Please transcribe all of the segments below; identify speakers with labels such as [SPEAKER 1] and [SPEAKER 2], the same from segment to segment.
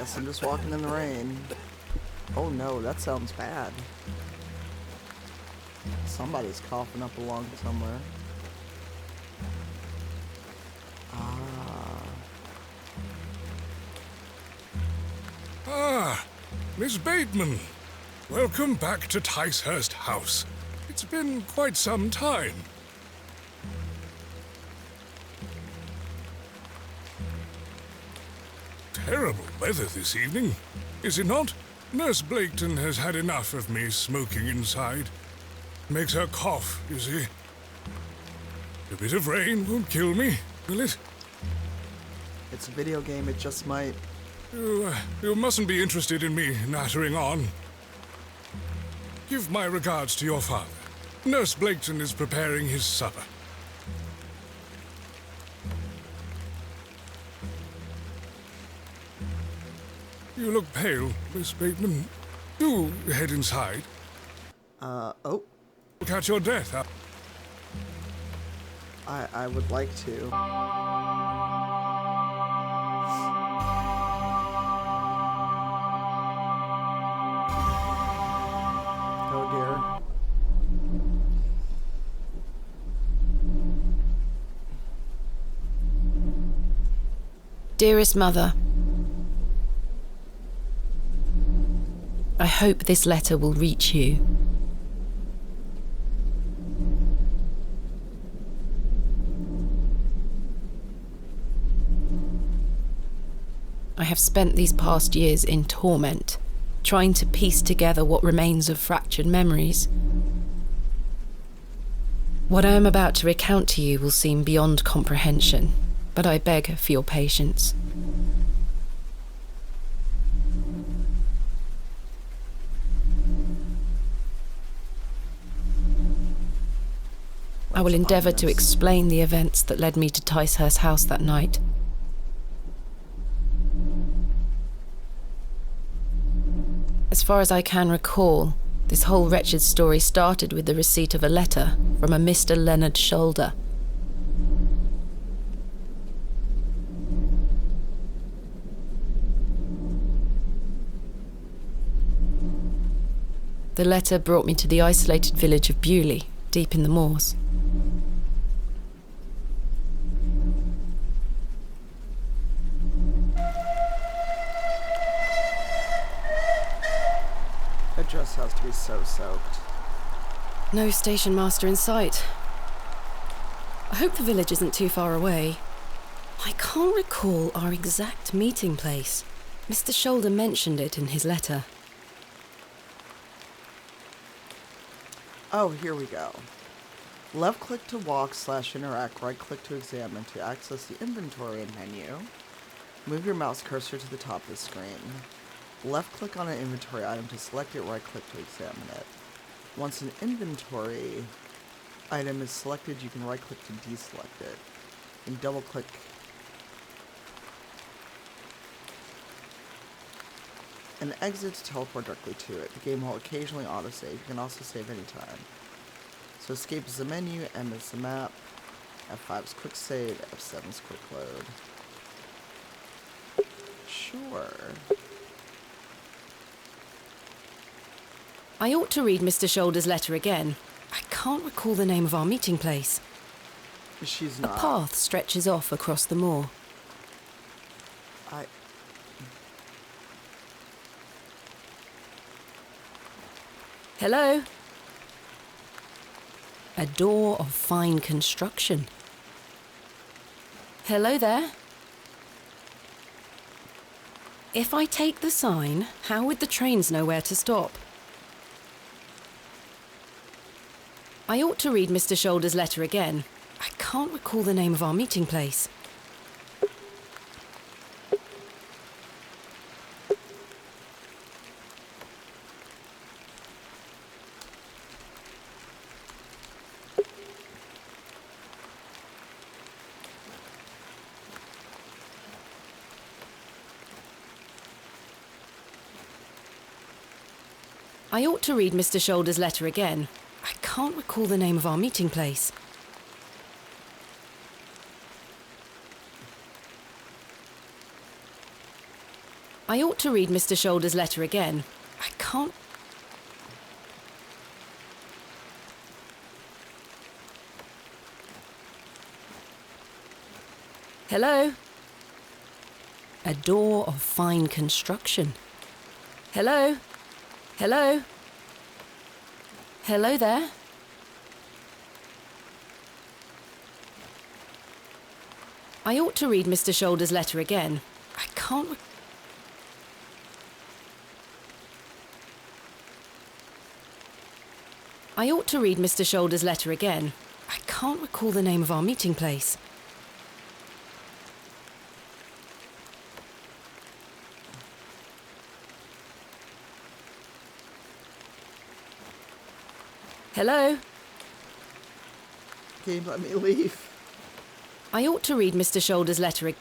[SPEAKER 1] Guess I'm just walking in the rain. Oh no, that sounds bad. Somebody's coughing up a lung somewhere.
[SPEAKER 2] Ah, Miss Bateman. Welcome back to Ticehurst House. It's been quite some time. Terrible weather this evening, is it not? Nurse Blaketon has had enough of me smoking inside. Makes her cough, you see. A bit of rain won't kill me, will it?
[SPEAKER 1] It's a video game, it just might.
[SPEAKER 2] You mustn't be interested in me nattering on. Give my regards to your father. Nurse Blaketon is preparing his supper. You look pale, Miss Bateman. Do head inside.
[SPEAKER 1] Oh.
[SPEAKER 2] Catch your death, huh?
[SPEAKER 1] I would like to. Oh dear.
[SPEAKER 3] Dearest Mother, I hope this letter will reach you. I have spent these past years in torment, trying to piece together what remains of fractured memories. What I am about to recount to you will seem beyond comprehension, but I beg for your patience. I will endeavour to explain the events that led me to Ticehurst House that night. As far as I can recall, this whole wretched story started with the receipt of a letter from a Mr. Leonard Shoulder. The letter brought me to the isolated village of Bewley, deep in the moors.
[SPEAKER 1] That dress has to be so soaked.
[SPEAKER 3] No station master in sight. I hope the village isn't too far away. I can't recall our exact meeting place. Mr. Shoulder mentioned it in his letter.
[SPEAKER 1] Oh, here we go. Left click to walk / interact, right click to examine to access the inventory menu. Move your mouse cursor to the top of the screen. Left click on an inventory item to select it, right click to examine it. Once an inventory item is selected, you can right click to deselect it. And double click and exit to teleport directly to it. The game will occasionally autosave. You can also save anytime. So escape is the menu, M is the map, F5 is quick save, F7 is quick load. Sure.
[SPEAKER 3] I ought to read Mr. Shoulder's letter again. I can't recall the name of our meeting place.
[SPEAKER 1] She's
[SPEAKER 3] A
[SPEAKER 1] not.
[SPEAKER 3] path stretches off across the moor. Hello? A door of fine construction. Hello there? If I take the sign, how would the trains know where to stop? I ought to read Mr. Shoulder's letter again. I can't recall the name of our meeting place. I ought to read Mr. Shoulder's letter again. I can't recall the name of our meeting place. I ought to read Mr. Shoulder's letter again. I can't... Hello? A door of fine construction. Hello? Hello? Hello there? I ought to read Mr. Shoulder's letter again. I can't... I ought to read Mr. Shoulder's letter again. I can't recall the name of our meeting place. Hello?
[SPEAKER 1] Game, let me leave.
[SPEAKER 3] I ought to read Mr. Shoulder's letter.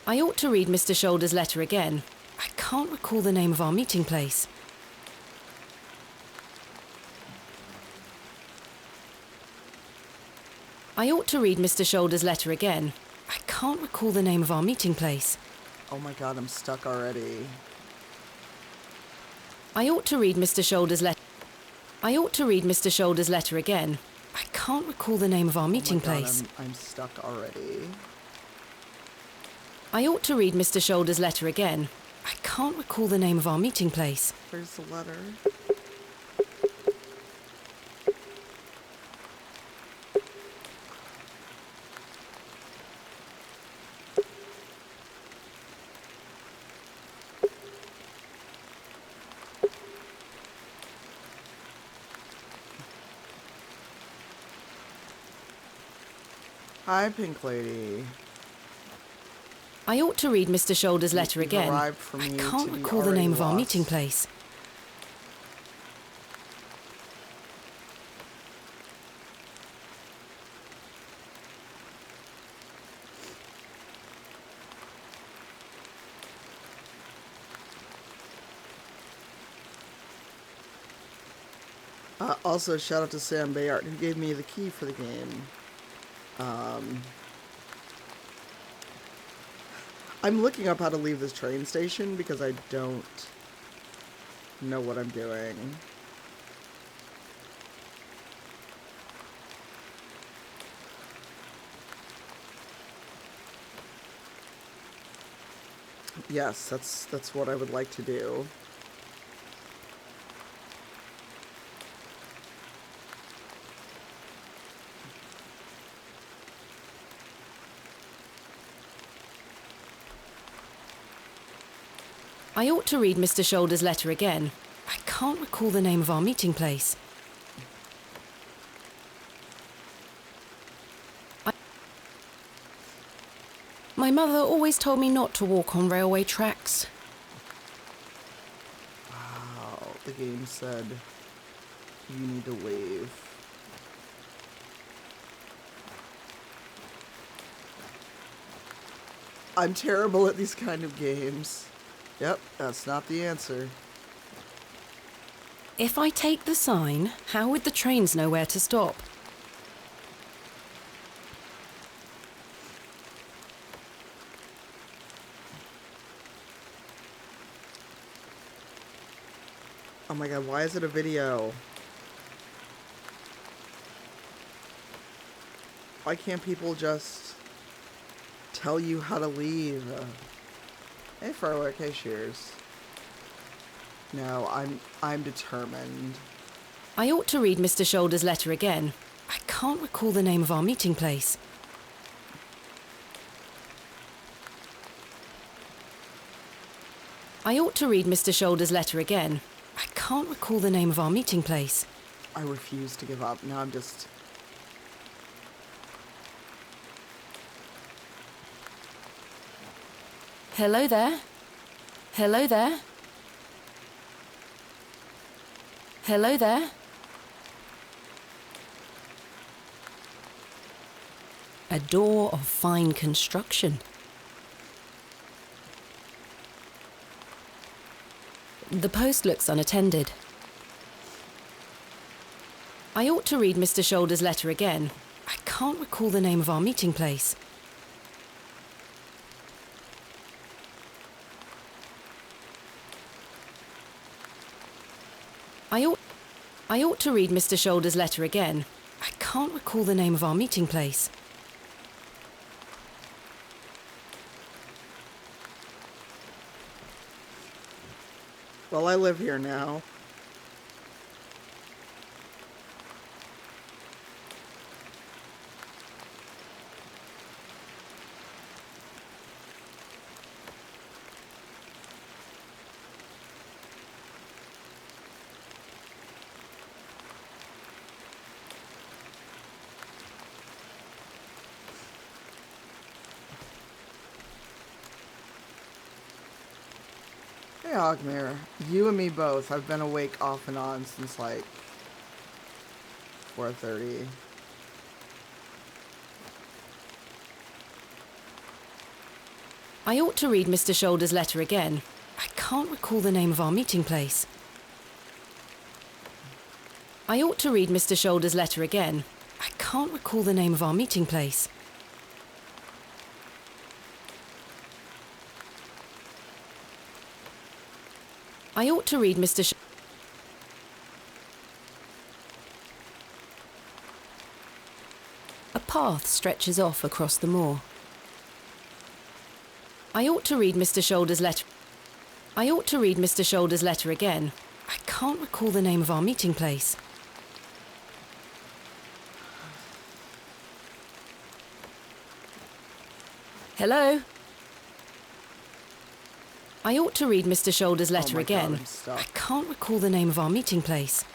[SPEAKER 3] I ought to read Mr. Shoulder's letter again. I can't recall the name of our meeting place. I ought to read Mr. Shoulder's letter again. I can't recall the name of our meeting place.
[SPEAKER 1] Oh my god, I'm stuck already.
[SPEAKER 3] I ought to read Mr. Shoulder's letter. I ought to read Mr. Shoulder's letter again. I can't recall the name of our meeting place.
[SPEAKER 1] I'm stuck already.
[SPEAKER 3] I ought to read Mr. Shoulder's letter again. I can't recall the name of our meeting place.
[SPEAKER 1] Where's the letter? Hi, Pink Lady.
[SPEAKER 3] I ought to read Mr. Shoulder's letter
[SPEAKER 1] You've
[SPEAKER 3] again.
[SPEAKER 1] arrived for
[SPEAKER 3] I
[SPEAKER 1] me
[SPEAKER 3] can't
[SPEAKER 1] to be
[SPEAKER 3] recall the
[SPEAKER 1] already
[SPEAKER 3] name of our
[SPEAKER 1] lost.
[SPEAKER 3] meeting place.
[SPEAKER 1] Also, shout out to Sam Bayard, who gave me the key for the game. I'm looking up how to leave this train station because I don't know what I'm doing. Yes, that's what I would like to do.
[SPEAKER 3] I ought to read Mr. Shoulder's letter again. I can't recall the name of our meeting place. My mother always told me not to walk on railway tracks.
[SPEAKER 1] Wow, the game said you need to leave. I'm terrible at these kind of games. Yep, that's not the answer.
[SPEAKER 3] If I take the sign, how would the trains know where to stop?
[SPEAKER 1] Oh my god, why is it a video? Why can't people just tell you how to leave? Hey, Firework, hey, Shears. No, I'm determined.
[SPEAKER 3] I ought to read Mr. Shoulder's letter again. I can't recall the name of our meeting place. I ought to read Mr. Shoulder's letter again. I can't recall the name of our meeting place.
[SPEAKER 1] I refuse to give up. Now I'm just...
[SPEAKER 3] Hello there? Hello there? Hello there? A door of fine construction. The post looks unattended. I ought to read Mr. Shoulder's letter again. I can't recall the name of our meeting place. I ought to read Mr. Shoulder's letter again. I can't recall the name of our meeting place.
[SPEAKER 1] Well, I live here now. Hey, Ogmere. You and me both. I've been awake off and on since like 4:30.
[SPEAKER 3] I ought to read Mr. Shoulder's letter again. I can't recall the name of our meeting place. I ought to read Mr. Shoulder's letter again. I can't recall the name of our meeting place. I ought to read Mr. A path stretches off across the moor. I ought to read Mr. Shoulder's letter. I ought to read Mr. Shoulder's letter again. I can't recall the name of our meeting place. Hello? I ought to read Mr. Shoulder's letter
[SPEAKER 1] my God,
[SPEAKER 3] again.
[SPEAKER 1] I'm stuck.
[SPEAKER 3] I can't recall the name of our meeting place.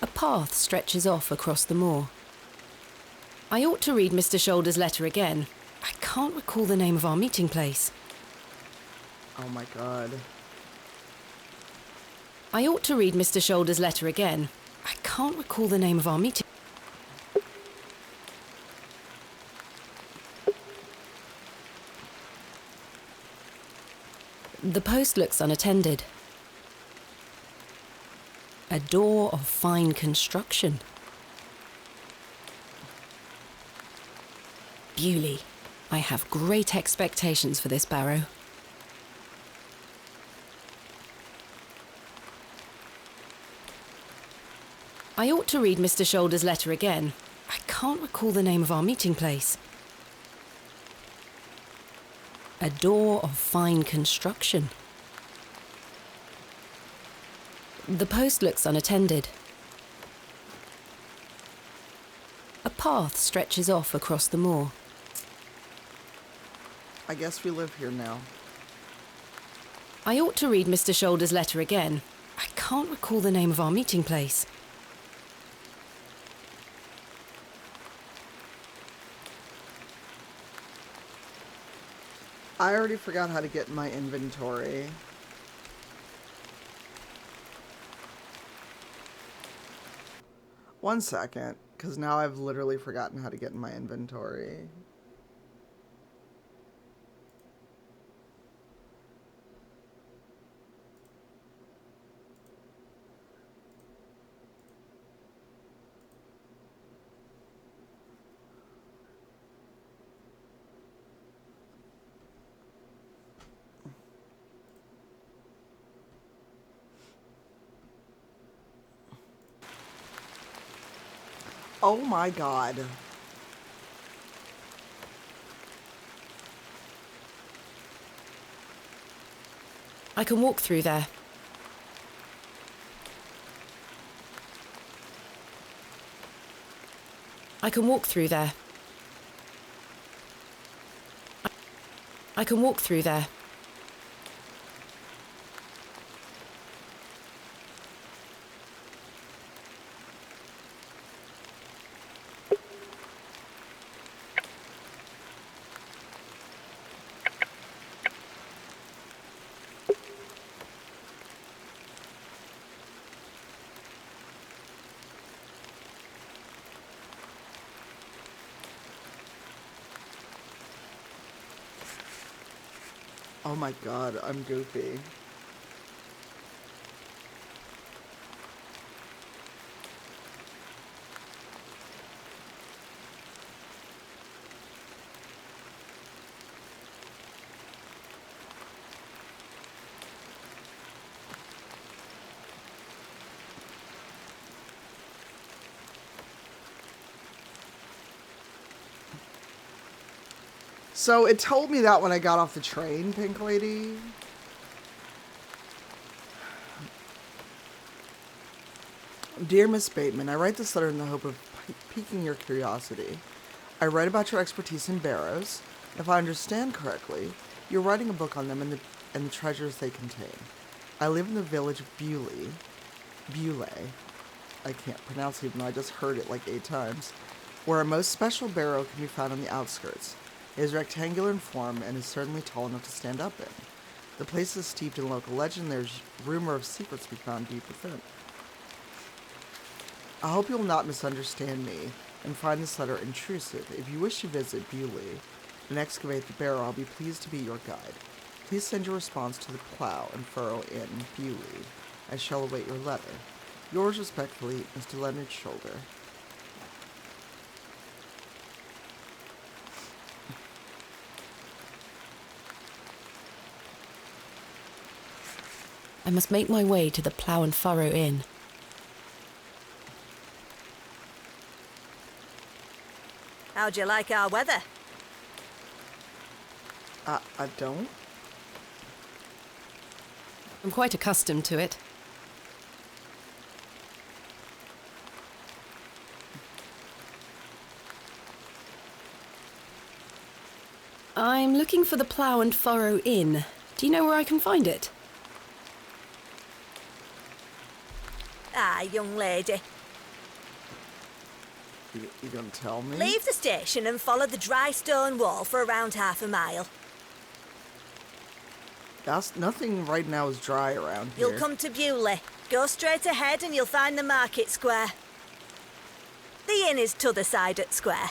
[SPEAKER 3] A path stretches off across the moor. I ought to read Mr. Shoulder's letter again. I can't recall the name of our meeting place.
[SPEAKER 1] Oh my God.
[SPEAKER 3] I ought to read Mr. Shoulder's letter again. I can't recall the name of our meeting. The post looks unattended. A door of fine construction. Bewley, I have great expectations for this Barrow. I ought to read Mr. Shoulder's letter again. I can't recall the name of our meeting place. A door of fine construction. The post looks unattended. A path stretches off across the moor.
[SPEAKER 1] I guess we live here now.
[SPEAKER 3] I ought to read Mr. Shoulder's letter again. I can't recall the name of our meeting place.
[SPEAKER 1] I already forgot how to get in my inventory. One second, because now I've literally forgotten how to get in my inventory. Oh my God.
[SPEAKER 3] I can walk through there. I can walk through there. I can walk through there.
[SPEAKER 1] Oh my God, I'm goofy. So it told me that when I got off the train, Pink Lady. Dear Miss Bateman, I write this letter in the hope of piquing your curiosity. I write about your expertise in barrows. If I understand correctly, you're writing a book on them and the treasures they contain. I live in the village of Bewley. I can't pronounce it even though I just heard it like 8 times. Where a most special barrow can be found on the outskirts. It is rectangular in form and is certainly tall enough to stand up in. The place is steeped in local legend. There's rumor of secrets to be found deep within. I hope you will not misunderstand me and find this letter intrusive. If you wish to visit Bewley and excavate the barrow, I'll be pleased to be your guide. Please send your response to the Plough and Furrow Inn, Bewley. I shall await your letter. Yours respectfully, Mr. Leonard Shoulder.
[SPEAKER 3] I must make my way to the Plough and Furrow Inn.
[SPEAKER 4] How'd you like our weather?
[SPEAKER 1] I don't.
[SPEAKER 3] I'm quite accustomed to it. I'm looking for the Plough and Furrow Inn. Do you know where I can find it?
[SPEAKER 4] Aye, young lady.
[SPEAKER 1] You gonna tell me?
[SPEAKER 4] Leave the station and follow the dry stone wall for around half a mile.
[SPEAKER 1] That's, nothing right now is dry around here.
[SPEAKER 4] You'll come to Bewley. Go straight ahead and you'll find the market square. The inn is t'other side at square.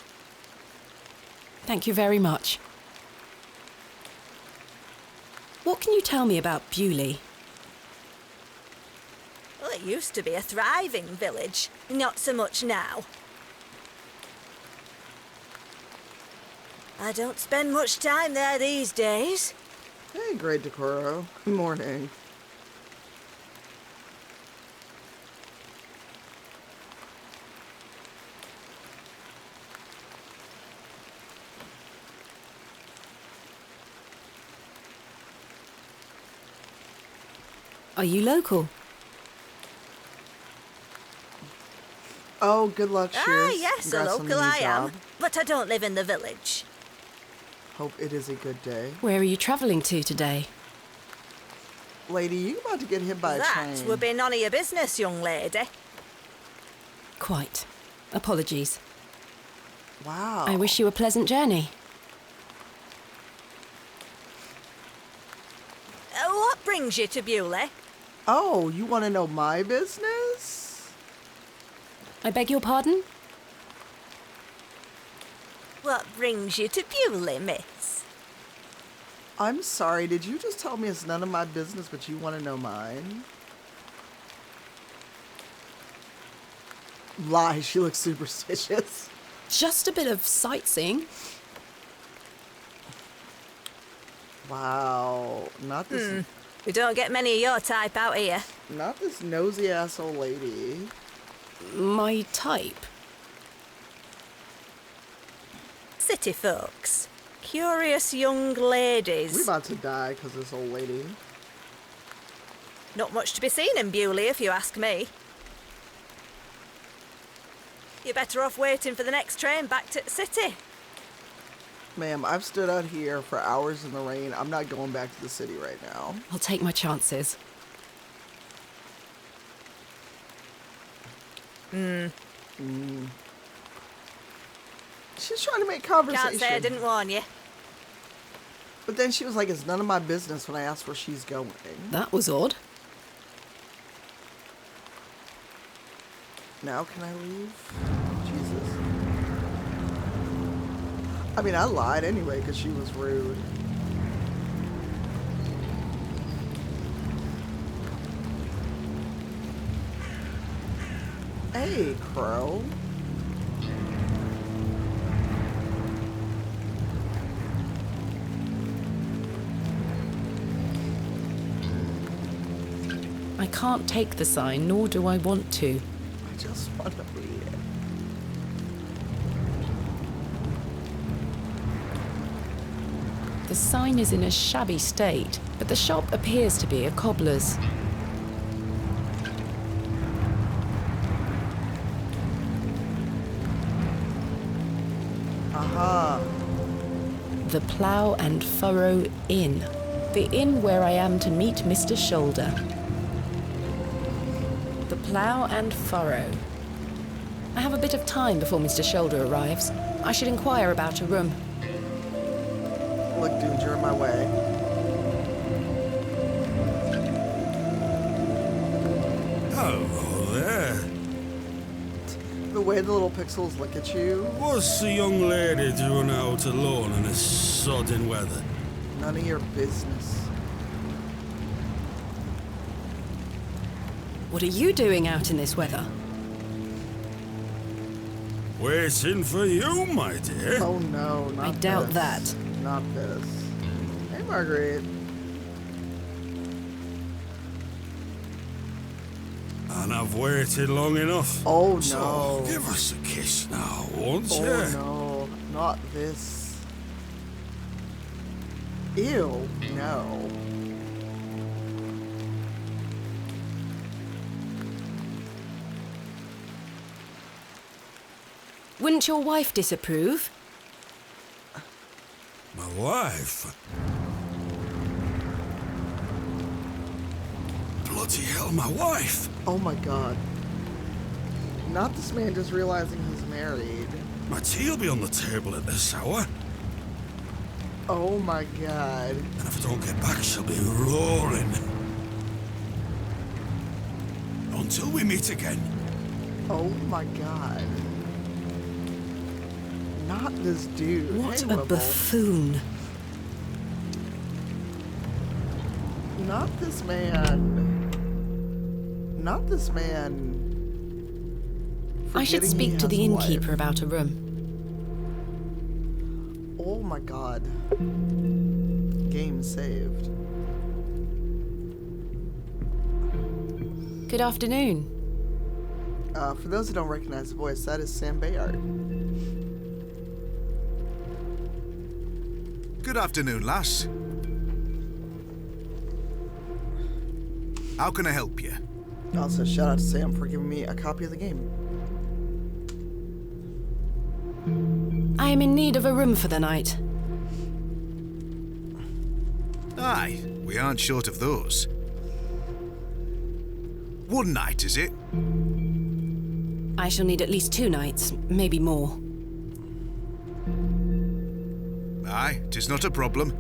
[SPEAKER 3] Thank you very much. What can you tell me about Bewley?
[SPEAKER 4] Well, it used to be a thriving village. Not so much now. I don't spend much time there these days.
[SPEAKER 1] Hey, Great Decoro. Good morning.
[SPEAKER 3] Are you local?
[SPEAKER 1] Oh, good luck, Shears.
[SPEAKER 4] Ah, yes, a
[SPEAKER 1] Congrats on the
[SPEAKER 4] local
[SPEAKER 1] new
[SPEAKER 4] I am.
[SPEAKER 1] job.
[SPEAKER 4] But I don't live in the village.
[SPEAKER 1] Hope it is a good day.
[SPEAKER 3] Where are you travelling to today?
[SPEAKER 1] Lady, you about to get hit by a
[SPEAKER 4] That
[SPEAKER 1] train.
[SPEAKER 4] would be none of your business, young lady.
[SPEAKER 3] Quite. Apologies.
[SPEAKER 1] Wow.
[SPEAKER 3] I wish you a pleasant journey.
[SPEAKER 4] What brings you to Bewley?
[SPEAKER 1] Oh, you want to know my business?
[SPEAKER 3] I beg your pardon?
[SPEAKER 4] What brings you to Bewley, miss?
[SPEAKER 1] I'm sorry, did you just tell me it's none of my business, but you want to know mine? Lie, she looks superstitious.
[SPEAKER 3] Just a bit of sightseeing.
[SPEAKER 1] Wow, not this,
[SPEAKER 4] We don't get many of your type out here.
[SPEAKER 1] not this nosy ass old lady.
[SPEAKER 3] My type.
[SPEAKER 4] City folks. Curious young ladies.
[SPEAKER 1] We about to die because this old lady.
[SPEAKER 4] Not much to be seen in Bewley, if you ask me. You're better off waiting for the next train back to the city.
[SPEAKER 1] Ma'am, I've stood out here for hours in the rain. I'm not going back to the city right now.
[SPEAKER 3] I'll take my chances.
[SPEAKER 1] She's trying to make conversation.
[SPEAKER 4] Can't say I didn't warn you.
[SPEAKER 1] But then she was like, it's none of my business when I asked where she's going.
[SPEAKER 3] That was odd.
[SPEAKER 1] Now can I leave? Jesus. I mean, I lied anyway because she was rude. Hey, Crow.
[SPEAKER 3] I can't take the sign, nor do I want to.
[SPEAKER 1] I just want to read it.
[SPEAKER 3] The sign is in a shabby state, but the shop appears to be a cobbler's.
[SPEAKER 1] Aha.
[SPEAKER 3] The Plough and Furrow Inn. The inn where I am to meet Mr. Shoulder. The Plough and Furrow. I have a bit of time before Mr. Shoulder arrives. I should inquire about a room.
[SPEAKER 1] Look, dude, you're in my way.
[SPEAKER 5] Hello there.
[SPEAKER 1] The way the little pixels look at you,
[SPEAKER 5] What's a young lady doing out alone in this sodding weather?
[SPEAKER 1] none of your business.
[SPEAKER 3] What are you doing out in this weather?
[SPEAKER 5] Waiting for you, my dear.
[SPEAKER 1] Oh no, not
[SPEAKER 3] I doubt
[SPEAKER 1] this.
[SPEAKER 3] that.
[SPEAKER 1] Not this. Hey, Marguerite.
[SPEAKER 5] And I've waited long enough.
[SPEAKER 1] Oh
[SPEAKER 5] So
[SPEAKER 1] no.
[SPEAKER 5] give us a kiss now, won't
[SPEAKER 1] Oh
[SPEAKER 5] you?
[SPEAKER 1] no, not this. Ew, no.
[SPEAKER 3] Wouldn't your wife disapprove?
[SPEAKER 5] My wife. Bloody hell, my wife.
[SPEAKER 1] Oh my god. Not this man just realizing he's married.
[SPEAKER 5] My tea'll be on the table at this hour.
[SPEAKER 1] Oh my god.
[SPEAKER 5] And if I don't get back, she'll be roaring. Until we meet again.
[SPEAKER 1] Oh my god. Not this dude.
[SPEAKER 3] What
[SPEAKER 1] Hey,
[SPEAKER 3] a
[SPEAKER 1] Wibble.
[SPEAKER 3] buffoon.
[SPEAKER 1] Not this man. Not this man.
[SPEAKER 3] I should
[SPEAKER 1] forgetting he
[SPEAKER 3] speak to the
[SPEAKER 1] has a
[SPEAKER 3] innkeeper
[SPEAKER 1] wife.
[SPEAKER 3] about a room.
[SPEAKER 1] Oh my god. Game saved.
[SPEAKER 3] Good afternoon.
[SPEAKER 1] For those who don't recognize the voice, that is Sam Bayard.
[SPEAKER 6] Good afternoon, lass. How can I help you?
[SPEAKER 1] Also, shout out to Sam for giving me a copy of the game.
[SPEAKER 3] I am in need of a room for the night.
[SPEAKER 6] Aye, we aren't short of those. One night, is it?
[SPEAKER 3] I shall need at least 2 nights, maybe more.
[SPEAKER 6] Aye, 'tis not a problem.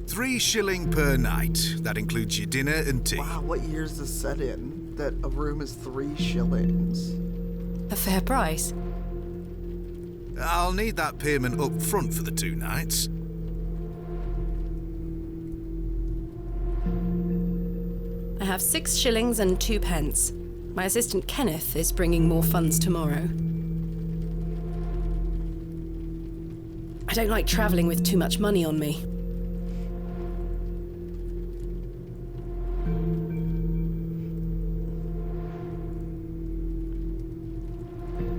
[SPEAKER 6] 3 shilling per night. That includes your dinner and tea.
[SPEAKER 1] Wow, what year is this set in? That a room is 3 shillings.
[SPEAKER 3] A fair price.
[SPEAKER 6] I'll need that payment up front for the 2 nights.
[SPEAKER 3] I have 6 shillings and 2 pence. My assistant Kenneth is bringing more funds tomorrow. I don't like travelling with too much money on me.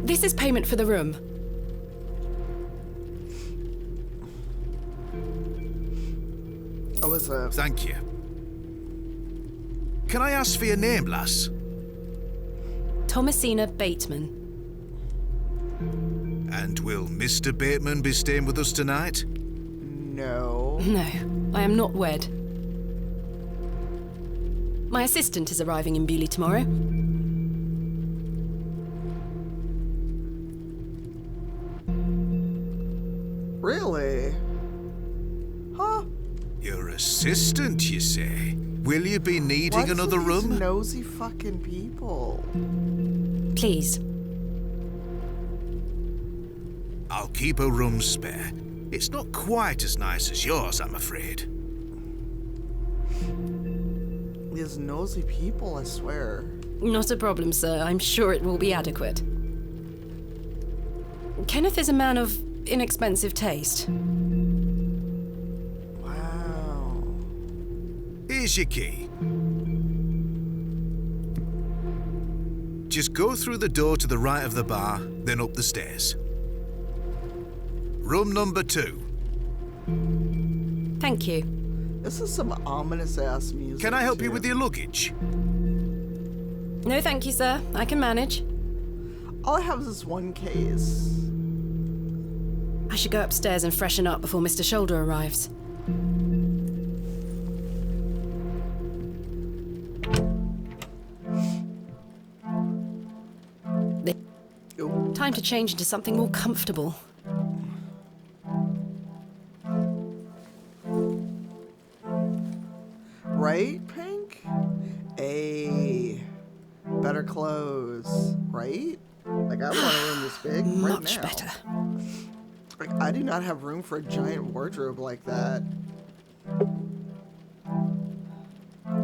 [SPEAKER 3] This is payment for the room.
[SPEAKER 1] Oh, is a
[SPEAKER 6] Thank you. Can I ask for your name, lass?
[SPEAKER 3] Thomasina Bateman.
[SPEAKER 6] And will Mr. Bateman be staying with us tonight?
[SPEAKER 1] no.
[SPEAKER 3] No, I am not wed. My assistant is arriving in Beaulieu tomorrow.
[SPEAKER 1] Really? Huh?
[SPEAKER 6] Your assistant, you say? Will you be needing
[SPEAKER 1] Why
[SPEAKER 6] another
[SPEAKER 1] these
[SPEAKER 6] room?
[SPEAKER 1] nosy fucking people.
[SPEAKER 3] Please.
[SPEAKER 6] I'll keep a room spare. It's not quite as nice as yours, I'm afraid.
[SPEAKER 1] These nosy people, I swear.
[SPEAKER 3] Not a problem, sir. I'm sure it will be adequate. Kenneth is a man of inexpensive taste.
[SPEAKER 1] Wow.
[SPEAKER 6] Here's your key. Just go through the door to the right of the bar, then up the stairs. Room number 2.
[SPEAKER 3] Thank you.
[SPEAKER 1] This is some ominous ass music.
[SPEAKER 6] Can I help you
[SPEAKER 1] too.
[SPEAKER 6] with your luggage?
[SPEAKER 3] No, thank you, sir. I can manage.
[SPEAKER 1] All I have is this one case.
[SPEAKER 3] I should go upstairs and freshen up before Mr. Shoulder arrives.
[SPEAKER 1] Ooh.
[SPEAKER 3] Time to change into something more comfortable.
[SPEAKER 1] Right, Pink? Better clothes, right? Like, I want a room this big right
[SPEAKER 3] Much
[SPEAKER 1] now.
[SPEAKER 3] better.
[SPEAKER 1] Like, I do not have room for a giant wardrobe like that.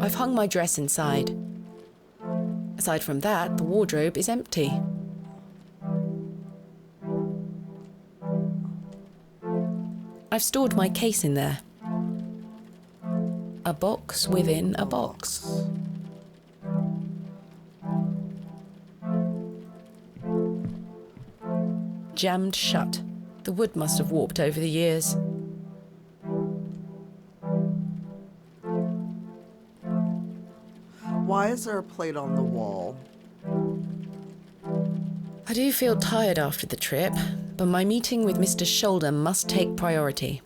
[SPEAKER 3] I've hung my dress inside. Aside from that, the wardrobe is empty. I've stored my case in there. A box within a box. Jammed shut. The wood must have warped over the years.
[SPEAKER 1] Why is there a plate on the wall?
[SPEAKER 3] I do feel tired after the trip, but my meeting with Mr. Shoulder must take priority.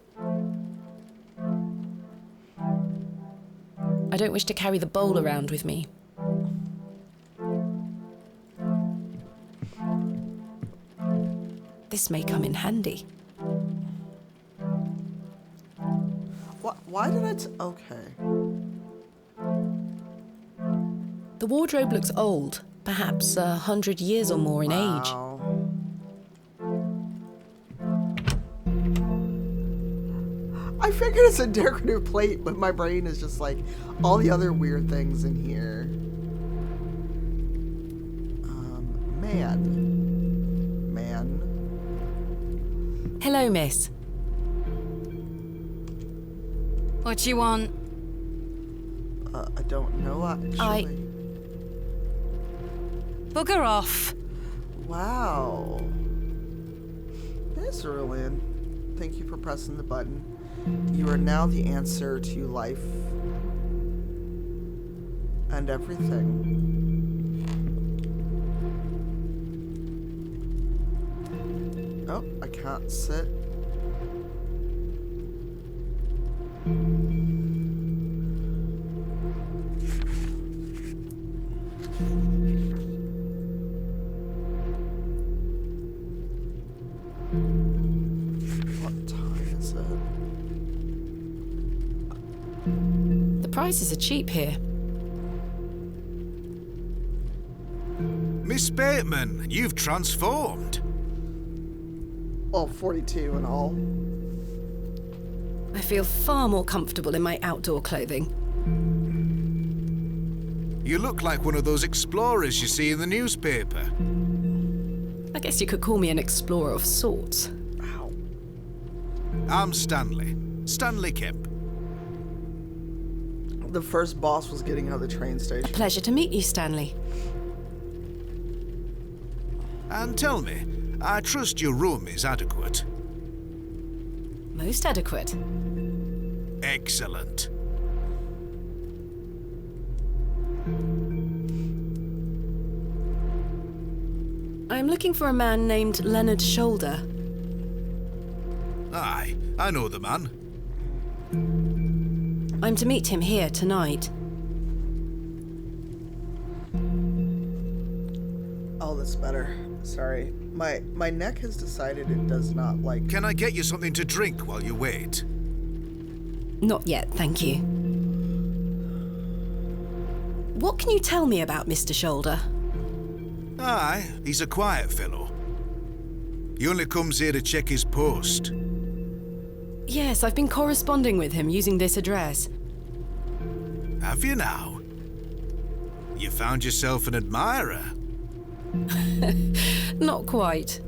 [SPEAKER 3] I don't wish to carry the bowl around with me. This may come in handy.
[SPEAKER 1] Why did I okay.
[SPEAKER 3] The wardrobe looks old, perhaps 100 years or more in age.
[SPEAKER 1] Wow. I figured it's a decorative plate, but my brain is just like all the other weird things in here. Man.
[SPEAKER 3] Hello, miss.
[SPEAKER 7] What you want?
[SPEAKER 1] I don't know, actually.
[SPEAKER 7] Bugger off.
[SPEAKER 1] Wow. Yes, Cerulean. Thank you for pressing the button. You are now the answer to life and everything. Oh, I can't sit. What time is it?
[SPEAKER 3] The prices are cheap here.
[SPEAKER 6] Miss Bateman, you've transformed.
[SPEAKER 1] Oh, 42 and all.
[SPEAKER 3] I feel far more comfortable in my outdoor clothing.
[SPEAKER 6] You look like one of those explorers you see in the newspaper.
[SPEAKER 3] I guess you could call me an explorer of sorts.
[SPEAKER 1] Ow.
[SPEAKER 6] I'm Stanley. Stanley Kemp.
[SPEAKER 1] The first boss was getting out of the train station.
[SPEAKER 3] Pleasure to meet you, Stanley.
[SPEAKER 6] And tell me, I trust your room is adequate.
[SPEAKER 3] Most adequate.
[SPEAKER 6] Excellent.
[SPEAKER 3] I'm looking for a man named Leonard Shoulder.
[SPEAKER 6] Aye, I know the man.
[SPEAKER 3] I'm to meet him here tonight.
[SPEAKER 1] Oh, that's better. Sorry. My neck has decided it does not like...
[SPEAKER 6] Can I get you something to drink while you wait?
[SPEAKER 3] Not yet, thank you. What can you tell me about Mr. Shoulder?
[SPEAKER 6] Aye, he's a quiet fellow. He only comes here to check his post.
[SPEAKER 3] Yes, I've been corresponding with him using this address.
[SPEAKER 6] Have you now? You found yourself an admirer.
[SPEAKER 3] Not quite.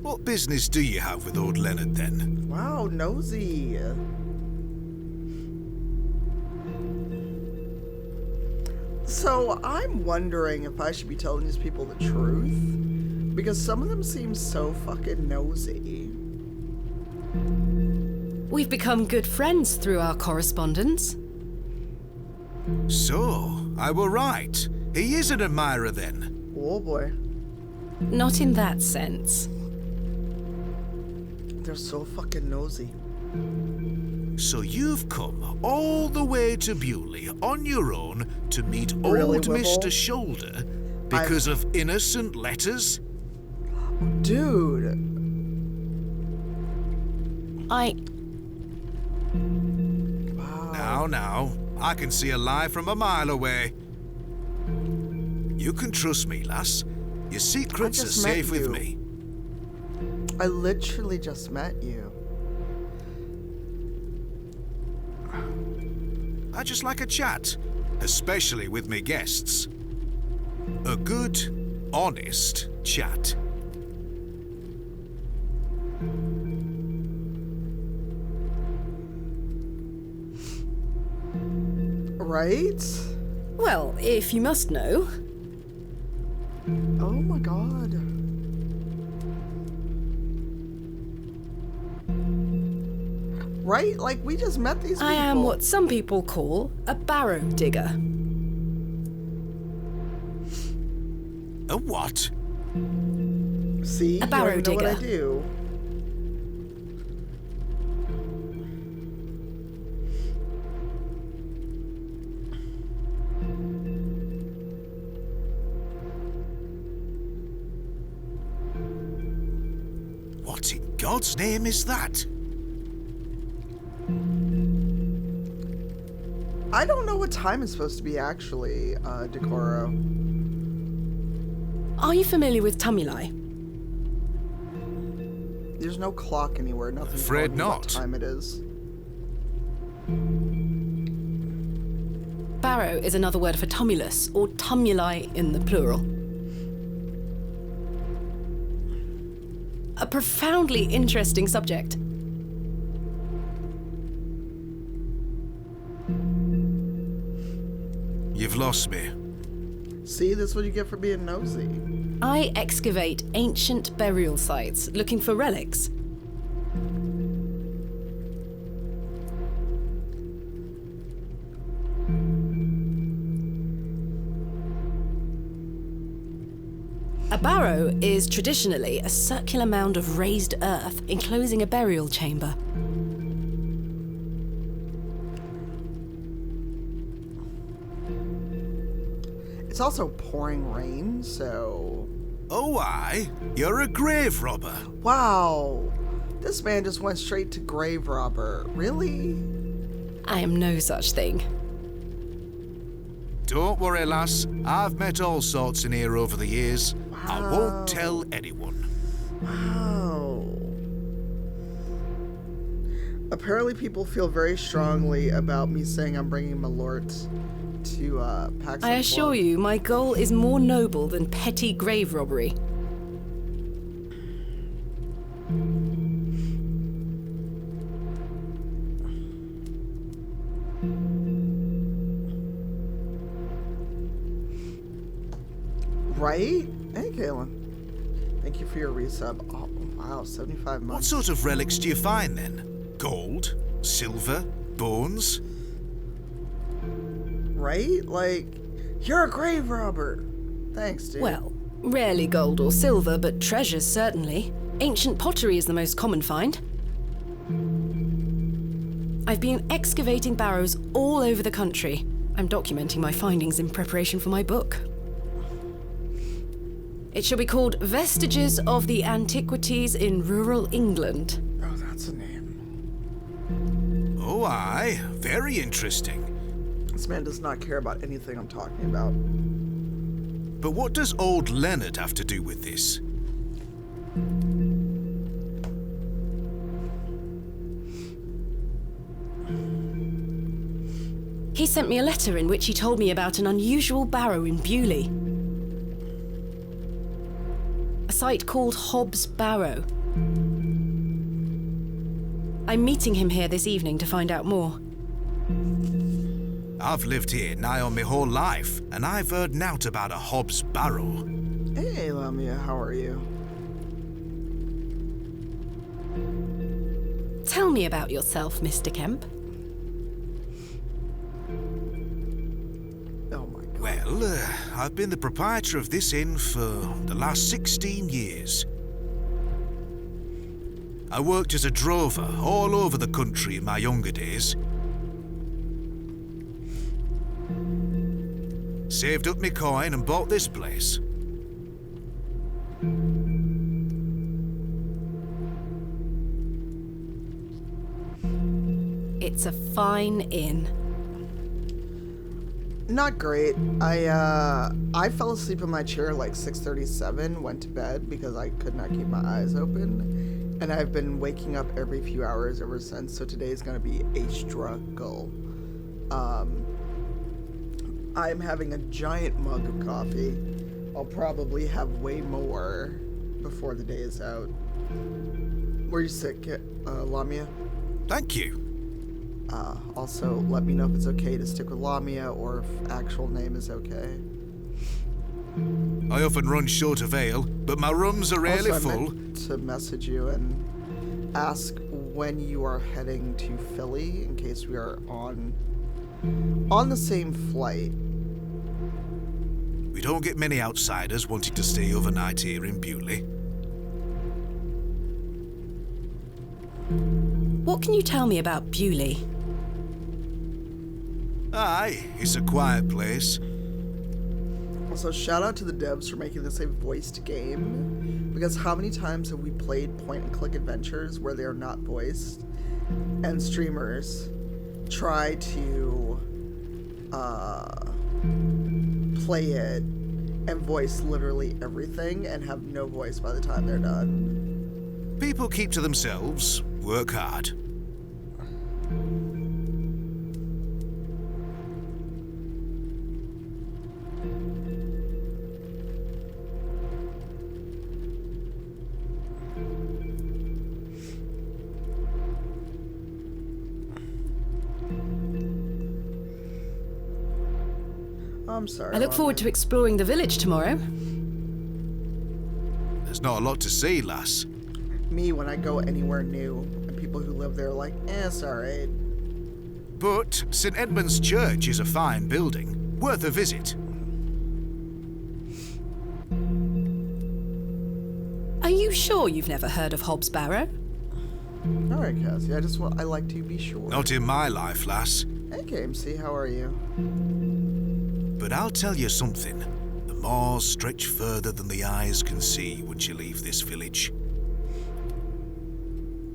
[SPEAKER 6] What business do you have with old Leonard, then?
[SPEAKER 1] Wow, nosy. So, I'm wondering if I should be telling these people the truth. Because some of them seem so fucking nosy.
[SPEAKER 3] We've become good friends through our correspondence.
[SPEAKER 6] So, I were right. He is an admirer then.
[SPEAKER 1] Oh boy.
[SPEAKER 3] Not in that sense.
[SPEAKER 1] They're so fucking nosy.
[SPEAKER 6] So you've come all the way to Bewley on your own to meet
[SPEAKER 1] Really,
[SPEAKER 6] old
[SPEAKER 1] Whipple?
[SPEAKER 6] Mr. Shoulder because of innocent letters?
[SPEAKER 1] Dude. Wow.
[SPEAKER 6] Now, I can see a lie from a mile away. You can trust me, lass. Your secrets are
[SPEAKER 1] just met
[SPEAKER 6] safe with
[SPEAKER 1] you.
[SPEAKER 6] me.
[SPEAKER 1] I literally just met you.
[SPEAKER 6] I just like a chat, especially with me guests. A good, honest chat.
[SPEAKER 1] Right?
[SPEAKER 3] Well, if you must know.
[SPEAKER 1] Oh my god. Right? Like, we just met these people.
[SPEAKER 3] I am what some people call a barrow digger.
[SPEAKER 6] A what?
[SPEAKER 1] See?
[SPEAKER 3] A barrow
[SPEAKER 1] you don't even know what I
[SPEAKER 3] digger.
[SPEAKER 1] do.
[SPEAKER 6] What in God's name is that?
[SPEAKER 1] I don't know what time it's supposed to be, actually, Decoro.
[SPEAKER 3] Are you familiar with Tumuli?
[SPEAKER 1] There's no clock anywhere. Nothing
[SPEAKER 6] Afraid
[SPEAKER 1] telling me what
[SPEAKER 6] not.
[SPEAKER 1] time it is.
[SPEAKER 3] Barrow is another word for tumulus, or tumuli in the plural. A profoundly interesting subject.
[SPEAKER 6] You've lost me.
[SPEAKER 1] See, this is what you get for being nosy.
[SPEAKER 3] I excavate ancient burial sites looking for relics. A barrow is traditionally a circular mound of raised earth enclosing a burial chamber.
[SPEAKER 1] It's also pouring rain, so...
[SPEAKER 6] Oh, aye. You're a grave robber.
[SPEAKER 1] Wow. This man just went straight to grave robber. Really?
[SPEAKER 3] I am no such thing.
[SPEAKER 6] Don't worry, lass. I've met all sorts in here over the years. I won't tell anyone.
[SPEAKER 1] Wow. Apparently people feel very strongly about me saying I'm bringing Malort to Pax.
[SPEAKER 3] I assure you, my goal is more noble than petty grave robbery.
[SPEAKER 1] Right? Hey, Kaylin. Thank you for your resub. Oh, wow, 75
[SPEAKER 6] What
[SPEAKER 1] months.
[SPEAKER 6] sort of relics do you find then? Gold? Silver? Bones?
[SPEAKER 1] Right? Like, you're a grave robber. Thanks, dude.
[SPEAKER 3] Well, rarely gold or silver, but treasures certainly. Ancient pottery is the most common find. I've been excavating barrows all over the country. I'm documenting my findings in preparation for my book. It shall be called Vestiges of the Antiquities in Rural England.
[SPEAKER 1] Oh, that's a name.
[SPEAKER 6] Oh, aye. Very interesting.
[SPEAKER 1] This man does not care about anything I'm talking about.
[SPEAKER 6] But what does old Leonard have to do with this?
[SPEAKER 3] He sent me a letter in which he told me about an unusual barrow in Bewley. A site called Hobs Barrow. I'm meeting him here this evening to find out more.
[SPEAKER 6] I've lived here nigh on my whole life, and I've heard nowt about a Hobs Barrow.
[SPEAKER 1] Hey, Lamia, how are you?
[SPEAKER 3] Tell me about yourself, Mr. Kemp.
[SPEAKER 1] Oh my god.
[SPEAKER 6] Well, I've been the proprietor of this inn for the last 16 years. I worked as a drover all over the country in my younger days. Saved up my coin and bought this place.
[SPEAKER 3] It's a fine inn.
[SPEAKER 1] Not great. I fell asleep in my chair like 6:37, went to bed because I could not keep my eyes open, and I've been waking up every few hours ever since, so today's gonna be a struggle. I'm having a giant mug of coffee. I'll probably have way more before the day is out. Were you sick, Lamia?
[SPEAKER 6] Thank you.
[SPEAKER 1] Also, let me know if it's okay to stick with Lamia or if actual name is okay.
[SPEAKER 6] I often run short of ale, but my rums are rarely
[SPEAKER 1] Also, I
[SPEAKER 6] full.
[SPEAKER 1] meant to message you and ask when you are heading to Philly in case we are on the same flight.
[SPEAKER 6] We don't get many outsiders wanting to stay overnight here in Bewley.
[SPEAKER 3] What can you tell me about Bewley?
[SPEAKER 6] Aye, it's a quiet place.
[SPEAKER 1] Also, shout out to the devs for making this a voiced game, because how many times have we played point-and-click adventures where they are not voiced, and streamers try to play it and voice literally everything and have no voice by the time they're done.
[SPEAKER 6] People keep to themselves, work hard.
[SPEAKER 1] I'm sorry.
[SPEAKER 3] I look forward to exploring the village tomorrow.
[SPEAKER 6] There's not a lot to see, lass.
[SPEAKER 1] Me when I go anywhere new, and people who live there are like, it's alright.
[SPEAKER 6] But St. Edmund's Church is a fine building, worth a visit.
[SPEAKER 3] Are you sure you've never heard of Hobs Barrow?
[SPEAKER 1] Alright, Cassie, I like to be sure.
[SPEAKER 6] Not in my life, lass.
[SPEAKER 1] Hey, KMC, how are you?
[SPEAKER 6] But I'll tell you something. The moors stretch further than the eyes can see once you leave this village.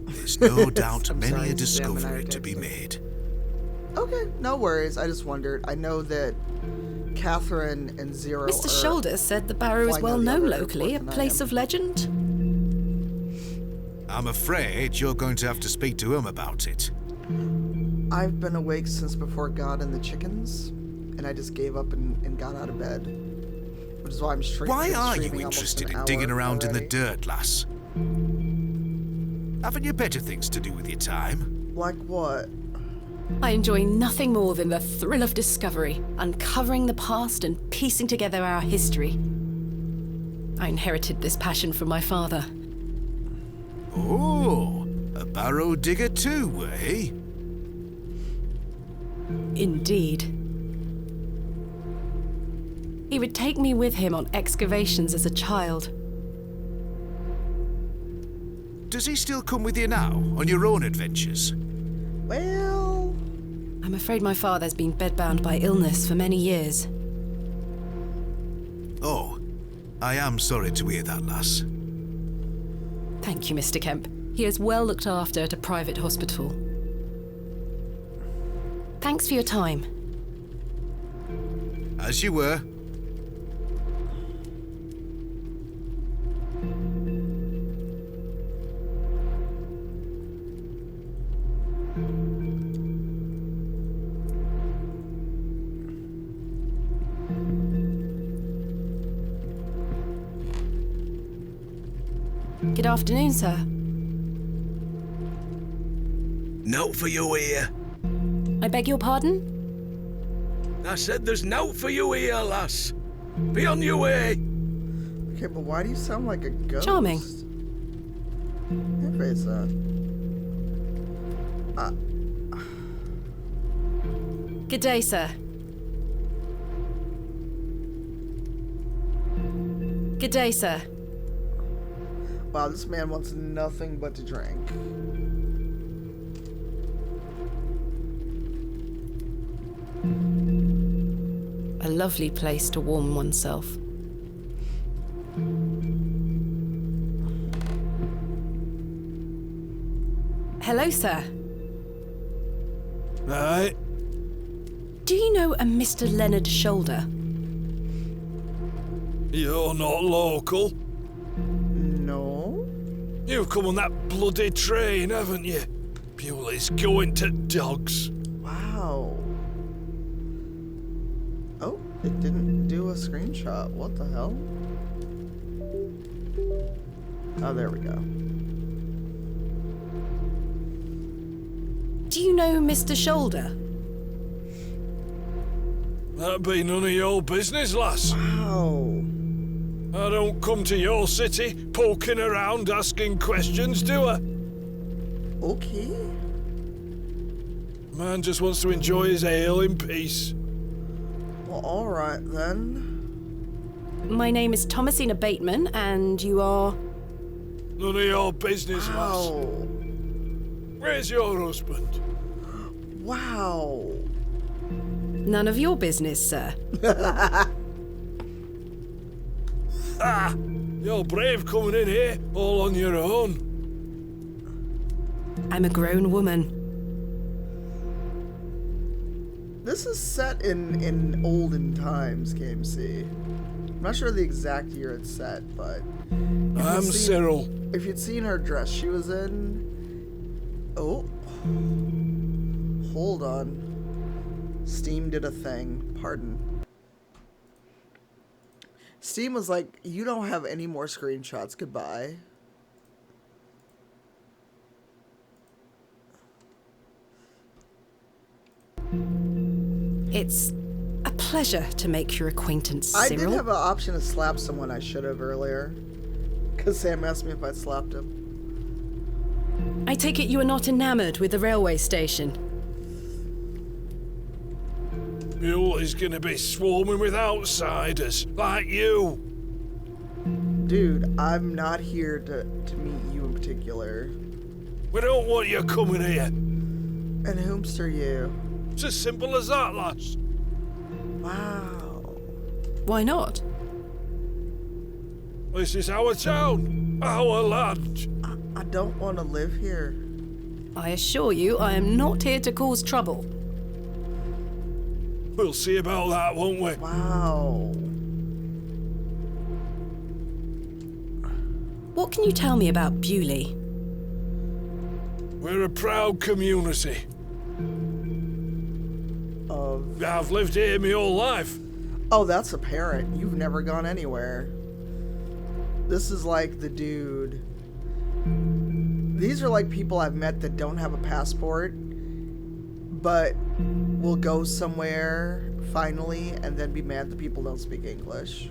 [SPEAKER 6] There's no doubt
[SPEAKER 1] I'm
[SPEAKER 6] many
[SPEAKER 1] sorry,
[SPEAKER 6] a
[SPEAKER 1] Sam and I
[SPEAKER 6] discovery
[SPEAKER 1] are
[SPEAKER 6] to be
[SPEAKER 1] texting.
[SPEAKER 6] made.
[SPEAKER 1] Okay, no worries. I just wondered. I know that Catherine and Zero
[SPEAKER 3] Mr.
[SPEAKER 1] are
[SPEAKER 3] Shoulder said the Barrow is
[SPEAKER 1] flying
[SPEAKER 3] well
[SPEAKER 1] out of the
[SPEAKER 3] known
[SPEAKER 1] other
[SPEAKER 3] locally, a
[SPEAKER 1] airport than I
[SPEAKER 3] place
[SPEAKER 1] am.
[SPEAKER 3] of legend.
[SPEAKER 6] I'm afraid you're going to have to speak to him about it.
[SPEAKER 1] I've been awake since before God and the chickens, and I just gave up and got out of bed. Which is why I'm
[SPEAKER 6] Why are you
[SPEAKER 1] streaming almost
[SPEAKER 6] interested
[SPEAKER 1] an
[SPEAKER 6] in digging
[SPEAKER 1] hour
[SPEAKER 6] around in the
[SPEAKER 1] already.
[SPEAKER 6] dirt, lass? Haven't you better things to do with your time?
[SPEAKER 1] Like what?
[SPEAKER 3] I enjoy nothing more than the thrill of discovery, uncovering the past and piecing together our history. I inherited this passion from my father.
[SPEAKER 6] Oh, a barrow digger too, eh?
[SPEAKER 3] Indeed. He would take me with him on excavations as a child.
[SPEAKER 6] Does he still come with you now, on your own adventures?
[SPEAKER 1] Well,
[SPEAKER 3] I'm afraid my father's been bedbound by illness for many years.
[SPEAKER 6] Oh, I am sorry to hear that, lass.
[SPEAKER 3] Thank you, Mr. Kemp. He is well looked after at a private hospital. Thanks for your time.
[SPEAKER 6] As you were.
[SPEAKER 3] Good afternoon, sir.
[SPEAKER 8] Note for you here.
[SPEAKER 3] I beg your pardon?
[SPEAKER 8] I said there's note for you here, lass. Be on your way.
[SPEAKER 1] okay, but why do you sound like a ghost?
[SPEAKER 3] Charming.
[SPEAKER 1] Hey, Faisa.
[SPEAKER 3] Good day, sir. Good day, sir.
[SPEAKER 1] Wow, this man wants nothing but to drink.
[SPEAKER 3] A lovely place to warm oneself. Hello, sir.
[SPEAKER 5] Right.
[SPEAKER 3] Do you know a Mr. Leonard Shoulder?
[SPEAKER 5] You're not local.
[SPEAKER 1] No?
[SPEAKER 5] You've come on that bloody train, haven't you? Bewley's going to dogs.
[SPEAKER 1] Wow. Oh, it didn't do a screenshot. What the hell? Oh, there we go.
[SPEAKER 3] Do you know Mr. Shoulder?
[SPEAKER 5] That'd be none of your business, lass.
[SPEAKER 1] Wow.
[SPEAKER 5] I don't come to your city poking around asking questions, do I?
[SPEAKER 1] Okay.
[SPEAKER 5] Man just wants to enjoy his ale in peace.
[SPEAKER 1] Well, alright then.
[SPEAKER 3] My name is Thomasina Bateman, and you are...
[SPEAKER 5] None of your business, lass.
[SPEAKER 1] Wow.
[SPEAKER 5] Where's your husband?
[SPEAKER 1] Wow.
[SPEAKER 3] None of your business, sir.
[SPEAKER 5] Ah! You're brave coming in here all on your own.
[SPEAKER 3] I'm a grown woman.
[SPEAKER 1] This is set in olden times, KMC. I'm not sure the exact year it's set, but...
[SPEAKER 5] I'm Cyril.
[SPEAKER 1] If you'd seen her dress she was in... Oh. Hold on. Steam did a thing. Pardon. Steam was like, you don't have any more screenshots. Goodbye.
[SPEAKER 3] It's a pleasure to make your acquaintance,
[SPEAKER 1] I
[SPEAKER 3] Cyril.
[SPEAKER 1] did have an option to slap someone I should have earlier. Because Sam asked me if I slapped him.
[SPEAKER 3] I take it you are not enamored with the railway station.
[SPEAKER 5] Bewley's gonna be swarming with outsiders, like you.
[SPEAKER 1] Dude, I'm not here to meet you in particular.
[SPEAKER 5] We don't want you coming here.
[SPEAKER 1] And whomst are you?
[SPEAKER 5] It's as simple as that, lass.
[SPEAKER 1] Wow.
[SPEAKER 3] Why not?
[SPEAKER 5] This is our town, our land.
[SPEAKER 1] I don't want to live here.
[SPEAKER 3] I assure you, I am not here to cause trouble.
[SPEAKER 5] We'll see about that, won't we?
[SPEAKER 1] Wow.
[SPEAKER 3] What can you tell me about Bewley?
[SPEAKER 5] We're a proud community.
[SPEAKER 1] Of...
[SPEAKER 5] I've lived here my whole life.
[SPEAKER 1] Oh, that's apparent. You've never gone anywhere. This is like the dude. These are like people I've met that don't have a passport, but will go somewhere finally and then be mad that people don't speak English.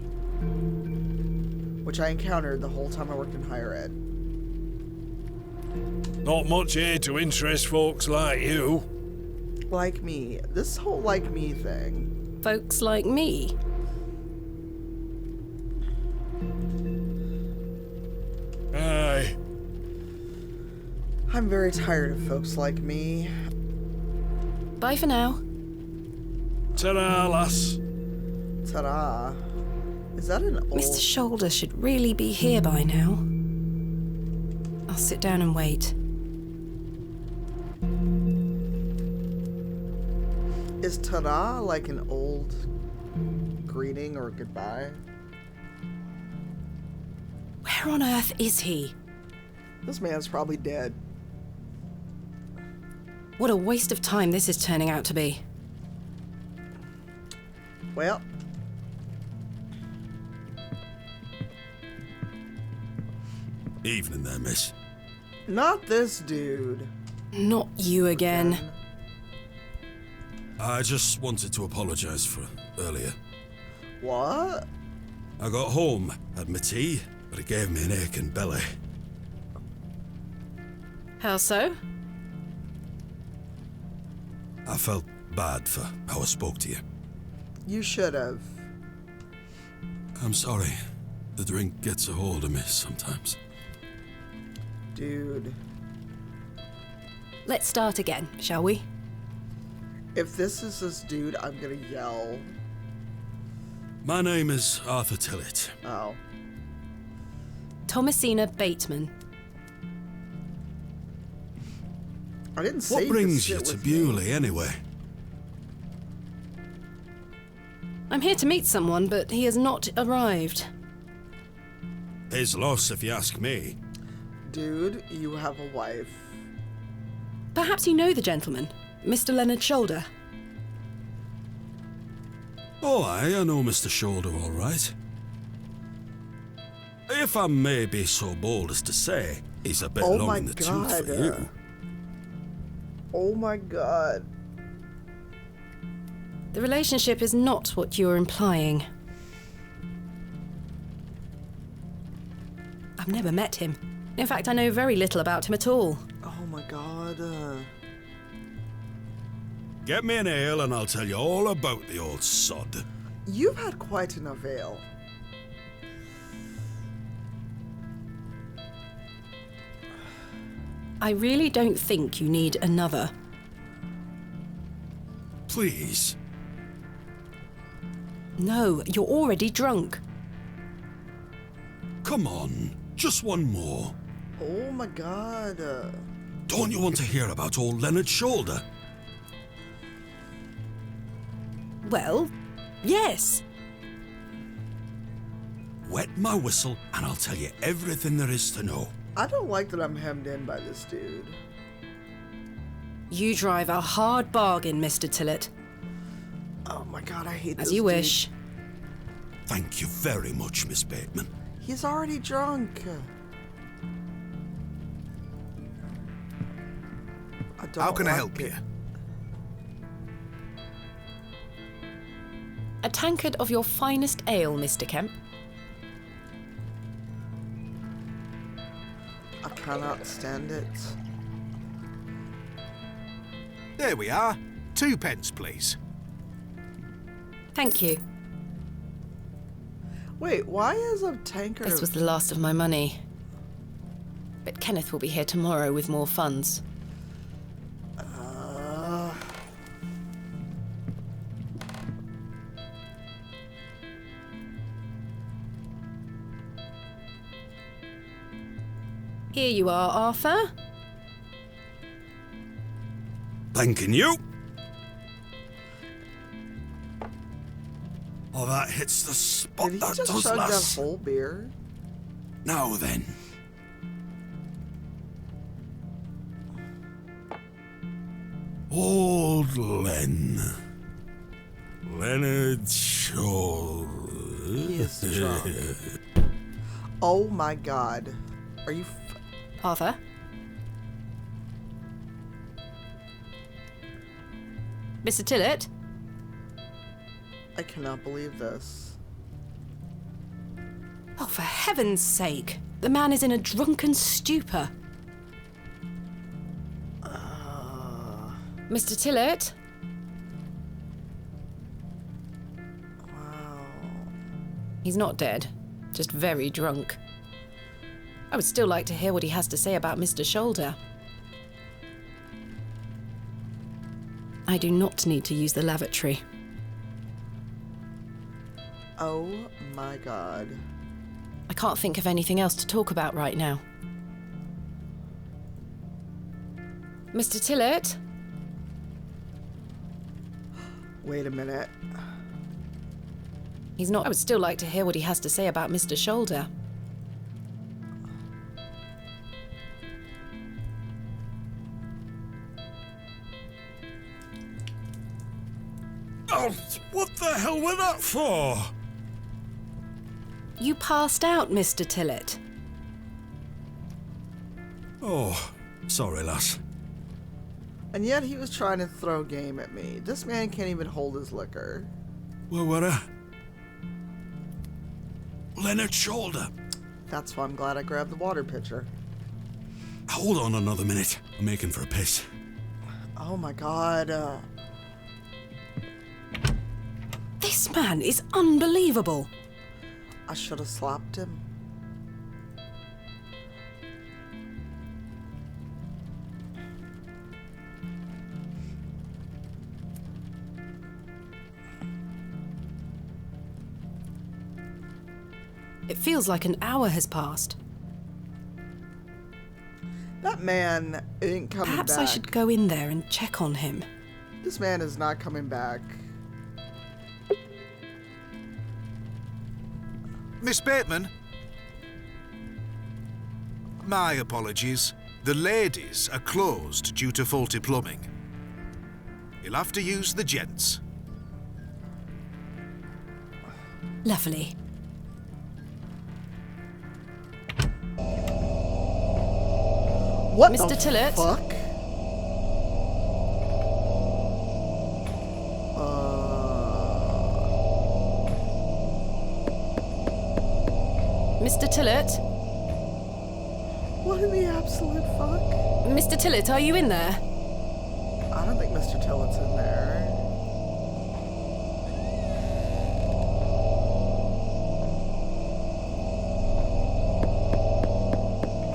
[SPEAKER 1] Which I encountered the whole time I worked in higher ed.
[SPEAKER 5] Not much here to interest folks like you.
[SPEAKER 1] Like me. This whole like me thing.
[SPEAKER 3] Folks like me.
[SPEAKER 5] Aye.
[SPEAKER 1] I'm very tired of folks like me.
[SPEAKER 3] Bye for now.
[SPEAKER 5] Ta-ra, lass.
[SPEAKER 1] Ta-da. Is that an old...
[SPEAKER 3] Mr. Shoulder should really be here by now. I'll sit down and wait.
[SPEAKER 1] Is ta-da like an old greeting or goodbye?
[SPEAKER 3] Where on earth is he?
[SPEAKER 1] This man's probably dead.
[SPEAKER 3] What a waste of time this is turning out to be.
[SPEAKER 1] Well.
[SPEAKER 5] Evening there, miss.
[SPEAKER 1] Not this dude.
[SPEAKER 3] Not you again.
[SPEAKER 5] I just wanted to apologise for earlier.
[SPEAKER 1] What?
[SPEAKER 5] I got home, had my tea, but it gave me an aching belly.
[SPEAKER 3] How so?
[SPEAKER 5] I felt bad for how I spoke to you.
[SPEAKER 1] You should have.
[SPEAKER 5] I'm sorry. The drink gets a hold of me sometimes.
[SPEAKER 1] Dude.
[SPEAKER 3] Let's start again, shall we?
[SPEAKER 1] If this is this dude, I'm gonna yell.
[SPEAKER 5] My name is Arthur Tillett.
[SPEAKER 1] Oh.
[SPEAKER 3] Thomasina Bateman.
[SPEAKER 1] I didn't say
[SPEAKER 5] What
[SPEAKER 1] you could
[SPEAKER 5] brings
[SPEAKER 1] sit
[SPEAKER 5] you to
[SPEAKER 1] with me.
[SPEAKER 5] Bewley, anyway?
[SPEAKER 3] I'm here to meet someone, but he has not arrived.
[SPEAKER 5] His loss, if you ask me.
[SPEAKER 1] Dude, you have a wife.
[SPEAKER 3] Perhaps you know the gentleman, Mr. Leonard Shoulder.
[SPEAKER 5] Oh, I know Mr. Shoulder all right. If I may be so bold as to say, he's a bit
[SPEAKER 1] Oh
[SPEAKER 5] long
[SPEAKER 1] my
[SPEAKER 5] in the tooth
[SPEAKER 1] God.
[SPEAKER 5] for you.
[SPEAKER 1] Oh my god.
[SPEAKER 3] The relationship is not what you're implying. I've never met him. In fact, I know very little about him at all.
[SPEAKER 1] Oh my god.
[SPEAKER 5] Get me an ale and I'll tell you all about the old sod.
[SPEAKER 1] You've had quite enough ale.
[SPEAKER 3] I really don't think you need another.
[SPEAKER 5] Please.
[SPEAKER 3] No, you're already drunk.
[SPEAKER 5] Come on, just one more.
[SPEAKER 1] Oh my god.
[SPEAKER 5] Don't you want to hear about old Leonard Shoulder?
[SPEAKER 3] Well, yes.
[SPEAKER 5] Wet my whistle and I'll tell you everything there is to know.
[SPEAKER 1] I don't like that I'm hemmed in by this dude.
[SPEAKER 3] You drive a hard bargain, Mr. Tillett.
[SPEAKER 1] Oh my god, I hate this
[SPEAKER 3] As you
[SPEAKER 1] dude.
[SPEAKER 3] wish.
[SPEAKER 5] Thank you very much, Miss Bateman.
[SPEAKER 1] He's already drunk. I don't
[SPEAKER 6] How can I
[SPEAKER 1] like
[SPEAKER 6] help
[SPEAKER 1] it.
[SPEAKER 6] you?
[SPEAKER 3] A tankard of your finest ale, Mr. Kemp.
[SPEAKER 1] I cannot stand it.
[SPEAKER 6] There we are. 2 pence, please.
[SPEAKER 3] Thank you.
[SPEAKER 1] Wait, why is a tankard
[SPEAKER 3] This
[SPEAKER 1] of...
[SPEAKER 3] was the last of my money. But Kenneth will be here tomorrow with more funds. Here you are, Arthur.
[SPEAKER 5] Thanking you. Oh, that hits the spot,
[SPEAKER 1] Did he
[SPEAKER 5] that
[SPEAKER 1] just
[SPEAKER 5] does,
[SPEAKER 1] chug
[SPEAKER 5] lass.
[SPEAKER 1] that whole beer?
[SPEAKER 5] Now then. Old Len. Leonard Shoulder.
[SPEAKER 1] He is drunk. Oh my god. Are you...
[SPEAKER 3] Arthur? Mr. Tillett?
[SPEAKER 1] I cannot believe this.
[SPEAKER 3] Oh, for heaven's sake. The man is in a drunken stupor. Mr. Tillett?
[SPEAKER 1] Wow.
[SPEAKER 3] He's not dead, just very drunk. I would still like to hear what he has to say about Mr. Shoulder. I do not need to use the lavatory.
[SPEAKER 1] Oh my god.
[SPEAKER 3] I can't think of anything else to talk about right now. Mr. Tillett?
[SPEAKER 1] Wait a minute.
[SPEAKER 3] He's not. I would still like to hear what he has to say about Mr. Shoulder.
[SPEAKER 5] Oh, what the hell was that for?
[SPEAKER 3] You passed out, Mr. Tillett.
[SPEAKER 5] Oh, sorry, lass.
[SPEAKER 1] And yet he was trying to throw game at me. This man can't even hold his liquor.
[SPEAKER 5] Where were I? Leonard Shoulder.
[SPEAKER 1] That's why I'm glad I grabbed the water pitcher.
[SPEAKER 5] Hold on another minute. I'm making for a piss.
[SPEAKER 1] Oh my god.
[SPEAKER 3] This man is unbelievable.
[SPEAKER 1] I should have slapped him.
[SPEAKER 3] It feels like an hour has passed.
[SPEAKER 1] That man ain't coming
[SPEAKER 3] Perhaps
[SPEAKER 1] back.
[SPEAKER 3] I should go in there and check on him.
[SPEAKER 1] This man is not coming back.
[SPEAKER 6] Miss Bateman? My apologies. The ladies are closed due to faulty plumbing. You'll have to use the gents.
[SPEAKER 3] Lovely.
[SPEAKER 1] What
[SPEAKER 3] Mr.
[SPEAKER 1] the
[SPEAKER 3] Tillett?
[SPEAKER 1] fuck?
[SPEAKER 3] Mr. Tillett?
[SPEAKER 1] What in the absolute fuck?
[SPEAKER 3] Mr. Tillett, are you in there?
[SPEAKER 1] I don't think Mr. Tillett's in there.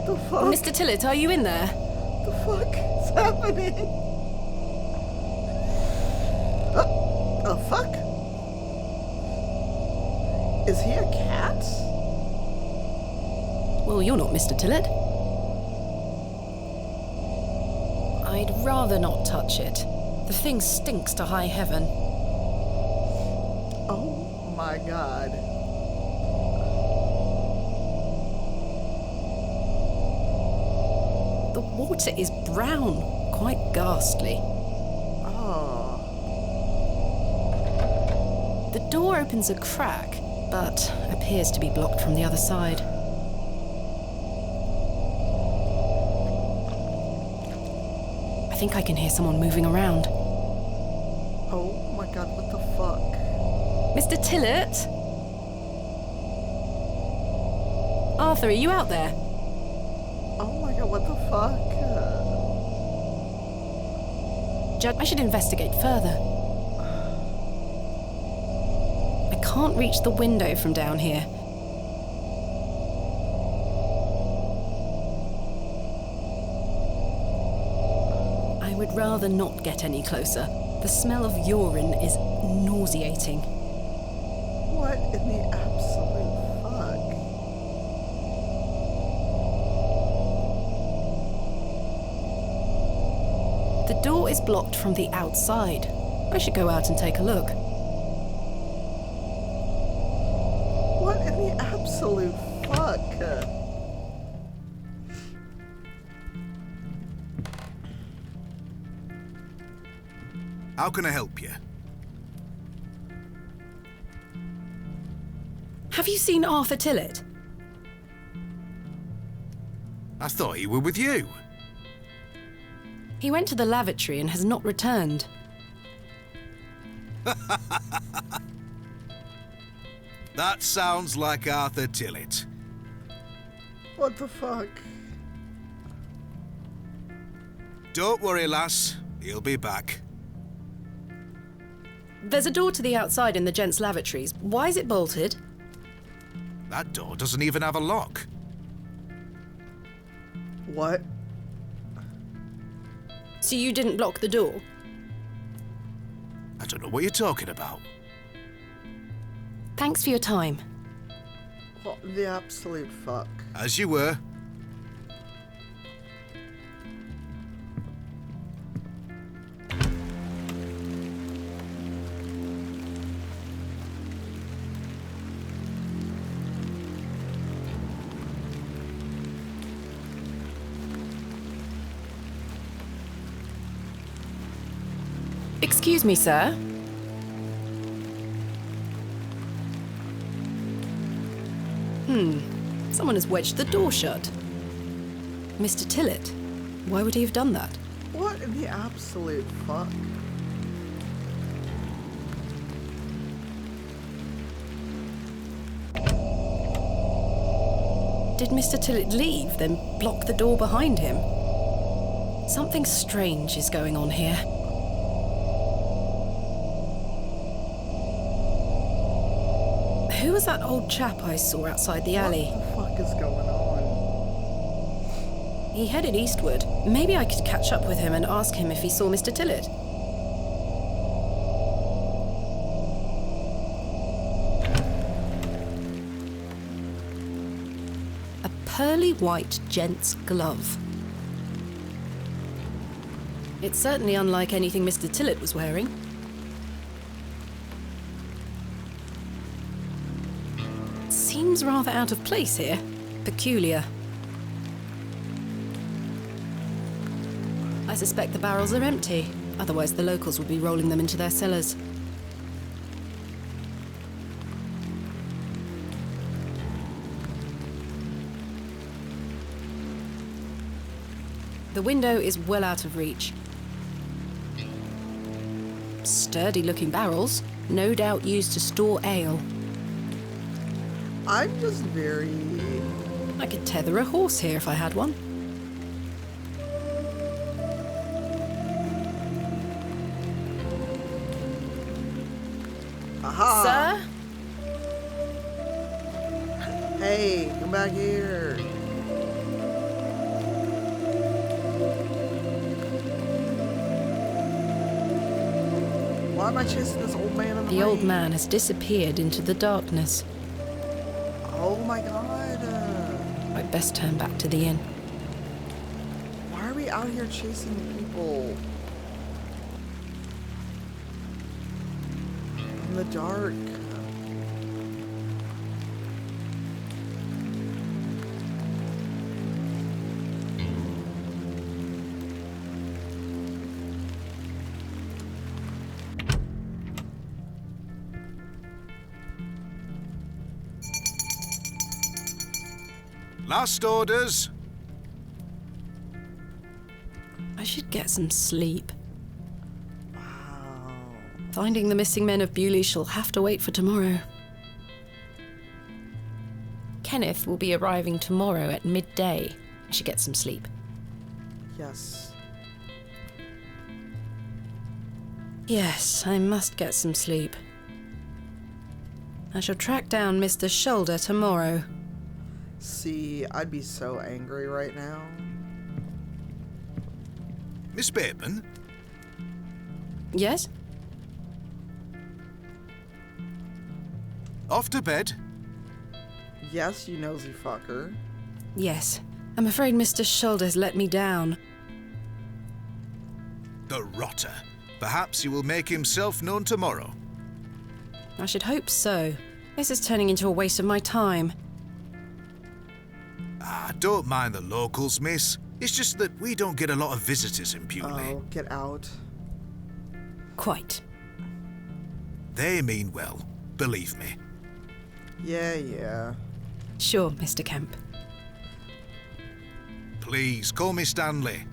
[SPEAKER 1] The fuck?
[SPEAKER 3] Mr. Tillett, are you in there?
[SPEAKER 1] The fuck is happening? The fuck? Is he a cat?
[SPEAKER 3] Well, you're not Mr. Tillett. I'd rather not touch it. The thing stinks to high heaven.
[SPEAKER 1] Oh my god.
[SPEAKER 3] The water is brown, quite ghastly.
[SPEAKER 1] Oh.
[SPEAKER 3] The door opens a crack, but appears to be blocked from the other side. I think I can hear someone moving around.
[SPEAKER 1] Oh my god, what the fuck?
[SPEAKER 3] Mr. Tillett? Arthur, are you out there?
[SPEAKER 1] Oh my god, what the fuck?
[SPEAKER 3] Judge, I should investigate further. I can't reach the window from down here. I would rather not get any closer. The smell of urine is nauseating.
[SPEAKER 1] What in the absolute fuck?
[SPEAKER 3] The door is blocked from the outside. I should go out and take a look.
[SPEAKER 1] What in the absolute fuck?
[SPEAKER 6] How can I help you?
[SPEAKER 3] Have you seen Arthur Tillett?
[SPEAKER 6] I thought you were with you.
[SPEAKER 3] He went to the lavatory and has not returned.
[SPEAKER 6] That sounds like Arthur Tillett.
[SPEAKER 1] What the fuck?
[SPEAKER 6] Don't worry, lass. He'll be back.
[SPEAKER 3] There's a door to the outside in the gents' lavatories. Why is it bolted?
[SPEAKER 6] That door doesn't even have a lock.
[SPEAKER 1] What?
[SPEAKER 3] So you didn't block the door?
[SPEAKER 6] I don't know what you're talking about.
[SPEAKER 3] Thanks for your time.
[SPEAKER 1] What the absolute fuck?
[SPEAKER 6] As you were.
[SPEAKER 3] Excuse me, sir. Someone has wedged the door shut. Mr. Tillett, why would he have done that?
[SPEAKER 1] What in the absolute fuck?
[SPEAKER 3] Did Mr. Tillett leave, then block the door behind him? Something strange is going on here. Who was that old chap I saw outside the alley?
[SPEAKER 1] What the fuck is going on?
[SPEAKER 3] He headed eastward. Maybe I could catch up with him and ask him if he saw Mr. Tillett. A pearly white gent's glove. It's certainly unlike anything Mr. Tillett was wearing. Seems rather out of place here. Peculiar. I suspect the barrels are empty. Otherwise the locals would be rolling them into their cellars. The window is well out of reach. Sturdy-looking barrels, no doubt used to store ale.
[SPEAKER 1] I'm just very...
[SPEAKER 3] I could tether a horse here if I had one.
[SPEAKER 1] Aha!
[SPEAKER 3] Sir?
[SPEAKER 1] Hey, come back here. Why am I chasing this old man in the
[SPEAKER 3] The old
[SPEAKER 1] rain?
[SPEAKER 3] man has disappeared into the darkness.
[SPEAKER 1] Oh my god.
[SPEAKER 3] I'd best turn back to the inn.
[SPEAKER 1] Why are we out here chasing people? In the dark.
[SPEAKER 6] Last orders.
[SPEAKER 3] I should get some sleep.
[SPEAKER 1] Wow.
[SPEAKER 3] Finding the missing men of Bewley shall have to wait for tomorrow. Kenneth will be arriving tomorrow at midday. I should get some sleep.
[SPEAKER 1] Yes.
[SPEAKER 3] Yes, I must get some sleep. I shall track down Mr. Shoulder tomorrow.
[SPEAKER 1] See, I'd be so angry right now.
[SPEAKER 6] Miss Bateman,
[SPEAKER 3] Yes?
[SPEAKER 6] off to bed.
[SPEAKER 1] Yes, you nosy fucker.
[SPEAKER 3] Yes. I'm afraid Mr. Shoulder's let me down.
[SPEAKER 6] The rotter. Perhaps he will make himself known tomorrow.
[SPEAKER 3] I should hope so. This is turning into a waste of my time.
[SPEAKER 6] Don't mind the locals, miss. It's just that we don't get a lot of visitors in Bewley.
[SPEAKER 1] Oh, get out.
[SPEAKER 3] Quite.
[SPEAKER 6] They mean well, believe me.
[SPEAKER 1] Yeah.
[SPEAKER 3] Sure, Mr. Kemp.
[SPEAKER 6] Please, call me Stanley.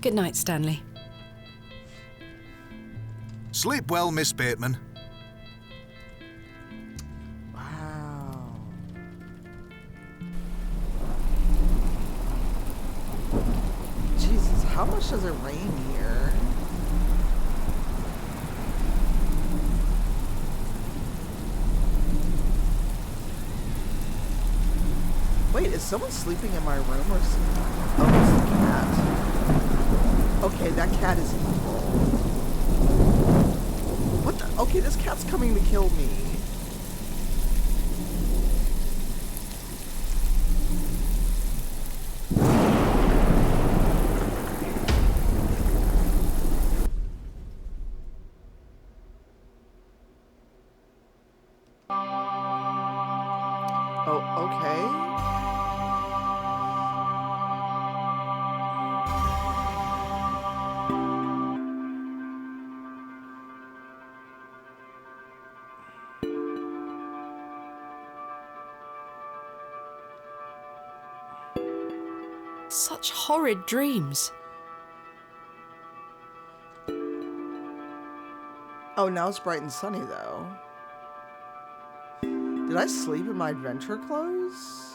[SPEAKER 3] Good night, Stanley.
[SPEAKER 6] Sleep well, Miss Bateman.
[SPEAKER 1] Wow. Jesus, how much does it rain here? Wait, is someone sleeping in my room or something? Oh, it's the cat. Okay, that cat is evil. What the? Okay, this cat's coming to kill me. Oh, okay.
[SPEAKER 3] Such horrid dreams.
[SPEAKER 1] Oh, now it's bright and sunny, though. Did I sleep in my adventure clothes?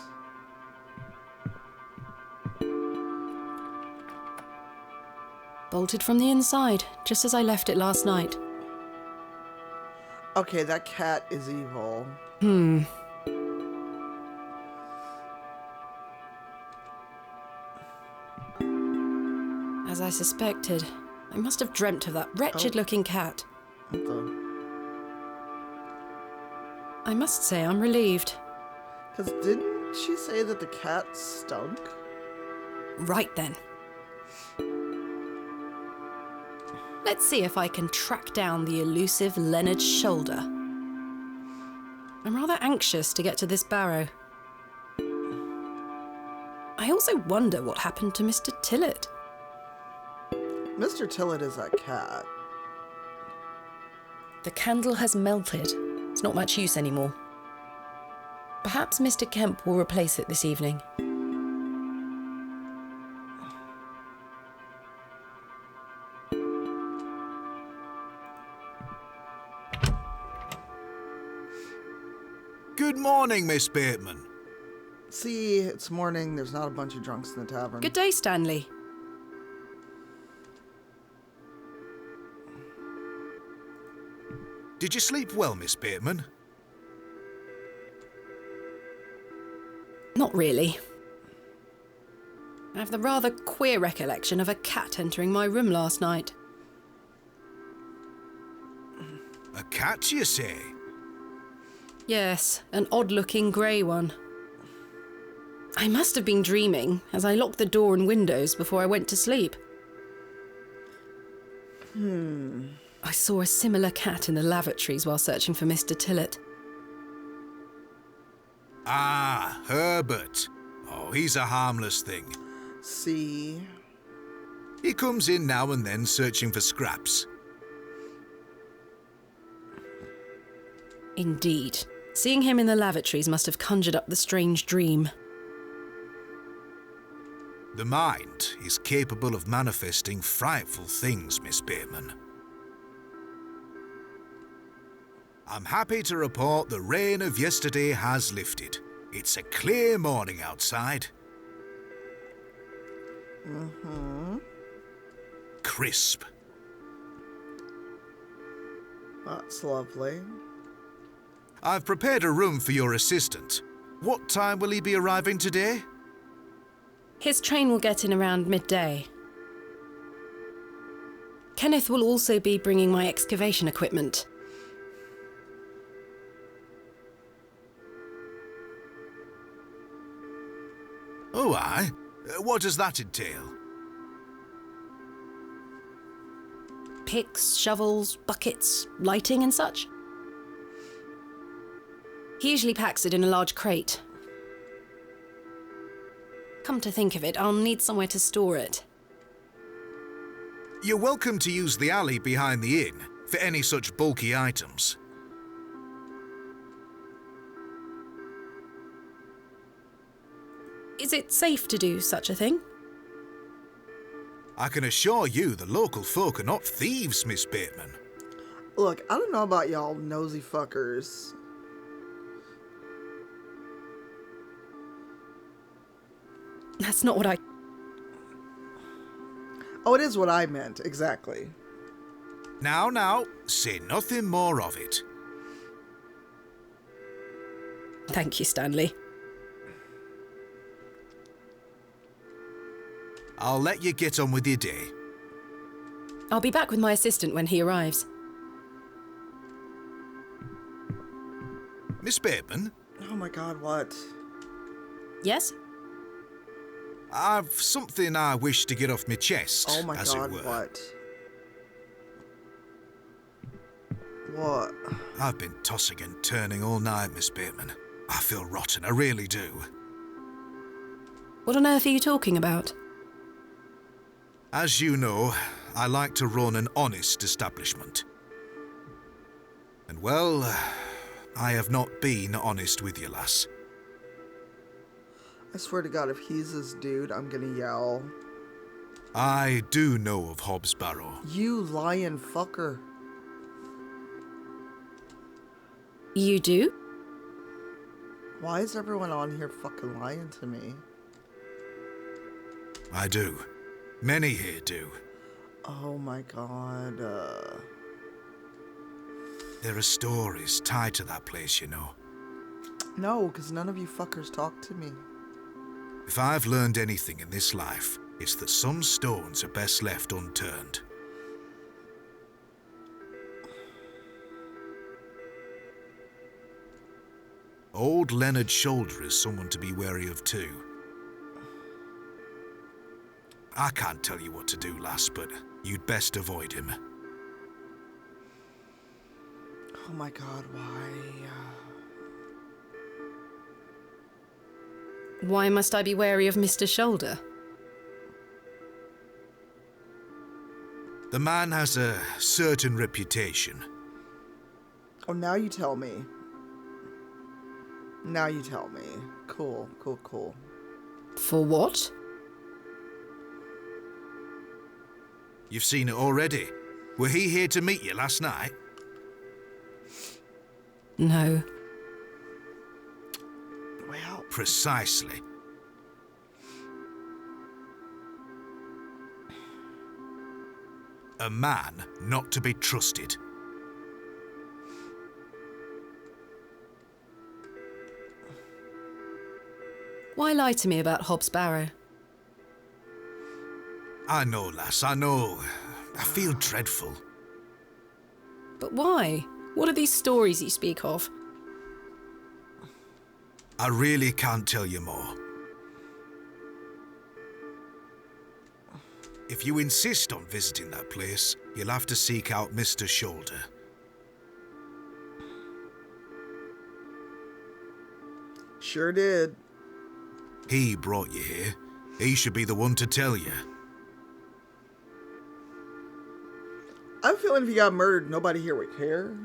[SPEAKER 3] Bolted from the inside, just as I left it last night.
[SPEAKER 1] Okay, that cat is evil.
[SPEAKER 3] As I suspected, I must have dreamt of that wretched-looking cat.
[SPEAKER 1] What the?
[SPEAKER 3] I must say I'm relieved.
[SPEAKER 1] Because didn't she say that the cat stunk?
[SPEAKER 3] Right then. Let's see if I can track down the elusive Leonard Shoulder. I'm rather anxious to get to this barrow. I also wonder what happened to Mr. Tillett.
[SPEAKER 1] Mr. Tillett is that cat.
[SPEAKER 3] The candle has melted. It's not much use anymore. Perhaps Mr. Kemp will replace it this evening.
[SPEAKER 6] Good morning, Miss Bateman.
[SPEAKER 1] See, it's morning. There's not a bunch of drunks in the tavern.
[SPEAKER 3] Good day, Stanley.
[SPEAKER 6] Did you sleep well, Miss Bateman?
[SPEAKER 3] Not really. I have the rather queer recollection of a cat entering my room last night.
[SPEAKER 6] A cat, you say?
[SPEAKER 3] Yes, an odd-looking grey one. I must have been dreaming, as I locked the door and windows before I went to sleep. I saw a similar cat in the lavatories while searching for Mr. Tillett.
[SPEAKER 6] Ah, Herbert. Oh, he's a harmless thing.
[SPEAKER 1] See?
[SPEAKER 6] He comes in now and then searching for scraps.
[SPEAKER 3] Indeed. Seeing him in the lavatories must have conjured up the strange dream.
[SPEAKER 6] The mind is capable of manifesting frightful things, Miss Bateman. I'm happy to report the rain of yesterday has lifted. It's a clear morning outside. Crisp.
[SPEAKER 1] That's lovely.
[SPEAKER 6] I've prepared a room for your assistant. What time will he be arriving today?
[SPEAKER 3] His train will get in around midday. Kenneth will also be bringing my excavation equipment.
[SPEAKER 6] Oh, aye. What does that entail?
[SPEAKER 3] Picks, shovels, buckets, lighting and such. He usually packs it in a large crate. Come to think of it, I'll need somewhere to store it.
[SPEAKER 6] You're welcome to use the alley behind the inn for any such bulky items.
[SPEAKER 3] Is it safe to do such a thing?
[SPEAKER 6] I can assure you the local folk are not thieves, Miss Bateman.
[SPEAKER 1] Look, I don't know about y'all nosy fuckers.
[SPEAKER 3] That's not what I...
[SPEAKER 1] Oh, it is what I meant, exactly.
[SPEAKER 6] Now, say nothing more of it.
[SPEAKER 3] Thank you, Stanley.
[SPEAKER 6] I'll let you get on with your day.
[SPEAKER 3] I'll be back with my assistant when he arrives.
[SPEAKER 6] Miss Bateman,
[SPEAKER 1] Oh my god, what?
[SPEAKER 3] Yes?
[SPEAKER 6] I've something I wish to get off my chest,
[SPEAKER 1] Oh my
[SPEAKER 6] as
[SPEAKER 1] god,
[SPEAKER 6] it were.
[SPEAKER 1] what? What?
[SPEAKER 6] I've been tossing and turning all night, Miss Bateman. I feel rotten, I really do.
[SPEAKER 3] What on earth are you talking about?
[SPEAKER 6] As you know, I like to run an honest establishment. And well, I have not been honest with you, lass.
[SPEAKER 1] I swear to god, if he's this dude, I'm gonna yell.
[SPEAKER 6] I do know of Hobs Barrow.
[SPEAKER 1] You lying fucker.
[SPEAKER 3] You do?
[SPEAKER 1] Why is everyone on here fucking lying to me?
[SPEAKER 6] I do. Many here do.
[SPEAKER 1] Oh my god.
[SPEAKER 6] There are stories tied to that place, you know.
[SPEAKER 1] No, because none of you fuckers talk to me.
[SPEAKER 6] If I've learned anything in this life, it's that some stones are best left unturned. Old Leonard Shoulder is someone to be wary of too. I can't tell you what to do, lass, but you'd best avoid him.
[SPEAKER 1] Oh my god, why?
[SPEAKER 3] Why must I be wary of Mr. Shoulder?
[SPEAKER 6] The man has a certain reputation.
[SPEAKER 1] Oh, now you tell me. Now you tell me. Cool, cool, cool.
[SPEAKER 3] For what?
[SPEAKER 6] You've seen it already. Were he here to meet you last night?
[SPEAKER 3] No.
[SPEAKER 1] Well,
[SPEAKER 6] Precisely. A man not to be trusted.
[SPEAKER 3] Why lie to me about Hobs Barrow?
[SPEAKER 6] I know, lass, I know. I feel dreadful.
[SPEAKER 3] But why? What are these stories you speak of?
[SPEAKER 6] I really can't tell you more. If you insist on visiting that place, you'll have to seek out Mr. Shoulder.
[SPEAKER 1] sure did.
[SPEAKER 6] He brought you here. He should be the one to tell you.
[SPEAKER 1] I'm feeling if you got murdered, nobody here would care.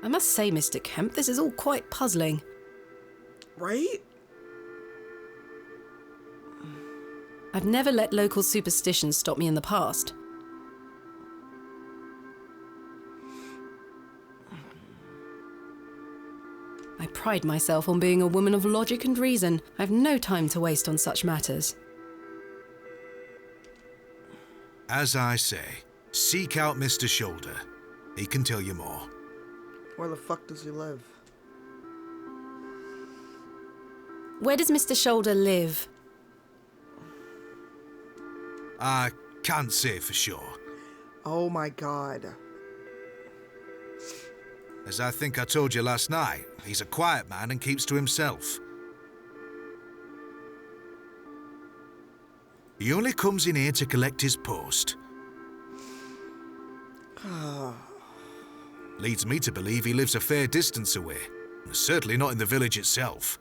[SPEAKER 3] I must say, Mr. Kemp, this is all quite puzzling.
[SPEAKER 1] Right?
[SPEAKER 3] I've never let local superstitions stop me in the past. I pride myself on being a woman of logic and reason. I've no time to waste on such matters.
[SPEAKER 6] As I say, seek out Mr. Shoulder. He can tell you more.
[SPEAKER 1] Where the fuck does he live?
[SPEAKER 3] Where does Mr. Shoulder live?
[SPEAKER 6] I can't say for sure.
[SPEAKER 1] Oh my god.
[SPEAKER 6] As I think I told you last night, he's a quiet man and keeps to himself. He only comes in here to collect his post. Leads me to believe he lives a fair distance away. Certainly not in the village itself.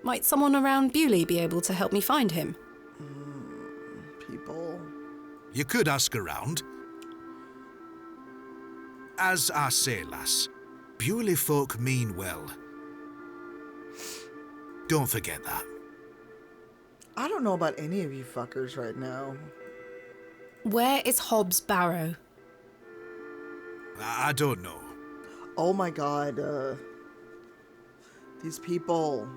[SPEAKER 3] Might someone around Bewley be able to help me find him?
[SPEAKER 1] People.
[SPEAKER 6] You could ask around. As I say, lass, Bewley folk mean well. Don't forget that.
[SPEAKER 1] I don't know about any of you fuckers right now.
[SPEAKER 3] Where is Hobs Barrow?
[SPEAKER 6] I don't know.
[SPEAKER 1] Oh my god, these people.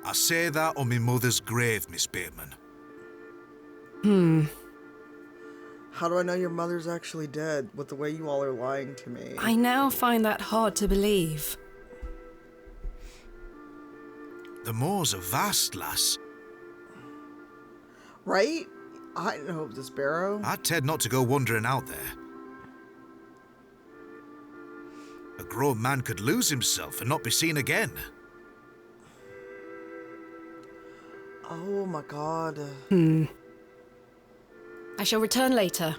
[SPEAKER 6] I say that on my mother's grave, Miss Bateman.
[SPEAKER 1] How do I know your mother's actually dead with the way you all are lying to me?
[SPEAKER 3] I now find that hard to believe.
[SPEAKER 6] The moors are vast, lass.
[SPEAKER 1] Right? I know this Barrow.
[SPEAKER 6] I'd tend not to go wandering out there. A grown man could lose himself and not be seen again.
[SPEAKER 1] Oh my god.
[SPEAKER 3] I shall return later.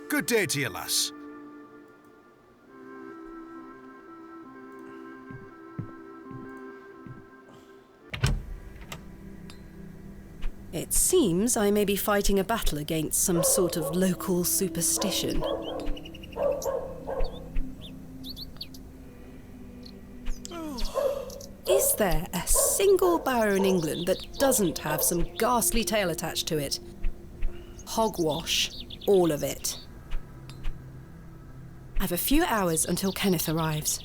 [SPEAKER 6] Good day to you, lass.
[SPEAKER 3] It seems I may be fighting a battle against some sort of local superstition. Is there a single barrow in England that doesn't have some ghastly tale attached to it? Hogwash, all of it. I've a few hours until Kenneth arrives.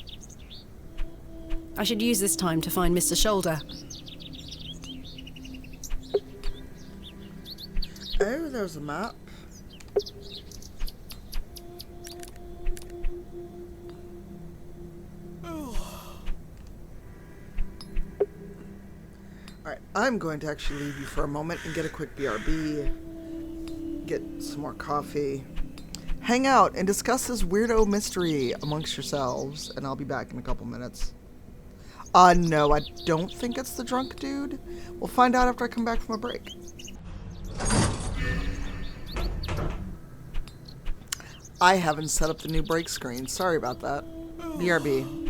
[SPEAKER 3] I should use this time to find Mr. Shoulder.
[SPEAKER 1] Okay, there's a map. Alright, I'm going to actually leave you for a moment and get a quick BRB, get some more coffee, hang out and discuss this weirdo mystery amongst yourselves, and I'll be back in a couple minutes. No, I don't think it's the drunk dude. We'll find out after I come back from a break. I haven't set up the new break screen. Sorry about that. BRB.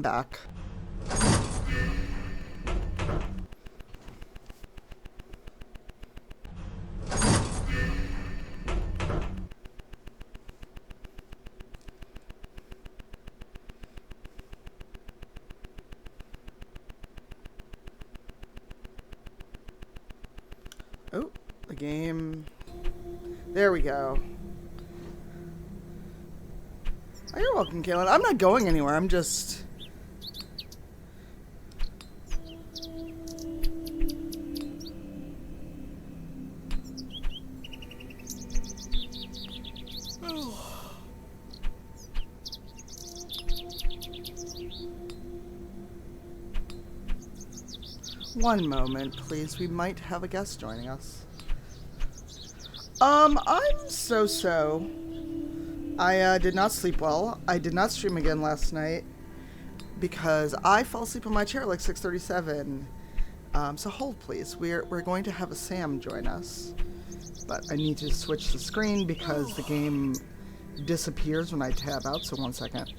[SPEAKER 1] back. Oh, the game. There we go. Oh, you're welcome, Kaylin. I'm not going anywhere. I'm just... One moment, please. We might have a guest joining us. I'm so-so. I did not sleep well. I did not stream again last night because I fell asleep in my chair at like 6:37. So hold, please. We're going to have a Sam join us, but I need to switch the screen because the game disappears when I tab out. So 1 second.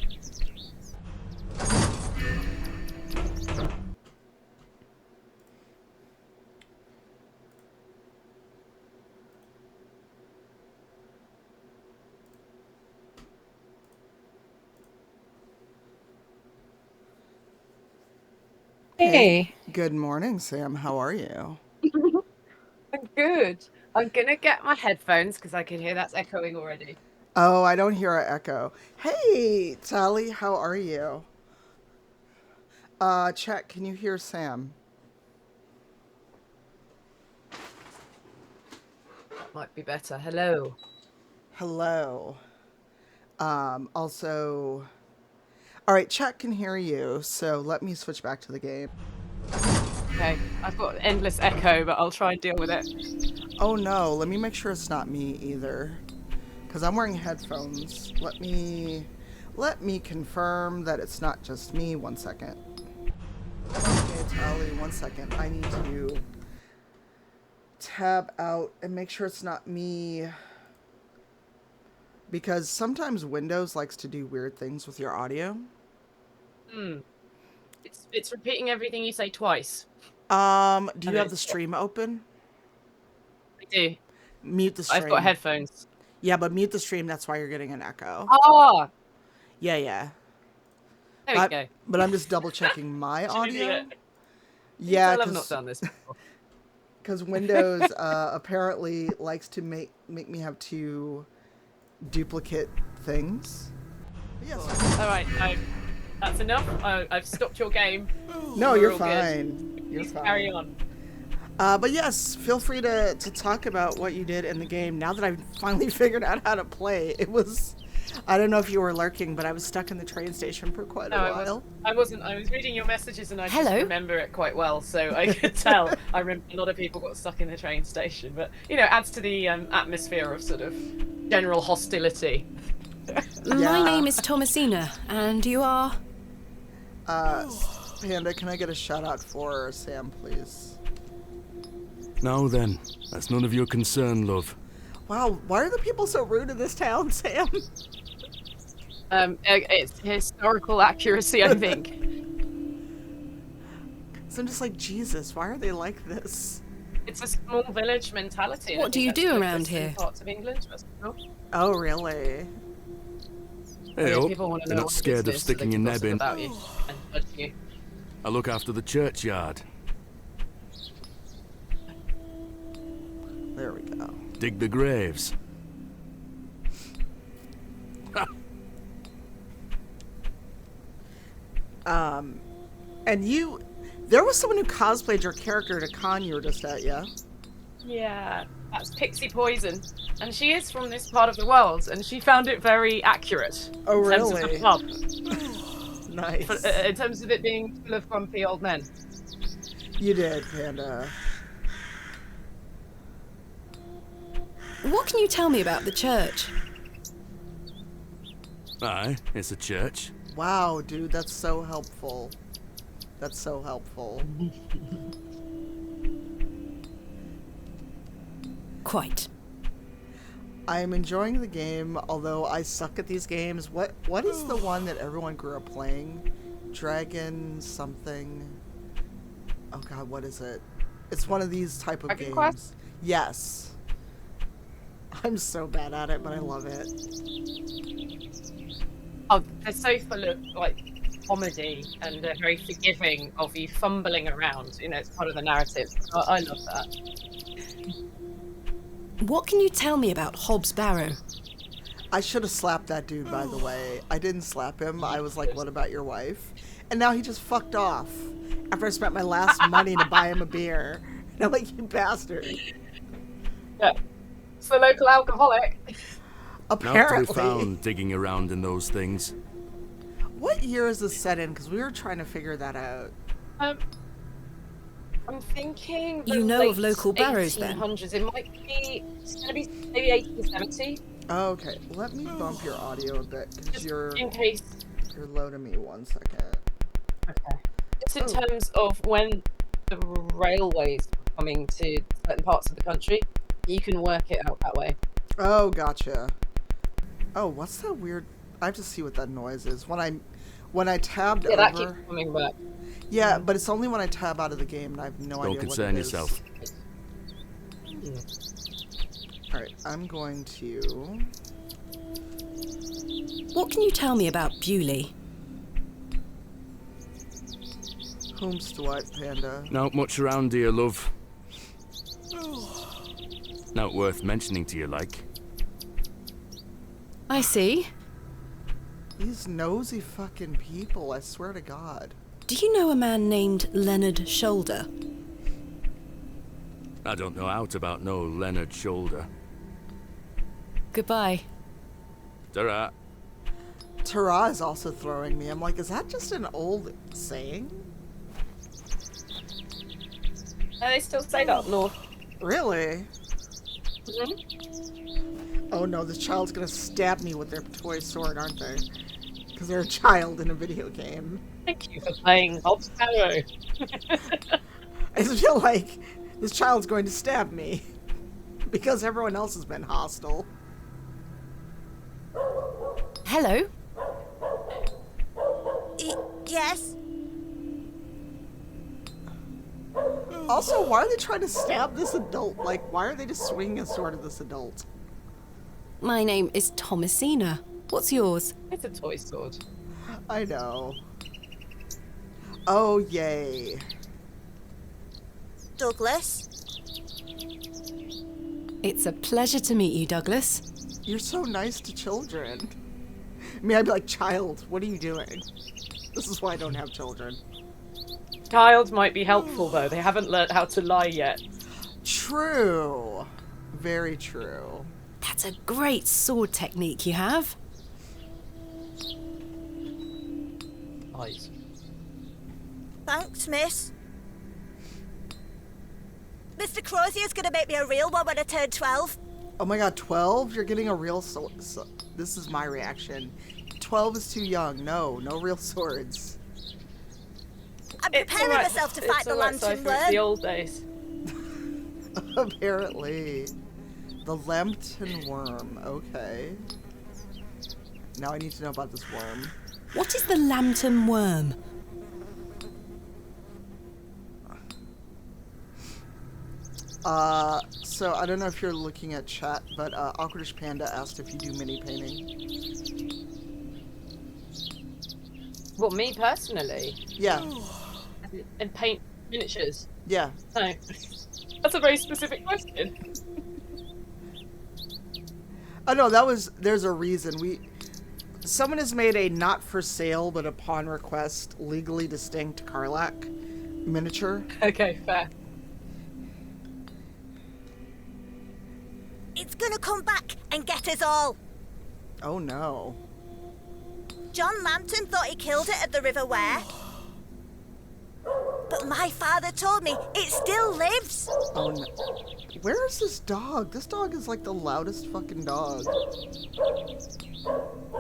[SPEAKER 9] Hey,
[SPEAKER 1] Good morning, Sam. How are you?
[SPEAKER 9] I'm good. I'm gonna get my headphones because I can hear that's echoing already.
[SPEAKER 1] Oh, I don't hear an echo. Hey, Tally, how are you? Chat, can you hear Sam?
[SPEAKER 9] That might be better. Hello.
[SPEAKER 1] Hello. Also... Alright, chat can hear you, so let me switch back to the game.
[SPEAKER 9] Okay, I've got endless echo, but I'll try and deal with it.
[SPEAKER 1] Oh no, let me make sure it's not me either. Because I'm wearing headphones. Let me confirm that it's not just me. 1 second. Okay, Tally, 1 second. I need to tab out and make sure it's not me. Because sometimes Windows likes to do weird things with your audio.
[SPEAKER 9] It's repeating everything you say twice.
[SPEAKER 1] Do you have the stream open?
[SPEAKER 9] I do.
[SPEAKER 1] Mute the stream.
[SPEAKER 9] I've got headphones.
[SPEAKER 1] Yeah, but mute the stream. That's why you're getting an echo.
[SPEAKER 9] Ah!
[SPEAKER 1] Yeah.
[SPEAKER 9] There we go.
[SPEAKER 1] But I'm just double checking my audio.
[SPEAKER 9] Yeah, I've not done this before.
[SPEAKER 1] Because Windows apparently likes to make me have two duplicate things. Yes.
[SPEAKER 9] All right, that's enough. I've stopped your game.
[SPEAKER 1] No,
[SPEAKER 9] We're
[SPEAKER 1] you're
[SPEAKER 9] all
[SPEAKER 1] fine.
[SPEAKER 9] good.
[SPEAKER 1] You're
[SPEAKER 9] Please
[SPEAKER 1] fine.
[SPEAKER 9] carry on.
[SPEAKER 1] But yes, feel free to talk about what you did in the game. Now that I've finally figured out how to play, it was... I don't know if you were lurking, but I was stuck in the train station for quite a while.
[SPEAKER 9] I wasn't. I was reading your messages and I
[SPEAKER 3] Hello?
[SPEAKER 9] just remember it quite well, so I could tell. I remember a lot of people got stuck in the train station, but, you know, adds to the atmosphere of sort of general hostility.
[SPEAKER 3] My name is Thomasina, and you are?
[SPEAKER 1] Panda, can I get a shout out for Sam, please?
[SPEAKER 5] Now then, that's none of your concern, love.
[SPEAKER 1] Wow, why are the people so rude in this town, Sam?
[SPEAKER 9] It's historical accuracy, I think.
[SPEAKER 1] So I'm just like, Jesus, why are they like this?
[SPEAKER 9] It's a small village mentality.
[SPEAKER 3] What do you do around here?
[SPEAKER 9] Parts of England,
[SPEAKER 1] Oh, really?
[SPEAKER 5] Hey, up.
[SPEAKER 9] people want to
[SPEAKER 5] You're
[SPEAKER 9] know
[SPEAKER 5] not
[SPEAKER 9] what
[SPEAKER 5] scared
[SPEAKER 9] it
[SPEAKER 5] of
[SPEAKER 9] is, so they
[SPEAKER 5] sticking your
[SPEAKER 9] can
[SPEAKER 5] neb
[SPEAKER 9] gossip
[SPEAKER 5] in.
[SPEAKER 9] about you and judge you.
[SPEAKER 5] I look after the churchyard.
[SPEAKER 1] There we go.
[SPEAKER 5] Dig the graves.
[SPEAKER 1] And there was someone who cosplayed your character to con you were just at, yeah?
[SPEAKER 9] Yeah, that's Pixie Poison, and she is from this part of the world, and she found it very accurate.
[SPEAKER 1] Oh,
[SPEAKER 9] in terms of
[SPEAKER 1] really?
[SPEAKER 9] the pub.
[SPEAKER 1] Nice.
[SPEAKER 9] But, in terms of it being full of grumpy old men.
[SPEAKER 1] You did, Panda.
[SPEAKER 3] What can you tell me about the church?
[SPEAKER 5] Aye, it's a church.
[SPEAKER 1] Wow, dude, that's so helpful. That's so helpful.
[SPEAKER 3] Quite.
[SPEAKER 1] I am enjoying the game, although I suck at these games. What is the one that everyone grew up playing Dragon something. Oh god, what is it? It's one of these type of
[SPEAKER 9] Dragon
[SPEAKER 1] games.
[SPEAKER 9] Quest?
[SPEAKER 1] Yes. I'm so bad at it, but I love it.
[SPEAKER 9] Oh, they're so full of like comedy, and they're very forgiving of you fumbling around. You know, it's part of the narrative. I love that.
[SPEAKER 3] What can you tell me about Hobs Barrow?
[SPEAKER 1] I should have slapped that dude, by the way. I didn't slap him. I was like, what about your wife? And now he just fucked off after I spent my last money to buy him a beer. And I'm like, you bastard.
[SPEAKER 9] Yeah, it's the local alcoholic.
[SPEAKER 1] Apparently.
[SPEAKER 10] Not to be found digging around in those things.
[SPEAKER 1] What year is this set in? Because we were trying to figure that out.
[SPEAKER 9] I'm thinking.
[SPEAKER 3] You know of local barrows, then?
[SPEAKER 9] 1800s. It might be. It's going to be maybe 1870.
[SPEAKER 1] Oh, okay, let me bump your audio a bit because
[SPEAKER 9] Just
[SPEAKER 1] you're
[SPEAKER 9] in case.
[SPEAKER 1] low to me. 1 second.
[SPEAKER 9] Okay. It's in terms of when the railways are coming to certain parts of the country. You can work it out that way.
[SPEAKER 1] Oh, gotcha. Oh, what's that weird? I have to see what that noise is. When I tabbed over.
[SPEAKER 9] Yeah, that keeps coming back.
[SPEAKER 1] Yeah, but it's only when I tab out of the game and I have no idea
[SPEAKER 10] Don't concern
[SPEAKER 1] what it is.
[SPEAKER 10] yourself.
[SPEAKER 1] Alright, I'm going to...
[SPEAKER 3] What can you tell me about Bewley?
[SPEAKER 1] Whomst what, Panda?
[SPEAKER 10] Not much around here, love. Not worth mentioning to you, like.
[SPEAKER 3] I see.
[SPEAKER 1] These nosy fucking people, I swear to God.
[SPEAKER 3] Do you know a man named Leonard Shoulder?
[SPEAKER 10] I don't know out about no Leonard Shoulder.
[SPEAKER 3] Goodbye.
[SPEAKER 10] Ta-ra.
[SPEAKER 1] Tara is also throwing me. I'm like, is that just an old saying?
[SPEAKER 9] And they still say that up north.
[SPEAKER 1] Really?
[SPEAKER 9] Mm-hmm.
[SPEAKER 1] Oh no, this child's gonna stab me with their toy sword, aren't they? Because they're a child in a video game.
[SPEAKER 9] Thank you for playing Hobs Barrow.
[SPEAKER 1] I just feel like this child's going to stab me. Because everyone else has been hostile.
[SPEAKER 3] Hello?
[SPEAKER 4] Yes?
[SPEAKER 1] Also, why are they trying to stab this adult? Like, why are they just swinging a sword at this adult?
[SPEAKER 3] My name is Thomasina. What's yours?
[SPEAKER 9] It's a toy sword.
[SPEAKER 1] I know. Oh, yay.
[SPEAKER 4] Douglas?
[SPEAKER 3] It's a pleasure to meet you, Douglas.
[SPEAKER 1] You're so nice to children. I mean, I'd be like, child, what are you doing? This is why I don't have children.
[SPEAKER 9] Child might be helpful, though. They haven't learned how to lie yet.
[SPEAKER 1] True. Very true.
[SPEAKER 3] That's a great sword technique you have.
[SPEAKER 9] Eyes.
[SPEAKER 4] Thanks, miss. Mr. Crozier's gonna make me a real one when I turn 12.
[SPEAKER 1] Oh my god, 12? You're getting a real sword. This is my reaction. 12 is too young. No real swords.
[SPEAKER 4] I'm preparing myself to fight the lantern worm.
[SPEAKER 9] It's the old days.
[SPEAKER 1] Apparently. The Lambton worm. Okay. Now I need to know about this worm.
[SPEAKER 3] What is the Lambton worm?
[SPEAKER 1] So I don't know if you're looking at chat, but Awkwardish Panda asked if you do mini painting.
[SPEAKER 9] Well, me personally?
[SPEAKER 1] Yeah.
[SPEAKER 9] And paint miniatures?
[SPEAKER 1] Yeah.
[SPEAKER 9] No. That's a very specific question.
[SPEAKER 1] Oh no, there's a reason. Someone has made a not for sale, but upon request, legally distinct Karlach miniature.
[SPEAKER 9] Okay, fair.
[SPEAKER 4] It's gonna come back and get us all.
[SPEAKER 1] Oh no.
[SPEAKER 4] John Lambton thought he killed it at the River Ware. But my father told me it still lives.
[SPEAKER 1] Oh no. Where is this dog? This dog is like the loudest fucking dog.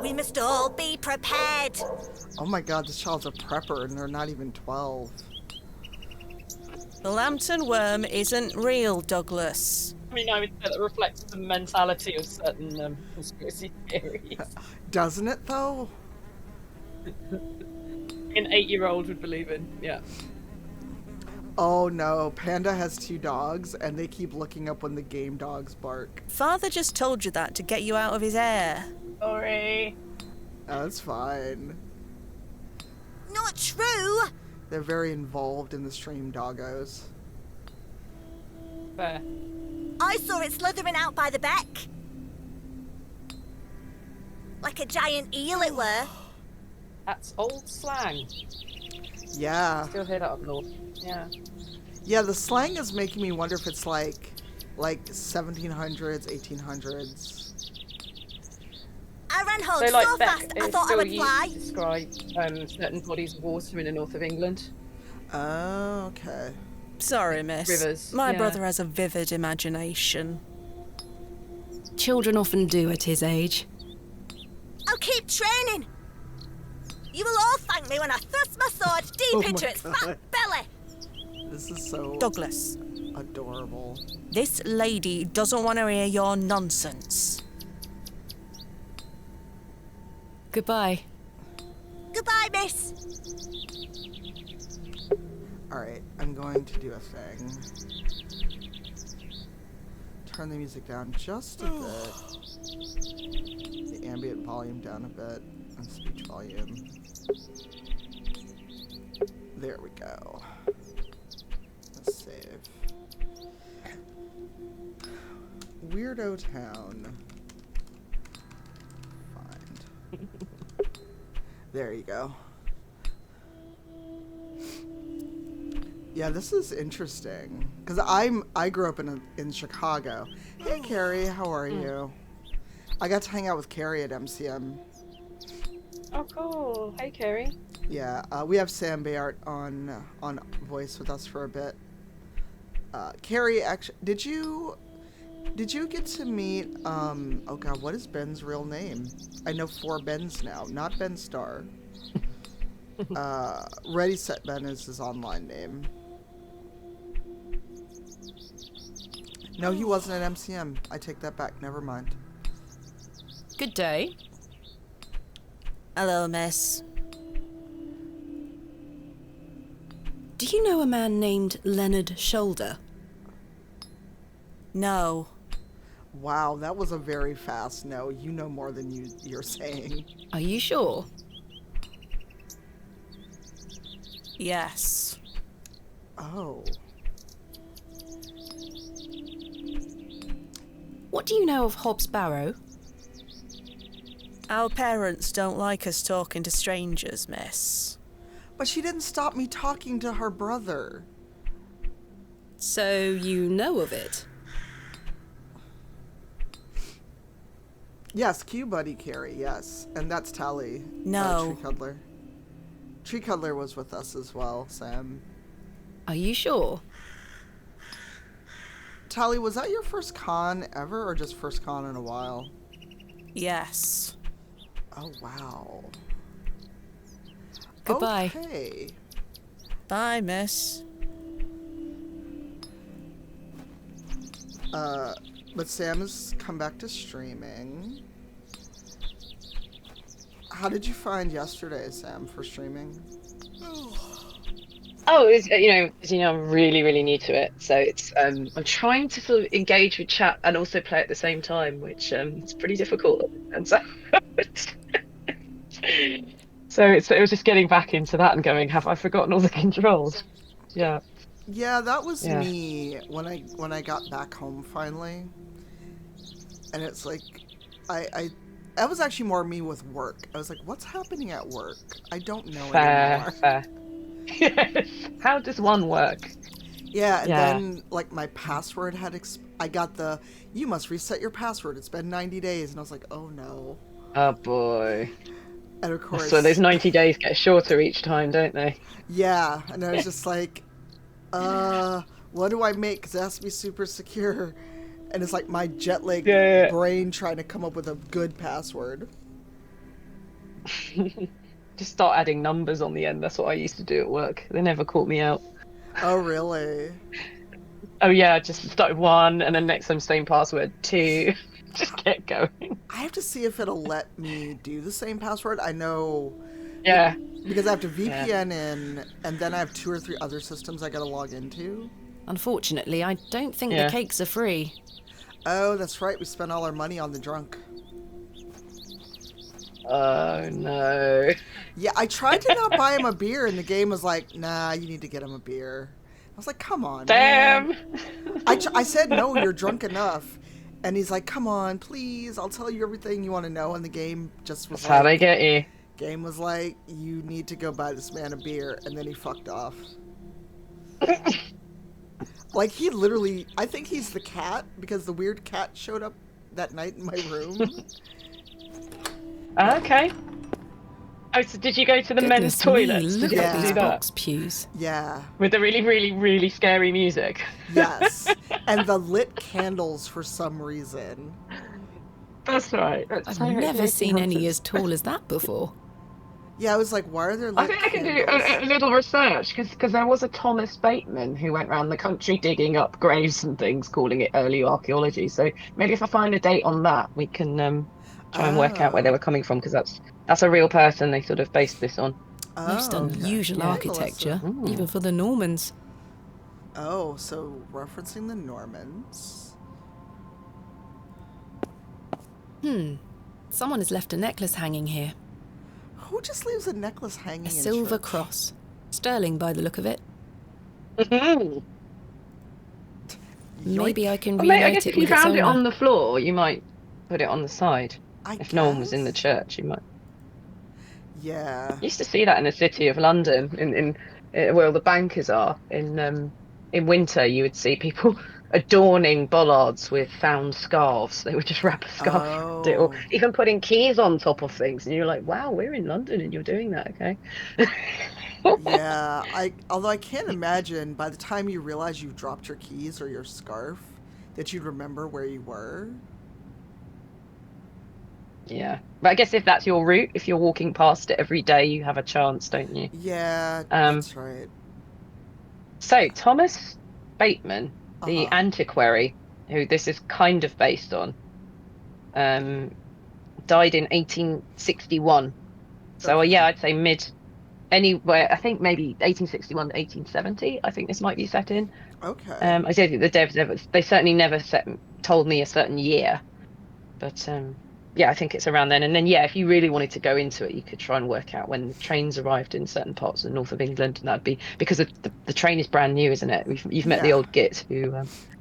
[SPEAKER 4] We must all be prepared.
[SPEAKER 1] Oh my god, this child's a prepper and they're not even 12.
[SPEAKER 11] The Lambton worm isn't real, Douglas.
[SPEAKER 9] I mean, I would say that reflects the mentality of certain conspiracy theories.
[SPEAKER 1] Doesn't it, though?
[SPEAKER 9] I mean, an 8-year-old would believe in. Yeah.
[SPEAKER 1] Oh no, Panda has 2 dogs, and they keep looking up when the game dogs bark.
[SPEAKER 11] Father just told you that to get you out of his hair.
[SPEAKER 9] Sorry.
[SPEAKER 1] Oh, it's fine.
[SPEAKER 4] Not true!
[SPEAKER 1] They're very involved in the stream, doggos.
[SPEAKER 9] Fair.
[SPEAKER 4] I saw it slithering out by the beck. Like a giant eel it were.
[SPEAKER 9] That's old slang.
[SPEAKER 1] Yeah.
[SPEAKER 9] Still hear that up north. Yeah.
[SPEAKER 1] Yeah, the slang is making me wonder if it's like 1700s, 1800s.
[SPEAKER 4] I ran home
[SPEAKER 9] So
[SPEAKER 4] so
[SPEAKER 9] like beck
[SPEAKER 4] fast I
[SPEAKER 9] is
[SPEAKER 4] thought I
[SPEAKER 9] still
[SPEAKER 4] would
[SPEAKER 9] used
[SPEAKER 4] fly.
[SPEAKER 9] to describe certain bodies of water in the north of England.
[SPEAKER 1] Oh, okay.
[SPEAKER 11] Sorry, miss.
[SPEAKER 9] Rivers,
[SPEAKER 11] My
[SPEAKER 9] yeah.
[SPEAKER 11] brother has a vivid imagination.
[SPEAKER 3] Children often do at his age.
[SPEAKER 4] I'll keep training. You will all thank me when I thrust my sword deep
[SPEAKER 1] Oh
[SPEAKER 4] into
[SPEAKER 1] my
[SPEAKER 4] its
[SPEAKER 1] God.
[SPEAKER 4] fat belly.
[SPEAKER 1] This is so
[SPEAKER 11] Douglas,
[SPEAKER 1] adorable.
[SPEAKER 11] this lady doesn't want to hear your nonsense.
[SPEAKER 3] Goodbye.
[SPEAKER 4] Goodbye, miss.
[SPEAKER 1] Alright, I'm going to do a thing. Turn the music down just a bit. The ambient volume down a bit. And speech volume. There we go. Let's save. Weirdo Town. Find. There you go. Yeah, this is interesting because I grew up in Chicago. Hey, Carrie, how are you? I got to hang out with Carrie at MCM.
[SPEAKER 9] Oh, cool. Hey, Kerry.
[SPEAKER 1] Yeah, we have Sam Bayard on voice with us for a bit. Carrie, actually, did you get to meet? Oh God, what is Ben's real name? I know 4 Bens now, not Ben Starr. Ready Set Ben is his online name. No, he wasn't at MCM. I take that back. Never mind.
[SPEAKER 3] Good day.
[SPEAKER 11] Hello, miss.
[SPEAKER 3] Do you know a man named Leonard Shoulder?
[SPEAKER 11] No.
[SPEAKER 1] Wow, that was a very fast no. You know more than you're saying.
[SPEAKER 3] Are you sure?
[SPEAKER 11] Yes.
[SPEAKER 1] Oh.
[SPEAKER 3] What do you know of Hobs Barrow?
[SPEAKER 11] Our parents don't like us talking to strangers, miss.
[SPEAKER 1] But she didn't stop me talking to her brother.
[SPEAKER 3] So you know of it?
[SPEAKER 1] Yes, Q Buddy Carrie, yes. And that's Tally.
[SPEAKER 11] No.
[SPEAKER 1] Tree Cuddler. Tree Cuddler was with us as well, Sam.
[SPEAKER 3] Are you sure?
[SPEAKER 1] Tally, was that your first con ever or just first con in a while?
[SPEAKER 11] Yes.
[SPEAKER 1] Oh, wow.
[SPEAKER 3] Goodbye.
[SPEAKER 1] Okay.
[SPEAKER 11] Bye, miss.
[SPEAKER 1] But Sam has come back to streaming. How did you find yesterday, Sam, for streaming?
[SPEAKER 12] Oh, it's, as you know, I'm really, really new to it. So it's I'm trying to sort of engage with chat and also play at the same time, which is pretty difficult. And so, it was just getting back into that and going, have I forgotten all the controls? Yeah.
[SPEAKER 1] Yeah, that was me when I got back home finally. And it's like, that was actually more me with work. I was like, what's happening at work? I don't know anymore.
[SPEAKER 12] Fair. Yes. How does one work?
[SPEAKER 1] Yeah, and then like my password had I got the you must reset your password. It's been 90 days, and I was like, oh no.
[SPEAKER 12] Oh boy.
[SPEAKER 1] And of course.
[SPEAKER 12] So those 90 days get shorter each time, don't they?
[SPEAKER 1] Yeah, and I was just like, what do I make? Because it has to be super secure. And it's like my jet lag brain trying to come up with a good password.
[SPEAKER 12] Just start adding numbers on the end. That's what I used to do at work. They never caught me out.
[SPEAKER 1] Oh, really?
[SPEAKER 12] Oh, yeah. Just start with 1, and then next time same password 2. Just get going.
[SPEAKER 1] I have to see if it'll let me do the same password. I know
[SPEAKER 12] Yeah.
[SPEAKER 1] Because I have to VPN in, and then I have 2 or 3 other systems I gotta log into.
[SPEAKER 3] Unfortunately, I don't think the cakes are free.
[SPEAKER 1] Oh, that's right. We spent all our money on the drunk.
[SPEAKER 12] Oh, no.
[SPEAKER 1] Yeah, I tried to not buy him a beer, and the game was like, nah, you need to get him a beer. I was like, come on,
[SPEAKER 12] Damn!
[SPEAKER 1] man. I said, no, you're drunk enough. And he's like, come on, please, I'll tell you everything you want to know. And the game just was
[SPEAKER 12] That's how they
[SPEAKER 1] like,
[SPEAKER 12] get you.
[SPEAKER 1] game was like, you need to go buy this man a beer. And then he fucked off. Like, he literally, I think he's the cat, because the weird cat showed up that night in my room.
[SPEAKER 12] Okay. Oh, so did you go to the men's toilets?
[SPEAKER 3] Look
[SPEAKER 12] Did you
[SPEAKER 3] at
[SPEAKER 12] do
[SPEAKER 3] these
[SPEAKER 12] that?
[SPEAKER 3] box pews.
[SPEAKER 1] Yeah.
[SPEAKER 12] With the really, really, really scary music.
[SPEAKER 1] Yes. And the lit candles for some reason.
[SPEAKER 12] That's right.
[SPEAKER 3] I've never seen any as tall as that before.
[SPEAKER 1] Yeah, I was like, why are there lit
[SPEAKER 12] I think I can do
[SPEAKER 1] candles?
[SPEAKER 12] a little research, because there was a Thomas Bateman who went around the country digging up graves and things, calling it early archaeology. So maybe if I find a date on that, we can try and work out where they were coming from, because that's a real person they sort of based this on.
[SPEAKER 3] Most unusual architecture, even for the Normans.
[SPEAKER 1] Oh, so referencing the Normans.
[SPEAKER 3] Someone has left a necklace hanging here.
[SPEAKER 1] Who just leaves a necklace hanging
[SPEAKER 3] A
[SPEAKER 1] in
[SPEAKER 3] silver
[SPEAKER 1] church?
[SPEAKER 3] cross. Sterling by the look of it. Maybe I can
[SPEAKER 12] Well, mate, I
[SPEAKER 3] reunite
[SPEAKER 12] guess
[SPEAKER 3] it
[SPEAKER 12] if you
[SPEAKER 3] with its
[SPEAKER 12] found it
[SPEAKER 3] owner.
[SPEAKER 12] on the floor, you might put it on the side. If no one was in the church, you might.
[SPEAKER 1] Yeah.
[SPEAKER 12] You used to see that in the city of London, in where the bankers are. In winter, you would see people adorning bollards with found scarves. They would just wrap a scarf around it, or even putting keys on top of things. And you're like, wow, we're in London and you're doing that, okay?
[SPEAKER 1] Yeah, although I can't imagine by the time you realize you've dropped your keys or your scarf that you'd remember where you were.
[SPEAKER 12] Yeah, but I guess if that's your route, if you're walking past it every day, you have a chance, don't you?
[SPEAKER 1] Yeah, that's right.
[SPEAKER 12] So Thomas Bateman, the antiquary, who this is kind of based on, died in 1861. So yeah, I'd say anywhere. I think maybe 1861 to 1870. I think this might be set in.
[SPEAKER 1] Okay.
[SPEAKER 12] I don't think the devs they certainly never told me a certain year, but yeah, I think it's around then. And then yeah, if you really wanted to go into it, you could try and work out when trains arrived in certain parts of the north of England, and that'd be because the train is brand new, isn't it? You've met the old git who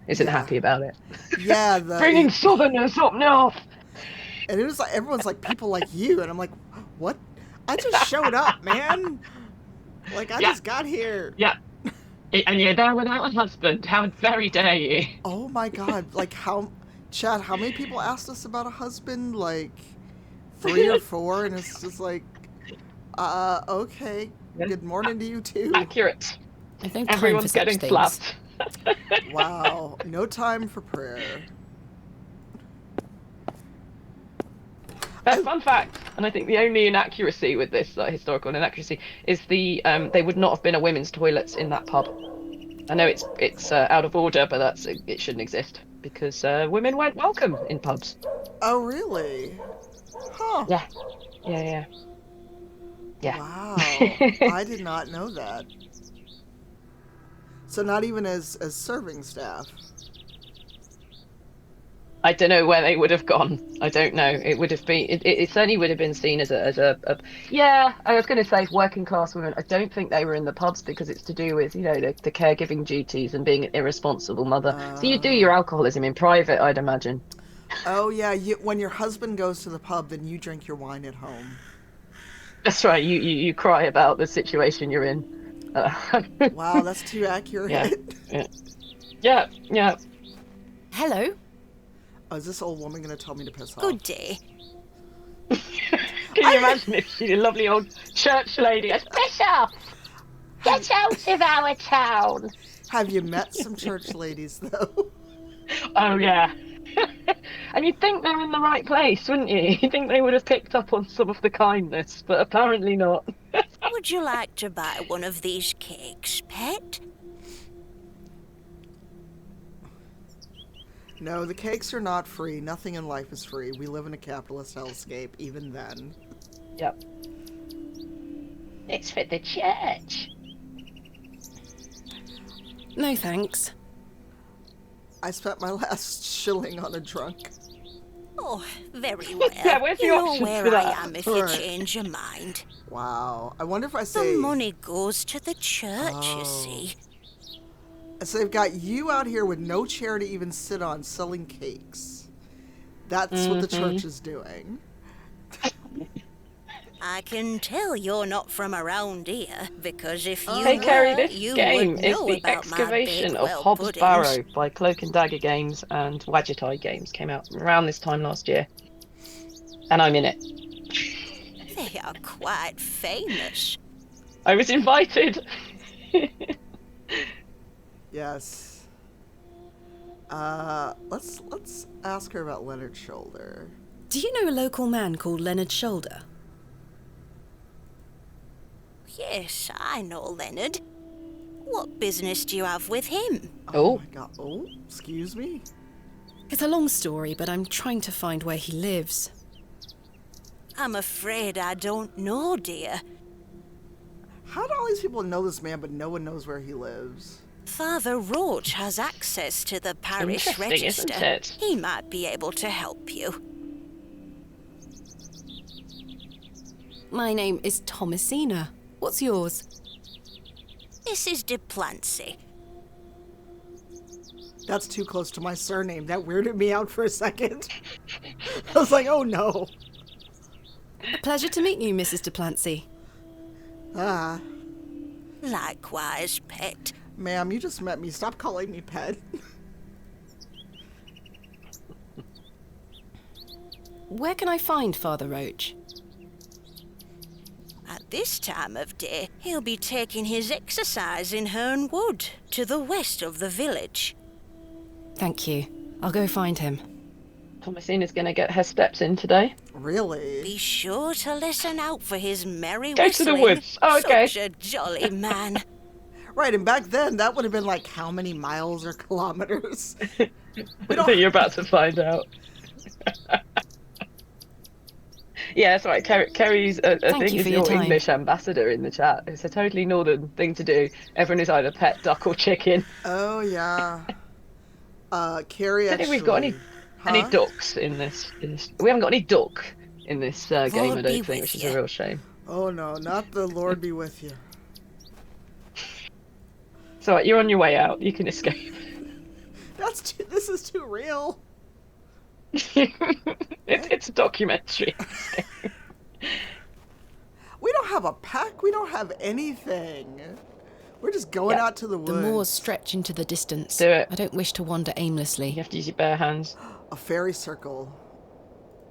[SPEAKER 12] isn't happy about it.
[SPEAKER 1] Yeah,
[SPEAKER 12] bringing southerners up north.
[SPEAKER 1] And it was like everyone's like people like you, and I'm like, what? I just showed up, man. Like I just got here.
[SPEAKER 12] Yeah. And you're there without a husband. How very dare you?
[SPEAKER 1] Oh my god! Like Chad, how many people asked us about a husband? Like 3 or 4, and it's just like, okay. Good morning to you too.
[SPEAKER 12] Accurate.
[SPEAKER 3] I think
[SPEAKER 12] everyone's getting slapped.
[SPEAKER 1] Wow, no time for prayer.
[SPEAKER 12] Fun fact, and I think the only inaccuracy with this historical inaccuracy is they would not have been a women's toilets in that pub. I know it's out of order, but it shouldn't exist because women weren't welcome in pubs.
[SPEAKER 1] Oh really? Huh.
[SPEAKER 12] Yeah.
[SPEAKER 1] Wow, I did not know that. So not even as serving staff.
[SPEAKER 12] I don't know where they would have gone. I don't know. It would have been. It certainly would have been seen as a. Yeah, I was going to say working class women. I don't think they were in the pubs because it's to do with the caregiving duties and being an irresponsible mother. So you do your alcoholism in private, I'd imagine.
[SPEAKER 1] Oh yeah, when your husband goes to the pub, then you drink your wine at home.
[SPEAKER 12] That's right. You cry about the situation you're in.
[SPEAKER 1] Wow, that's too accurate.
[SPEAKER 12] Yeah.
[SPEAKER 3] Hello.
[SPEAKER 1] Oh, is this old woman going to tell me to piss off?
[SPEAKER 4] Good day.
[SPEAKER 12] Can you imagine if she's a lovely old church lady? Piss off! Get out of our town!
[SPEAKER 1] Have you met some church ladies, though?
[SPEAKER 12] Oh, yeah. And you'd think they're in the right place, wouldn't you? You'd think they would have picked up on some of the kindness, but apparently not.
[SPEAKER 4] Would you like to buy one of these cakes, pet?
[SPEAKER 1] No, the cakes are not free. Nothing in life is free. We live in a capitalist hellscape, even then.
[SPEAKER 12] Yep. It's for the church.
[SPEAKER 3] No thanks.
[SPEAKER 1] I spent my last shilling on a drunk.
[SPEAKER 4] Oh, very well.
[SPEAKER 12] Yeah, where's the
[SPEAKER 4] you know
[SPEAKER 12] options
[SPEAKER 4] where
[SPEAKER 12] for
[SPEAKER 4] I
[SPEAKER 12] that?
[SPEAKER 4] am if you
[SPEAKER 1] Right.
[SPEAKER 4] change your mind.
[SPEAKER 1] Wow. I wonder if I
[SPEAKER 4] The
[SPEAKER 1] say...
[SPEAKER 4] money goes to the church,
[SPEAKER 1] Oh.
[SPEAKER 4] you see.
[SPEAKER 1] So they've got you out here with no chair to even sit on selling cakes. That's what the church is doing.
[SPEAKER 4] I can tell you're not from around here, because if you
[SPEAKER 12] Hey,
[SPEAKER 4] were,
[SPEAKER 12] Kerry, this
[SPEAKER 4] you
[SPEAKER 12] game
[SPEAKER 4] would
[SPEAKER 12] is
[SPEAKER 4] know
[SPEAKER 12] the
[SPEAKER 4] about my
[SPEAKER 12] excavation of
[SPEAKER 4] Bakewell
[SPEAKER 12] Hobs
[SPEAKER 4] puddings.
[SPEAKER 12] Barrow by Cloak and Dagger Games and Wadgetai Games. Came out around this time last year. And I'm in it.
[SPEAKER 4] They are quite famous.
[SPEAKER 12] I was invited.
[SPEAKER 1] Yes. Let's ask her about Leonard Shoulder.
[SPEAKER 3] Do you know a local man called Leonard Shoulder?
[SPEAKER 4] Yes, I know Leonard. What business do you have with him?
[SPEAKER 1] Oh my god. Oh, excuse me?
[SPEAKER 3] It's a long story, but I'm trying to find where he lives.
[SPEAKER 4] I'm afraid I don't know, dear.
[SPEAKER 1] How do all these people know this man, but no one knows where he lives?
[SPEAKER 4] Father Roach has access to the parish
[SPEAKER 12] Interesting,
[SPEAKER 4] register.
[SPEAKER 12] isn't it?
[SPEAKER 4] He might be able to help you.
[SPEAKER 3] My name is Thomasina. What's yours?
[SPEAKER 4] Mrs. Duplancy.
[SPEAKER 1] That's too close to my surname. That weirded me out for a second. I was like, oh no.
[SPEAKER 3] A pleasure to meet you, Mrs. Duplancy.
[SPEAKER 1] Ah.
[SPEAKER 4] Likewise, pet.
[SPEAKER 1] Ma'am, you just met me. Stop calling me pet.
[SPEAKER 3] Where can I find Father Roach?
[SPEAKER 4] At this time of day, he'll be taking his exercise in Herne Wood, to the west of the village.
[SPEAKER 3] Thank you. I'll go find him.
[SPEAKER 12] Thomasina's going to get her steps in today.
[SPEAKER 1] Really?
[SPEAKER 4] Be sure to listen out for his merry
[SPEAKER 12] Go to the
[SPEAKER 4] whistling.
[SPEAKER 12] woods. Oh, okay.
[SPEAKER 4] Such a jolly man.
[SPEAKER 1] Right, and back then, that would have been like how many miles or kilometers?
[SPEAKER 12] That you're about to find out. Yeah, that's right. Kerry's a
[SPEAKER 3] Thank
[SPEAKER 12] thing
[SPEAKER 3] you
[SPEAKER 12] is
[SPEAKER 3] for your
[SPEAKER 12] your
[SPEAKER 3] time.
[SPEAKER 12] English ambassador in the chat. It's a totally northern thing to do. Everyone is either pet, duck, or chicken.
[SPEAKER 1] Oh, yeah. Carrie
[SPEAKER 12] I don't
[SPEAKER 1] actually...
[SPEAKER 12] think we've got any
[SPEAKER 1] Huh?
[SPEAKER 12] ducks in this. We haven't got any duck in this game, I
[SPEAKER 4] Lord be
[SPEAKER 12] don't think,
[SPEAKER 4] with
[SPEAKER 12] which is
[SPEAKER 4] you.
[SPEAKER 12] a real shame.
[SPEAKER 1] Oh, no, not the Lord be with you.
[SPEAKER 12] It's alright, you're on your way out. You can escape.
[SPEAKER 1] This is too real.
[SPEAKER 12] It's a documentary.
[SPEAKER 1] We don't have a pack. We don't have anything. We're just going out to the woods.
[SPEAKER 3] The moors stretch into the distance.
[SPEAKER 12] Do it.
[SPEAKER 3] I don't wish to wander aimlessly.
[SPEAKER 12] You have to use your bare hands.
[SPEAKER 1] A fairy circle.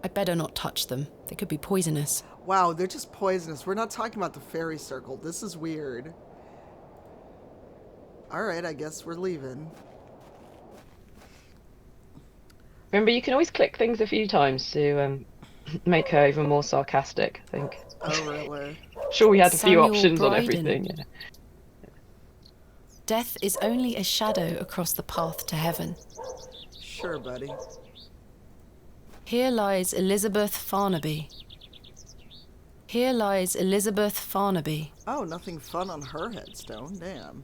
[SPEAKER 3] I'd better not touch them. They could be poisonous.
[SPEAKER 1] Wow, they're just poisonous. We're not talking about the fairy circle. This is weird. Alright, I guess we're leaving.
[SPEAKER 12] Remember, you can always click things a few times to make her even more sarcastic, I think.
[SPEAKER 1] Oh, really?
[SPEAKER 12] Sure, we had a few
[SPEAKER 3] Samuel
[SPEAKER 12] options on
[SPEAKER 3] Bryden.
[SPEAKER 12] everything. Yeah.
[SPEAKER 3] Death is only a shadow across the path to heaven.
[SPEAKER 1] Sure, buddy.
[SPEAKER 3] Here lies Elizabeth Farnaby. Here lies Elizabeth Farnaby.
[SPEAKER 1] Oh, nothing fun on her headstone. Damn.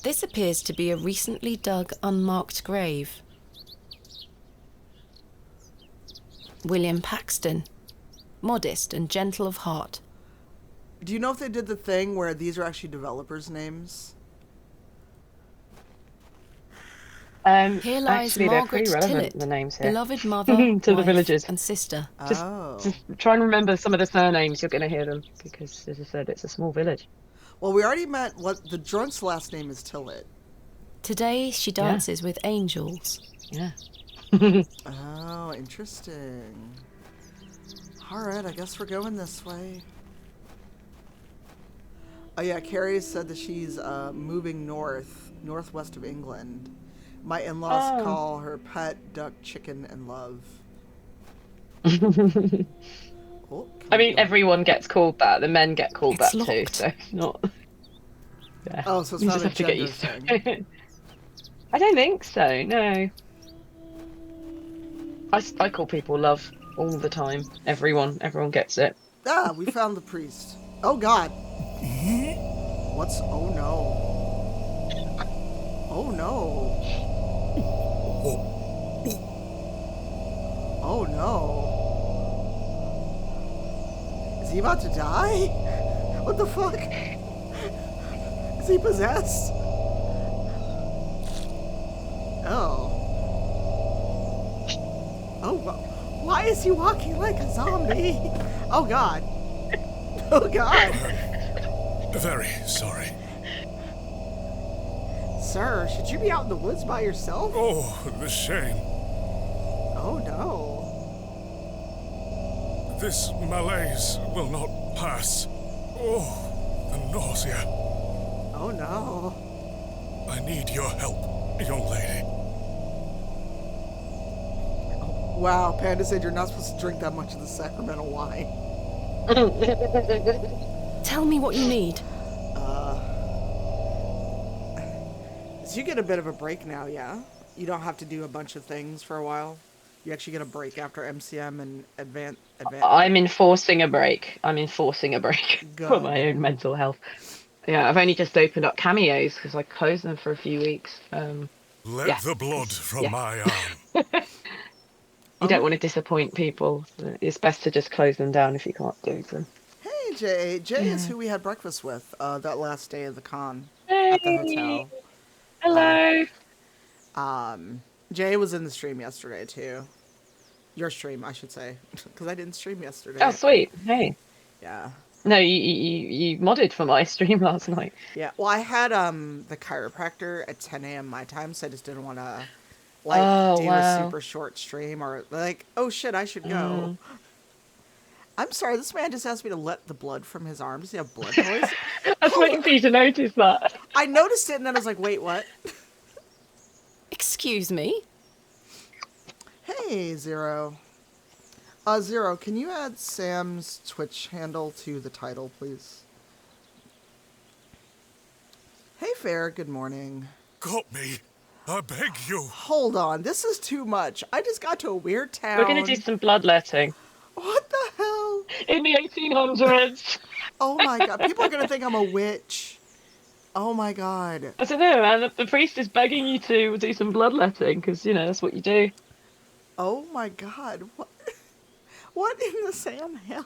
[SPEAKER 3] This appears to be a recently dug, unmarked grave. William Paxton. Modest and gentle of heart.
[SPEAKER 1] Do you know if they did the thing where these are actually developers' names?
[SPEAKER 3] Here lies
[SPEAKER 12] Actually, they're
[SPEAKER 3] Margaret
[SPEAKER 12] pretty relevant,
[SPEAKER 3] Tillett,
[SPEAKER 12] the names here.
[SPEAKER 3] beloved mother,
[SPEAKER 12] To the
[SPEAKER 3] wife,
[SPEAKER 12] villagers.
[SPEAKER 3] and sister.
[SPEAKER 12] Just try and remember some of the surnames, you're going to hear them, because, as I said, it's a small village.
[SPEAKER 1] Well, we already met what the drunk's last name is Tillett.
[SPEAKER 3] Today she dances with angels.
[SPEAKER 12] Yeah.
[SPEAKER 1] Oh, interesting. Alright, I guess we're going this way. Oh yeah, Carrie said that she's moving northwest of England. My in-laws call her pet, duck, chicken, and love. Oh,
[SPEAKER 12] I mean, everyone gets called that. The men get called
[SPEAKER 3] It's
[SPEAKER 12] that too,
[SPEAKER 3] locked.
[SPEAKER 12] so it's not... Yeah.
[SPEAKER 1] Oh, so it's
[SPEAKER 12] You
[SPEAKER 1] not
[SPEAKER 12] just
[SPEAKER 1] a
[SPEAKER 12] have to get
[SPEAKER 1] gender
[SPEAKER 12] used to
[SPEAKER 1] thing.
[SPEAKER 12] it. I don't think so, no. I call people love all the time. Everyone gets it.
[SPEAKER 1] Ah, we found the priest. Oh God. What's? Oh no. Oh no. Oh no. Is he about to die? What the fuck? Is he possessed? Oh. Oh, why is he walking like a zombie? Oh God. Oh God.
[SPEAKER 2] Very sorry.
[SPEAKER 1] Sir, should you be out in the woods by yourself?
[SPEAKER 2] Oh, the shame.
[SPEAKER 1] Oh no.
[SPEAKER 2] This malaise will not pass. Oh, the nausea.
[SPEAKER 1] Oh no.
[SPEAKER 2] I need your help, young lady.
[SPEAKER 1] Wow, Panda said you're not supposed to drink that much of the sacramental wine.
[SPEAKER 3] Tell me what you need.
[SPEAKER 1] So you get a bit of a break now, yeah? You don't have to do a bunch of things for a while? You actually get a break after MCM and advance.
[SPEAKER 12] I'm enforcing a break. For my own mental health. Yeah, I've only just opened up cameos because I closed them for a few weeks.
[SPEAKER 2] Let the blood from my arm.
[SPEAKER 12] You don't want to disappoint people. So it's best to just close them down if you can't do them.
[SPEAKER 1] Hey, Jay. Jay is who we had breakfast with that last day of the con at the hotel.
[SPEAKER 12] Hello.
[SPEAKER 1] Jay was in the stream yesterday too. Your stream, I should say, because I didn't stream yesterday.
[SPEAKER 12] Oh, sweet. Hey.
[SPEAKER 1] Yeah.
[SPEAKER 12] No, you modded for my stream last night.
[SPEAKER 1] Yeah. Well, I had the chiropractor at 10 a.m. my time, so I just didn't want to do a super short stream or like, oh shit, I should go. I'm sorry, this man just asked me to let the blood from his arm. Does he have blood poison?
[SPEAKER 12] I was waiting for you to notice that.
[SPEAKER 1] I noticed it and then I was like, wait, what?
[SPEAKER 3] Excuse me?
[SPEAKER 1] Hey, Zero. Zero, can you add Sam's Twitch handle to the title, please? Hey, Fair, good morning.
[SPEAKER 2] Got me. I beg you.
[SPEAKER 1] Hold on, this is too much. I just got to a weird town.
[SPEAKER 12] We're going to do some bloodletting.
[SPEAKER 1] What the hell?
[SPEAKER 12] In the 1800s.
[SPEAKER 1] Oh my god, people are going to think I'm a witch. Oh my god.
[SPEAKER 12] I don't know, man. The priest is begging you to do some bloodletting because, you know, that's what you do.
[SPEAKER 1] Oh my god. What in the Sam hell?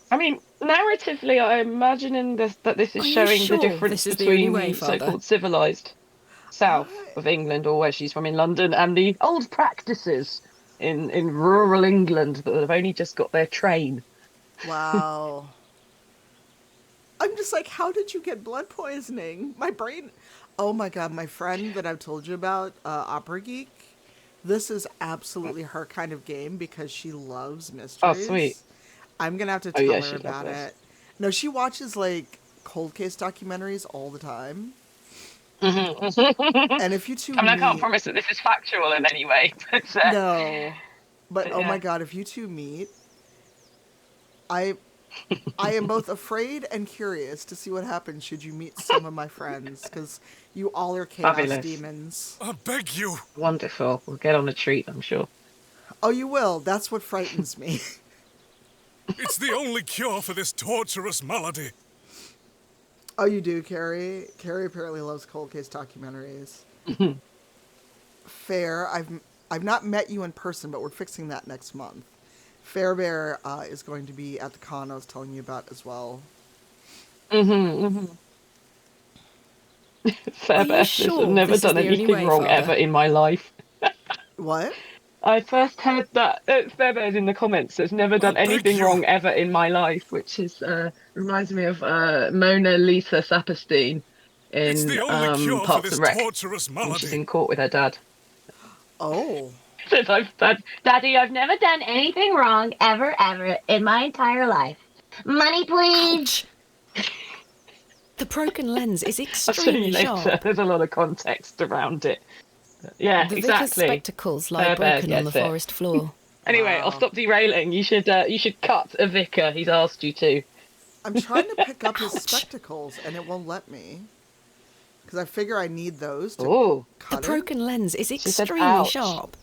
[SPEAKER 12] I mean, narratively, I'm imagining that this is showing the difference between the so-called civilized south of England, or where she's from in London, and the old practices in rural England that have only just got their train.
[SPEAKER 1] Wow. I'm just like, how did you get blood poisoning? My brain... Oh my god, my friend that I've told you about, Opera Geek, this is absolutely her kind of game because she loves mysteries.
[SPEAKER 12] Oh, sweet.
[SPEAKER 1] I'm going to have to tell her about it. No, she watches, like, cold case documentaries all the time. And if you two
[SPEAKER 12] I can't promise that this is factual in any way. But,
[SPEAKER 1] no. But, oh my god, if you two meet, I am both afraid and curious to see what happens should you meet some of my friends, because you all are chaos demons.
[SPEAKER 2] I beg you.
[SPEAKER 12] Wonderful. We'll get on a treat, I'm sure.
[SPEAKER 1] Oh, you will. That's what frightens me.
[SPEAKER 2] It's the only cure for this torturous malady.
[SPEAKER 1] Oh, you do, Carrie? Carrie apparently loves cold case documentaries. Fair, I've not met you in person, but we're fixing that next month. Fairbear is going to be at the con I was telling you about as well.
[SPEAKER 12] Fairbear says I've never done anything wrong ever in my life.
[SPEAKER 1] What?
[SPEAKER 12] I first heard that Fairbear's in the comments. Says never done anything wrong ever in my life, which is reminds me of Mona Lisa Saperstein in Parks and Rec. She's in court with her dad.
[SPEAKER 1] Oh.
[SPEAKER 12] Says Daddy, I've never done anything wrong ever in my entire life. Money, please.
[SPEAKER 3] The broken lens is extremely sharp.
[SPEAKER 12] There's a lot of context around it. Yeah,
[SPEAKER 3] the
[SPEAKER 12] exactly.
[SPEAKER 3] vicar's spectacles lie broken on the forest floor.
[SPEAKER 12] Anyway, I'll stop derailing. You should cut a vicar. He's asked you to.
[SPEAKER 1] I'm trying to pick up his spectacles, and it won't let me. Because I figure I need those to cut
[SPEAKER 3] the broken lens is extremely sharp.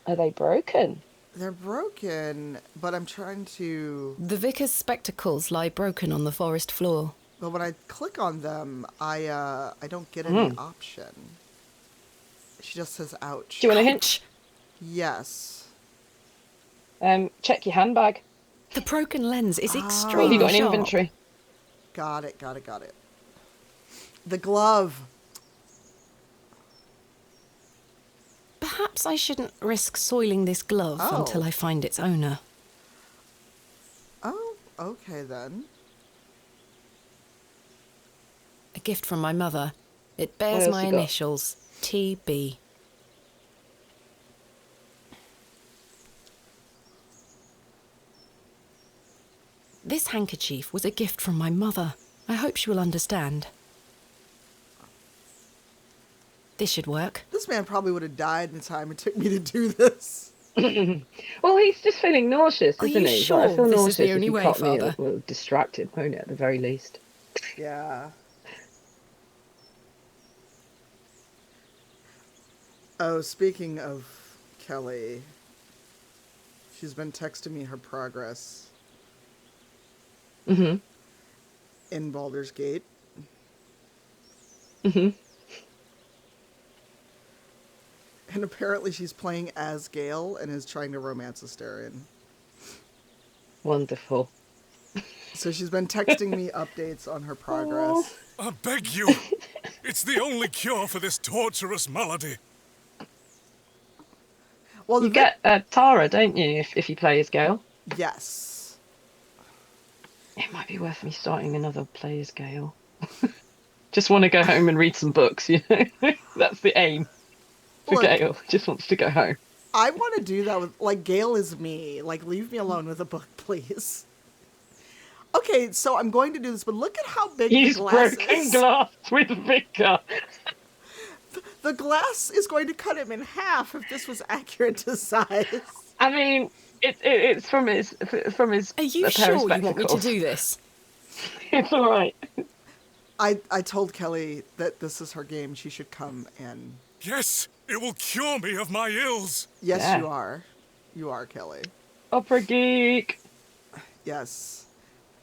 [SPEAKER 12] Are they broken?
[SPEAKER 1] They're broken, but I'm trying to...
[SPEAKER 3] The vicar's spectacles lie broken on the forest floor.
[SPEAKER 1] But when I click on them, I don't get any option. She just says, ouch.
[SPEAKER 12] Do you want a hint?
[SPEAKER 1] Yes.
[SPEAKER 12] Check your handbag.
[SPEAKER 3] The broken lens is
[SPEAKER 12] What
[SPEAKER 3] extremely
[SPEAKER 12] have you got in
[SPEAKER 3] sharp.
[SPEAKER 12] inventory?
[SPEAKER 1] Got it. The glove.
[SPEAKER 3] Perhaps I shouldn't risk soiling this glove until I find its owner.
[SPEAKER 1] Oh, okay then.
[SPEAKER 3] A gift from my mother. It bears
[SPEAKER 12] else
[SPEAKER 3] my
[SPEAKER 12] you got?
[SPEAKER 3] initials, TB. This handkerchief was a gift from my mother. I hope she will understand. This should work.
[SPEAKER 1] This man probably would have died in the time it took me to do this.
[SPEAKER 12] Well, he's just feeling nauseous,
[SPEAKER 3] Are
[SPEAKER 12] isn't
[SPEAKER 3] you
[SPEAKER 12] he?
[SPEAKER 3] sure
[SPEAKER 12] But I feel
[SPEAKER 3] this is
[SPEAKER 12] nauseous
[SPEAKER 3] the
[SPEAKER 12] if
[SPEAKER 3] only
[SPEAKER 12] you
[SPEAKER 3] way,
[SPEAKER 12] caught me,
[SPEAKER 3] Father?
[SPEAKER 12] well, distracted, won't it, at the very least?
[SPEAKER 1] Yeah. Oh, speaking of Kelly, she's been texting me her progress.
[SPEAKER 12] Mm-hmm.
[SPEAKER 1] In Baldur's Gate.
[SPEAKER 12] Mm-hmm.
[SPEAKER 1] And apparently she's playing as Gale and is trying to romance Astarion.
[SPEAKER 12] Wonderful.
[SPEAKER 1] So she's been texting me updates on her progress.
[SPEAKER 2] I beg you. It's the only cure for this torturous malady.
[SPEAKER 1] Well,
[SPEAKER 12] you get Tara, don't you, if you play as Gale?
[SPEAKER 1] Yes.
[SPEAKER 12] It might be worth me starting another play as Gale. Just want to go home and read some books, you know? That's the aim for
[SPEAKER 1] Look,
[SPEAKER 12] Gale. Just wants to go home.
[SPEAKER 1] I want to do that with, like, Gale is me. Like, leave me alone with a book, please. Okay, so I'm going to do this, but look at how big
[SPEAKER 12] Use
[SPEAKER 1] the glass
[SPEAKER 12] broken
[SPEAKER 1] is.
[SPEAKER 12] glass with Vicar.
[SPEAKER 1] The glass is going to cut him in half if this was accurate to size.
[SPEAKER 12] I mean, it's from his
[SPEAKER 3] Are you
[SPEAKER 12] a pair of
[SPEAKER 3] sure you want me to
[SPEAKER 12] spectacles.
[SPEAKER 3] do this?
[SPEAKER 12] It's all right.
[SPEAKER 1] I told Kelly that this is her game. She should come and...
[SPEAKER 2] Yes, it will cure me of my ills.
[SPEAKER 1] Yes,
[SPEAKER 12] Yeah.
[SPEAKER 1] you are. You are, Kelly.
[SPEAKER 12] Opera geek.
[SPEAKER 1] Yes.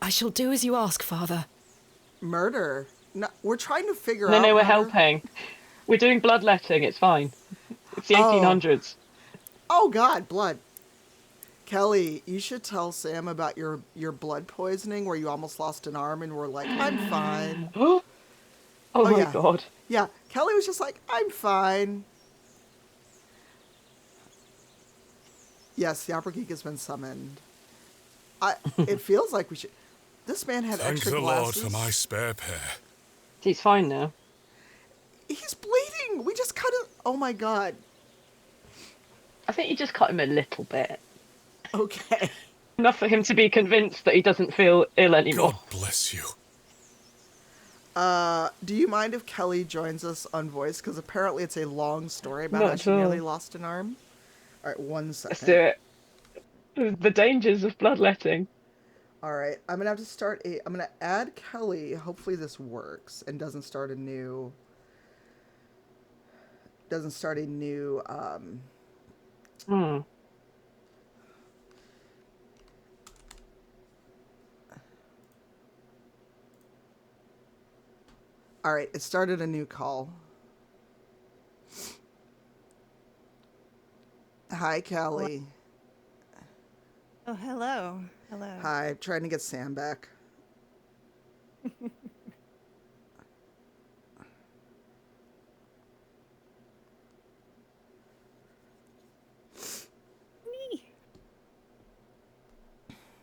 [SPEAKER 3] I shall do as you ask, Father.
[SPEAKER 1] Murder. No, we're trying to figure
[SPEAKER 12] No,
[SPEAKER 1] out...
[SPEAKER 12] we're
[SPEAKER 1] murder.
[SPEAKER 12] helping. We're doing bloodletting. It's fine. It's the 1800s.
[SPEAKER 1] Oh, God, blood. Kelly, you should tell Sam about your blood poisoning where you almost lost an arm and were like, I'm fine.
[SPEAKER 12] Oh my
[SPEAKER 1] yeah.
[SPEAKER 12] God.
[SPEAKER 1] Yeah, Kelly was just like, I'm fine. Yes, the Opera Geek has been summoned. It feels like we should... This man had
[SPEAKER 2] Thank
[SPEAKER 1] extra
[SPEAKER 2] the
[SPEAKER 1] glasses.
[SPEAKER 2] Lord for my spare pair.
[SPEAKER 12] He's fine now.
[SPEAKER 1] He's bleeding. We just cut it. Oh, my God.
[SPEAKER 12] I think you just cut him a little bit.
[SPEAKER 1] Okay.
[SPEAKER 12] Enough for him to be convinced that he doesn't feel ill anymore.
[SPEAKER 2] God bless you.
[SPEAKER 1] Do you mind if Kelly joins us on voice? Because apparently it's a long story about
[SPEAKER 12] Not
[SPEAKER 1] how
[SPEAKER 12] at
[SPEAKER 1] she
[SPEAKER 12] all.
[SPEAKER 1] nearly lost an arm. All right, 1 second.
[SPEAKER 12] Let's do it. The dangers of bloodletting.
[SPEAKER 1] All right, I'm gonna have to start I'm gonna add Kelly. Hopefully this works and doesn't start a new. All right, it started a new call. Hi, Kelly.
[SPEAKER 13] Oh, hello. Hello.
[SPEAKER 1] Hi, I'm trying to get Sam back.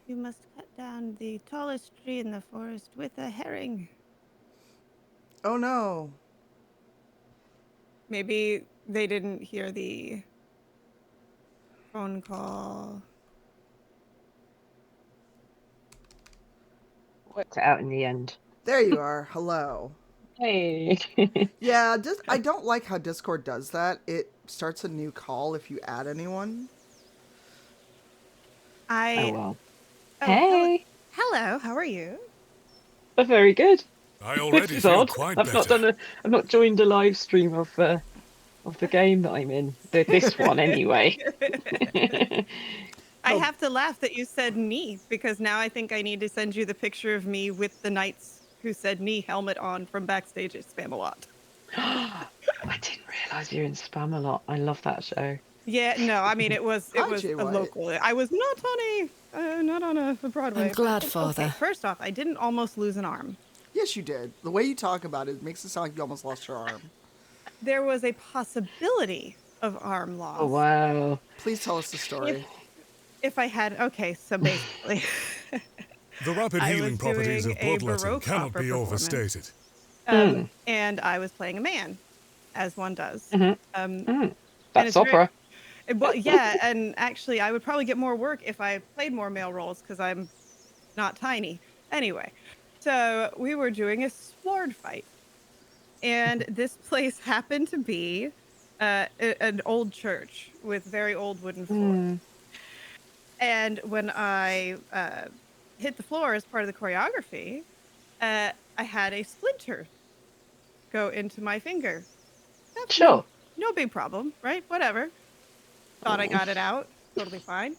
[SPEAKER 13] You must cut down the tallest tree in the forest with a herring.
[SPEAKER 1] Oh no.
[SPEAKER 13] Maybe they didn't hear the phone call.
[SPEAKER 12] Worked it out in the end.
[SPEAKER 1] There you are. Hello.
[SPEAKER 12] Hey.
[SPEAKER 1] Yeah, I don't like how Discord does that. It starts a new call if you add anyone.
[SPEAKER 12] Oh well.
[SPEAKER 13] Oh,
[SPEAKER 12] Hey.
[SPEAKER 13] Hello, how are you?
[SPEAKER 12] Oh, very good.
[SPEAKER 2] I already
[SPEAKER 12] This is
[SPEAKER 2] feel
[SPEAKER 12] odd.
[SPEAKER 2] quite
[SPEAKER 12] I've
[SPEAKER 2] better.
[SPEAKER 12] not joined a live stream of of the game that I'm in. This one, anyway.
[SPEAKER 13] I have to laugh that you said knee, because now I think I need to send you the picture of me with the Knights Who Said Knee helmet on from backstage at Spamalot.
[SPEAKER 12] I didn't realise you're in Spamalot. I love that show.
[SPEAKER 13] Yeah, no, I mean, it was
[SPEAKER 1] Jay
[SPEAKER 13] a
[SPEAKER 1] White.
[SPEAKER 13] local. I was not on a Broadway.
[SPEAKER 3] I'm glad,
[SPEAKER 13] Okay,
[SPEAKER 3] Father.
[SPEAKER 13] first off, I didn't almost lose an arm.
[SPEAKER 1] Yes, you did. The way you talk about it makes it sound like you almost lost your arm.
[SPEAKER 13] There was a possibility of arm loss.
[SPEAKER 12] Oh, wow.
[SPEAKER 1] Please tell us the story.
[SPEAKER 13] If I had, okay, so basically,
[SPEAKER 2] The rapid
[SPEAKER 13] I
[SPEAKER 2] healing
[SPEAKER 13] was
[SPEAKER 2] properties
[SPEAKER 13] doing
[SPEAKER 2] of
[SPEAKER 13] a
[SPEAKER 2] bloodletting
[SPEAKER 13] Baroque
[SPEAKER 2] cannot
[SPEAKER 13] opera
[SPEAKER 2] be
[SPEAKER 13] performance.
[SPEAKER 2] overstated.
[SPEAKER 13] And I was playing a man, as one does.
[SPEAKER 12] That's opera.
[SPEAKER 13] Well, yeah, and actually, I would probably get more work if I played more male roles because I'm not tiny. Anyway, so we were doing a sword fight, and this place happened to be an old church with very old wooden floors. And when I hit the floor as part of the choreography, I had a splinter go into my finger. That's
[SPEAKER 12] Sure.
[SPEAKER 13] no big problem, right? Whatever. Thought I got it out. Totally fine.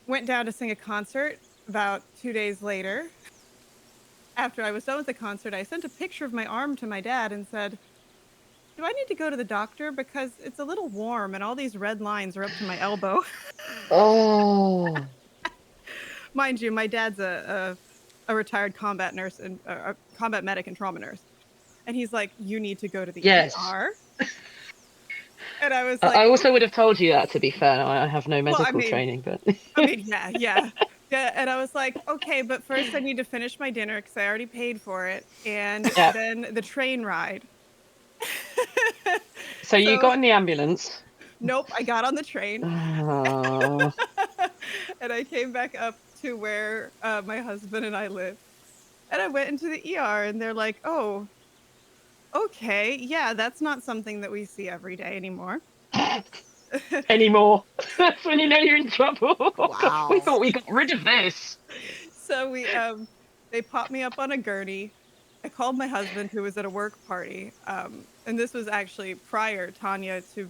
[SPEAKER 13] Went down to sing a concert about 2 days later. After I was done with the concert, I sent a picture of my arm to my dad and said, do I need to go to the doctor? Because it's a little warm and all these red lines are up to my elbow.
[SPEAKER 12] Oh.
[SPEAKER 13] Mind you, my dad's a retired combat nurse and a combat medic and trauma nurse. And he's like, you need to go to the ER. And I was like,
[SPEAKER 12] I also would have told you that, to be fair. I have no medical training, but.
[SPEAKER 13] I mean, yeah. And I was like, okay, but first I need to finish my dinner because I already paid for it. And then the train ride.
[SPEAKER 12] So you got in the ambulance?
[SPEAKER 13] Nope, I got on the train.
[SPEAKER 12] Oh.
[SPEAKER 13] And I came back up to where my husband and I live. And I went into the ER and they're like, oh, okay, yeah, that's not something that we see every day anymore.
[SPEAKER 12] Anymore. That's when you know you're in trouble.
[SPEAKER 1] Wow.
[SPEAKER 12] We thought we got rid of this.
[SPEAKER 13] So they popped me up on a gurney. I called my husband, who was at a work party. And this was actually prior, Tanya, to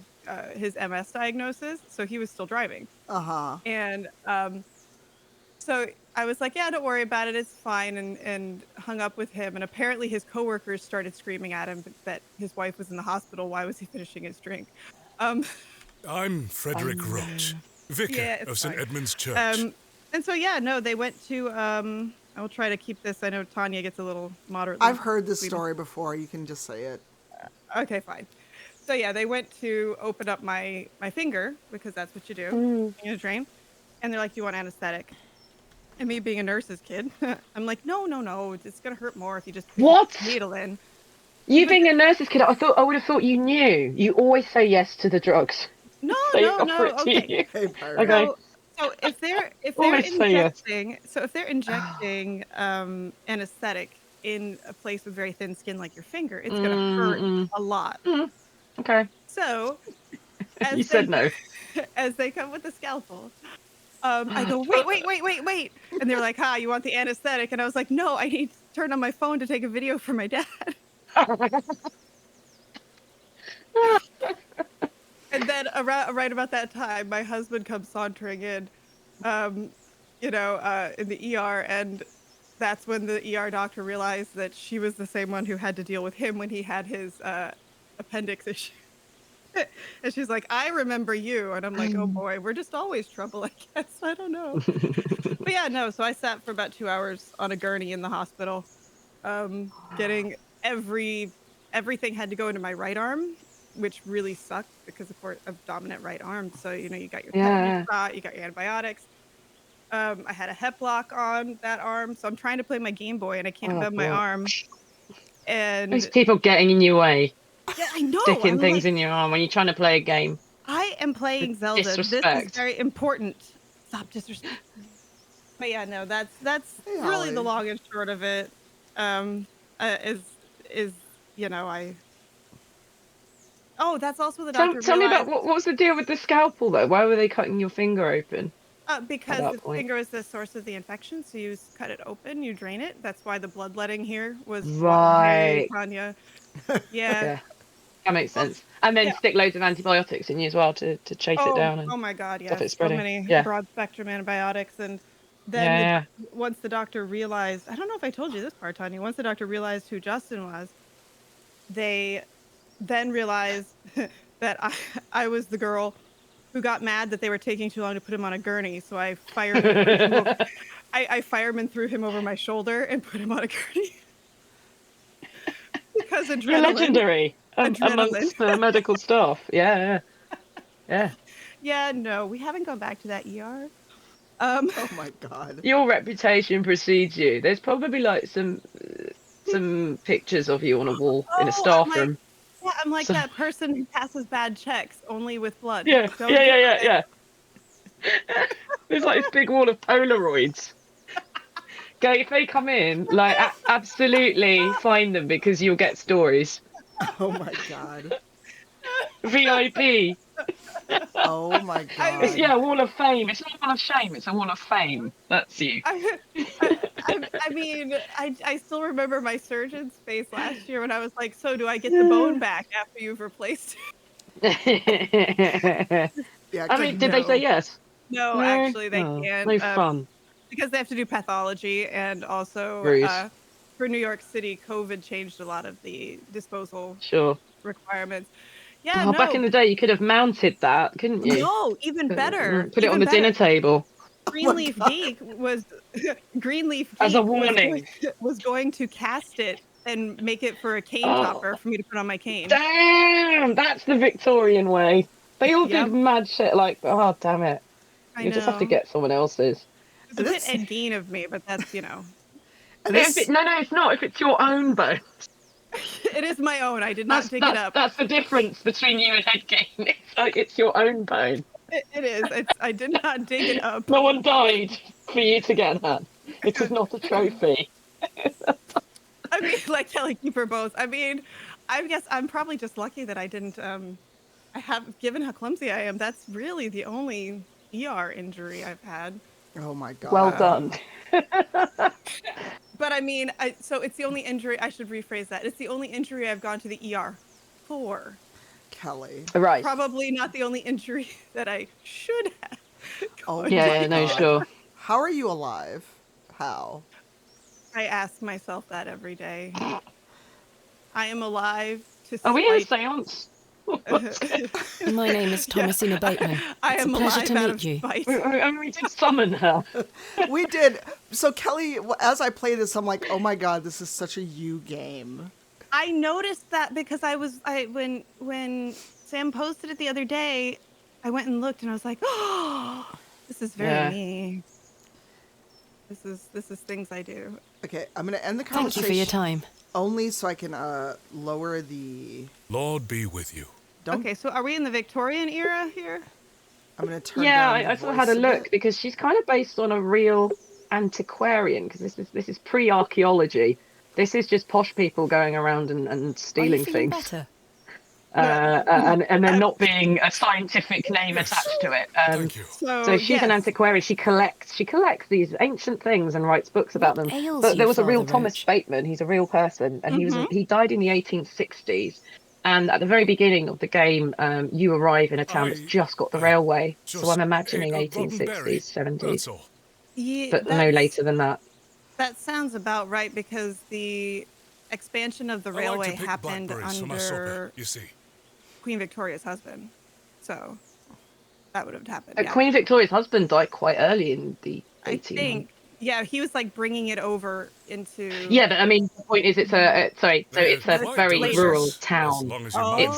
[SPEAKER 13] his MS diagnosis. So he was still driving.
[SPEAKER 1] Uh-huh.
[SPEAKER 13] And so I was like, yeah, don't worry about it. It's fine. And hung up with him. And apparently his coworkers started screaming at him that his wife was in the hospital. Why was he finishing his drink?
[SPEAKER 2] I'm Frederick Roach, vicar of St. Edmund's Church.
[SPEAKER 13] And so, yeah, no, they went to, I will try to keep this. I know Tanya gets a little moderately.
[SPEAKER 1] I've heard this story before. You can just say it.
[SPEAKER 13] Okay, fine. So, yeah, they went to open up my finger, because that's what you do in a drain. And they're like, do you want anesthetic? And me being a nurse's kid, I'm like, no, it's going to hurt more if you just put the needle in.
[SPEAKER 12] You being a nurse's kid, I would have thought you knew. You always say yes to the drugs.
[SPEAKER 13] No,
[SPEAKER 12] okay.
[SPEAKER 13] Okay. So if they're injecting anesthetic in a place with very thin skin like your finger, it's gonna hurt a lot.
[SPEAKER 12] Okay.
[SPEAKER 13] So
[SPEAKER 12] you said no.
[SPEAKER 13] As they come with the scalpel, I go, wait, and they're like, you want the anesthetic? And I was like, no, I need to turn on my phone to take a video for my dad. And then right about that time, my husband comes sauntering in, in the ER, and that's when the ER doctor realized that she was the same one who had to deal with him when he had his appendix issue. And she's like, I remember you. And I'm like, oh boy, we're just always trouble, I guess. I don't know. But yeah, no, so I sat for about 2 hours on a gurney in the hospital, getting everything had to go into my right arm, which really sucked because of course of dominant right arm. So, you got your tetanus shot, you got your antibiotics. I had a hep lock on that arm. So I'm trying to play my Game Boy and I can't bend my arm. And
[SPEAKER 12] those people getting in your way.
[SPEAKER 13] Yeah, I know.
[SPEAKER 12] Sticking things in your arm when you're trying to play a game.
[SPEAKER 13] I am playing Zelda.
[SPEAKER 12] Disrespect.
[SPEAKER 13] This is very important. Stop disrespecting me. But yeah, no, that's really the long and short of it. Oh, that's also the doctor.
[SPEAKER 12] Tell me about what was the deal with the scalpel though? Why were they cutting your finger open?
[SPEAKER 13] Because the finger is the source of the infection, so you cut it open, you drain it. That's why the bloodletting here was
[SPEAKER 12] right.
[SPEAKER 13] Tanya. Yeah.
[SPEAKER 12] That makes sense. And then stick loads of antibiotics in you as well to chase it down and
[SPEAKER 13] oh my God,
[SPEAKER 12] stop
[SPEAKER 13] yes.
[SPEAKER 12] it
[SPEAKER 13] So
[SPEAKER 12] spreading.
[SPEAKER 13] many
[SPEAKER 12] Yeah.
[SPEAKER 13] broad spectrum antibiotics. And then
[SPEAKER 12] Yeah.
[SPEAKER 13] once the doctor realized, I don't know if I told you this part, Tanya, once the doctor realized who Justin was, they then realized that I was the girl who got mad that they were taking too long to put him on a gurney. So I fireman threw him over, I fireman threw him over my shoulder and put him on a gurney. Because adrenaline.
[SPEAKER 12] You're legendary
[SPEAKER 13] Adrenaline.
[SPEAKER 12] amongst medical staff. Yeah.
[SPEAKER 13] Yeah, no, we haven't gone back to that ER.
[SPEAKER 1] Oh my God.
[SPEAKER 12] Your reputation precedes you. There's probably like some pictures of you on a wall in a staff room.
[SPEAKER 13] Yeah, I'm like that person who passes bad checks only with blood.
[SPEAKER 12] Yeah.
[SPEAKER 13] Don't do it.
[SPEAKER 12] There's like this big wall of Polaroids. Go, if they come in, like absolutely find them because you'll get stories.
[SPEAKER 1] Oh my God.
[SPEAKER 12] VIP.
[SPEAKER 1] Oh my God.
[SPEAKER 12] Yeah, wall of fame. It's not a wall of shame. It's a wall of fame. That's you.
[SPEAKER 13] I mean, I still remember my surgeon's face last year when I was like, so do I get the bone back after you've replaced it?
[SPEAKER 1] Yeah,
[SPEAKER 12] I mean, did they say yes?
[SPEAKER 13] No, actually, they can't.
[SPEAKER 12] No fun.
[SPEAKER 13] Because they have to do pathology, and also for New York City, COVID changed a lot of the disposal requirements. Yeah, no.
[SPEAKER 12] Back in the day, you could have mounted that, couldn't you?
[SPEAKER 13] No, even better.
[SPEAKER 12] Put it on the dinner table.
[SPEAKER 13] Greenleaf Geek was
[SPEAKER 12] as a warning.
[SPEAKER 13] Was going to cast it and make it for a cane topper for me to put on my cane.
[SPEAKER 12] Damn, that's the Victorian way. They all did mad shit like, oh damn it. You just have to get someone else's.
[SPEAKER 13] It's a bit Ed Gein of me, but that's
[SPEAKER 12] no, it's not. If it's your own bone.
[SPEAKER 13] It is my own. I did not dig it up.
[SPEAKER 12] That's the difference between you and Ed Gein. It's your own bone.
[SPEAKER 13] It is. I did not dig it up.
[SPEAKER 12] No one died for you to get that. It is not a trophy.
[SPEAKER 13] I mean, like Kelly Keeper both. I mean, I guess I'm probably just lucky that I didn't. I have, given how clumsy I am, that's really the only ER injury I've had.
[SPEAKER 1] Oh my God.
[SPEAKER 12] Well done.
[SPEAKER 13] But I mean, so it's the only injury, I should rephrase that. It's the only injury I've gone to the ER for.
[SPEAKER 1] Kelly.
[SPEAKER 12] Right.
[SPEAKER 13] Probably not the only injury that I should have.
[SPEAKER 1] Oh
[SPEAKER 12] yeah, no, sure.
[SPEAKER 1] How are you alive? How?
[SPEAKER 13] I ask myself that every day. I am alive to
[SPEAKER 12] Are we in a seance?
[SPEAKER 3] My name is Thomasina Bateman.
[SPEAKER 13] I am
[SPEAKER 3] a pleasure to
[SPEAKER 13] alive
[SPEAKER 3] meet you.
[SPEAKER 12] We did summon her.
[SPEAKER 1] We did. So Kelly, as I play this, I'm like, oh my God, this is such a you game.
[SPEAKER 13] I noticed that because when Sam posted it the other day, I went and looked and I was like, oh, this is very me. This is things I do.
[SPEAKER 1] Okay, I'm gonna end the conversation.
[SPEAKER 3] Thank you for your time.
[SPEAKER 1] Only so I can lower the.
[SPEAKER 2] Lord be with you.
[SPEAKER 13] Okay, so are we in the Victorian era here?
[SPEAKER 1] I'm gonna turn.
[SPEAKER 12] Yeah,
[SPEAKER 1] down
[SPEAKER 12] I sort of had a look because she's kind of based on a real antiquarian because this is pre-archaeology. This is just posh people going around and stealing things.
[SPEAKER 3] Better?
[SPEAKER 12] And there not being a scientific name attached to it.
[SPEAKER 2] Thank you.
[SPEAKER 12] So she's an antiquarian. She collects these ancient things and writes books about them. But there was a real Thomas Bateman. He's a real person, and he died in the 1860s. And at the very beginning of the game, you arrive in a town that's just got the railway. So I'm imagining 1860s, 70s.
[SPEAKER 13] Yeah,
[SPEAKER 12] but no later than that.
[SPEAKER 13] That sounds about right because the expansion of the railway happened under Queen Victoria's husband. So that would have happened. Yeah.
[SPEAKER 12] Queen Victoria's husband died quite early in the 1800s.
[SPEAKER 13] I think. Yeah, he was like bringing it over into.
[SPEAKER 12] Yeah, but I mean, the point is, it's a very rural town.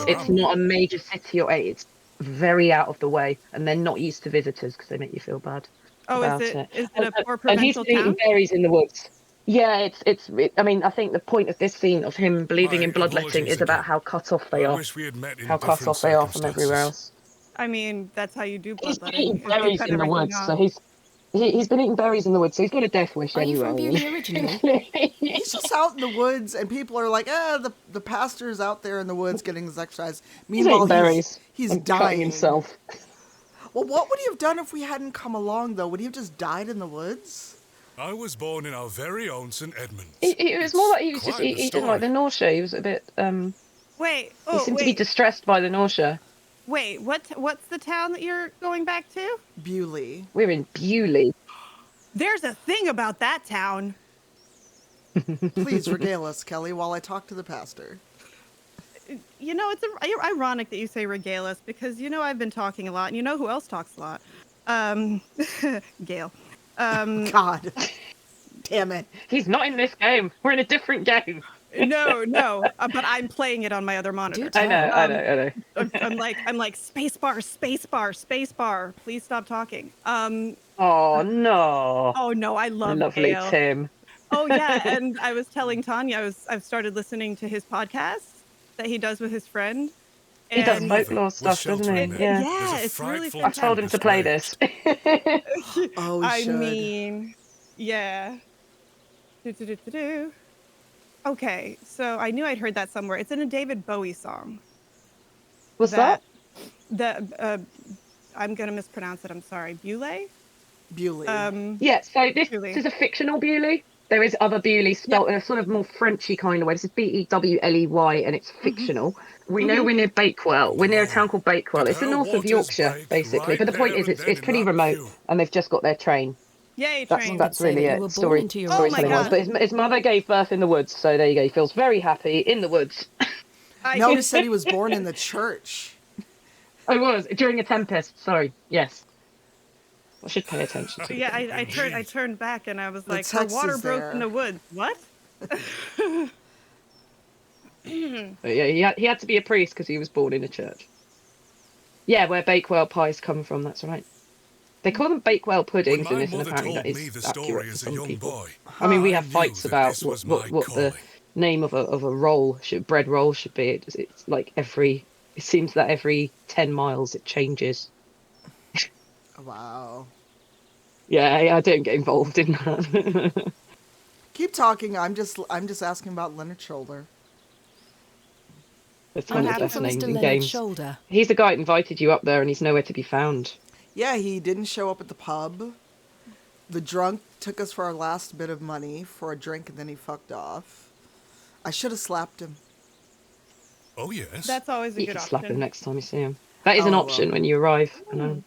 [SPEAKER 12] It's not a major city, or it's very out of the way, and they're not used to visitors because they make you feel bad.
[SPEAKER 13] Oh,
[SPEAKER 12] is
[SPEAKER 13] it a poor provincial
[SPEAKER 12] and he's eating berries in the woods. Yeah, I mean, I think the point of this scene of him believing in bloodletting is about how cut off they are. How cut off they are from everywhere else.
[SPEAKER 13] I mean, that's how you do bloodletting.
[SPEAKER 12] He's eating berries in the woods, so he's been eating berries in the woods, so he's got a death wish anyway.
[SPEAKER 3] Are you from Beauty originally?
[SPEAKER 1] He's just out in the woods, and people are like, the pastor's out there in the woods getting his exercise. Meanwhile, he's dying
[SPEAKER 12] himself.
[SPEAKER 1] Well, what would he have done if we hadn't come along, though? Would he have just died in the woods?
[SPEAKER 2] I was born in our very own St. Edmunds.
[SPEAKER 12] It was more like he didn't like the nausea. He was a bit
[SPEAKER 13] Wait.
[SPEAKER 12] You
[SPEAKER 13] Oh,
[SPEAKER 12] seem to be
[SPEAKER 13] wait.
[SPEAKER 12] distressed by the nausea.
[SPEAKER 13] Wait. What's the town that you're going back to?
[SPEAKER 1] Bewley.
[SPEAKER 12] We're in Bewley.
[SPEAKER 13] There's a thing about that town.
[SPEAKER 1] Please regale us, Kelly, while I talk to the pastor.
[SPEAKER 13] You know, it's ironic that you say regale us because you know I've been talking a lot, and you know who else talks a lot? Gail.
[SPEAKER 1] God. Damn it.
[SPEAKER 12] He's not in this game. We're in a different game.
[SPEAKER 13] No, but I'm playing it on my other monitor.
[SPEAKER 12] I know.
[SPEAKER 13] I'm like spacebar, spacebar, spacebar. Please stop talking.
[SPEAKER 12] Oh no.
[SPEAKER 13] Oh no, I love
[SPEAKER 12] Lovely
[SPEAKER 13] Gail.
[SPEAKER 12] Tim.
[SPEAKER 13] Oh yeah, and I was telling Tanya I've started listening to his podcast that he does with his friend.
[SPEAKER 12] He does
[SPEAKER 13] And
[SPEAKER 12] folklore stuff, doesn't he?
[SPEAKER 13] Yeah, it's really fantastic.
[SPEAKER 12] I told him to play this.
[SPEAKER 1] Oh, we
[SPEAKER 13] I
[SPEAKER 1] should.
[SPEAKER 13] mean, yeah. Okay, so I knew I'd heard that somewhere. It's in a David Bowie song.
[SPEAKER 12] What's that?
[SPEAKER 13] I'm gonna mispronounce it. I'm sorry. Bewley.
[SPEAKER 1] Bewley.
[SPEAKER 12] Yeah. So this
[SPEAKER 13] Bewley.
[SPEAKER 12] is a fictional Bewley. There is other Bewley spelled in a sort of more Frenchy kind of way. This is Bewley, and it's fictional. We know we're near Bakewell. We're near a town called Bakewell. It's the north of Yorkshire, basically. But the point is, it's pretty remote, and they've just got their train.
[SPEAKER 13] Yay,
[SPEAKER 12] train. That's really it. Storytelling wise.
[SPEAKER 13] God.
[SPEAKER 12] But his mother gave birth in the woods, so there you go. He feels very happy in the woods.
[SPEAKER 1] No, he said he was born in the church.
[SPEAKER 12] I was during a tempest. Sorry. Yes. I should pay attention to.
[SPEAKER 13] Yeah, I turned back and I was like,
[SPEAKER 1] text
[SPEAKER 13] the water
[SPEAKER 1] is
[SPEAKER 13] broke
[SPEAKER 1] there.
[SPEAKER 13] in the woods. What?
[SPEAKER 12] But yeah, he had to be a priest because he was born in a church. Yeah, where Bakewell pies come from. That's right. They call them Bakewell puddings in this, and apparently that is accurate for some people. I mean, we have fights about what the name of a roll bread roll should be. It's like it seems that every 10 miles it changes.
[SPEAKER 1] Wow.
[SPEAKER 12] Yeah, I don't get involved in that.
[SPEAKER 1] Keep talking. I'm just asking about Leonard Shoulder.
[SPEAKER 12] It's one of the best names in games.
[SPEAKER 3] Shoulder?
[SPEAKER 12] He's the guy that invited you up there, and he's nowhere to be found.
[SPEAKER 1] Yeah, he didn't show up at the pub. The drunk took us for our last bit of money for a drink, and then he fucked off. I should have slapped him.
[SPEAKER 2] Oh, yes.
[SPEAKER 13] That's always a
[SPEAKER 12] You
[SPEAKER 13] good
[SPEAKER 12] can
[SPEAKER 13] option.
[SPEAKER 12] slap him next time you see him. That is an option when you arrive. And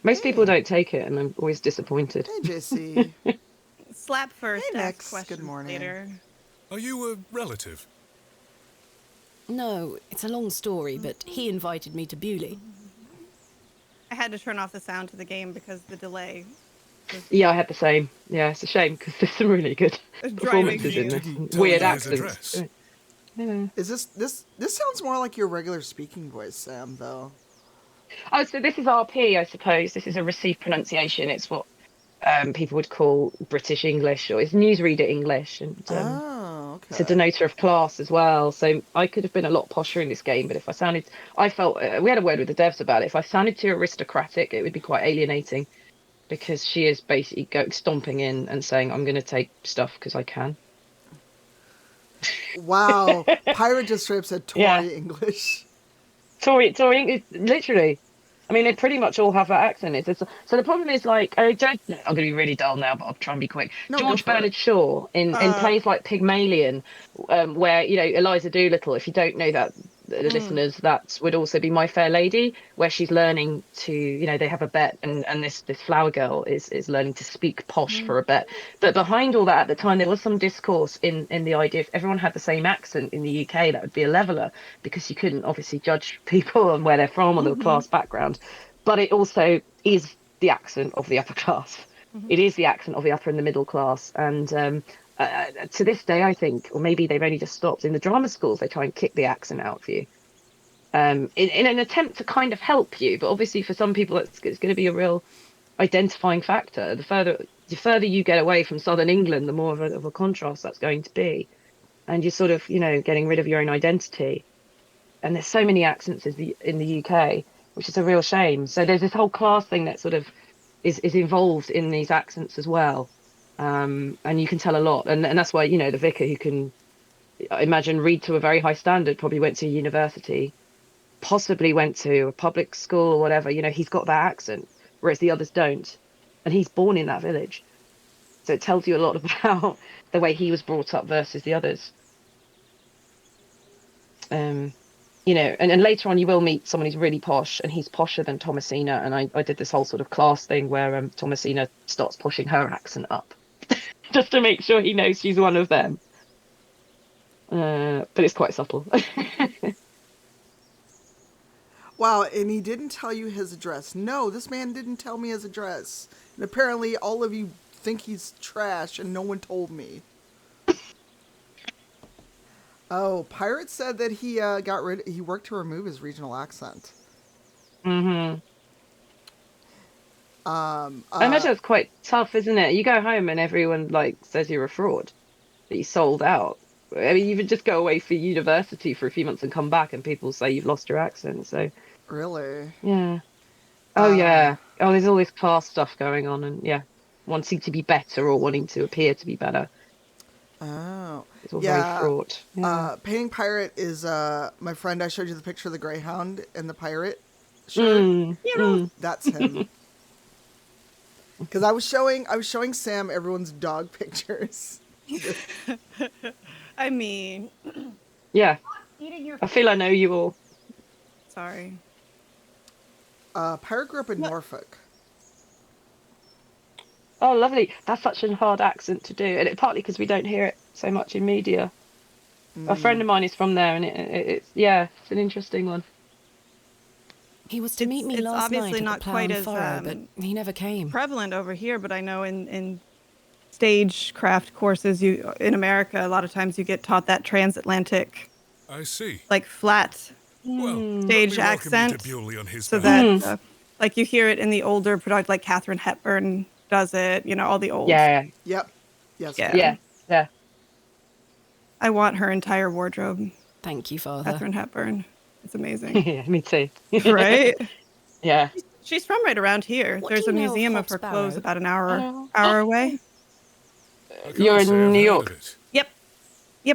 [SPEAKER 12] most people don't take it, and I'm always disappointed.
[SPEAKER 1] Hey, JC.
[SPEAKER 13] Slap first,
[SPEAKER 1] Hey,
[SPEAKER 13] ask
[SPEAKER 1] Nex.
[SPEAKER 13] questions
[SPEAKER 1] Good morning.
[SPEAKER 13] later.
[SPEAKER 2] Are you a relative?
[SPEAKER 3] No, it's a long story, but he invited me to Bewley.
[SPEAKER 13] I had to turn off the sound to the game because the delay.
[SPEAKER 12] Yeah, I had the same. Yeah, it's a shame because there's some really good performances in this. Weird accents. Yeah.
[SPEAKER 1] Is this sounds more like your regular speaking voice, Sam, though?
[SPEAKER 12] Oh, so this is RP, I suppose. This is a received pronunciation. It's what people would call British English, or it's newsreader English, and
[SPEAKER 1] okay.
[SPEAKER 12] it's a denoter of class as well. So I could have been a lot posher in this game, but if I felt we had a word with the devs about it. If I sounded too aristocratic, it would be quite alienating, because she is basically stomping in and saying, "I'm going to take stuff because I can."
[SPEAKER 1] Wow, Pirate just straight up said Tory English.
[SPEAKER 12] Tory English, literally. I mean, they pretty much all have that accent. So the problem is, like, I'm going to be really dull now, but I'll try and be quick.
[SPEAKER 1] No,
[SPEAKER 12] George Bernard Shaw in plays like Pygmalion, where, Eliza Doolittle, if you don't know that, the listeners, that would also be My Fair Lady, where she's learning to, they have a bet, and this flower girl is learning to speak posh for a bet. But behind all that, at the time, there was some discourse in the idea if everyone had the same accent in the UK, that would be a leveler, because you couldn't obviously judge people on where they're from or their class background. But it also is the accent of the upper class. It is the accent of the upper and the middle class. And to this day, I think, or maybe they've only just stopped, in the drama schools, they try and kick the accent out of you in an attempt to kind of help you. But obviously for some people, it's going to be a real identifying factor. The further you get away from southern England, the more of a contrast that's going to be. And you're sort of, getting rid of your own identity. And there's so many accents in the UK, which is a real shame. So there's this whole class thing that sort of is involved in these accents as well. And you can tell a lot. And that's why, the vicar, who can, I imagine, read to a very high standard, probably went to university, possibly went to a public school or whatever, he's got that accent, whereas the others don't. And he's born in that village. So it tells you a lot about the way he was brought up versus the others. you know, and later on you will meet someone who's really posh, and he's posher than Thomasina. And I did this whole sort of class thing where Thomasina starts pushing her accent up just to make sure he knows she's one of them. But it's quite subtle.
[SPEAKER 1] Wow, and he didn't tell you his address. No, this man didn't tell me his address. And apparently all of you think he's trash and no one told me. Oh, Pirate said that he he worked to remove his regional accent.
[SPEAKER 12] I imagine it's quite tough, isn't it? You go home and everyone like says you're a fraud, that you sold out. I mean, you would just go away for university for a few months and come back and people say you've lost your accent, so...
[SPEAKER 1] Really?
[SPEAKER 12] Yeah. Oh, yeah. Oh, there's all this class stuff going on, and yeah, wanting to be better or wanting to appear to be better.
[SPEAKER 1] Oh.
[SPEAKER 12] It's all very fraught. Yeah.
[SPEAKER 1] Painting Pirate is my friend. I showed you the picture of the Greyhound and the pirate shirt. That's him. Because I was showing Sam everyone's dog pictures.
[SPEAKER 13] I mean...
[SPEAKER 12] Yeah. I feel I know you all.
[SPEAKER 13] Sorry.
[SPEAKER 1] Pirate grew up in Norfolk.
[SPEAKER 12] Oh, lovely. That's such a hard accent to do. And partly because we don't hear it so much in media. A friend of mine is from there, and it's an interesting one.
[SPEAKER 3] He was to meet me last night
[SPEAKER 13] obviously
[SPEAKER 3] at
[SPEAKER 13] not
[SPEAKER 3] the Plough
[SPEAKER 13] quite
[SPEAKER 3] and
[SPEAKER 13] as
[SPEAKER 3] Furrow, but he never came.
[SPEAKER 13] Prevalent over here, but I know in stagecraft courses in America, a lot of times you get taught that transatlantic,
[SPEAKER 2] I see,
[SPEAKER 13] like flat stage accent, so that like you hear it in the older product, like Katharine Hepburn does it. You know, all the old.
[SPEAKER 1] Yep. Yes.
[SPEAKER 12] Yeah.
[SPEAKER 13] I want her entire wardrobe.
[SPEAKER 3] Thank you, Father.
[SPEAKER 13] Katharine Hepburn. It's amazing.
[SPEAKER 12] Yeah, me too.
[SPEAKER 13] Right?
[SPEAKER 12] Yeah.
[SPEAKER 13] She's from right around here.
[SPEAKER 3] What
[SPEAKER 13] There's
[SPEAKER 3] do
[SPEAKER 13] a
[SPEAKER 3] you know of
[SPEAKER 13] museum of
[SPEAKER 3] Hobs
[SPEAKER 13] her clothes
[SPEAKER 3] Barrow?
[SPEAKER 13] about an hour away.
[SPEAKER 12] You're in New York.
[SPEAKER 13] Yep.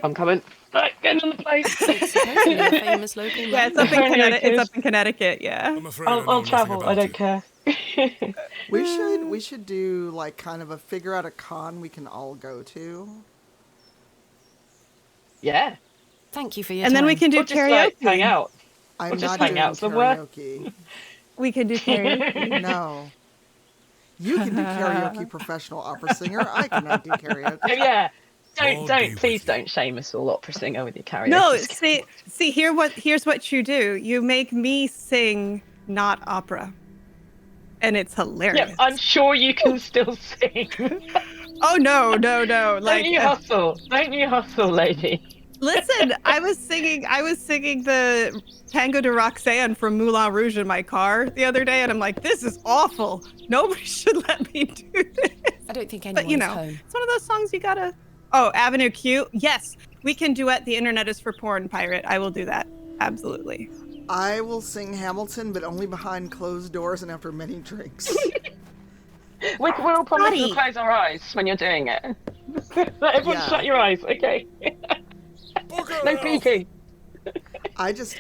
[SPEAKER 12] I'm coming. Right, getting on the plane.
[SPEAKER 3] It's supposedly a famous local
[SPEAKER 13] Yeah, it's up in Connecticut. It's up in Connecticut. Yeah.
[SPEAKER 12] I'll travel. I don't care.
[SPEAKER 1] We should do like kind of figure out a con we can all go to.
[SPEAKER 3] Yeah. Thank you for your
[SPEAKER 13] And
[SPEAKER 3] time.
[SPEAKER 13] then we can do
[SPEAKER 12] Or just,
[SPEAKER 13] karaoke.
[SPEAKER 12] like, hang out.
[SPEAKER 1] I'm
[SPEAKER 12] just
[SPEAKER 1] not
[SPEAKER 12] hang
[SPEAKER 1] doing
[SPEAKER 12] out somewhere.
[SPEAKER 1] karaoke.
[SPEAKER 13] We can do karaoke.
[SPEAKER 1] No. You can do karaoke, professional opera singer. I cannot do karaoke.
[SPEAKER 12] Yeah. Please don't shame us all, opera singer, with your karaoke.
[SPEAKER 13] No, see, here's what you do. You make me sing not opera. And it's hilarious.
[SPEAKER 12] Yeah, I'm sure you can still sing.
[SPEAKER 13] Oh, no. Like,
[SPEAKER 12] Don't you hustle, lady.
[SPEAKER 13] Listen, I was singing the Tango de Roxanne from Moulin Rouge in my car the other day, and I'm like, this is awful. Nobody should let me do this.
[SPEAKER 3] I don't think anyone's home.
[SPEAKER 13] It's one of those songs you gotta... Oh, Avenue Q? Yes, we can duet The Internet is for Porn, Pirate. I will do that. Absolutely.
[SPEAKER 1] I will sing Hamilton, but only behind closed doors and after many drinks.
[SPEAKER 12] We'll promise to close our eyes when you're doing it. Everyone shut your eyes, okay? No peeking.
[SPEAKER 1] I just...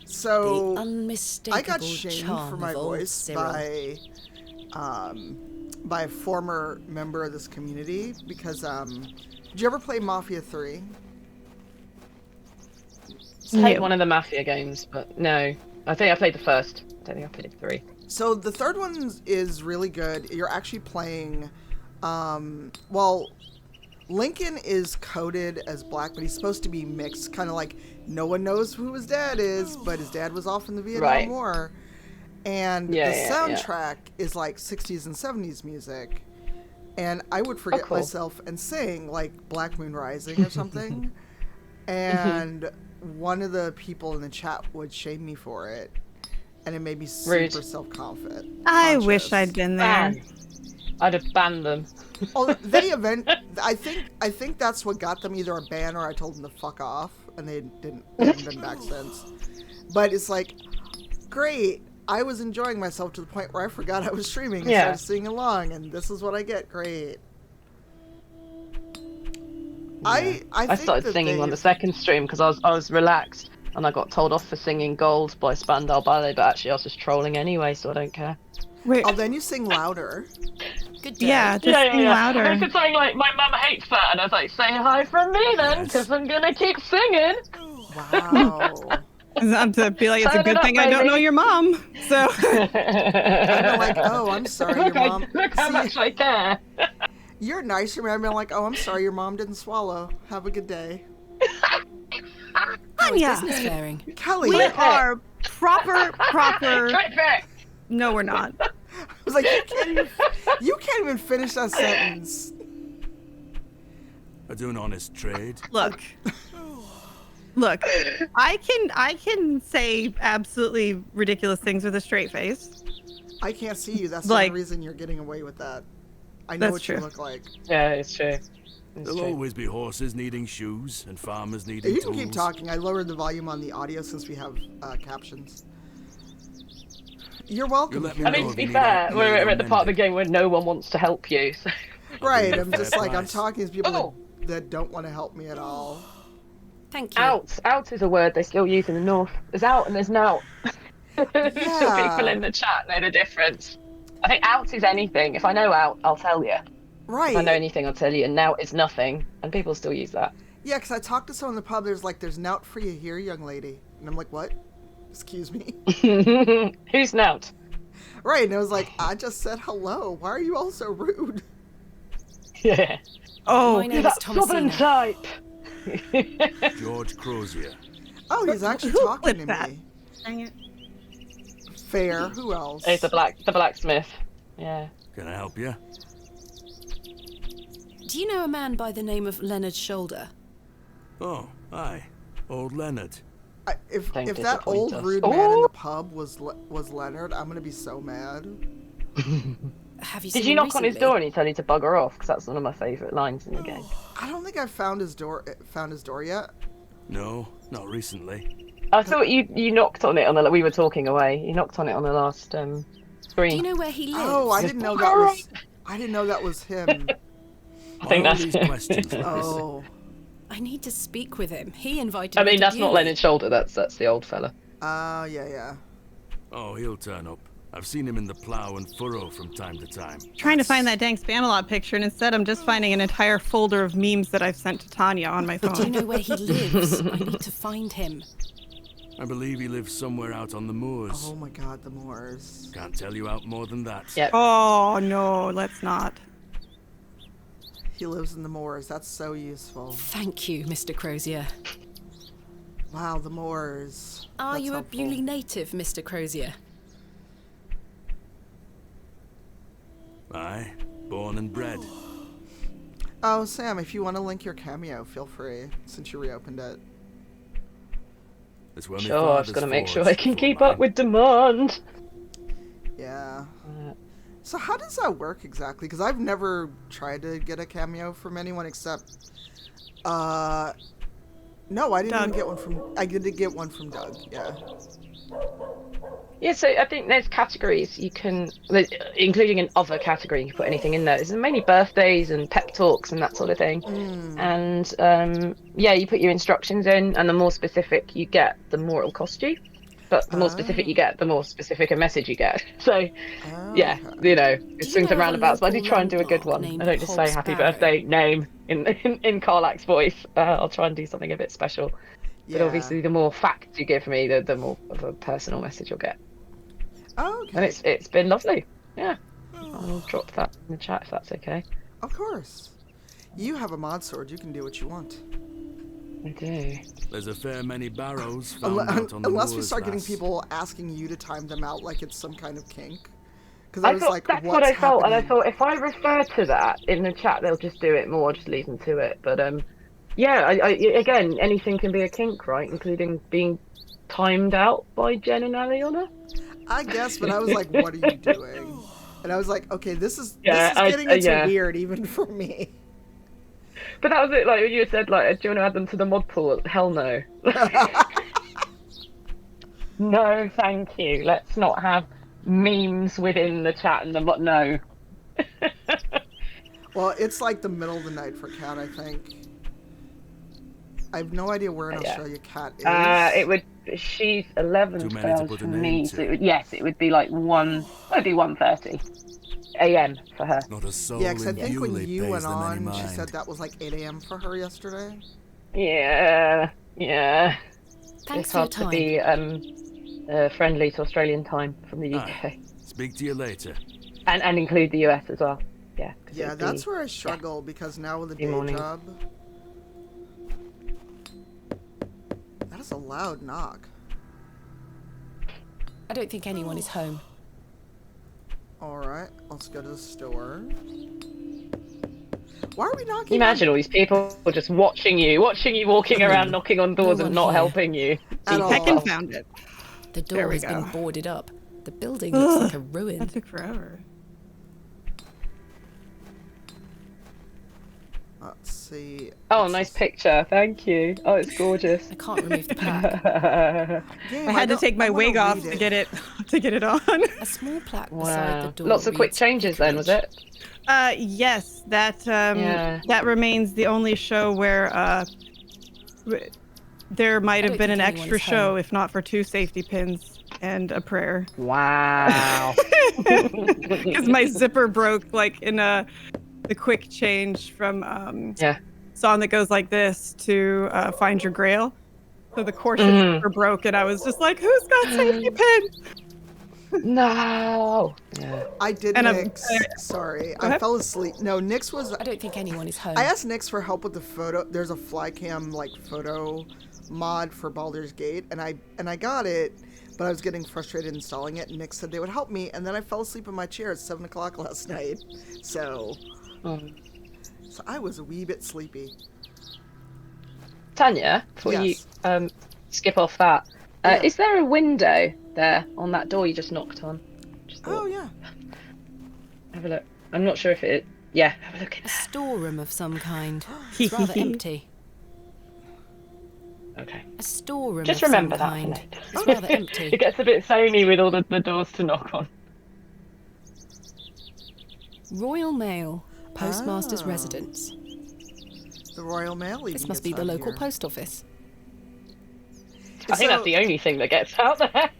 [SPEAKER 1] so... I got shamed for my voice by a former member of this community because, did you ever play Mafia 3?
[SPEAKER 12] I played one of the Mafia games, but no. I think I played the first. I don't think I played 3.
[SPEAKER 1] So the third one is really good. You're actually playing, Lincoln is coded as black, but he's supposed to be mixed, kind of like no one knows who his dad is, but his dad was off in the Vietnam War. And the soundtrack is like 60s and 70s music. And I would forget myself and sing like Black Moon Rising or something. And one of the people in the chat would shame me for it. And it made me super self-confident.
[SPEAKER 13] I wish I'd been there.
[SPEAKER 12] I'd have banned them.
[SPEAKER 1] I think that's what got them either a ban or I told them to fuck off, and they haven't been back since. But it's like, great. I was enjoying myself to the point where I forgot I was streaming and started singing along, and this is what I get. Great.
[SPEAKER 12] Yeah. I started singing on the second stream because I was relaxed, and I got told off for singing Gold by Spandau Ballet, but actually I was just trolling anyway, so I don't care.
[SPEAKER 13] Wait.
[SPEAKER 1] Oh, then you sing louder.
[SPEAKER 3] Good day.
[SPEAKER 13] Yeah, just sing louder.
[SPEAKER 12] I was saying like, my mum hates that, and I was like, say hi from me then, because I'm gonna keep singing.
[SPEAKER 1] Wow.
[SPEAKER 13] I'm to be like, it's a good thing I don't know your mom. So
[SPEAKER 1] I'm like, oh, I'm sorry, your mom.
[SPEAKER 12] Look how much I care.
[SPEAKER 1] You're nice. I'm like, oh, I'm sorry, your mom didn't swallow. Have a good day.
[SPEAKER 3] How is business faring?
[SPEAKER 1] Kelly,
[SPEAKER 13] we are proper. No, we're not.
[SPEAKER 1] I was like, you can't even finish that sentence.
[SPEAKER 10] I do an honest trade.
[SPEAKER 13] Look, I can say absolutely ridiculous things with a straight face.
[SPEAKER 1] I can't see you. That's the only reason you're getting away with that. I know what you look like.
[SPEAKER 12] Yeah, it's true.
[SPEAKER 10] There'll always be horses needing shoes and farmers needing
[SPEAKER 1] You
[SPEAKER 10] tools.
[SPEAKER 1] can keep talking. I lowered the volume on the audio since we have captions. You're welcome.
[SPEAKER 12] I mean, to be fair, we're at the part of the game where no one wants to help you. So.
[SPEAKER 1] Right, I'm just like, I'm talking to people that don't want to help me at all.
[SPEAKER 3] Thank you.
[SPEAKER 12] Out is a word they still use in the north. There's out and there's now. There's still people in the chat know the difference. I think out is anything. If I know out, I'll tell you.
[SPEAKER 1] Right.
[SPEAKER 12] If I know anything, I'll tell you. And now is nothing. And people still use that.
[SPEAKER 1] Yeah, because I talked to someone in the pub. There's nout for you here, young lady. And I'm like, what? Excuse me?
[SPEAKER 12] Who's nout?
[SPEAKER 1] Right, and I was like, I just said hello. Why are you all so rude?
[SPEAKER 12] Yeah.
[SPEAKER 3] Oh, my name is
[SPEAKER 12] stubborn
[SPEAKER 3] Thomasina.
[SPEAKER 12] type.
[SPEAKER 10] George Crozier.
[SPEAKER 1] Oh, he's actually talking to
[SPEAKER 13] that?
[SPEAKER 1] me.
[SPEAKER 13] Dang it.
[SPEAKER 1] Fair. Who else?
[SPEAKER 12] It's the blacksmith. Yeah.
[SPEAKER 10] Can I help you?
[SPEAKER 3] Do you know a man by the name of Leonard Shoulder?
[SPEAKER 10] Oh, aye. Old Leonard.
[SPEAKER 1] If
[SPEAKER 12] Don't
[SPEAKER 1] that old
[SPEAKER 12] disappoint us.
[SPEAKER 1] rude man in the pub was Leonard, I'm gonna be so mad.
[SPEAKER 3] Have you
[SPEAKER 12] Did
[SPEAKER 3] seen
[SPEAKER 12] you
[SPEAKER 3] him
[SPEAKER 12] knock on his
[SPEAKER 3] recently?
[SPEAKER 12] door and he told you to bugger off? Because that's one of my favourite lines in the game.
[SPEAKER 1] I don't think I've found his door yet.
[SPEAKER 10] No, not recently.
[SPEAKER 12] I thought you knocked on it on the. We were talking away. You knocked on it on the last
[SPEAKER 3] Do
[SPEAKER 12] screen.
[SPEAKER 3] you know where he lives?
[SPEAKER 1] Oh, I didn't know that was him.
[SPEAKER 12] I think
[SPEAKER 10] All
[SPEAKER 12] that's
[SPEAKER 10] these
[SPEAKER 12] it.
[SPEAKER 10] questions like this.
[SPEAKER 1] Oh.
[SPEAKER 3] I need to speak with him. He invited
[SPEAKER 12] I
[SPEAKER 3] me
[SPEAKER 12] mean,
[SPEAKER 3] to
[SPEAKER 12] that's not
[SPEAKER 3] Bewley.
[SPEAKER 12] Leonard Shoulder. That's the old fella.
[SPEAKER 1] Yeah.
[SPEAKER 10] Oh, he'll turn up. I've seen him in the plough and furrow from time to time.
[SPEAKER 13] Trying to find that dang Spamalot picture, and instead I'm just finding an entire folder of memes that I've sent to Tanya on my phone.
[SPEAKER 3] Do you know where he lives? I need to find him.
[SPEAKER 10] I believe he lives somewhere out on the moors.
[SPEAKER 1] Oh my God, the moors.
[SPEAKER 10] Can't tell you out more than that.
[SPEAKER 12] Yep.
[SPEAKER 13] Oh no, let's not.
[SPEAKER 1] He lives in the moors. That's so useful.
[SPEAKER 3] Thank you, Mr. Crozier.
[SPEAKER 1] Wow, the moors.
[SPEAKER 3] Are
[SPEAKER 1] That's
[SPEAKER 3] you
[SPEAKER 1] helpful.
[SPEAKER 3] a Bewley native, Mr. Crozier?
[SPEAKER 10] Aye, born and bred.
[SPEAKER 1] Oh, Sam, if you want to link your cameo, feel free, since you reopened it.
[SPEAKER 10] That's where my
[SPEAKER 12] Sure, I've
[SPEAKER 10] father's
[SPEAKER 12] just got to make sure
[SPEAKER 10] forged
[SPEAKER 12] I can
[SPEAKER 10] before
[SPEAKER 12] keep
[SPEAKER 10] mine.
[SPEAKER 12] up with demand.
[SPEAKER 1] Yeah. So how does that work exactly? Because I've never tried to get a cameo from anyone except... No, I didn't even get one from... I did get one from Doug, yeah.
[SPEAKER 12] Yeah, so I think there's categories you can, including an other category, you can put anything in there. There's mainly birthdays and pep talks and that sort of thing. And yeah, you put your instructions in, and the more specific you get, the more it'll cost you. But the more specific you get, the more specific a message you get. So, yeah, you know, it swings and roundabouts. But I do try and do a good one. I don't just say
[SPEAKER 3] Hobs
[SPEAKER 12] happy
[SPEAKER 3] Barrow?
[SPEAKER 12] birthday, name in Karlak's voice. I'll try and do something a bit special. But
[SPEAKER 1] Yeah.
[SPEAKER 12] obviously, the more facts you give me, the more of a personal message you'll get.
[SPEAKER 1] Oh, okay.
[SPEAKER 12] And it's been lovely. Yeah. I'll drop that in the chat if that's okay.
[SPEAKER 1] Of course. You have a mod sword. You can do what you want.
[SPEAKER 12] I do.
[SPEAKER 10] There's a fair many barrows found out on the
[SPEAKER 1] Unless we
[SPEAKER 10] moors,
[SPEAKER 1] start getting
[SPEAKER 10] lass.
[SPEAKER 1] people asking you to time them out like it's some kind of kink. Because
[SPEAKER 12] I
[SPEAKER 1] was
[SPEAKER 12] thought
[SPEAKER 1] like,
[SPEAKER 12] that's
[SPEAKER 1] what's
[SPEAKER 12] what I felt, and I
[SPEAKER 1] happening?
[SPEAKER 12] thought if I refer to that in the chat, they'll just do it more. Just leave them to it. But yeah. Again, anything can be a kink, right? Including being timed out by Jen and Aliona.
[SPEAKER 1] I guess, but I was like, what are you doing? And I was like, okay, this is
[SPEAKER 12] Yeah,
[SPEAKER 1] getting into
[SPEAKER 12] yeah.
[SPEAKER 1] weird even for me.
[SPEAKER 12] But that was it. Like when you said, like, do you want to add them to the mod pool? Hell no. No, thank you. Let's not have memes within the chat and the mod. No.
[SPEAKER 1] Well, it's like the middle of the night for Cat, I think. I have no idea where in
[SPEAKER 12] Yeah.
[SPEAKER 1] Australia Cat is.
[SPEAKER 12] It would. She's 11
[SPEAKER 10] Too many to
[SPEAKER 12] hours
[SPEAKER 10] put a
[SPEAKER 12] from
[SPEAKER 10] name
[SPEAKER 12] me.
[SPEAKER 10] to.
[SPEAKER 12] So it would, yes, it would be like 1:30 a.m. for her.
[SPEAKER 10] Not a soul
[SPEAKER 1] Yeah, because I
[SPEAKER 10] in
[SPEAKER 1] think when
[SPEAKER 10] Bewley
[SPEAKER 1] you
[SPEAKER 10] pays
[SPEAKER 1] went
[SPEAKER 10] them any
[SPEAKER 1] on, she
[SPEAKER 10] mind.
[SPEAKER 1] said that was like 8 a.m. for her yesterday.
[SPEAKER 12] Yeah.
[SPEAKER 3] Thanks
[SPEAKER 12] it's
[SPEAKER 3] for your
[SPEAKER 12] hard to
[SPEAKER 3] time.
[SPEAKER 12] be friendly to Australian time from the UK.
[SPEAKER 10] Aye. Speak to you later.
[SPEAKER 12] And include the US as well. Yeah.
[SPEAKER 1] Yeah, that's where I struggle because now with a day
[SPEAKER 12] morning.
[SPEAKER 1] job. That is a loud knock.
[SPEAKER 3] I don't think anyone is home.
[SPEAKER 1] Alright, let's go to the store. Why are we knocking?
[SPEAKER 12] Imagine all these people just watching you walking around knocking on doors and not helping you.
[SPEAKER 1] At all.
[SPEAKER 13] Heckin' found it.
[SPEAKER 3] The
[SPEAKER 13] There
[SPEAKER 3] door
[SPEAKER 13] we
[SPEAKER 3] has been
[SPEAKER 13] go.
[SPEAKER 3] boarded up. The building looks like a ruin.
[SPEAKER 13] That took forever.
[SPEAKER 1] Let's see.
[SPEAKER 12] Oh, nice picture. Thank you. Oh, it's gorgeous.
[SPEAKER 3] I can't remove the pack.
[SPEAKER 1] Game,
[SPEAKER 13] I had to take my wig off to get it on.
[SPEAKER 3] A small plaque beside the
[SPEAKER 12] Wow.
[SPEAKER 3] door.
[SPEAKER 12] Lots of quick
[SPEAKER 3] reads,
[SPEAKER 12] changes then, was it?
[SPEAKER 13] Yes, that remains the only show where there might have
[SPEAKER 3] don't
[SPEAKER 13] been an
[SPEAKER 3] think anyone
[SPEAKER 13] extra
[SPEAKER 3] is
[SPEAKER 13] show
[SPEAKER 3] home.
[SPEAKER 13] if not for 2 safety pins and a prayer.
[SPEAKER 12] Wow.
[SPEAKER 13] Because my zipper broke like in the quick change from song that goes like this to Find Your Grail. So the chorus zipper broke and I was just like, who's got safety pins?
[SPEAKER 12] No. Yeah.
[SPEAKER 1] I did
[SPEAKER 13] And
[SPEAKER 1] Nix. Sorry, I fell asleep. No, Nix was.
[SPEAKER 3] I don't think anyone is home.
[SPEAKER 1] I asked Nix for help with the photo. There's a flycam like photo mod for Baldur's Gate, and I got it, but I was getting frustrated installing it. And Nix said they would help me, and then I fell asleep in my chair at 7 o'clock last night. So I was a wee bit sleepy.
[SPEAKER 12] Tanya, before
[SPEAKER 1] Yes.
[SPEAKER 12] you skip off that,
[SPEAKER 1] Yeah.
[SPEAKER 12] is there a window there on that door you just knocked on? Just
[SPEAKER 1] Oh yeah.
[SPEAKER 12] Have a look. I'm not sure if it. Yeah, have a look in
[SPEAKER 3] A
[SPEAKER 12] there.
[SPEAKER 3] storeroom of some kind. It's rather empty.
[SPEAKER 12] Okay.
[SPEAKER 3] A storeroom
[SPEAKER 12] Just
[SPEAKER 3] of
[SPEAKER 12] remember
[SPEAKER 3] some
[SPEAKER 12] that.
[SPEAKER 3] kind.
[SPEAKER 12] For later.
[SPEAKER 3] It's rather empty.
[SPEAKER 12] It gets a bit samey with all the doors to knock on.
[SPEAKER 3] Royal Mail. Postmaster's
[SPEAKER 1] Oh.
[SPEAKER 3] residence.
[SPEAKER 1] The Royal Mail.
[SPEAKER 3] This
[SPEAKER 1] even
[SPEAKER 3] must be
[SPEAKER 1] gets
[SPEAKER 3] the
[SPEAKER 1] out
[SPEAKER 3] local
[SPEAKER 1] here.
[SPEAKER 3] post office.
[SPEAKER 12] I think that's the only thing that gets out there.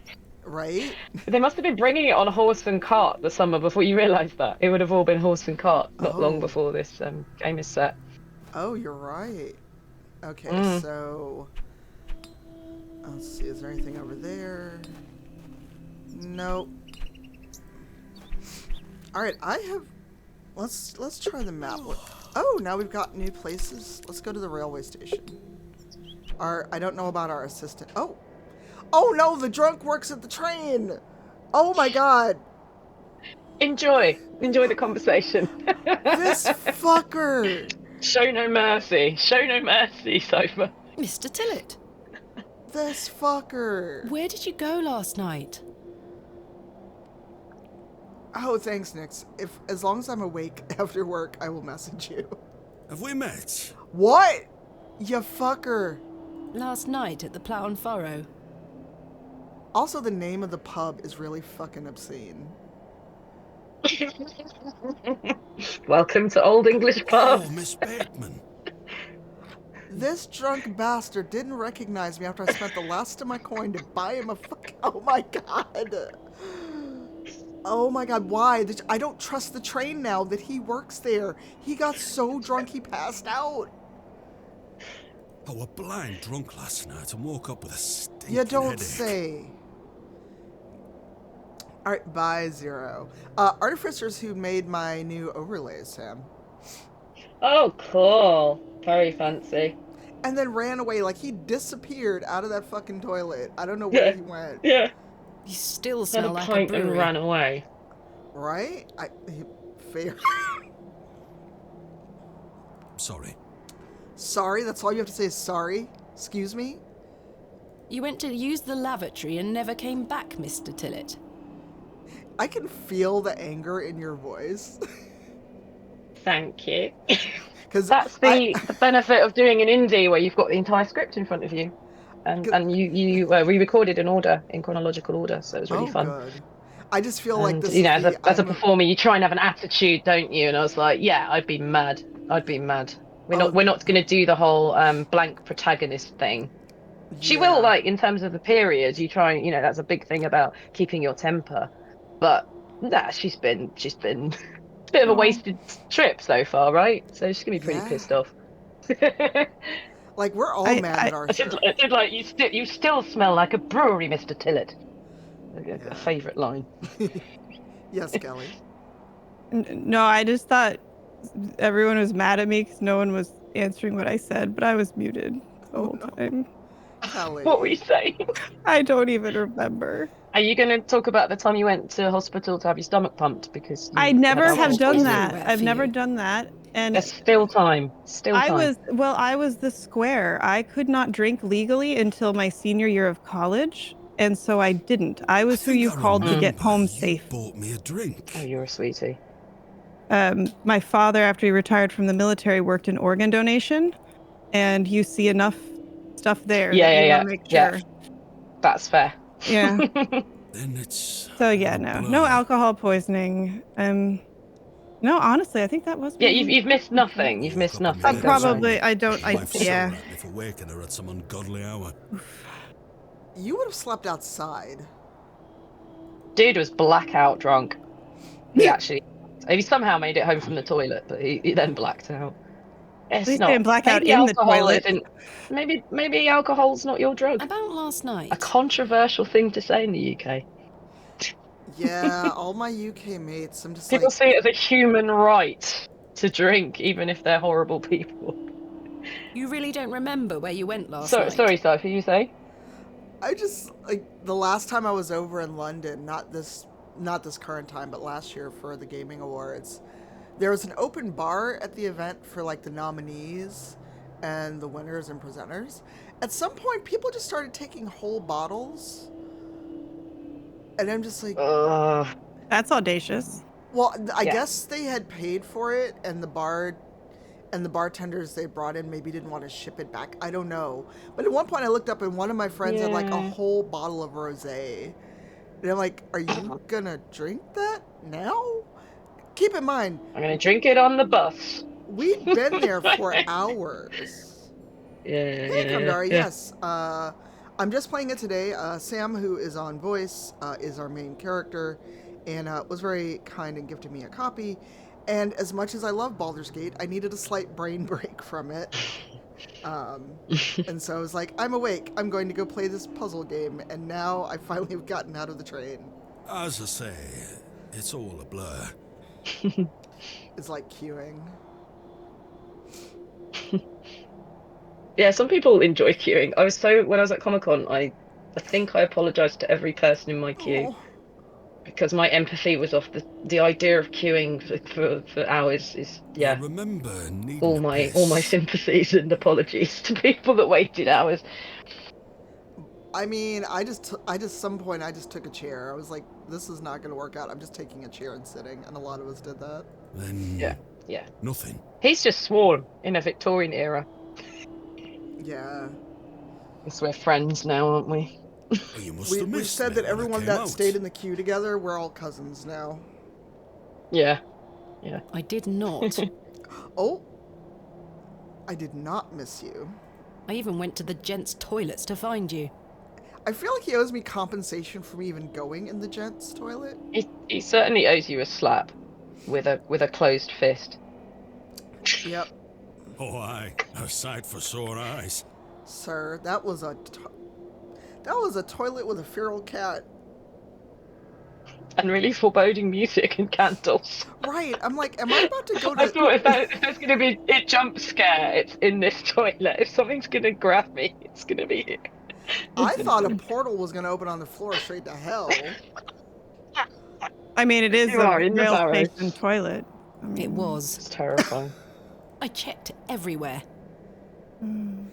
[SPEAKER 1] Right?
[SPEAKER 12] They must have been bringing it on a horse and cart the summer before you realised that. It would have all been horse and cart not long before this game is set.
[SPEAKER 1] Oh, you're right. Okay, so let's see. Is there anything over there? Nope. All right, I have. Let's try the map. Oh, now we've got new places. Let's go to the railway station. I don't know about our assistant. Oh no, the drunk works at the train. Oh my god.
[SPEAKER 12] Enjoy the conversation.
[SPEAKER 1] This fucker.
[SPEAKER 12] Show no mercy, Sofa.
[SPEAKER 3] Mr. Tillett,
[SPEAKER 1] This fucker.
[SPEAKER 3] where did you go last night?
[SPEAKER 1] Oh, thanks, Nix. As long as I'm awake after work, I will message you.
[SPEAKER 2] Have we met?
[SPEAKER 1] What? You fucker.
[SPEAKER 3] Last night at the Plough and Furrow.
[SPEAKER 1] Also, the name of the pub is really fucking obscene.
[SPEAKER 12] Welcome to Old English Pub.
[SPEAKER 2] Oh, Miss Bateman.
[SPEAKER 1] This drunk bastard didn't recognize me after I spent the last of my coin to buy him a fuck. Oh my god. Oh my god, why? I don't trust the train now that he works there. He got so drunk he passed out.
[SPEAKER 2] I was blind drunk last night and woke up with a stinking
[SPEAKER 1] You don't
[SPEAKER 2] headache.
[SPEAKER 1] say. Alright, bye, Zero. Artificers who made my new overlays, Sam.
[SPEAKER 12] Oh, cool. Very fancy.
[SPEAKER 1] And then ran away, like he disappeared out of that fucking toilet. I don't know where he went.
[SPEAKER 12] Yeah.
[SPEAKER 3] You still
[SPEAKER 12] Had
[SPEAKER 3] smell
[SPEAKER 12] a
[SPEAKER 3] like a
[SPEAKER 12] pint and
[SPEAKER 3] brewery.
[SPEAKER 12] ran away.
[SPEAKER 1] Right? Fair.
[SPEAKER 2] Sorry.
[SPEAKER 1] Sorry? That's all you have to say is sorry? Excuse me?
[SPEAKER 3] You went to use the lavatory and never came back, Mr. Tillett.
[SPEAKER 1] I can feel the anger in your voice.
[SPEAKER 12] Thank you.
[SPEAKER 1] Because
[SPEAKER 12] that's the benefit of doing an indie where you've got the entire script in front of you. And you re-recorded in chronological order, so it was really fun.
[SPEAKER 1] Good. I just feel like this
[SPEAKER 12] You know,
[SPEAKER 1] is
[SPEAKER 12] as a performer, you try and have an attitude, don't you? And I was like, yeah, I'd be mad. We're not going to do the whole blank protagonist thing. She will, like, in terms of the period, you try, you know, that's a big thing about keeping your temper. But nah, she's been a bit of a wasted trip so far, right? So she's gonna be pretty pissed off.
[SPEAKER 1] Like, we're all mad at our shirt.
[SPEAKER 12] I did like, you still smell like a brewery, Mr. Tillett.
[SPEAKER 1] Yeah.
[SPEAKER 12] A favourite line.
[SPEAKER 1] Yes, Kelly.
[SPEAKER 13] No, I just thought everyone was mad at me because no one was answering what I said, but I was muted the whole time.
[SPEAKER 1] Kelly.
[SPEAKER 12] What were you saying?
[SPEAKER 13] I don't even remember.
[SPEAKER 12] Are you going to talk about the time you went to hospital to have your stomach pumped because you
[SPEAKER 13] I never
[SPEAKER 12] had
[SPEAKER 13] have
[SPEAKER 12] alcohol
[SPEAKER 13] done
[SPEAKER 12] poisoning?
[SPEAKER 13] that. I've never done that. And
[SPEAKER 12] There's still time. Still time.
[SPEAKER 13] I was the square. I could not drink legally until my senior year of college, and so I didn't. I was who you called to get home safe.
[SPEAKER 8] Bought me a drink.
[SPEAKER 12] Oh, you're a sweetie.
[SPEAKER 13] My father, after he retired from the military, worked in organ donation, and you see enough stuff there that you want to make sure.
[SPEAKER 12] Yeah. That's fair.
[SPEAKER 13] Yeah.
[SPEAKER 8] Then it's
[SPEAKER 13] So yeah, no alcohol poisoning. No, honestly, I think that was.
[SPEAKER 12] Yeah, you've missed nothing. You've missed nothing.
[SPEAKER 13] I don't. Yeah.
[SPEAKER 8] at me for waking her at some ungodly hour.
[SPEAKER 1] You would have slept outside.
[SPEAKER 12] Dude was blackout drunk. He somehow made it home from the toilet, but he then blacked out.
[SPEAKER 13] At least didn't black out in the toilet.
[SPEAKER 12] Maybe alcohol's not your drug.
[SPEAKER 3] About last night.
[SPEAKER 12] A controversial thing to say in the UK.
[SPEAKER 1] Yeah, all my UK mates, I'm just
[SPEAKER 12] People
[SPEAKER 1] like...
[SPEAKER 12] see it as a human right to drink, even if they're horrible people.
[SPEAKER 3] You really don't remember where you went last night?
[SPEAKER 12] Sorry, Sophie, you say?
[SPEAKER 1] I just, like, the last time I was over in London, not this current time, but last year for the Gaming Awards, there was an open bar at the event for, like, the nominees and the winners and presenters. At some point, people just started taking whole bottles. And I'm just like...
[SPEAKER 13] That's audacious.
[SPEAKER 1] Well, I guess they had paid for it, and the bartenders they brought in maybe didn't want to ship it back. I don't know. But at one point I looked up and one of my friends had like a whole bottle of rosé. And I'm like, are you gonna drink that now? Keep in mind,
[SPEAKER 12] I'm gonna drink it on the bus.
[SPEAKER 1] We'd been there for hours. Hey, Kandari, yes. I'm just playing it today. Sam, who is on voice, is our main character, and was very kind and gifted me a copy. And as much as I love Baldur's Gate, I needed a slight brain break from it. And so I was like, I'm awake. I'm going to go play this puzzle game. And now I finally have gotten out of the train.
[SPEAKER 8] As I say, it's all a blur.
[SPEAKER 1] It's like queuing.
[SPEAKER 12] Yeah, some people enjoy queuing. When I was at Comic-Con, I think I apologized to every person in my queue because my empathy was off. The idea of queuing for hours is
[SPEAKER 8] I remember
[SPEAKER 12] all my sympathies and apologies to people that waited hours.
[SPEAKER 1] I mean, I just some point I just took a chair. I was like, this is not going to work out. I'm just taking a chair and sitting, and a lot of us did that.
[SPEAKER 8] Then
[SPEAKER 12] yeah,
[SPEAKER 8] nothing.
[SPEAKER 12] He's just sworn in a Victorian era.
[SPEAKER 1] Yeah.
[SPEAKER 12] Guess we're friends now, aren't we?
[SPEAKER 1] We've said that everyone that stayed in the queue together, we're all cousins now.
[SPEAKER 12] Yeah.
[SPEAKER 3] I did not.
[SPEAKER 1] Oh. I did not miss you.
[SPEAKER 3] I even went to the gents' toilets to find you.
[SPEAKER 1] I feel like he owes me compensation for me even going in the gents' toilet.
[SPEAKER 12] He certainly owes you a slap with a closed fist.
[SPEAKER 1] Yep.
[SPEAKER 8] Oh, aye. A sight for sore eyes.
[SPEAKER 1] Sir, that was a toilet with a feral cat.
[SPEAKER 12] And really foreboding music and candles.
[SPEAKER 1] Right. I'm like, am I about to go to...
[SPEAKER 12] I thought if there's going to be a jump scare, it's in this toilet. If something's going to grab me, it's going to be here.
[SPEAKER 1] I thought a portal was going to open on the floor straight to hell.
[SPEAKER 13] I mean, it is a rail station toilet.
[SPEAKER 3] It was.
[SPEAKER 12] It's terrifying.
[SPEAKER 3] I checked everywhere.
[SPEAKER 1] Can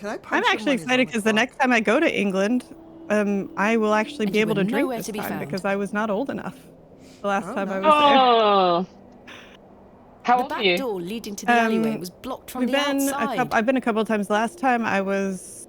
[SPEAKER 1] I punch
[SPEAKER 13] I'm actually excited because the next time I go to England, I will actually be able to drink this time because I was not old enough the last time I was there.
[SPEAKER 12] How
[SPEAKER 3] the
[SPEAKER 12] old are
[SPEAKER 3] back
[SPEAKER 12] you?
[SPEAKER 3] door leading to the alleyway was blocked from the outside.
[SPEAKER 13] I've been a couple of times. Last time I was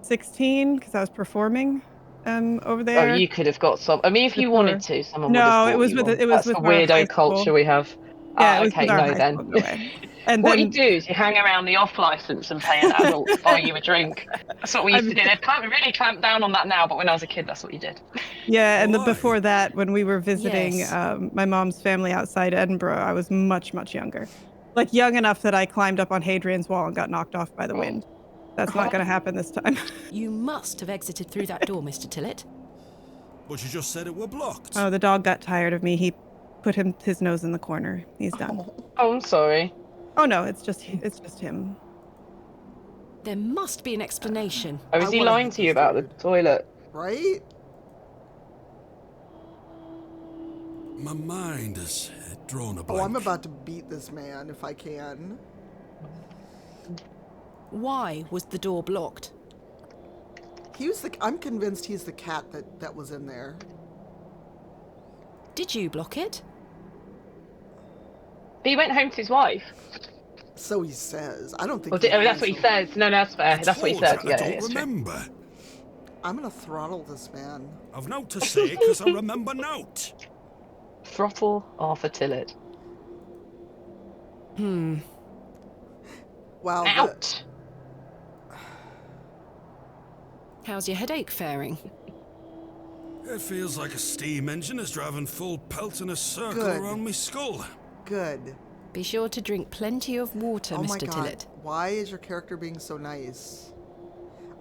[SPEAKER 13] 16 because I was performing over there.
[SPEAKER 12] Oh, you could have got some. I mean, if you wanted to, someone would have
[SPEAKER 13] No, it was with
[SPEAKER 12] That's the weirdo culture we have.
[SPEAKER 13] Yeah, it was
[SPEAKER 12] okay,
[SPEAKER 13] with our
[SPEAKER 12] no
[SPEAKER 13] high
[SPEAKER 12] then.
[SPEAKER 13] school away. And
[SPEAKER 12] what
[SPEAKER 13] then,
[SPEAKER 12] you do is you hang around the off license and pay an adult to buy you a drink. That's what we used to do. They've really clamped down on that now, but when I was a kid, that's what you did.
[SPEAKER 13] Yeah, and before that, when we were visiting my mom's family outside Edinburgh, I was much, much younger. like young enough that I climbed up on Hadrian's wall and got knocked off by the wind. That's not going to happen this time.
[SPEAKER 3] You must have exited through that door, Mr. Tillett.
[SPEAKER 5] But you just said it were blocked.
[SPEAKER 13] Oh, the dog got tired of me. He put his nose in the corner. He's done.
[SPEAKER 12] Oh, I'm sorry.
[SPEAKER 13] Oh no, it's just him.
[SPEAKER 3] There must be an explanation.
[SPEAKER 12] Oh, is he lying to you about the toilet?
[SPEAKER 1] Right?
[SPEAKER 5] My mind has drawn a blank.
[SPEAKER 1] Oh, I'm about to beat this man if I can.
[SPEAKER 3] Why was the door blocked?
[SPEAKER 1] I'm convinced he's the cat that was in there.
[SPEAKER 3] Did you block it?
[SPEAKER 12] He went home to his wife.
[SPEAKER 1] So he says. I don't think.
[SPEAKER 12] That's what he says. No, that's fair. That's what he said.
[SPEAKER 5] I don't remember.
[SPEAKER 1] I'm gonna throttle this man.
[SPEAKER 5] I've nought to say because I remember nought.
[SPEAKER 12] Throttle Arthur Tillett.
[SPEAKER 1] Wow.
[SPEAKER 12] Out.
[SPEAKER 3] How's your headache faring?
[SPEAKER 5] It feels like a steam engine is driving full pelt in a circle
[SPEAKER 1] Good.
[SPEAKER 5] around me skull.
[SPEAKER 1] Good.
[SPEAKER 3] Be sure to drink plenty of water,
[SPEAKER 1] Oh my
[SPEAKER 3] Mr.
[SPEAKER 1] God.
[SPEAKER 3] Tillett.
[SPEAKER 1] Why is your character being so nice?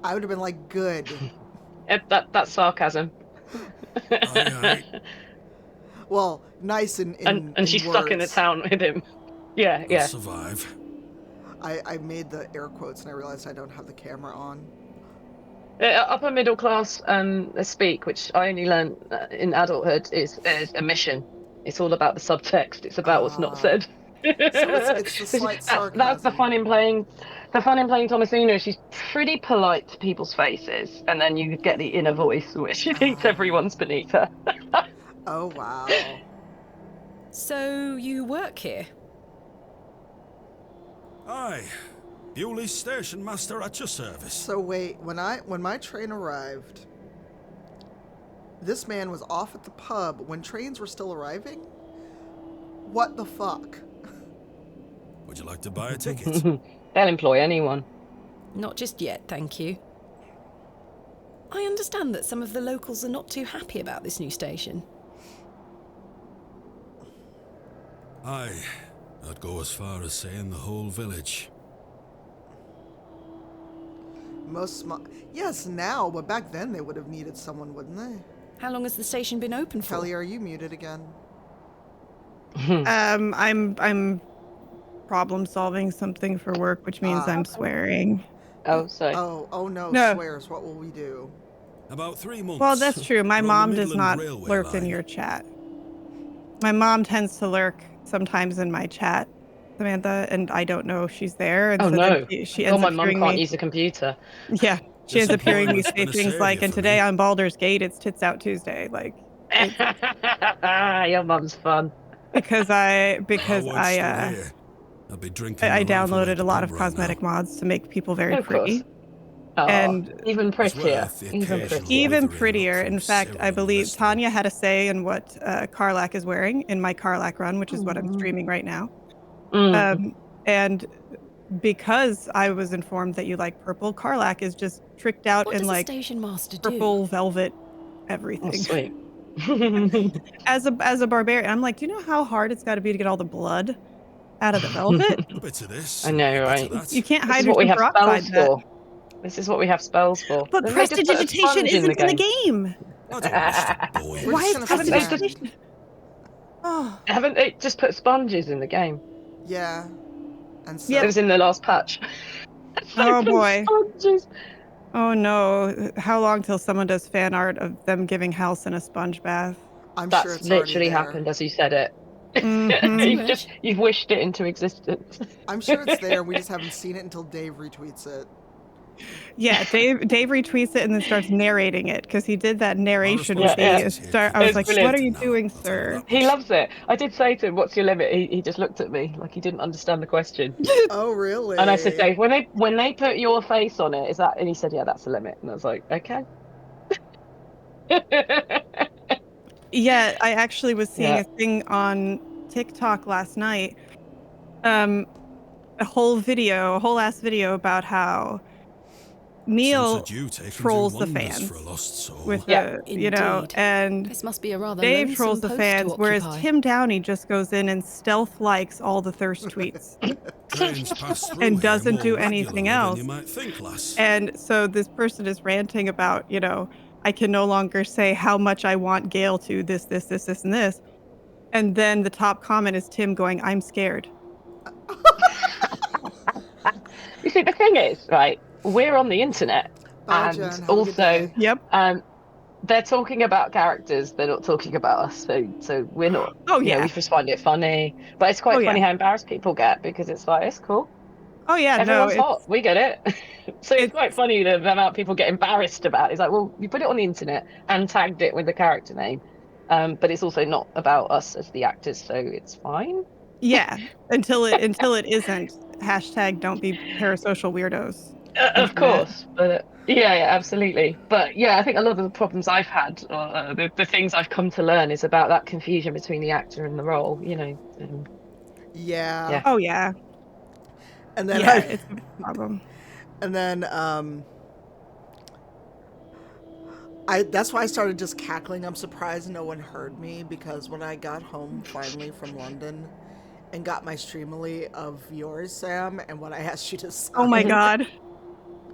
[SPEAKER 1] I would have been like, good.
[SPEAKER 12] That's sarcasm.
[SPEAKER 5] Aye.
[SPEAKER 1] Well, nice in
[SPEAKER 12] and she's
[SPEAKER 1] words.
[SPEAKER 12] stuck in the town with him. Yeah,
[SPEAKER 5] I'll
[SPEAKER 12] yeah.
[SPEAKER 5] survive.
[SPEAKER 1] I made the air quotes and I realized I don't have the camera on.
[SPEAKER 12] Upper middle class speak, which I only learned in adulthood, is a mission. It's all about the subtext. It's about what's not said.
[SPEAKER 1] So it's the slight sarcasm.
[SPEAKER 12] That's the fun in playing. The fun in playing Thomasina is she's pretty polite to people's faces, and then you get the inner voice where she thinks everyone's beneath her.
[SPEAKER 1] Oh wow.
[SPEAKER 3] So you work here?
[SPEAKER 5] Aye. Bewley Station Master at your service.
[SPEAKER 1] So wait, when my train arrived, this man was off at the pub when trains were still arriving? What the fuck?
[SPEAKER 5] Would you like to buy a ticket?
[SPEAKER 12] They'll employ anyone.
[SPEAKER 3] Not just yet, thank you. I understand that some of the locals are not too happy about this new station.
[SPEAKER 5] Aye. I'd go as far as saying the whole village.
[SPEAKER 1] Yes, now, but back then they would have needed someone, wouldn't they?
[SPEAKER 3] How long has the station been open for?
[SPEAKER 1] Kelly, are you muted again?
[SPEAKER 13] I'm problem solving something for work, which means I'm swearing.
[SPEAKER 12] Oh, sorry.
[SPEAKER 1] Oh no,
[SPEAKER 13] No.
[SPEAKER 1] swears. What will we do?
[SPEAKER 5] About 3 months.
[SPEAKER 13] Well, that's true. My
[SPEAKER 5] We're on the
[SPEAKER 13] mom does
[SPEAKER 5] Midland
[SPEAKER 13] not
[SPEAKER 5] Railway
[SPEAKER 13] lurk in
[SPEAKER 5] line.
[SPEAKER 13] your chat. My mom tends to lurk sometimes in my chat, Samantha, and I don't know if she's there. And
[SPEAKER 12] Oh
[SPEAKER 13] so
[SPEAKER 12] no!
[SPEAKER 13] then she
[SPEAKER 12] Oh,
[SPEAKER 13] ends
[SPEAKER 12] my
[SPEAKER 13] up
[SPEAKER 12] mum
[SPEAKER 13] hearing
[SPEAKER 12] can't
[SPEAKER 13] me.
[SPEAKER 12] use a computer.
[SPEAKER 13] Yeah, she ends up hearing me say
[SPEAKER 5] Disappointment's
[SPEAKER 13] things
[SPEAKER 5] been a
[SPEAKER 13] like,
[SPEAKER 5] savior
[SPEAKER 13] "And
[SPEAKER 5] for
[SPEAKER 13] today
[SPEAKER 5] me."
[SPEAKER 13] on Baldur's Gate, it's Tits Out Tuesday." Like,
[SPEAKER 12] Your mum's fun.
[SPEAKER 13] because I
[SPEAKER 5] I'd be drinking.
[SPEAKER 13] I
[SPEAKER 5] the rifle
[SPEAKER 13] downloaded
[SPEAKER 5] at the
[SPEAKER 13] a lot
[SPEAKER 5] pub
[SPEAKER 13] of
[SPEAKER 5] right
[SPEAKER 13] cosmetic
[SPEAKER 5] now.
[SPEAKER 13] mods to make people very
[SPEAKER 12] Of course.
[SPEAKER 13] pretty.
[SPEAKER 12] Oh,
[SPEAKER 13] And
[SPEAKER 12] even prettier.
[SPEAKER 5] worth the
[SPEAKER 12] Even
[SPEAKER 5] occasional
[SPEAKER 12] prettier.
[SPEAKER 13] Even
[SPEAKER 5] withering
[SPEAKER 13] prettier.
[SPEAKER 5] up from
[SPEAKER 13] In fact, I
[SPEAKER 5] several
[SPEAKER 13] believe
[SPEAKER 5] listeners.
[SPEAKER 13] Tanya had a say in what Karlak is wearing in my Karlak run, which is what I'm streaming right now. And because I was informed that you like purple, Karlak is just tricked out
[SPEAKER 3] What
[SPEAKER 13] in
[SPEAKER 3] does
[SPEAKER 13] like
[SPEAKER 3] the station master do?
[SPEAKER 13] purple velvet
[SPEAKER 12] Oh,
[SPEAKER 13] everything.
[SPEAKER 12] sweet.
[SPEAKER 13] As a barbarian, I'm like, do you know how hard it's got to be to get all the blood out of the velvet?
[SPEAKER 5] A bit of this.
[SPEAKER 12] I know,
[SPEAKER 5] a bit of
[SPEAKER 12] right?
[SPEAKER 5] that.
[SPEAKER 13] You can't
[SPEAKER 12] This is
[SPEAKER 13] hide
[SPEAKER 12] what we have
[SPEAKER 13] peroxide
[SPEAKER 12] spells
[SPEAKER 13] that.
[SPEAKER 12] for. This is what we have spells for.
[SPEAKER 13] But
[SPEAKER 12] Then they just put a
[SPEAKER 13] prestidigitation
[SPEAKER 12] sponge
[SPEAKER 13] isn't in the game.
[SPEAKER 5] I don't wish to bore you.
[SPEAKER 1] We're
[SPEAKER 13] Why
[SPEAKER 1] just
[SPEAKER 13] is
[SPEAKER 1] gonna
[SPEAKER 13] prestidigitation? Oh,
[SPEAKER 12] Haven't they just put sponges in the game?
[SPEAKER 1] Yeah. And so
[SPEAKER 13] Yeah.
[SPEAKER 12] It was in the last patch.
[SPEAKER 13] Oh, boy.
[SPEAKER 12] Sponges.
[SPEAKER 13] oh no! How long till someone does fan art of them giving Halcyon a sponge bath?
[SPEAKER 1] I'm
[SPEAKER 12] That's
[SPEAKER 1] sure it's already
[SPEAKER 12] literally
[SPEAKER 1] there.
[SPEAKER 12] happened as you said it.
[SPEAKER 13] Mhm.
[SPEAKER 12] You've wished it into existence.
[SPEAKER 1] I'm sure it's there. We just haven't seen it until Dave retweets it.
[SPEAKER 13] Yeah, Dave retweets it and then starts narrating it because he did that narration
[SPEAKER 5] Yeah,
[SPEAKER 13] with me.
[SPEAKER 12] yeah.
[SPEAKER 13] I was
[SPEAKER 12] It's
[SPEAKER 13] like,
[SPEAKER 12] brilliant.
[SPEAKER 13] "What are you
[SPEAKER 5] No,
[SPEAKER 13] doing,
[SPEAKER 5] I'll tell you
[SPEAKER 13] sir?"
[SPEAKER 5] that.
[SPEAKER 12] He loves it. I did say to him, "What's your limit?" He just looked at me like he didn't understand the question.
[SPEAKER 1] Oh really?
[SPEAKER 12] And I said, "Dave, when they put your face on it, is that?" And he said, "Yeah, that's the limit." And I was like, "Okay."
[SPEAKER 13] Yeah, I actually was seeing
[SPEAKER 12] Yeah.
[SPEAKER 13] a thing on TikTok last night. A whole ass video about how Neil
[SPEAKER 5] Since you taken
[SPEAKER 13] trolls
[SPEAKER 5] do
[SPEAKER 13] the
[SPEAKER 5] wonders
[SPEAKER 13] fans
[SPEAKER 5] for a lost soul.
[SPEAKER 13] with
[SPEAKER 3] Yeah.
[SPEAKER 13] the, you know,
[SPEAKER 3] Indeed.
[SPEAKER 13] and
[SPEAKER 3] This must be a rather
[SPEAKER 13] Dave trolls
[SPEAKER 3] lonesome
[SPEAKER 13] the
[SPEAKER 3] post
[SPEAKER 13] fans,
[SPEAKER 3] to
[SPEAKER 13] whereas
[SPEAKER 3] occupy.
[SPEAKER 13] Tim Downey just goes in and stealth likes all the thirst tweets
[SPEAKER 5] Trains pass through
[SPEAKER 13] and
[SPEAKER 5] here
[SPEAKER 13] doesn't
[SPEAKER 5] more
[SPEAKER 13] do anything
[SPEAKER 5] regularly than
[SPEAKER 13] else.
[SPEAKER 5] you might think, lass.
[SPEAKER 13] And so this person is ranting about, you know, I can no longer say how much I want Gail to this, and this. And then the top comment is Tim going, I'm scared.
[SPEAKER 12] You see, the thing is, right, we're on the internet,
[SPEAKER 1] Bye,
[SPEAKER 12] and
[SPEAKER 1] Jen. Have a good
[SPEAKER 12] also,
[SPEAKER 1] day.
[SPEAKER 13] Yep.
[SPEAKER 12] they're talking about characters. They're not talking about us. So we're not.
[SPEAKER 13] Oh,
[SPEAKER 12] You know,
[SPEAKER 13] yeah.
[SPEAKER 12] we just find it funny, but it's
[SPEAKER 13] Oh,
[SPEAKER 12] quite
[SPEAKER 13] yeah.
[SPEAKER 12] funny how embarrassed people get because it's like it's cool.
[SPEAKER 13] Oh, yeah. No,
[SPEAKER 12] Everyone's hot. We get it. So it's quite funny the amount of people get embarrassed about it. It's like, well, you put it on the internet and tagged it with the character name, but it's also not about us as the actors, so it's fine.
[SPEAKER 13] yeah. Until it isn't. Hashtag don't be parasocial weirdos.
[SPEAKER 12] Of
[SPEAKER 13] Internet.
[SPEAKER 12] course, but yeah, absolutely. But yeah, I think a lot of the problems I've had, or the things I've come to learn, is about that confusion between the actor and the role. You know.
[SPEAKER 1] Yeah.
[SPEAKER 12] Yeah.
[SPEAKER 13] Oh, yeah.
[SPEAKER 1] And then
[SPEAKER 13] Yeah, it's a problem.
[SPEAKER 1] And then that's why I started just cackling. I'm surprised no one heard me, because when I got home finally from London and got my Streamily of yours, Sam, and when I asked you to sign,
[SPEAKER 13] Oh my god.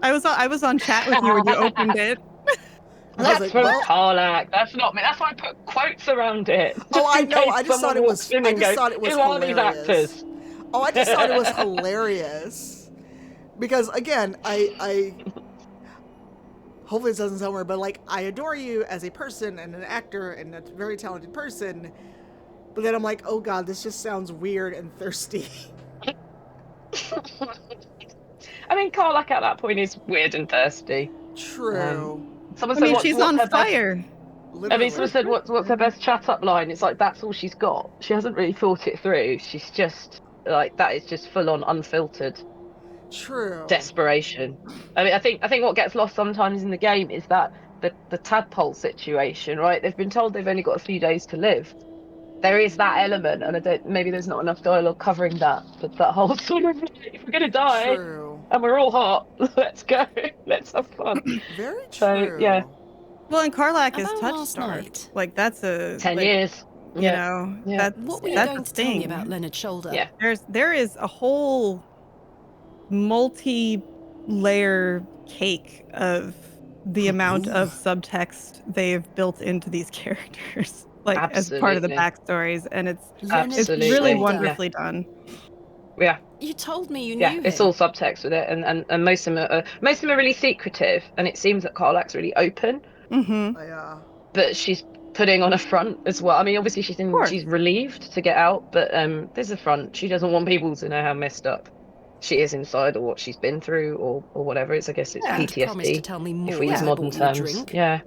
[SPEAKER 13] I was on chat with you when you opened it.
[SPEAKER 12] That's
[SPEAKER 1] like,
[SPEAKER 12] from
[SPEAKER 1] well-
[SPEAKER 12] Carlac. That's not me. That's why I put quotes around it. Just
[SPEAKER 1] Oh, I
[SPEAKER 12] in
[SPEAKER 1] know.
[SPEAKER 12] case
[SPEAKER 1] I just thought
[SPEAKER 12] someone
[SPEAKER 1] it was.
[SPEAKER 12] walks in
[SPEAKER 1] I
[SPEAKER 12] and
[SPEAKER 1] just
[SPEAKER 12] goes,
[SPEAKER 1] thought it was
[SPEAKER 12] "Who are these
[SPEAKER 1] hilarious.
[SPEAKER 12] actors?"
[SPEAKER 1] Oh, I just thought it was hilarious. Because again, I hopefully it doesn't sound weird, but like, I adore you as a person and an actor and a very talented person. But then I'm like, oh god, this just sounds weird and thirsty.
[SPEAKER 12] I mean, Carlac at that point is weird and thirsty.
[SPEAKER 1] True.
[SPEAKER 12] Someone
[SPEAKER 13] I
[SPEAKER 12] said,
[SPEAKER 13] mean,
[SPEAKER 12] what's
[SPEAKER 13] she's on
[SPEAKER 12] her best?
[SPEAKER 13] fire.
[SPEAKER 12] I mean, someone said, what's her best chat up line? It's like, that's all she's got. She hasn't really thought it through. She's just like, that is just full on unfiltered
[SPEAKER 1] True.
[SPEAKER 12] desperation. I mean, I think what gets lost sometimes in the game is that the tadpole situation, right? They've been told they've only got a few days to live. There is that element, and maybe there's not enough dialogue covering that. But that whole sort of, if we're gonna die
[SPEAKER 1] True.
[SPEAKER 12] and we're all hot, let's go, let's have fun.
[SPEAKER 1] Very true.
[SPEAKER 12] So yeah.
[SPEAKER 13] Well, and Carlac is
[SPEAKER 3] About
[SPEAKER 13] touch
[SPEAKER 3] last
[SPEAKER 13] starved.
[SPEAKER 3] night.
[SPEAKER 13] Like that's a
[SPEAKER 12] 10
[SPEAKER 13] like,
[SPEAKER 12] years.
[SPEAKER 13] You
[SPEAKER 12] Yeah.
[SPEAKER 13] know,
[SPEAKER 12] Yeah.
[SPEAKER 3] What were you
[SPEAKER 13] that's
[SPEAKER 3] going
[SPEAKER 13] the
[SPEAKER 3] to tell me
[SPEAKER 13] thing.
[SPEAKER 3] about Leonard Shoulder?
[SPEAKER 12] Yeah.
[SPEAKER 13] There is a whole multi-layer cake of the amount of subtext they've built into these characters, like as part of the
[SPEAKER 12] Absolutely.
[SPEAKER 13] backstories, and it's
[SPEAKER 12] Absolutely.
[SPEAKER 13] really
[SPEAKER 12] Yeah.
[SPEAKER 13] wonderfully done.
[SPEAKER 12] Yeah.
[SPEAKER 3] You told me you
[SPEAKER 12] Yeah,
[SPEAKER 3] knew
[SPEAKER 12] it's
[SPEAKER 3] him.
[SPEAKER 12] all subtext with it, and most of them are really secretive, and it seems that Carlac's really open,
[SPEAKER 13] Mm-hmm.
[SPEAKER 1] Yeah.
[SPEAKER 12] but she's putting on a front as well. I mean, obviously she's relieved to get out, but there's a front. She doesn't want people to know how messed up she is inside, or what she's been through, or whatever. I guess it's
[SPEAKER 3] And promised to
[SPEAKER 12] PTSD,
[SPEAKER 3] tell me more
[SPEAKER 12] if we use
[SPEAKER 3] when I
[SPEAKER 12] modern
[SPEAKER 3] bought you a
[SPEAKER 12] terms.
[SPEAKER 3] drink.
[SPEAKER 12] Yeah.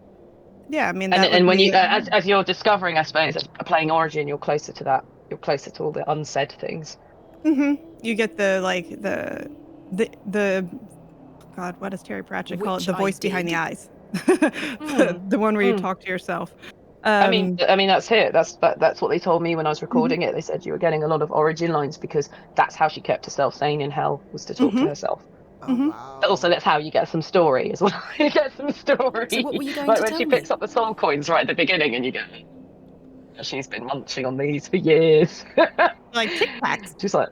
[SPEAKER 13] Yeah, I mean,
[SPEAKER 12] And when you as you're discovering, I suppose, playing Origin, you're closer to that. You're closer to all the unsaid things.
[SPEAKER 13] Mm-hmm. You get the God, what does Terry Pratchett call it? The voice behind the eyes. the one where you talk to yourself.
[SPEAKER 12] I mean that's it. That's what they told me when I was recording it. They said you were getting a lot of Origin lines because that's how she kept herself sane in hell, was to talk to herself.
[SPEAKER 1] Oh, wow.
[SPEAKER 12] But also, that's how you get some story as well. You get some story.
[SPEAKER 3] So what were you going
[SPEAKER 12] like
[SPEAKER 3] to
[SPEAKER 12] when
[SPEAKER 3] tell
[SPEAKER 12] she
[SPEAKER 3] me?
[SPEAKER 12] picks up the soul coins right at the beginning, and you go, she's been munching on these for years.
[SPEAKER 13] Like Tic Tacs.
[SPEAKER 12] She's like,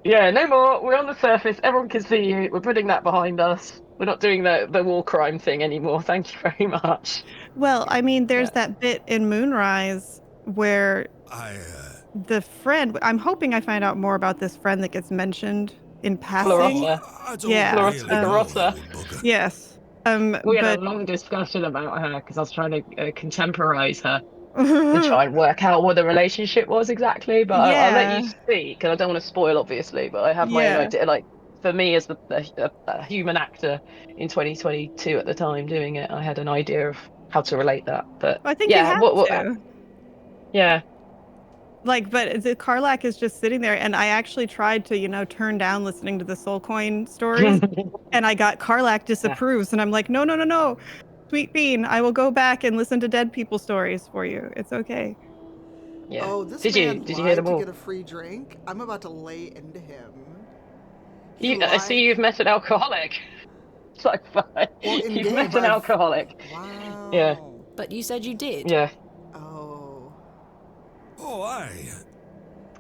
[SPEAKER 12] yeah, no more. We're on the surface. Everyone can see you. We're putting that behind us. We're not doing the war crime thing anymore. Thank you very much.
[SPEAKER 13] Well, I mean, there's that bit in Moonrise where the friend. I'm hoping I find out more about this friend that gets mentioned in passing.
[SPEAKER 12] Clarissa.
[SPEAKER 13] Yeah.
[SPEAKER 12] Clarissa.
[SPEAKER 13] Yes.
[SPEAKER 12] We had a long discussion about her because I was trying to contemporize her and try and work out what the relationship was exactly. But I'll let you speak, and I don't want to spoil, obviously. But I have my own idea. Like, for me, as a human actor in 2022 at the time doing it, I had an idea of how to relate that. But
[SPEAKER 13] I think you have to.
[SPEAKER 12] Yeah.
[SPEAKER 13] Like, but the Carlac is just sitting there, and I actually tried to, turn down listening to the Soul Coin stories, and I got Carlac disapproves, and I'm like, no, Sweet Bean, I will go back and listen to dead people stories for you. It's okay.
[SPEAKER 12] Yeah.
[SPEAKER 1] Oh, this
[SPEAKER 12] did
[SPEAKER 1] man
[SPEAKER 12] you hear them
[SPEAKER 1] lied
[SPEAKER 12] all?
[SPEAKER 1] to get a free drink. I'm about to lay into him.
[SPEAKER 12] I see you've met an alcoholic. It's like, fine.
[SPEAKER 1] Well, in
[SPEAKER 12] You've
[SPEAKER 1] game,
[SPEAKER 12] met an alcoholic.
[SPEAKER 1] Wow.
[SPEAKER 12] Yeah.
[SPEAKER 3] But you said you did.
[SPEAKER 12] Yeah.
[SPEAKER 1] Oh.
[SPEAKER 2] Oh, aye.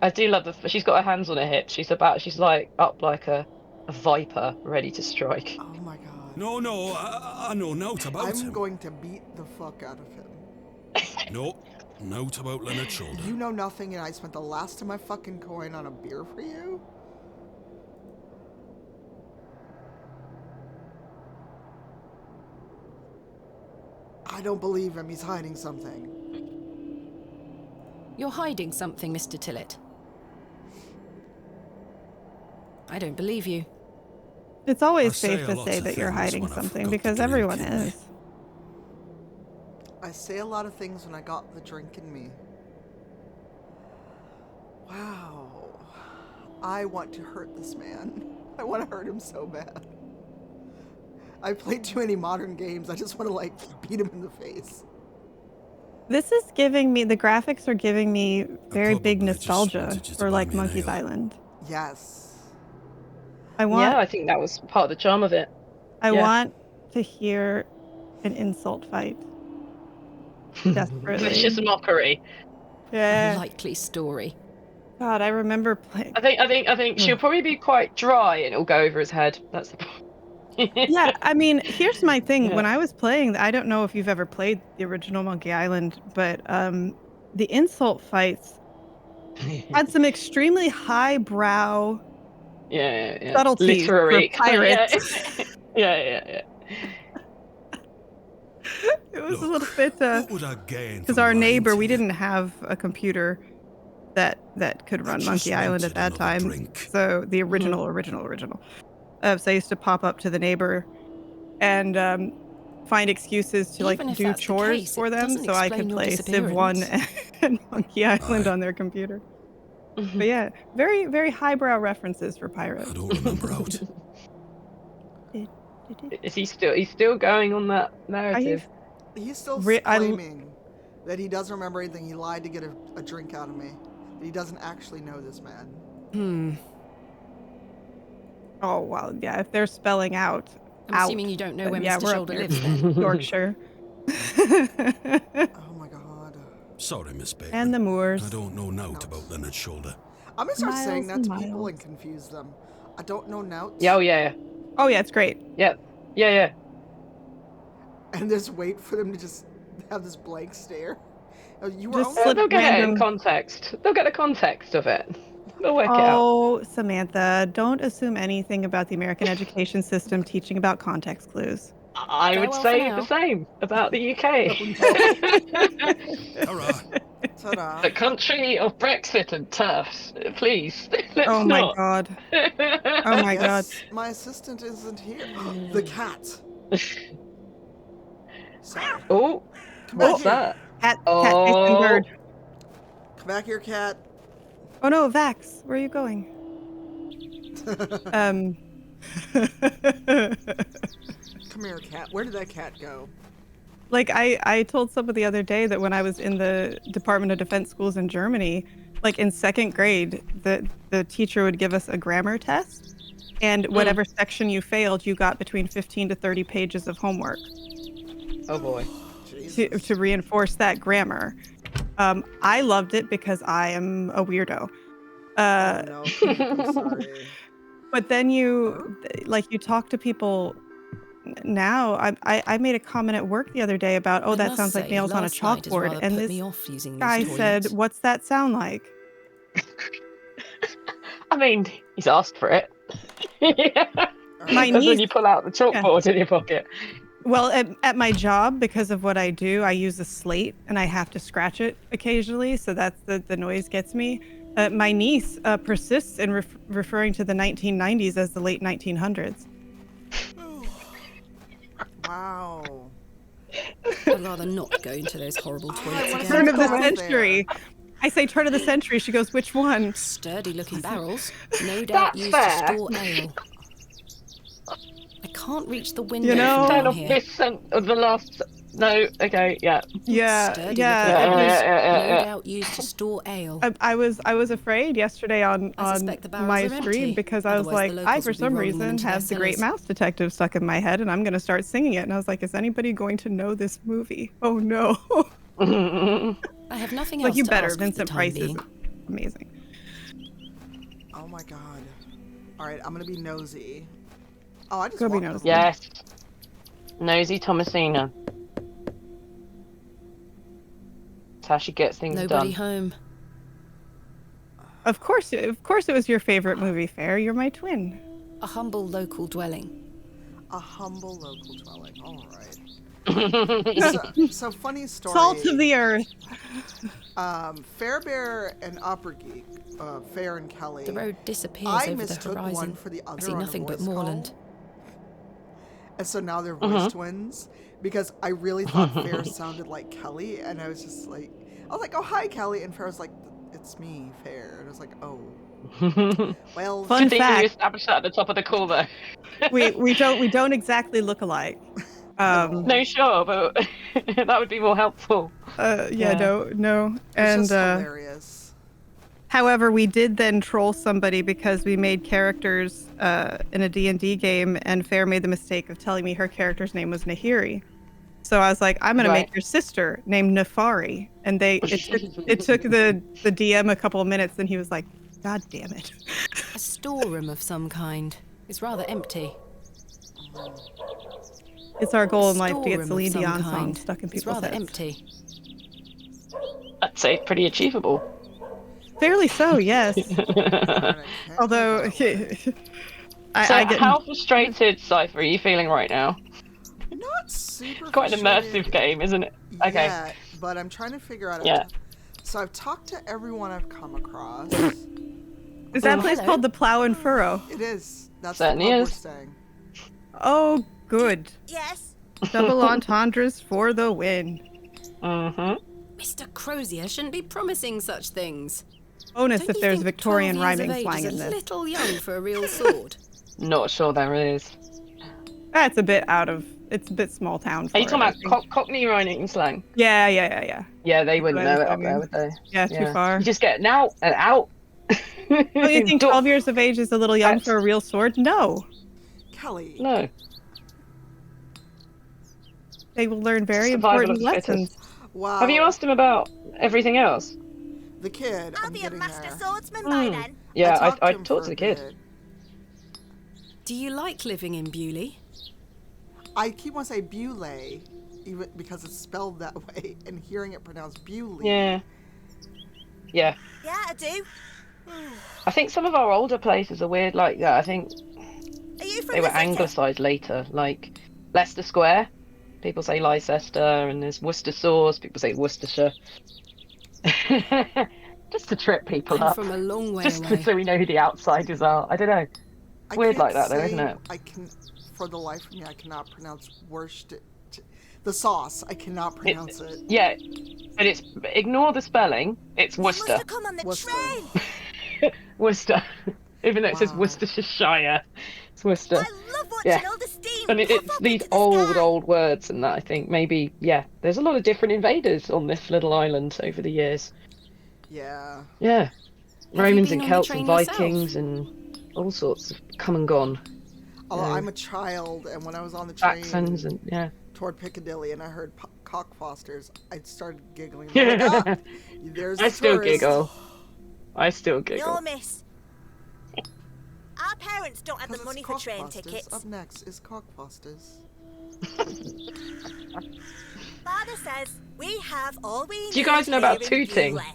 [SPEAKER 12] I do love she's got her hands on her hips. She's like up like a viper ready to strike.
[SPEAKER 1] Oh my god.
[SPEAKER 2] No, I know naught about him.
[SPEAKER 1] I'm going to beat the fuck out of him.
[SPEAKER 2] No, naught about Leonard Shoulder.
[SPEAKER 1] You know nothing, and I spent the last of my fucking coin on a beer for you? I don't believe him. He's hiding something.
[SPEAKER 3] You're hiding something, Mr. Tillett. I don't believe you.
[SPEAKER 13] It's always
[SPEAKER 2] I say
[SPEAKER 13] safe
[SPEAKER 2] a
[SPEAKER 13] to
[SPEAKER 2] lot
[SPEAKER 13] say
[SPEAKER 2] of
[SPEAKER 13] that you're
[SPEAKER 2] things
[SPEAKER 13] hiding
[SPEAKER 2] when I
[SPEAKER 13] something
[SPEAKER 2] forgot
[SPEAKER 13] because
[SPEAKER 2] to
[SPEAKER 13] everyone
[SPEAKER 2] communicate.
[SPEAKER 13] is.
[SPEAKER 1] I say a lot of things when I got the drink in me. Wow. I want to hurt this man. I want to hurt him so bad. I played too many modern games. I just want to, like, beat him in the face.
[SPEAKER 13] This is giving me, the graphics are giving me very big
[SPEAKER 2] probably just
[SPEAKER 13] nostalgia
[SPEAKER 2] wanted you to
[SPEAKER 13] for,
[SPEAKER 2] buy
[SPEAKER 13] like,
[SPEAKER 2] me an
[SPEAKER 13] Monkey's
[SPEAKER 2] ale.
[SPEAKER 13] Island.
[SPEAKER 1] Yes.
[SPEAKER 13] I want,
[SPEAKER 12] Yeah, I think that was part of the charm of it.
[SPEAKER 13] I
[SPEAKER 12] yeah.
[SPEAKER 13] want to hear an insult fight. Desperately.
[SPEAKER 12] Vicious mockery.
[SPEAKER 3] A
[SPEAKER 13] Yeah.
[SPEAKER 3] likely story.
[SPEAKER 13] God, I remember playing.
[SPEAKER 12] I think she'll probably be quite dry and it'll go over his head. That's the problem.
[SPEAKER 13] Yeah, I mean, here's my thing.
[SPEAKER 12] Yeah.
[SPEAKER 13] When I was playing, I don't know if you've ever played the original Monkey Island, but the insult fights had some extremely highbrow
[SPEAKER 12] yeah.
[SPEAKER 13] subtleties
[SPEAKER 12] Literary.
[SPEAKER 13] for pirates.
[SPEAKER 12] Yeah.
[SPEAKER 13] It was a
[SPEAKER 2] Look,
[SPEAKER 13] little bit
[SPEAKER 2] what would I gain
[SPEAKER 13] because
[SPEAKER 2] from
[SPEAKER 13] our
[SPEAKER 2] lying
[SPEAKER 13] neighbor,
[SPEAKER 2] to
[SPEAKER 13] we
[SPEAKER 2] you?
[SPEAKER 13] didn't have a computer that could run
[SPEAKER 2] just
[SPEAKER 13] Monkey Island at
[SPEAKER 2] wanted
[SPEAKER 13] that
[SPEAKER 2] another
[SPEAKER 13] time.
[SPEAKER 2] drink.
[SPEAKER 13] So the original. So I used to pop up to the neighbor and find excuses to
[SPEAKER 3] Even
[SPEAKER 13] like
[SPEAKER 3] if
[SPEAKER 13] do
[SPEAKER 3] that's the
[SPEAKER 13] chores
[SPEAKER 3] case,
[SPEAKER 13] for
[SPEAKER 3] it
[SPEAKER 13] them
[SPEAKER 3] doesn't
[SPEAKER 13] so I
[SPEAKER 3] explain
[SPEAKER 13] could
[SPEAKER 3] your
[SPEAKER 13] play Civ 1 and Monkey Island
[SPEAKER 2] Aye.
[SPEAKER 13] on their computer. But yeah, very, very highbrow references for pirates.
[SPEAKER 2] I don't remember out.
[SPEAKER 12] Is he's still going on that narrative?
[SPEAKER 1] He's still
[SPEAKER 13] I-
[SPEAKER 1] claiming that he doesn't remember anything. He lied to get a drink out of me. But he doesn't actually know this man.
[SPEAKER 13] Oh, well, yeah, if they're spelling out.
[SPEAKER 3] I'm assuming you don't know where
[SPEAKER 13] yeah,
[SPEAKER 3] Mr.
[SPEAKER 13] we're up
[SPEAKER 3] Shoulder
[SPEAKER 13] near
[SPEAKER 3] lives then.
[SPEAKER 13] Yorkshire.
[SPEAKER 1] Oh my god.
[SPEAKER 2] Sorry, Miss Bateman.
[SPEAKER 13] And the Moors.
[SPEAKER 2] I don't know naught about Leonard Shoulder.
[SPEAKER 1] I'm gonna start saying that
[SPEAKER 13] Miles
[SPEAKER 1] to
[SPEAKER 13] and
[SPEAKER 1] people
[SPEAKER 13] miles.
[SPEAKER 1] and confuse them. I don't know Nout.
[SPEAKER 12] Yeah, oh yeah.
[SPEAKER 13] Oh, yeah, it's great.
[SPEAKER 12] Yeah.
[SPEAKER 1] And just wait for them to just have this blank stare. You were
[SPEAKER 13] Just
[SPEAKER 1] only-
[SPEAKER 13] slip
[SPEAKER 12] They'll get it in
[SPEAKER 13] random-
[SPEAKER 12] context. They'll get the context of it. They'll work it out.
[SPEAKER 13] Oh, Samantha, don't assume anything about the American education system teaching about context clues.
[SPEAKER 12] I
[SPEAKER 3] Go
[SPEAKER 12] would
[SPEAKER 3] well
[SPEAKER 12] say
[SPEAKER 3] for now.
[SPEAKER 12] the same about the UK.
[SPEAKER 2] Hurrah.
[SPEAKER 1] Ta-da.
[SPEAKER 12] The country of Brexit and turfs. Please, let's
[SPEAKER 13] Oh my
[SPEAKER 12] not.
[SPEAKER 13] god. Oh my god.
[SPEAKER 1] Yes, my assistant isn't here. The cat. Sorry.
[SPEAKER 12] Oh,
[SPEAKER 1] Come back
[SPEAKER 12] what's
[SPEAKER 1] here.
[SPEAKER 12] that?
[SPEAKER 13] Cat
[SPEAKER 12] Oh.
[SPEAKER 13] chasing bird.
[SPEAKER 1] Come back here, cat.
[SPEAKER 13] Oh no, Vax, where are you going?
[SPEAKER 1] Come here, cat. Where did that cat go?
[SPEAKER 13] Like I told someone the other day that when I was in the Department of Defense schools in Germany, like in 2nd grade, the teacher would give us a grammar test, and whatever section you failed, you got between 15 to 30 pages of homework
[SPEAKER 12] Oh boy.
[SPEAKER 13] to reinforce that grammar. I loved it because I am a weirdo.
[SPEAKER 1] Oh no, Pete, I'm sorry.
[SPEAKER 13] But then you talk to people now. I made a comment at work the other day about, oh,
[SPEAKER 3] I
[SPEAKER 13] that
[SPEAKER 3] must
[SPEAKER 13] sounds like
[SPEAKER 3] say,
[SPEAKER 13] nails on a
[SPEAKER 3] last night has
[SPEAKER 13] chalkboard,
[SPEAKER 3] rather
[SPEAKER 13] and
[SPEAKER 3] put
[SPEAKER 13] this
[SPEAKER 3] me off using these
[SPEAKER 13] guy said,
[SPEAKER 3] toilets.
[SPEAKER 13] "What's that sound like?"
[SPEAKER 12] I mean, he's asked for it. Yeah.
[SPEAKER 13] My
[SPEAKER 12] That's when
[SPEAKER 13] niece-
[SPEAKER 12] you pull out the chalkboard in your pocket.
[SPEAKER 13] Well, at my job, because of what I do, I use a slate and I have to scratch it occasionally, so that's the noise gets me. My niece persists in referring to the 1990s as the late 1900s.
[SPEAKER 1] Wow.
[SPEAKER 3] I'd rather not go into those horrible toilets
[SPEAKER 1] wanna
[SPEAKER 3] again.
[SPEAKER 13] Turn of the
[SPEAKER 1] Go out
[SPEAKER 13] century. I say turn of the century. She goes, which one?
[SPEAKER 3] Sturdy-looking barrels, no doubt
[SPEAKER 12] That's
[SPEAKER 3] used
[SPEAKER 12] fair.
[SPEAKER 3] to store ale. I can't reach the window
[SPEAKER 13] You know-
[SPEAKER 3] from
[SPEAKER 12] Turn
[SPEAKER 3] down
[SPEAKER 12] off
[SPEAKER 3] here.
[SPEAKER 12] this of the last No, okay, yeah.
[SPEAKER 13] Yeah,
[SPEAKER 3] Sturdy
[SPEAKER 13] yeah.
[SPEAKER 3] looking
[SPEAKER 13] It was,
[SPEAKER 3] house,
[SPEAKER 12] yeah.
[SPEAKER 3] no doubt used to store ale.
[SPEAKER 13] I was afraid yesterday on
[SPEAKER 3] suspect the barrels
[SPEAKER 13] my
[SPEAKER 3] are
[SPEAKER 13] stream
[SPEAKER 3] empty.
[SPEAKER 13] because I was
[SPEAKER 3] Otherwise,
[SPEAKER 13] like,
[SPEAKER 3] the
[SPEAKER 13] I
[SPEAKER 3] locals
[SPEAKER 13] for
[SPEAKER 3] would be
[SPEAKER 13] some
[SPEAKER 3] rolling them
[SPEAKER 13] reason
[SPEAKER 3] into their
[SPEAKER 13] have the Great
[SPEAKER 3] cellars.
[SPEAKER 13] Mouse Detective stuck in my head, and I'm gonna start singing it. And I was like, is anybody going to know this movie? Oh no!
[SPEAKER 3] I have nothing
[SPEAKER 13] Like
[SPEAKER 3] else
[SPEAKER 13] you
[SPEAKER 3] to
[SPEAKER 13] better.
[SPEAKER 3] ask for the
[SPEAKER 13] Vincent
[SPEAKER 3] time
[SPEAKER 13] Price
[SPEAKER 3] being.
[SPEAKER 13] is amazing.
[SPEAKER 1] Oh my god. Alright, I'm gonna be nosy. Oh, I just
[SPEAKER 13] Go be
[SPEAKER 1] walked
[SPEAKER 13] nosy.
[SPEAKER 1] over.
[SPEAKER 12] Yes. Nosy Thomasina. That's how she gets things
[SPEAKER 3] Nobody
[SPEAKER 12] done.
[SPEAKER 3] home.
[SPEAKER 13] Of course it was your favorite movie, Fair. You're my twin.
[SPEAKER 3] A humble local dwelling.
[SPEAKER 1] A humble local dwelling. Alright. So funny story.
[SPEAKER 13] Salt of the earth.
[SPEAKER 1] Fairbear and Opera Geek, Fair and Kelly.
[SPEAKER 3] The road disappears
[SPEAKER 1] I
[SPEAKER 3] over the
[SPEAKER 1] mistook
[SPEAKER 3] horizon.
[SPEAKER 1] one for the other
[SPEAKER 3] I see
[SPEAKER 1] on a
[SPEAKER 3] nothing but
[SPEAKER 1] voice
[SPEAKER 3] moorland.
[SPEAKER 1] call. And so now they're voice twins because I really thought Fair sounded like Kelly, and I was just like, oh hi Kelly, and Fair was like, it's me, Fair, and I was like, oh. Well,
[SPEAKER 13] Fun
[SPEAKER 12] Good thing you
[SPEAKER 13] fact.
[SPEAKER 12] established that at the top of the call, though.
[SPEAKER 13] we don't exactly look alike.
[SPEAKER 12] No, sure, but that would be more helpful.
[SPEAKER 13] No.
[SPEAKER 1] It's
[SPEAKER 13] And
[SPEAKER 1] just hilarious.
[SPEAKER 13] however, we did then troll somebody because we made characters in a D&D game, and Fair made the mistake of telling me her character's name was Nahiri. So I was like, I'm gonna make your sister named Nefari, and it took the DM a couple of minutes, and he was like, God damn it.
[SPEAKER 3] A storeroom of some kind. It's rather empty.
[SPEAKER 13] It's our goal in life to
[SPEAKER 3] Storeroom
[SPEAKER 13] get
[SPEAKER 3] of
[SPEAKER 13] Celine
[SPEAKER 3] some
[SPEAKER 13] Dion
[SPEAKER 3] kind.
[SPEAKER 13] songs stuck in
[SPEAKER 3] It's
[SPEAKER 13] people's
[SPEAKER 3] rather
[SPEAKER 13] heads.
[SPEAKER 3] empty.
[SPEAKER 12] I'd say pretty achievable.
[SPEAKER 13] Fairly so, yes. Although, I get
[SPEAKER 12] how frustrated, Cypher, are you feeling right now?
[SPEAKER 1] Not super.
[SPEAKER 12] It's quite an immersive game, isn't it? Okay.
[SPEAKER 1] Yeah, but I'm trying to figure out. So I've talked to everyone I've come across.
[SPEAKER 13] Is that place called the Plow and Furrow?
[SPEAKER 1] It is. That's
[SPEAKER 12] Certainly
[SPEAKER 1] the pub
[SPEAKER 12] is.
[SPEAKER 1] we're staying.
[SPEAKER 13] Oh, good.
[SPEAKER 4] Yes.
[SPEAKER 13] Double entendres for the win.
[SPEAKER 3] Mr. Crozier shouldn't be promising such things.
[SPEAKER 13] Bonus
[SPEAKER 3] Don't
[SPEAKER 13] if
[SPEAKER 3] you
[SPEAKER 13] there's
[SPEAKER 3] think
[SPEAKER 13] Victorian
[SPEAKER 3] 12 years of
[SPEAKER 13] rhyming
[SPEAKER 3] age
[SPEAKER 13] slang
[SPEAKER 3] is
[SPEAKER 13] in
[SPEAKER 3] a
[SPEAKER 13] this.
[SPEAKER 3] little young for a real sword.
[SPEAKER 12] Not sure there is.
[SPEAKER 13] That's a bit it's a bit small town for
[SPEAKER 12] Are you talking
[SPEAKER 13] it, I
[SPEAKER 12] about
[SPEAKER 13] think.
[SPEAKER 12] Cockney rhyming slang?
[SPEAKER 13] Yeah.
[SPEAKER 12] Yeah, they wouldn't
[SPEAKER 13] what I
[SPEAKER 12] know
[SPEAKER 13] was
[SPEAKER 12] it up there,
[SPEAKER 13] thinking.
[SPEAKER 12] would they?
[SPEAKER 13] Yeah, too far.
[SPEAKER 12] You just get now and out.
[SPEAKER 13] Don't you think 12 years of age is a little young for a real sword? No.
[SPEAKER 1] Kelly.
[SPEAKER 12] No.
[SPEAKER 13] They will learn very
[SPEAKER 12] Survival of
[SPEAKER 13] important
[SPEAKER 12] the
[SPEAKER 13] lessons.
[SPEAKER 12] fittest.
[SPEAKER 1] Wow.
[SPEAKER 12] Have you asked him about everything else?
[SPEAKER 1] The kid.
[SPEAKER 4] I'll
[SPEAKER 1] I'm
[SPEAKER 4] be a
[SPEAKER 1] getting
[SPEAKER 4] master
[SPEAKER 1] there.
[SPEAKER 4] swordsman by then.
[SPEAKER 12] Yeah, I
[SPEAKER 1] him
[SPEAKER 12] talked
[SPEAKER 1] for
[SPEAKER 12] to
[SPEAKER 1] a
[SPEAKER 12] the kid.
[SPEAKER 1] bit.
[SPEAKER 3] Do you like living in Bewley?
[SPEAKER 1] I keep wanting to say Bewley, even because it's spelled that way, and hearing it pronounced Bewley.
[SPEAKER 12] Yeah. Yeah.
[SPEAKER 4] Yeah, I do.
[SPEAKER 12] I think some of our older places are weird like that. I think
[SPEAKER 4] Are you from
[SPEAKER 12] they were
[SPEAKER 4] the city?
[SPEAKER 12] anglicised later, like Leicester Square. People say Leicester, and there's Worcester sauce. People say Worcestershire. Just to trip people
[SPEAKER 3] I'm
[SPEAKER 12] up.
[SPEAKER 3] from a long way
[SPEAKER 12] Just
[SPEAKER 3] away.
[SPEAKER 12] so we know who the outsiders are. I don't know.
[SPEAKER 1] I
[SPEAKER 12] Weird
[SPEAKER 1] can't
[SPEAKER 12] like that, though, isn't
[SPEAKER 1] say-
[SPEAKER 12] it?
[SPEAKER 1] I can, for the life of me, I cannot pronounce Worcester. The sauce, I cannot pronounce it.
[SPEAKER 12] Yeah, but it's ignore the spelling. It's Worcester.
[SPEAKER 4] Must have come on the
[SPEAKER 1] Worcester.
[SPEAKER 4] train.
[SPEAKER 12] Worcester, even though it says
[SPEAKER 1] Wow.
[SPEAKER 12] Worcestershire, it's Worcester.
[SPEAKER 4] I love watching all the steam
[SPEAKER 12] And
[SPEAKER 4] puff
[SPEAKER 12] it's
[SPEAKER 4] up
[SPEAKER 12] these
[SPEAKER 4] into the
[SPEAKER 12] old,
[SPEAKER 4] sky.
[SPEAKER 12] old words, and that I think maybe there's a lot of different invaders on this little island over the years.
[SPEAKER 1] Yeah.
[SPEAKER 12] Yeah,
[SPEAKER 3] you
[SPEAKER 12] Romans
[SPEAKER 3] been
[SPEAKER 12] and
[SPEAKER 3] on the
[SPEAKER 12] Celts
[SPEAKER 3] train
[SPEAKER 12] and
[SPEAKER 3] yourself?
[SPEAKER 12] Vikings and all sorts have come and gone.
[SPEAKER 1] Although
[SPEAKER 12] Yeah.
[SPEAKER 1] I'm a child, and when I was on the train
[SPEAKER 12] Saxons and
[SPEAKER 1] toward Piccadilly, and I heard cock fosters, I started giggling. I'm like, ah, there's
[SPEAKER 12] I
[SPEAKER 1] the
[SPEAKER 12] still
[SPEAKER 1] tourist.
[SPEAKER 12] giggle. I still giggle.
[SPEAKER 4] No, miss. Our parents don't have the
[SPEAKER 1] 'Cause
[SPEAKER 4] money
[SPEAKER 1] it's
[SPEAKER 4] for train
[SPEAKER 1] Cockfosters.
[SPEAKER 4] tickets.
[SPEAKER 1] Up next is Cockfosters.
[SPEAKER 4] Father says we have all we need.
[SPEAKER 12] Do you guys know about
[SPEAKER 4] here in
[SPEAKER 12] tooting?
[SPEAKER 4] Bewley.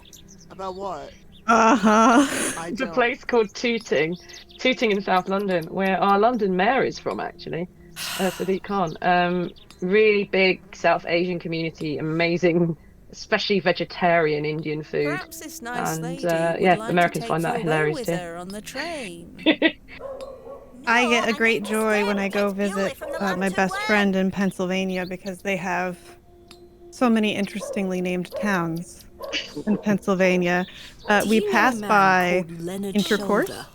[SPEAKER 1] About what?
[SPEAKER 13] Uh-huh.
[SPEAKER 1] I
[SPEAKER 12] There's a
[SPEAKER 1] don't.
[SPEAKER 12] place called Tooting in South London, where our London mayor is from, actually, Sadiq Khan. Really big South Asian community, amazing, especially vegetarian Indian food.
[SPEAKER 11] Perhaps this nice
[SPEAKER 12] And,
[SPEAKER 11] lady
[SPEAKER 12] yeah,
[SPEAKER 11] would like
[SPEAKER 12] Americans
[SPEAKER 11] to take
[SPEAKER 12] find
[SPEAKER 11] you
[SPEAKER 12] that
[SPEAKER 11] away
[SPEAKER 12] hilarious
[SPEAKER 11] with
[SPEAKER 12] too.
[SPEAKER 11] her on the train.
[SPEAKER 13] I get a
[SPEAKER 4] No,
[SPEAKER 13] great
[SPEAKER 4] need to
[SPEAKER 13] joy
[SPEAKER 4] stay
[SPEAKER 13] when I
[SPEAKER 4] and
[SPEAKER 13] go
[SPEAKER 4] catch Bewley
[SPEAKER 13] visit
[SPEAKER 4] from the
[SPEAKER 13] my
[SPEAKER 4] Lantern
[SPEAKER 13] best
[SPEAKER 4] Way.
[SPEAKER 13] friend in Pennsylvania because they have so many interestingly named towns in Pennsylvania.
[SPEAKER 3] Do
[SPEAKER 13] We
[SPEAKER 3] you know a
[SPEAKER 13] pass
[SPEAKER 3] man
[SPEAKER 13] by
[SPEAKER 3] called Leonard
[SPEAKER 13] Intercourse.
[SPEAKER 3] Shoulder?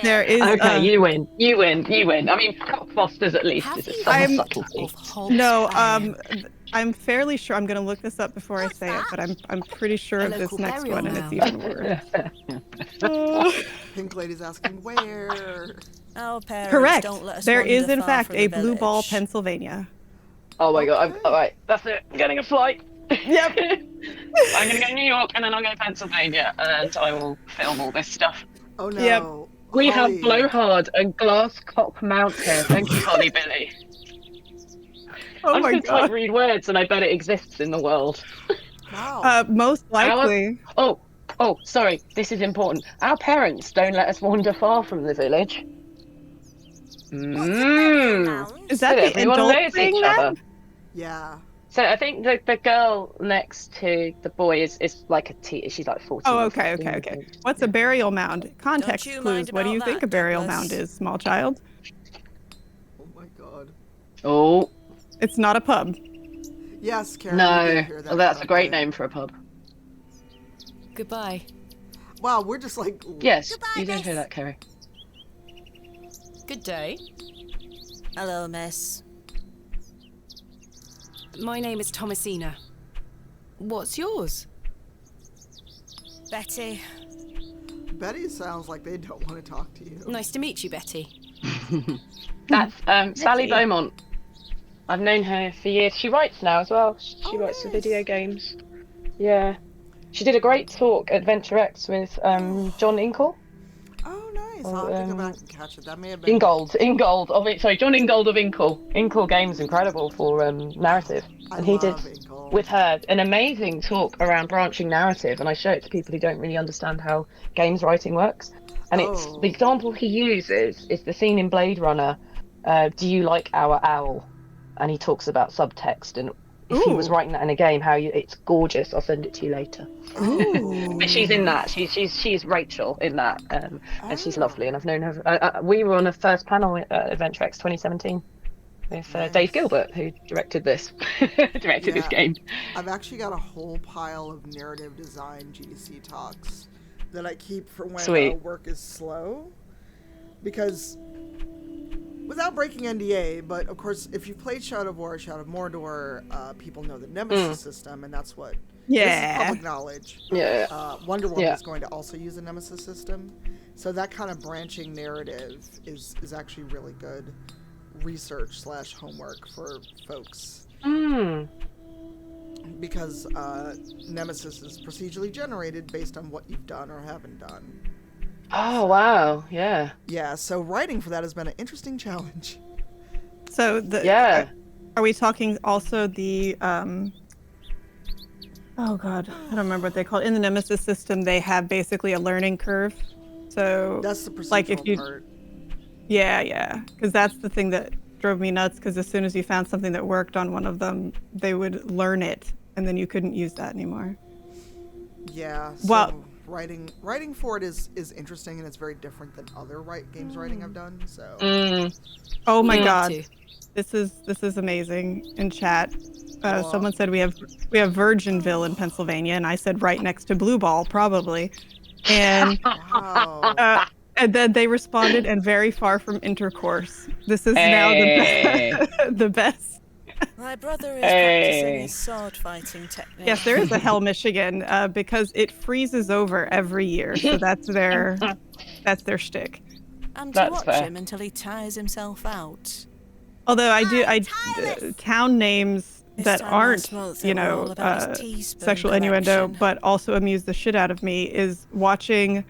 [SPEAKER 13] There is.
[SPEAKER 12] Okay, you win. You win. You win. I mean, cockfosters at least is some subtlety.
[SPEAKER 13] No, I'm fairly sure. I'm going to look this up before I say it, but I'm pretty sure of this next one, and it's even worse.
[SPEAKER 1] Pink Lady's asking where.
[SPEAKER 4] Our parents
[SPEAKER 13] Correct.
[SPEAKER 4] don't let us
[SPEAKER 13] There is,
[SPEAKER 4] wander
[SPEAKER 13] in
[SPEAKER 4] far
[SPEAKER 13] fact,
[SPEAKER 4] from
[SPEAKER 13] a
[SPEAKER 4] the
[SPEAKER 13] Blue
[SPEAKER 4] village.
[SPEAKER 13] Ball, Pennsylvania.
[SPEAKER 12] Oh my god! All right, that's it. I'm getting a flight.
[SPEAKER 13] Yep.
[SPEAKER 12] I'm gonna go to New York and then I'll go to Pennsylvania, and I will film all this stuff.
[SPEAKER 1] Oh no.
[SPEAKER 13] Yep.
[SPEAKER 12] We have
[SPEAKER 1] Holly.
[SPEAKER 12] blowhard and glass cock mount here. Thank you, Holly Billy.
[SPEAKER 13] Oh
[SPEAKER 12] I'm
[SPEAKER 13] my
[SPEAKER 12] just gonna
[SPEAKER 13] god.
[SPEAKER 12] read words, and I bet it exists in the world.
[SPEAKER 1] Wow.
[SPEAKER 13] Most likely.
[SPEAKER 12] Oh, sorry. This is important. Our parents don't let us wander far from the village.
[SPEAKER 13] Is that the
[SPEAKER 12] Everyone
[SPEAKER 13] adult
[SPEAKER 12] knows
[SPEAKER 13] saying
[SPEAKER 12] each
[SPEAKER 13] that?
[SPEAKER 12] other.
[SPEAKER 1] Yeah.
[SPEAKER 12] So I think the girl next to the boy is like a she's like 14.
[SPEAKER 13] Oh,
[SPEAKER 12] or
[SPEAKER 13] okay.
[SPEAKER 12] 15.
[SPEAKER 13] What's a burial mound? Context
[SPEAKER 4] you
[SPEAKER 13] clues.
[SPEAKER 4] mind
[SPEAKER 13] What do you
[SPEAKER 4] about
[SPEAKER 13] think a
[SPEAKER 4] that,
[SPEAKER 13] burial
[SPEAKER 4] Douglas?
[SPEAKER 13] mound is, small child?
[SPEAKER 1] Oh my god.
[SPEAKER 12] Oh.
[SPEAKER 13] It's not a pub.
[SPEAKER 1] Yes, Karen.
[SPEAKER 12] No.
[SPEAKER 1] You did hear that
[SPEAKER 12] Well, that's a great
[SPEAKER 1] correctly.
[SPEAKER 12] name for a pub.
[SPEAKER 3] Goodbye.
[SPEAKER 1] Wow, we're just like.
[SPEAKER 12] Yes,
[SPEAKER 4] Goodbye,
[SPEAKER 12] you did
[SPEAKER 4] miss.
[SPEAKER 12] hear that, Kerry.
[SPEAKER 3] Good day.
[SPEAKER 4] Hello, miss.
[SPEAKER 3] My name is Thomasina. What's yours?
[SPEAKER 4] Betty.
[SPEAKER 1] Betty sounds like they don't want to talk to you.
[SPEAKER 3] Nice to meet you, Betty.
[SPEAKER 12] That's Sally Beaumont. I've known her for years. She writes now as well. She writes for video games. Yeah. She did a great talk at Venture X with John Ingle.
[SPEAKER 1] Oh, nice. I'll have to go back and catch it. That may have been.
[SPEAKER 12] Ingold of it. Sorry, John Ingold of Inkle. Inkle Games incredible for narrative, and he did with her an amazing talk around branching narrative. And I show it to people who don't really understand how games writing works. And it's the example he uses is the scene in Blade Runner. Do you like our owl? And he talks about subtext and. If he was writing that in a game, it's gorgeous. I'll send it to you later. But she's in that. She's Rachel in that, and she's lovely. And I've known her. We were on a first panel at Adventure X 2017 with Dave Gilbert, who directed this this game.
[SPEAKER 1] I've actually got a whole pile of narrative design GDC talks that I keep for when work is slow, because. Without breaking NDA, but of course, if you've played Shadow of War, Shadow of Mordor, people know the Nemesis system, and that's what. This is public knowledge.
[SPEAKER 12] Yeah.
[SPEAKER 1] Wonder Woman is going to also use a Nemesis system, so that kind of branching narrative is actually really good research / homework for folks. Because Nemesis is procedurally generated based on what you've done or haven't done.
[SPEAKER 12] Oh wow! Yeah.
[SPEAKER 1] Yeah. So writing for that has been an interesting challenge.
[SPEAKER 13] So are we talking also the oh god, I don't remember what they call it. In the Nemesis system, they have basically a learning curve. So
[SPEAKER 1] that's the procedural
[SPEAKER 13] like if you
[SPEAKER 1] part. Yeah,
[SPEAKER 13] because that's the thing that drove me nuts. Because as soon as you found something that worked on one of them, they would learn it, and then you couldn't use that anymore.
[SPEAKER 1] Yeah. So writing for it is interesting, and it's very different than other games writing I've done. So.
[SPEAKER 13] Oh my god, this is amazing. In chat, someone said we have Virginville in Pennsylvania, and I said right next to Blue Ball, probably. And and then they responded, and very far from intercourse. This is now the best.
[SPEAKER 4] My brother is practicing his sword fighting technique.
[SPEAKER 13] Yes, there is a Hell, Michigan, because it freezes over every year. So that's their shtick.
[SPEAKER 4] And to watch him until he tires himself out.
[SPEAKER 13] Although I town names that aren't, sexual innuendo, but also amuse the shit out of me is watching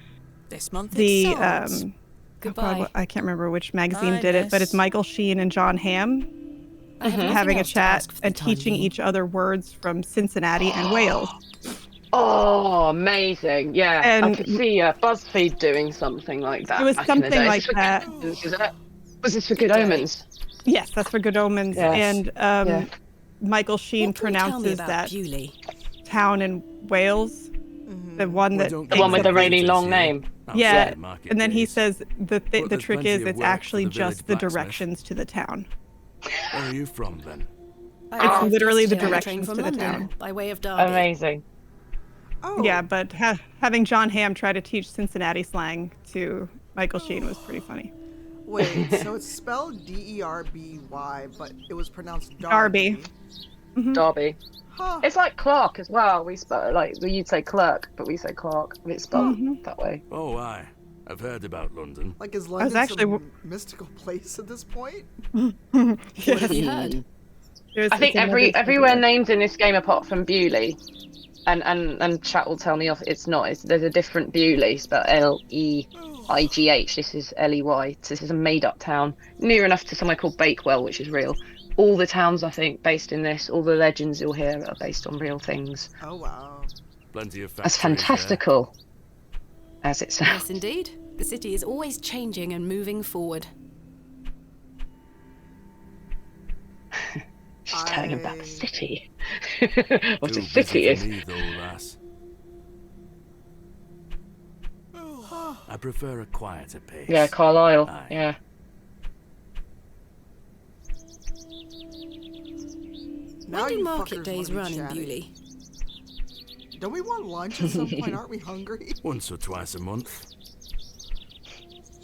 [SPEAKER 13] the
[SPEAKER 3] Goodbye.
[SPEAKER 13] I can't remember which magazine did it, but it's Michael Sheen and John Hamm having a chat and teaching each other words from Cincinnati and Wales.
[SPEAKER 12] Oh, amazing! Yeah,
[SPEAKER 13] And
[SPEAKER 12] I could see BuzzFeed doing something like that.
[SPEAKER 13] It was
[SPEAKER 12] back in the
[SPEAKER 13] something
[SPEAKER 12] day.
[SPEAKER 13] like that.
[SPEAKER 12] Was this for Good Omens?
[SPEAKER 13] Yes, that's for Good Omens.
[SPEAKER 12] Yes.
[SPEAKER 13] And Michael Sheen pronounces that town in Wales, the one that
[SPEAKER 12] the one with the really long name.
[SPEAKER 13] Yeah, and then he says the trick is it's actually just the directions to the town.
[SPEAKER 10] Where are you from then?
[SPEAKER 13] It's literally the directions to the town.
[SPEAKER 3] By way of Derby.
[SPEAKER 12] Amazing.
[SPEAKER 1] Oh.
[SPEAKER 13] Yeah, but having John Hamm try to teach Cincinnati slang to Michael Sheen was pretty funny.
[SPEAKER 1] Wait, so it's spelled D-E-R-B-Y, but it was pronounced
[SPEAKER 13] Darby.
[SPEAKER 1] Darby.
[SPEAKER 12] Darby.
[SPEAKER 1] Huh.
[SPEAKER 12] It's like Clark as well. We spell like you'd say clerk, but we say Clark. And it's spelled that way.
[SPEAKER 10] Oh, aye. I've heard about London.
[SPEAKER 1] Like, is London some mystical place at this point?
[SPEAKER 3] What have you heard?
[SPEAKER 12] I think everywhere named in this game apart from Bewley, and chat will tell me off. It's not. There's a different Bewley, spelled L-E-I-G-H. This is L-E-Y. This is a made-up town, near enough to somewhere called Bakewell, which is real. All the towns, I think, based in this, all the legends you'll hear are based on real things.
[SPEAKER 1] Oh wow!
[SPEAKER 10] Plenty of
[SPEAKER 12] As fantastical as it sounds.
[SPEAKER 3] Yes, indeed. The city is always changing and moving forward.
[SPEAKER 12] She's telling him about the city. What
[SPEAKER 10] Too
[SPEAKER 12] a city
[SPEAKER 10] busy
[SPEAKER 12] is.
[SPEAKER 10] for me, though, lass. I prefer a quieter pace.
[SPEAKER 12] Yeah, Carlisle.
[SPEAKER 10] Aye.
[SPEAKER 12] Yeah.
[SPEAKER 1] Now
[SPEAKER 3] When do
[SPEAKER 1] you
[SPEAKER 3] market
[SPEAKER 1] fuckers
[SPEAKER 3] days
[SPEAKER 1] wanna
[SPEAKER 3] run
[SPEAKER 1] be
[SPEAKER 3] in
[SPEAKER 1] chatty.
[SPEAKER 3] Bewley?
[SPEAKER 1] Don't we want lunch at some point? Aren't we hungry?
[SPEAKER 10] Once or twice a month.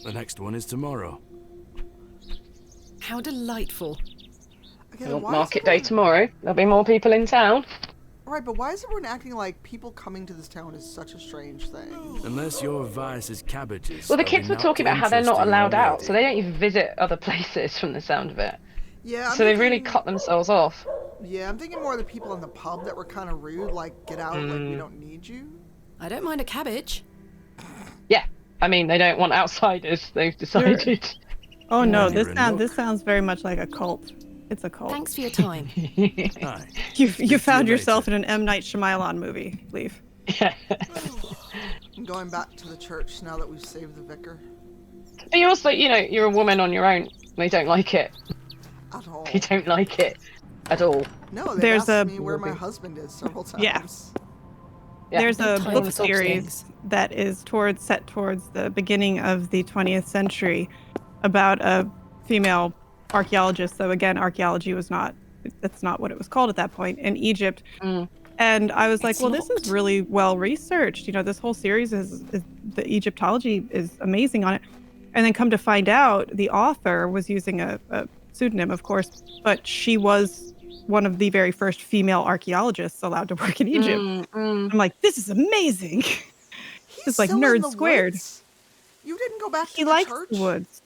[SPEAKER 10] The next one is tomorrow.
[SPEAKER 3] How delightful.
[SPEAKER 1] Okay,
[SPEAKER 12] Well,
[SPEAKER 1] why
[SPEAKER 12] market
[SPEAKER 1] is
[SPEAKER 12] day
[SPEAKER 1] everyone...
[SPEAKER 12] tomorrow. There'll be more people in town.
[SPEAKER 1] Right, but why is everyone acting like people coming to this town is such a strange thing?
[SPEAKER 10] Unless your vice is cabbages.
[SPEAKER 12] Well, the
[SPEAKER 10] I'll
[SPEAKER 12] kids
[SPEAKER 10] be
[SPEAKER 12] were talking
[SPEAKER 10] not
[SPEAKER 12] about how they're not
[SPEAKER 10] interested in
[SPEAKER 12] allowed
[SPEAKER 10] your
[SPEAKER 12] out,
[SPEAKER 10] lady.
[SPEAKER 12] so they don't even visit other places from the sound of it.
[SPEAKER 1] Yeah,
[SPEAKER 12] So they really cut themselves off.
[SPEAKER 1] Yeah, I'm thinking more of the people in the pub that were kind of rude, like, get out, like, we don't need you.
[SPEAKER 3] I don't mind a cabbage.
[SPEAKER 12] Yeah, I mean, they don't want outsiders, they've decided.
[SPEAKER 13] Oh no,
[SPEAKER 10] Yeah.
[SPEAKER 13] this sounds very much like a cult. It's a cult.
[SPEAKER 3] Thanks for your time.
[SPEAKER 10] Aye.
[SPEAKER 13] You found
[SPEAKER 10] you
[SPEAKER 13] yourself
[SPEAKER 10] later.
[SPEAKER 13] in an M. Night Shyamalan movie. Leave.
[SPEAKER 1] I'm going back to the church now that we've saved the vicar.
[SPEAKER 12] But you also, you're a woman on your own. They don't like it.
[SPEAKER 1] At all.
[SPEAKER 12] They don't like it at all.
[SPEAKER 1] No, they
[SPEAKER 13] There's
[SPEAKER 1] asked
[SPEAKER 13] a-
[SPEAKER 1] me where my husband is several times.
[SPEAKER 13] Yeah.
[SPEAKER 12] Yeah.
[SPEAKER 13] There's
[SPEAKER 3] No
[SPEAKER 13] a
[SPEAKER 3] time
[SPEAKER 13] book
[SPEAKER 3] for such
[SPEAKER 13] series
[SPEAKER 3] things.
[SPEAKER 13] that is set towards the beginning of the 20th century about a female archaeologist. So again, archaeology that's not what it was called at that point in Egypt. And I was like,
[SPEAKER 3] It's
[SPEAKER 13] well, this
[SPEAKER 3] locked.
[SPEAKER 13] is really well researched. This whole series is the Egyptology is amazing on it. And then come to find out, the author was using a pseudonym, of course, but she was one of the very first female archaeologists allowed to work in Egypt. I'm like, this is amazing. It's like
[SPEAKER 1] Still in
[SPEAKER 13] nerd
[SPEAKER 1] the
[SPEAKER 13] squared.
[SPEAKER 1] woods? You didn't go back
[SPEAKER 13] He
[SPEAKER 1] to the
[SPEAKER 13] likes
[SPEAKER 1] church?
[SPEAKER 13] the woods.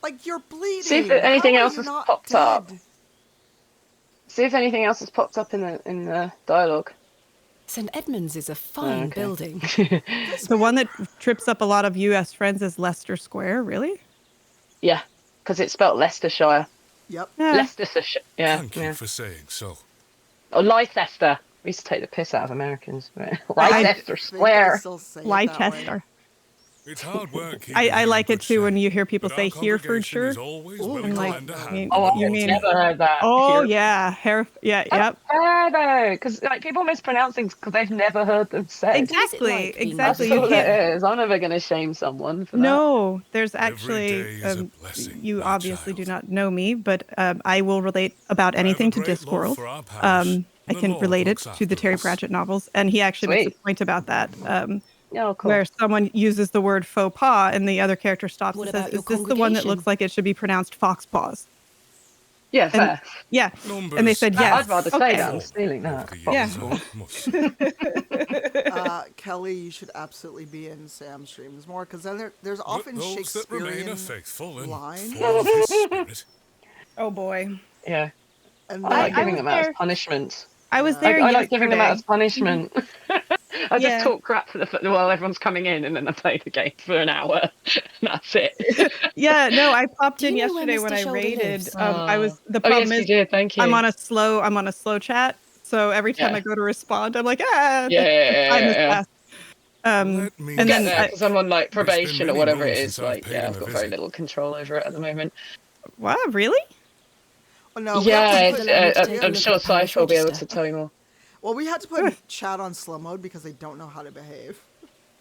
[SPEAKER 1] Like, you're bleeding.
[SPEAKER 12] See if anything
[SPEAKER 1] How are
[SPEAKER 12] else
[SPEAKER 1] you
[SPEAKER 12] has
[SPEAKER 1] not
[SPEAKER 12] popped up.
[SPEAKER 1] dead?
[SPEAKER 12] See if anything else has popped up in the dialogue.
[SPEAKER 3] St. Edmunds is a fine
[SPEAKER 12] okay.
[SPEAKER 3] building.
[SPEAKER 13] The one that trips up a lot of U.S. friends is Leicester Square. Really?
[SPEAKER 12] Yeah, because it's spelled Leicestershire.
[SPEAKER 1] Yep.
[SPEAKER 13] Yeah.
[SPEAKER 12] Leicestershire. Yeah.
[SPEAKER 2] Thank you for saying so.
[SPEAKER 12] Or Leicester. We used to take the piss out of Americans.
[SPEAKER 13] I
[SPEAKER 12] Leicester Square.
[SPEAKER 1] Still say it that way.
[SPEAKER 13] Leicester.
[SPEAKER 2] It's hard work.
[SPEAKER 13] I like it too when you hear people
[SPEAKER 2] but
[SPEAKER 13] say
[SPEAKER 2] our
[SPEAKER 13] Herefordshire.
[SPEAKER 2] congregation is always
[SPEAKER 1] Ooh,
[SPEAKER 2] willing
[SPEAKER 1] I'm
[SPEAKER 2] to
[SPEAKER 1] like,
[SPEAKER 2] lend a
[SPEAKER 1] I
[SPEAKER 2] hand.
[SPEAKER 1] mean-
[SPEAKER 12] Oh,
[SPEAKER 13] You
[SPEAKER 12] I've
[SPEAKER 13] mean-
[SPEAKER 12] never heard that.
[SPEAKER 13] Oh
[SPEAKER 12] Here.
[SPEAKER 13] yeah, yep.
[SPEAKER 12] Though, because people mispronounce things because they've never heard them said.
[SPEAKER 13] Exactly,
[SPEAKER 3] like being
[SPEAKER 13] exactly.
[SPEAKER 12] That's
[SPEAKER 13] You
[SPEAKER 12] all
[SPEAKER 13] can't.
[SPEAKER 12] it is. I'm never going to shame someone for that.
[SPEAKER 13] No, there's
[SPEAKER 2] Every
[SPEAKER 13] actually.
[SPEAKER 2] day is a blessing,
[SPEAKER 13] You
[SPEAKER 2] my
[SPEAKER 13] obviously
[SPEAKER 2] child.
[SPEAKER 13] do not know me, but I will relate about anything to
[SPEAKER 2] great love
[SPEAKER 13] Discworld.
[SPEAKER 2] for our parish,
[SPEAKER 13] I
[SPEAKER 2] and the
[SPEAKER 13] can
[SPEAKER 2] Lord
[SPEAKER 13] relate it
[SPEAKER 2] looks
[SPEAKER 13] to the
[SPEAKER 2] after
[SPEAKER 13] Terry
[SPEAKER 2] us.
[SPEAKER 13] Pratchett novels, and he actually makes
[SPEAKER 12] Sweet.
[SPEAKER 13] a point about that.
[SPEAKER 12] Oh, cool.
[SPEAKER 13] Where someone uses the word faux pas, and the other character stops
[SPEAKER 3] What
[SPEAKER 13] and says,
[SPEAKER 3] about your
[SPEAKER 13] "Is this the one that
[SPEAKER 3] congregation?"
[SPEAKER 13] looks like it should be pronounced fox paws?"
[SPEAKER 12] Yeah,
[SPEAKER 13] And
[SPEAKER 12] fair.
[SPEAKER 13] yeah,
[SPEAKER 2] Numbers.
[SPEAKER 13] and they said yes.
[SPEAKER 12] I'd rather say
[SPEAKER 13] Okay.
[SPEAKER 12] that. I'm stealing that.
[SPEAKER 13] Yeah.
[SPEAKER 1] Kelly, you should absolutely be in Sam's streams more, because then there's often
[SPEAKER 2] Those that remain are
[SPEAKER 1] Shakespearean
[SPEAKER 2] faithful and
[SPEAKER 1] lines.
[SPEAKER 2] full of his spirit.
[SPEAKER 13] Oh boy,
[SPEAKER 12] Yeah.
[SPEAKER 1] And
[SPEAKER 12] I
[SPEAKER 1] then,
[SPEAKER 12] like giving
[SPEAKER 13] was
[SPEAKER 12] them out as
[SPEAKER 13] there-
[SPEAKER 12] punishment.
[SPEAKER 13] I was
[SPEAKER 1] Yeah.
[SPEAKER 13] there.
[SPEAKER 12] I like giving them out as
[SPEAKER 13] yesterday.
[SPEAKER 12] punishment. I just
[SPEAKER 13] Yeah.
[SPEAKER 12] talk crap while everyone's coming in, and then I play the game for an hour. That's it.
[SPEAKER 13] Yeah, no, I popped
[SPEAKER 3] Do
[SPEAKER 13] in
[SPEAKER 3] you know where
[SPEAKER 13] yesterday
[SPEAKER 3] Mr.
[SPEAKER 13] when I
[SPEAKER 3] Shoulder
[SPEAKER 13] raided.
[SPEAKER 3] lives?
[SPEAKER 13] I was the
[SPEAKER 12] Oh,
[SPEAKER 13] problem
[SPEAKER 12] yes, you
[SPEAKER 13] is
[SPEAKER 12] did. Thank you.
[SPEAKER 13] I'm on a slow chat, so every time
[SPEAKER 12] Yeah.
[SPEAKER 13] I go to respond, I'm like, the time has passed.
[SPEAKER 2] Let me
[SPEAKER 13] and then
[SPEAKER 12] Yeah, because I'm on like probation or
[SPEAKER 2] many
[SPEAKER 12] whatever it
[SPEAKER 2] moons
[SPEAKER 12] is.
[SPEAKER 2] since I've
[SPEAKER 12] Like,
[SPEAKER 2] paid
[SPEAKER 12] yeah,
[SPEAKER 2] him
[SPEAKER 12] I've
[SPEAKER 2] a
[SPEAKER 12] got very
[SPEAKER 2] visit.
[SPEAKER 12] little control over it at the moment.
[SPEAKER 13] What? Really?
[SPEAKER 1] oh, no, we
[SPEAKER 12] Yeah,
[SPEAKER 1] had to
[SPEAKER 12] it's,
[SPEAKER 1] put-
[SPEAKER 12] I'm sure Cypher will be able to tell you more.
[SPEAKER 1] well, we had to put chat on slow mode because they don't know how to behave.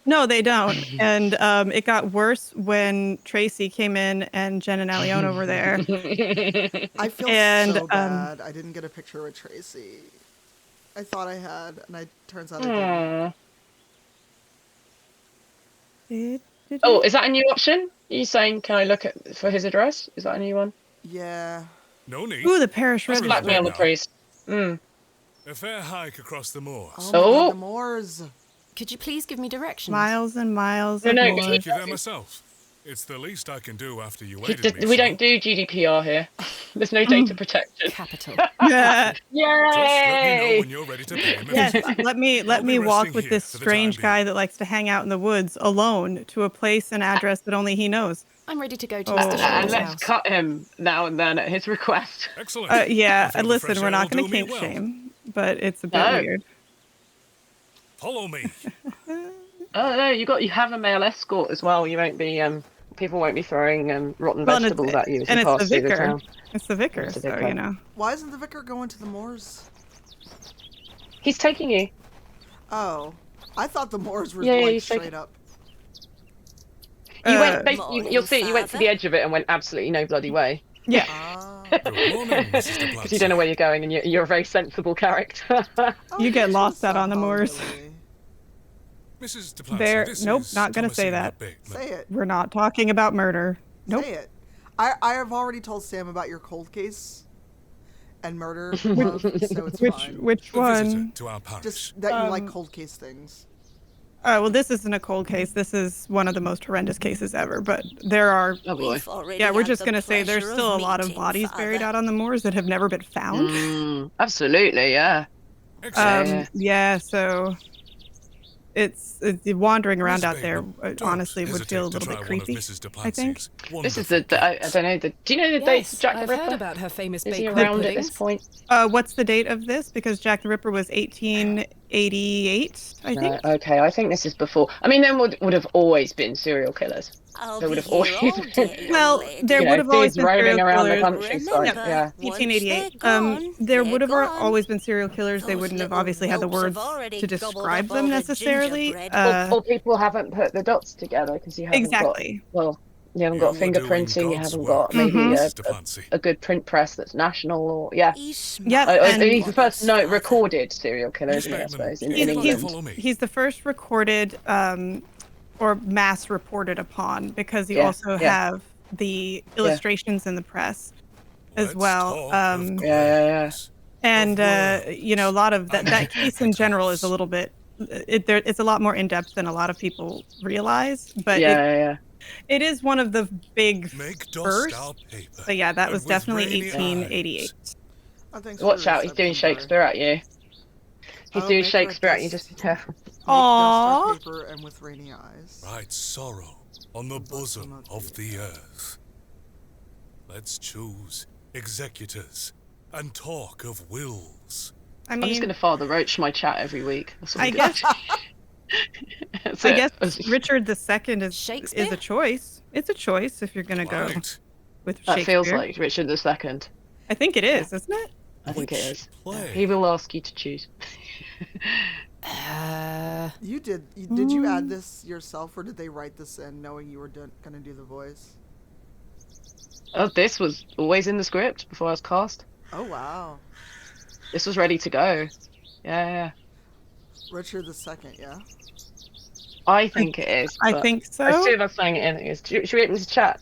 [SPEAKER 13] No, they don't. And it got worse when Tracy came in and Jen and Aliona were there.
[SPEAKER 1] I feel
[SPEAKER 13] And,
[SPEAKER 1] so bad. I didn't get a picture with Tracy. I thought I had, and turns out I didn't.
[SPEAKER 12] Oh, is that a new option? Are you saying, can I look for his address? Is that a new one?
[SPEAKER 1] Yeah.
[SPEAKER 2] No need.
[SPEAKER 13] Ooh, the parish
[SPEAKER 2] Just
[SPEAKER 13] register.
[SPEAKER 12] Blackmail the priest.
[SPEAKER 2] A fair hike across the moors.
[SPEAKER 1] Oh, my God, the moors.
[SPEAKER 3] Could you please give me directions?
[SPEAKER 13] Miles and miles
[SPEAKER 12] No,
[SPEAKER 13] of
[SPEAKER 12] no,
[SPEAKER 13] moors.
[SPEAKER 2] Take you there myself. It's the least I can do after you aided me.
[SPEAKER 12] We don't do GDPR here. There's no data protection.
[SPEAKER 3] Capital.
[SPEAKER 13] Yeah.
[SPEAKER 12] Yay!
[SPEAKER 2] Just let me know when you're ready to pay him a
[SPEAKER 13] Yes,
[SPEAKER 2] visit.
[SPEAKER 13] let me
[SPEAKER 2] be
[SPEAKER 13] walk
[SPEAKER 2] resting
[SPEAKER 13] with
[SPEAKER 2] here
[SPEAKER 13] this
[SPEAKER 2] for the
[SPEAKER 13] strange
[SPEAKER 2] time
[SPEAKER 13] guy that likes to hang out in the woods alone to a place and address that only he knows.
[SPEAKER 3] I'm ready to go to
[SPEAKER 13] Oh.
[SPEAKER 3] Mr.
[SPEAKER 12] And
[SPEAKER 3] Shoulder's
[SPEAKER 12] let's
[SPEAKER 3] house.
[SPEAKER 12] cut him now and then at his request.
[SPEAKER 2] Excellent.
[SPEAKER 13] Yeah,
[SPEAKER 2] I feel the
[SPEAKER 13] listen,
[SPEAKER 2] fresh
[SPEAKER 13] we're
[SPEAKER 2] air
[SPEAKER 13] not
[SPEAKER 2] will
[SPEAKER 13] going to
[SPEAKER 2] do me
[SPEAKER 13] kink
[SPEAKER 2] well.
[SPEAKER 13] shame, but it's a bit
[SPEAKER 12] No.
[SPEAKER 13] weird.
[SPEAKER 2] Follow me.
[SPEAKER 12] Oh no, you have a male escort as well. You won't be people won't be throwing rotten
[SPEAKER 13] Well, and
[SPEAKER 12] vegetables at you as
[SPEAKER 13] and
[SPEAKER 12] you
[SPEAKER 13] it's
[SPEAKER 12] pass
[SPEAKER 13] the
[SPEAKER 12] through the
[SPEAKER 13] vicar.
[SPEAKER 12] town.
[SPEAKER 13] It's the vicar,
[SPEAKER 12] It's the
[SPEAKER 13] so
[SPEAKER 12] vicar.
[SPEAKER 13] you know.
[SPEAKER 1] Why isn't the vicar going to the moors?
[SPEAKER 12] He's taking you.
[SPEAKER 1] Oh. I thought the moors were
[SPEAKER 12] Yeah,
[SPEAKER 1] like
[SPEAKER 12] he's
[SPEAKER 1] straight
[SPEAKER 12] taking-
[SPEAKER 1] up.
[SPEAKER 12] You went basically.
[SPEAKER 4] Morning,
[SPEAKER 12] You'll see. You went to the
[SPEAKER 4] Father.
[SPEAKER 12] edge of it and went absolutely no bloody way.
[SPEAKER 13] Yeah.
[SPEAKER 2] Good morning, Mrs. de
[SPEAKER 12] Because you don't know where you're going, and you're a very sensible character.
[SPEAKER 13] You get lost out on the moors.
[SPEAKER 2] Mrs. de
[SPEAKER 13] There.
[SPEAKER 2] this
[SPEAKER 13] Nope,
[SPEAKER 2] is
[SPEAKER 13] not going to say
[SPEAKER 2] Thomasina
[SPEAKER 13] that.
[SPEAKER 2] Bateman.
[SPEAKER 1] Say it.
[SPEAKER 13] We're not talking about murder. Nope.
[SPEAKER 1] Say it. I have already told Sam about your cold case and murder love, so it's fine.
[SPEAKER 13] Which
[SPEAKER 2] A visitor
[SPEAKER 13] one?
[SPEAKER 2] to our parish.
[SPEAKER 1] Just that you like cold case things.
[SPEAKER 13] Well, this isn't a cold case. This is one of the most horrendous cases ever. But there are.
[SPEAKER 12] Oh boy.
[SPEAKER 4] We've already
[SPEAKER 13] Yeah, we're
[SPEAKER 4] had
[SPEAKER 13] just
[SPEAKER 4] the
[SPEAKER 13] going to say there's
[SPEAKER 4] pleasure
[SPEAKER 13] still a lot of
[SPEAKER 4] meeting,
[SPEAKER 13] bodies buried
[SPEAKER 4] Father.
[SPEAKER 13] out on the moors that have never been found.
[SPEAKER 12] Absolutely, yeah.
[SPEAKER 13] Yeah, so it's wandering around
[SPEAKER 2] Miss
[SPEAKER 13] out there.
[SPEAKER 2] Bateman, don't
[SPEAKER 13] Honestly, would feel a
[SPEAKER 2] hesitate to
[SPEAKER 13] little bit
[SPEAKER 2] try one of
[SPEAKER 13] creepy.
[SPEAKER 2] Mrs. de
[SPEAKER 13] I think.
[SPEAKER 12] This is the I don't know. Do you know the dates of
[SPEAKER 3] Yes,
[SPEAKER 12] Jack the
[SPEAKER 3] I've
[SPEAKER 12] Ripper?
[SPEAKER 3] heard about her famous
[SPEAKER 12] Is he
[SPEAKER 3] baked
[SPEAKER 12] around
[SPEAKER 3] puddings.
[SPEAKER 12] at this point?
[SPEAKER 13] What's the date of this? Because Jack the Ripper was 1888, I think.
[SPEAKER 12] Okay, I think this is before. I mean, there would have always been serial killers.
[SPEAKER 4] I'll
[SPEAKER 12] There
[SPEAKER 4] be
[SPEAKER 12] would have
[SPEAKER 4] here
[SPEAKER 12] always
[SPEAKER 4] all
[SPEAKER 12] been.
[SPEAKER 4] day,
[SPEAKER 13] Well,
[SPEAKER 4] lady.
[SPEAKER 13] there
[SPEAKER 12] You know,
[SPEAKER 13] would have always
[SPEAKER 12] dudes
[SPEAKER 13] been
[SPEAKER 12] roaming
[SPEAKER 13] serial
[SPEAKER 12] around the
[SPEAKER 13] killers.
[SPEAKER 12] countryside.
[SPEAKER 4] Remember,
[SPEAKER 12] Yeah.
[SPEAKER 4] once
[SPEAKER 13] 1888.
[SPEAKER 4] they're gone,
[SPEAKER 13] There
[SPEAKER 4] they're
[SPEAKER 13] would have
[SPEAKER 4] gone.
[SPEAKER 13] always been serial killers. They
[SPEAKER 4] Those
[SPEAKER 13] wouldn't have
[SPEAKER 4] little
[SPEAKER 13] obviously had the
[SPEAKER 4] whelps have
[SPEAKER 13] words
[SPEAKER 4] already
[SPEAKER 13] to
[SPEAKER 4] gobbled
[SPEAKER 13] describe
[SPEAKER 4] up
[SPEAKER 13] them
[SPEAKER 4] all the
[SPEAKER 13] necessarily.
[SPEAKER 4] gingerbread.
[SPEAKER 12] Or people haven't put the dots together because you haven't
[SPEAKER 13] Exactly.
[SPEAKER 12] got. Well, you haven't got
[SPEAKER 2] You are doing
[SPEAKER 12] fingerprinting. You
[SPEAKER 2] God's
[SPEAKER 12] haven't
[SPEAKER 2] work,
[SPEAKER 12] got maybe
[SPEAKER 2] Mrs. de Plancy.
[SPEAKER 12] a good print press that's national. Or yeah.
[SPEAKER 13] Yep, and
[SPEAKER 12] He's the first recorded serial killer,
[SPEAKER 2] Miss
[SPEAKER 12] isn't he, I
[SPEAKER 2] Bateman,
[SPEAKER 12] suppose, in
[SPEAKER 2] would you like to
[SPEAKER 12] England.
[SPEAKER 2] follow me?
[SPEAKER 13] he's the first recorded or mass reported upon because you
[SPEAKER 12] Yeah,
[SPEAKER 13] also
[SPEAKER 12] yeah.
[SPEAKER 13] have the illustrations in the press as
[SPEAKER 2] Let's
[SPEAKER 13] well.
[SPEAKER 2] talk of
[SPEAKER 12] Yeah.
[SPEAKER 2] graves.
[SPEAKER 13] And you know, a lot of that case in general is a little bit it's a lot more in depth than a lot of people realize, but
[SPEAKER 12] Yeah.
[SPEAKER 13] it is one of the big
[SPEAKER 2] Make dust
[SPEAKER 13] first.
[SPEAKER 2] our paper.
[SPEAKER 13] But yeah, that
[SPEAKER 2] and
[SPEAKER 13] was
[SPEAKER 2] with
[SPEAKER 13] definitely
[SPEAKER 2] rainy
[SPEAKER 13] 1888.
[SPEAKER 2] eyes.
[SPEAKER 12] Watch out, he's doing Shakespeare at you. He's doing Shakespeare at you, just be careful.
[SPEAKER 13] Aww.
[SPEAKER 1] Paper and with rainy eyes.
[SPEAKER 2] Write sorrow on the bosom of the earth. Let's choose executors and talk of wills.
[SPEAKER 13] I
[SPEAKER 12] I'm just
[SPEAKER 13] mean,
[SPEAKER 12] going to Father Roach my chat every week. That's what
[SPEAKER 13] I
[SPEAKER 12] I'm
[SPEAKER 13] guess
[SPEAKER 12] That's
[SPEAKER 13] I
[SPEAKER 12] it.
[SPEAKER 13] guess Richard II is
[SPEAKER 3] Shakespeare?
[SPEAKER 13] a choice. It's a choice if you're gonna go
[SPEAKER 2] Right.
[SPEAKER 13] with
[SPEAKER 12] That
[SPEAKER 13] Shakespeare.
[SPEAKER 12] feels like Richard II.
[SPEAKER 13] I think it is, isn't it?
[SPEAKER 12] I think it
[SPEAKER 2] Which
[SPEAKER 12] is.
[SPEAKER 2] play?
[SPEAKER 12] He will ask you to choose.
[SPEAKER 1] Did you add this yourself, or did they write this in knowing you were gonna do the voice?
[SPEAKER 12] Oh, this was always in the script before I was cast.
[SPEAKER 1] Oh wow,
[SPEAKER 12] This was ready to go. Yeah.
[SPEAKER 1] Richard II, yeah.
[SPEAKER 12] I think it is.
[SPEAKER 13] I
[SPEAKER 12] but
[SPEAKER 13] think so.
[SPEAKER 12] As soon as I'm saying it in, it is. Should we open this chat?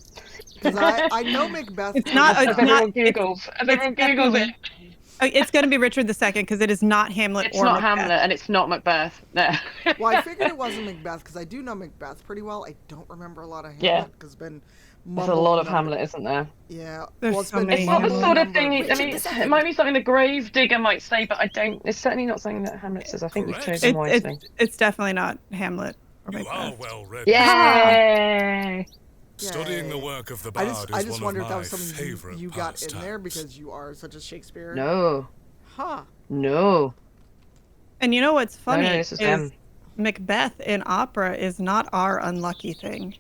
[SPEAKER 1] Because I know Macbeth.
[SPEAKER 13] It's not.
[SPEAKER 12] As
[SPEAKER 13] It's
[SPEAKER 12] everyone
[SPEAKER 13] not.
[SPEAKER 12] Googles. As everyone Googles it.
[SPEAKER 13] It's going to be Richard II because it is not Hamlet
[SPEAKER 12] It's
[SPEAKER 13] or
[SPEAKER 12] not
[SPEAKER 13] Macbeth.
[SPEAKER 12] Hamlet and it's not Macbeth. No.
[SPEAKER 1] Well, I figured it wasn't Macbeth because I do know Macbeth pretty well. I don't remember a lot of Hamlet
[SPEAKER 12] Yeah.
[SPEAKER 1] because it's been.
[SPEAKER 12] There's a lot of Hamlet, isn't there?
[SPEAKER 1] Yeah.
[SPEAKER 13] There's
[SPEAKER 1] well, it's
[SPEAKER 13] so
[SPEAKER 1] been
[SPEAKER 13] many
[SPEAKER 12] It's not the
[SPEAKER 13] Hamlet.
[SPEAKER 12] sort of thing. I
[SPEAKER 3] Richard
[SPEAKER 12] mean,
[SPEAKER 3] II.
[SPEAKER 12] it might be something the grave digger might say, but I don't. It's certainly not something that Hamlet says. I think you've
[SPEAKER 2] Correct.
[SPEAKER 12] chosen wisely.
[SPEAKER 13] It's definitely not Hamlet or
[SPEAKER 2] You are
[SPEAKER 13] Macbeth.
[SPEAKER 2] well read.
[SPEAKER 12] Yay!
[SPEAKER 2] Studying the work of the
[SPEAKER 1] I
[SPEAKER 2] bard
[SPEAKER 1] just
[SPEAKER 2] is one
[SPEAKER 1] wondered
[SPEAKER 2] of
[SPEAKER 1] if that
[SPEAKER 2] my
[SPEAKER 1] was something
[SPEAKER 2] favorite
[SPEAKER 1] you got in there
[SPEAKER 2] pastimes.
[SPEAKER 1] because you are such a Shakespeare.
[SPEAKER 12] No,
[SPEAKER 1] Huh.
[SPEAKER 12] no.
[SPEAKER 13] And you know what's funny
[SPEAKER 12] no, this is them.
[SPEAKER 13] Macbeth in opera is not our unlucky thing.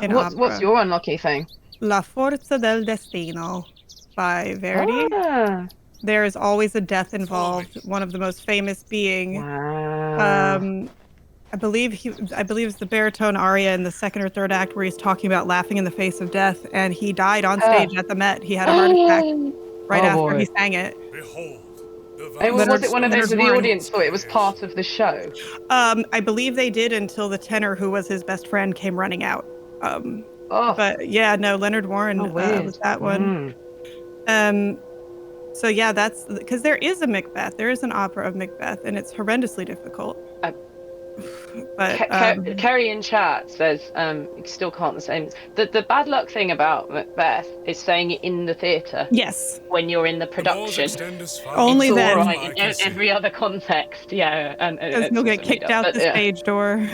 [SPEAKER 13] In
[SPEAKER 12] What's
[SPEAKER 13] opera.
[SPEAKER 12] your unlucky thing?
[SPEAKER 13] La Forza del Destino by Verdi.
[SPEAKER 12] Ah,
[SPEAKER 13] There is always a death involved. One of the most famous being,
[SPEAKER 12] wow.
[SPEAKER 13] I believe it's the baritone aria in the second or third act where he's talking about laughing in the face of death, and he died on stage at the Met. He had a heart attack right
[SPEAKER 12] Oh,
[SPEAKER 13] after
[SPEAKER 12] boy.
[SPEAKER 13] he sang it.
[SPEAKER 2] Behold,
[SPEAKER 12] Was it one of those where the
[SPEAKER 13] Warren.
[SPEAKER 12] audience thought it was part of the show?
[SPEAKER 13] I believe they did until the tenor, who was his best friend, came running out. But yeah, no, Leonard Warren was that one. So yeah, that's because there is a Macbeth. There is an opera of Macbeth, and it's horrendously difficult. But
[SPEAKER 12] Kerry in chat says you still can't the same. The bad luck thing about Macbeth is saying it in the theatre.
[SPEAKER 13] Yes.
[SPEAKER 12] When you're in the production.
[SPEAKER 13] Only
[SPEAKER 12] it's
[SPEAKER 13] then.
[SPEAKER 12] All right in every other context, yeah. And
[SPEAKER 13] you'll get kicked out the stage door.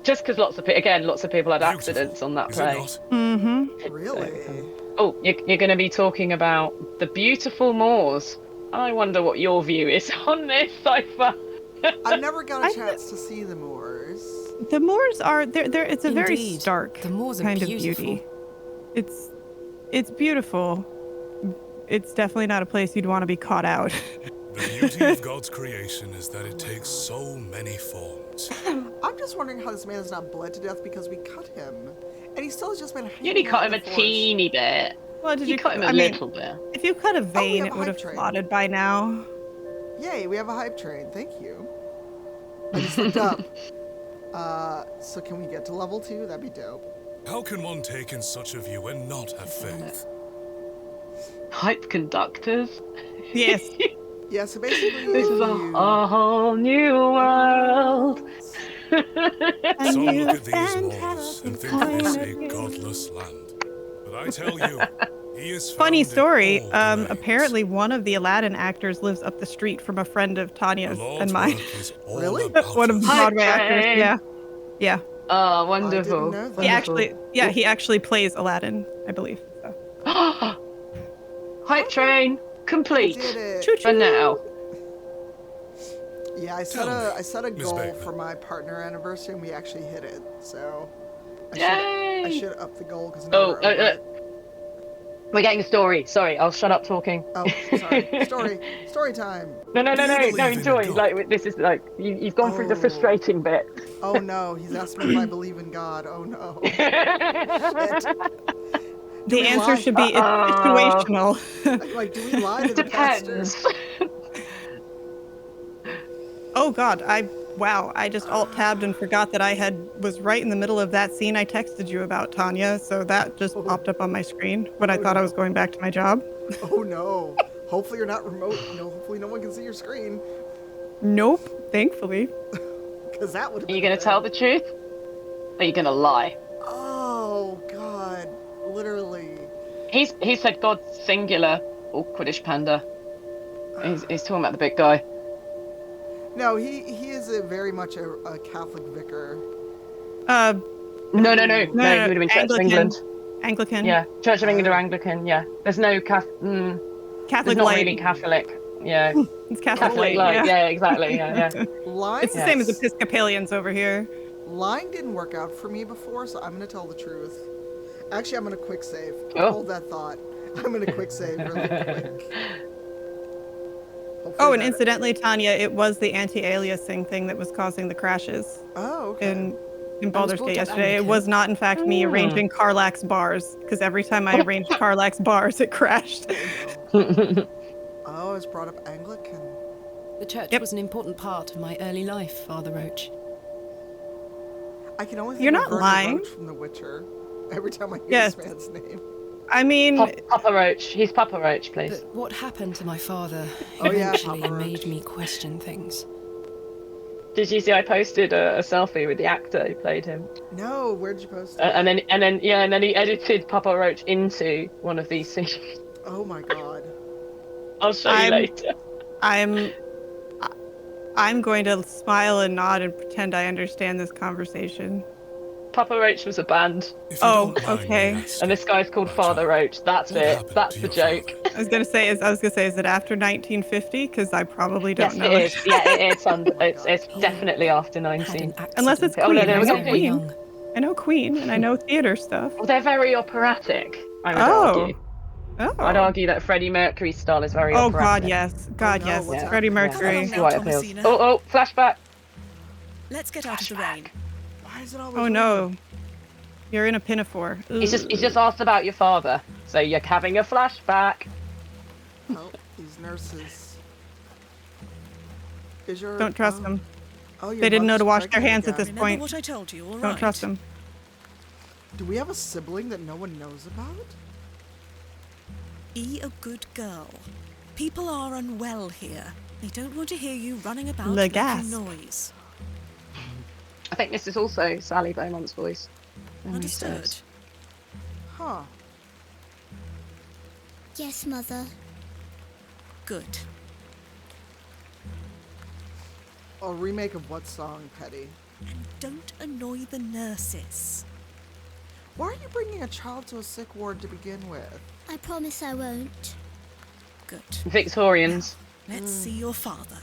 [SPEAKER 12] Just because lots of people had accidents on that play.
[SPEAKER 13] Mm-hmm.
[SPEAKER 1] Really?
[SPEAKER 12] Oh, you're going to be talking about the beautiful moors. I wonder what your view is on this, Cypher.
[SPEAKER 1] I've never got a chance to see the moors.
[SPEAKER 13] The moors are there. It's a very
[SPEAKER 3] Indeed.
[SPEAKER 13] stark
[SPEAKER 3] The moors are
[SPEAKER 13] kind
[SPEAKER 3] beautiful.
[SPEAKER 13] of beauty. It's beautiful. It's definitely not a place you'd want to be caught out.
[SPEAKER 2] The beauty of God's creation is that it takes so many forms.
[SPEAKER 1] I'm just wondering how this man is not bled to death because we cut him, and he still has just been.
[SPEAKER 12] You only cut him a teeny bit.
[SPEAKER 13] Well, did
[SPEAKER 12] you cut him a little bit?
[SPEAKER 13] If you cut a vein,
[SPEAKER 1] have
[SPEAKER 13] it
[SPEAKER 1] a
[SPEAKER 13] would
[SPEAKER 1] hype
[SPEAKER 13] have
[SPEAKER 1] train.
[SPEAKER 13] clotted by now.
[SPEAKER 1] Yay, we have a hype train. Thank you. I just looked up. So can we get to level 2? That'd be dope.
[SPEAKER 2] How can one take in such a view and not have faith?
[SPEAKER 12] Hype conductors.
[SPEAKER 13] Yes.
[SPEAKER 1] Yeah, so basically,
[SPEAKER 12] This is a whole new world.
[SPEAKER 2] Some look at these walls and think this a godless land. But I tell you, he is
[SPEAKER 13] Funny
[SPEAKER 2] found in
[SPEAKER 13] story.
[SPEAKER 2] all graves.
[SPEAKER 13] Apparently, one of the Aladdin actors lives up the street from a friend of Tanya's
[SPEAKER 2] The Lord's
[SPEAKER 13] and mine.
[SPEAKER 2] work is all
[SPEAKER 1] Really?
[SPEAKER 2] about
[SPEAKER 13] One of the
[SPEAKER 2] us.
[SPEAKER 13] Broadway actors. Yeah. Yeah.
[SPEAKER 12] Oh, wonderful.
[SPEAKER 1] I didn't know that.
[SPEAKER 13] He actually plays Aladdin, I believe. So.
[SPEAKER 12] Hype train complete
[SPEAKER 1] Did it.
[SPEAKER 13] Choo-choo.
[SPEAKER 12] for now.
[SPEAKER 1] Yeah, I set a
[SPEAKER 2] Miss
[SPEAKER 1] goal
[SPEAKER 2] Bateman.
[SPEAKER 1] for my partner anniversary, and we actually hit it. So I
[SPEAKER 12] Yay!
[SPEAKER 1] should up the goal because
[SPEAKER 12] We're getting a story. Sorry, I'll shut up talking.
[SPEAKER 1] Oh, sorry. Story time.
[SPEAKER 12] No,
[SPEAKER 2] Do you believe in
[SPEAKER 12] enjoy.
[SPEAKER 2] God?
[SPEAKER 12] Like this is like you've gone through the frustrating bit.
[SPEAKER 1] Oh no, he's asked me if I believe in God. Oh no. Shit.
[SPEAKER 13] The
[SPEAKER 1] we
[SPEAKER 13] answer
[SPEAKER 1] lie?
[SPEAKER 13] should be it's situational.
[SPEAKER 1] Like, do we lie to the pastor?
[SPEAKER 12] Depends.
[SPEAKER 13] Oh God, I just alt-tabbed and forgot that I was right in the middle of that scene I texted you about, Tanya, so that just popped up on my screen when I thought I was going back to my job.
[SPEAKER 1] Oh no. Hopefully you're not remote. Hopefully no one can see your screen.
[SPEAKER 13] Nope, thankfully.
[SPEAKER 1] Because that would.
[SPEAKER 12] Are you going to tell the truth? Or are you going to lie?
[SPEAKER 1] Oh God, literally.
[SPEAKER 12] He said God singular. Awkwardish panda. He's talking about the big guy.
[SPEAKER 1] No, he is very much a Catholic vicar.
[SPEAKER 12] No. He would have been Church of England.
[SPEAKER 13] Anglican.
[SPEAKER 12] Yeah, Church of England or Anglican. Yeah, there's no
[SPEAKER 13] Catholic
[SPEAKER 12] there's not
[SPEAKER 13] light.
[SPEAKER 12] really Catholic. Yeah,
[SPEAKER 13] It's Catholic light.
[SPEAKER 12] light. Yeah, exactly. Yeah.
[SPEAKER 1] Lying.
[SPEAKER 13] It's the same as Episcopalians over here.
[SPEAKER 1] Lying didn't work out for me before, so I'm gonna tell the truth. Actually, I'm gonna quick save.
[SPEAKER 12] Oh.
[SPEAKER 1] Hold that thought. I'm gonna quick save really quick. Hopefully
[SPEAKER 13] Oh, and
[SPEAKER 1] that-
[SPEAKER 13] incidentally, Tanya, it was the anti-aliasing thing that was causing the crashes
[SPEAKER 1] Oh, okay.
[SPEAKER 13] in Baldur's
[SPEAKER 3] brought
[SPEAKER 13] Gate
[SPEAKER 3] up
[SPEAKER 13] yesterday. It
[SPEAKER 3] Anglican.
[SPEAKER 13] was not, in fact, me arranging Carlax bars, because every time I arranged Carlax bars, it crashed.
[SPEAKER 1] Oh, it's brought up Anglican.
[SPEAKER 3] The church
[SPEAKER 13] Yep.
[SPEAKER 3] was an important part of my early life, Father Roach.
[SPEAKER 1] I can only think
[SPEAKER 13] You're
[SPEAKER 1] of
[SPEAKER 13] not
[SPEAKER 1] Vernon
[SPEAKER 13] lying.
[SPEAKER 1] Roach from The Witcher. Every time I hear
[SPEAKER 13] Yes.
[SPEAKER 1] this man's name.
[SPEAKER 13] I mean,
[SPEAKER 12] Papa Roach. He's Papa Roach, please.
[SPEAKER 3] But what happened to my father
[SPEAKER 1] Oh, yeah,
[SPEAKER 3] eventually
[SPEAKER 1] Papa Roach.
[SPEAKER 3] made me question things.
[SPEAKER 12] Did you see I posted a selfie with the actor who played him?
[SPEAKER 1] No, where'd you post it?
[SPEAKER 12] And then he edited Papa Roach into one of these scenes.
[SPEAKER 1] Oh my god.
[SPEAKER 12] I'll show you later.
[SPEAKER 13] I'm going to smile and nod and pretend I understand this conversation.
[SPEAKER 12] Papa Roach was a band.
[SPEAKER 13] Oh, okay.
[SPEAKER 12] And this guy's called Father Roach. That's it. That's the joke.
[SPEAKER 13] I was gonna say, is it after 1950? Because I probably don't
[SPEAKER 12] Yes,
[SPEAKER 13] know.
[SPEAKER 12] it is. Yeah, it's definitely after 19.
[SPEAKER 13] Unless it's Queen.
[SPEAKER 12] Oh, no,
[SPEAKER 13] I
[SPEAKER 12] we're
[SPEAKER 13] know
[SPEAKER 12] going
[SPEAKER 13] Queen. I know Queen, and I know theater stuff.
[SPEAKER 12] Well, they're very operatic, I would argue.
[SPEAKER 13] Oh.
[SPEAKER 12] I'd argue that Freddie Mercury's style is very
[SPEAKER 13] Oh
[SPEAKER 12] operatic.
[SPEAKER 13] God, yes. God, yes.
[SPEAKER 12] Yeah.
[SPEAKER 13] Freddie Mercury.
[SPEAKER 12] See why it appeals. Oh, flashback.
[SPEAKER 11] Let's get out of the rain.
[SPEAKER 1] Why is it always
[SPEAKER 13] Oh no. You're in a pinafore.
[SPEAKER 12] He's just asked about your father, so you're having a flashback.
[SPEAKER 1] Oh, These nurses. Is your
[SPEAKER 13] Don't trust them.
[SPEAKER 1] Oh, your
[SPEAKER 13] They didn't know to
[SPEAKER 1] mother's
[SPEAKER 13] wash their hands
[SPEAKER 1] pregnant
[SPEAKER 13] at this
[SPEAKER 1] again.
[SPEAKER 11] Remember
[SPEAKER 13] point.
[SPEAKER 11] what I told you, all right?
[SPEAKER 13] Don't trust them.
[SPEAKER 1] Do we have a sibling that no one knows about?
[SPEAKER 11] Be a good girl. People are unwell here. They don't want to hear you running about
[SPEAKER 13] Le
[SPEAKER 11] making
[SPEAKER 13] gasp.
[SPEAKER 11] noise.
[SPEAKER 12] I think this is also Sally Beaumont's voice.
[SPEAKER 11] Understood.
[SPEAKER 1] Huh.
[SPEAKER 14] Yes, Mother.
[SPEAKER 11] Good.
[SPEAKER 1] A remake of what song, Petty?
[SPEAKER 11] And don't annoy the nurses.
[SPEAKER 1] Why are you bringing a child to a sick ward to begin with?
[SPEAKER 14] I promise I won't.
[SPEAKER 11] Good.
[SPEAKER 12] Victorians.
[SPEAKER 11] Let's see your father.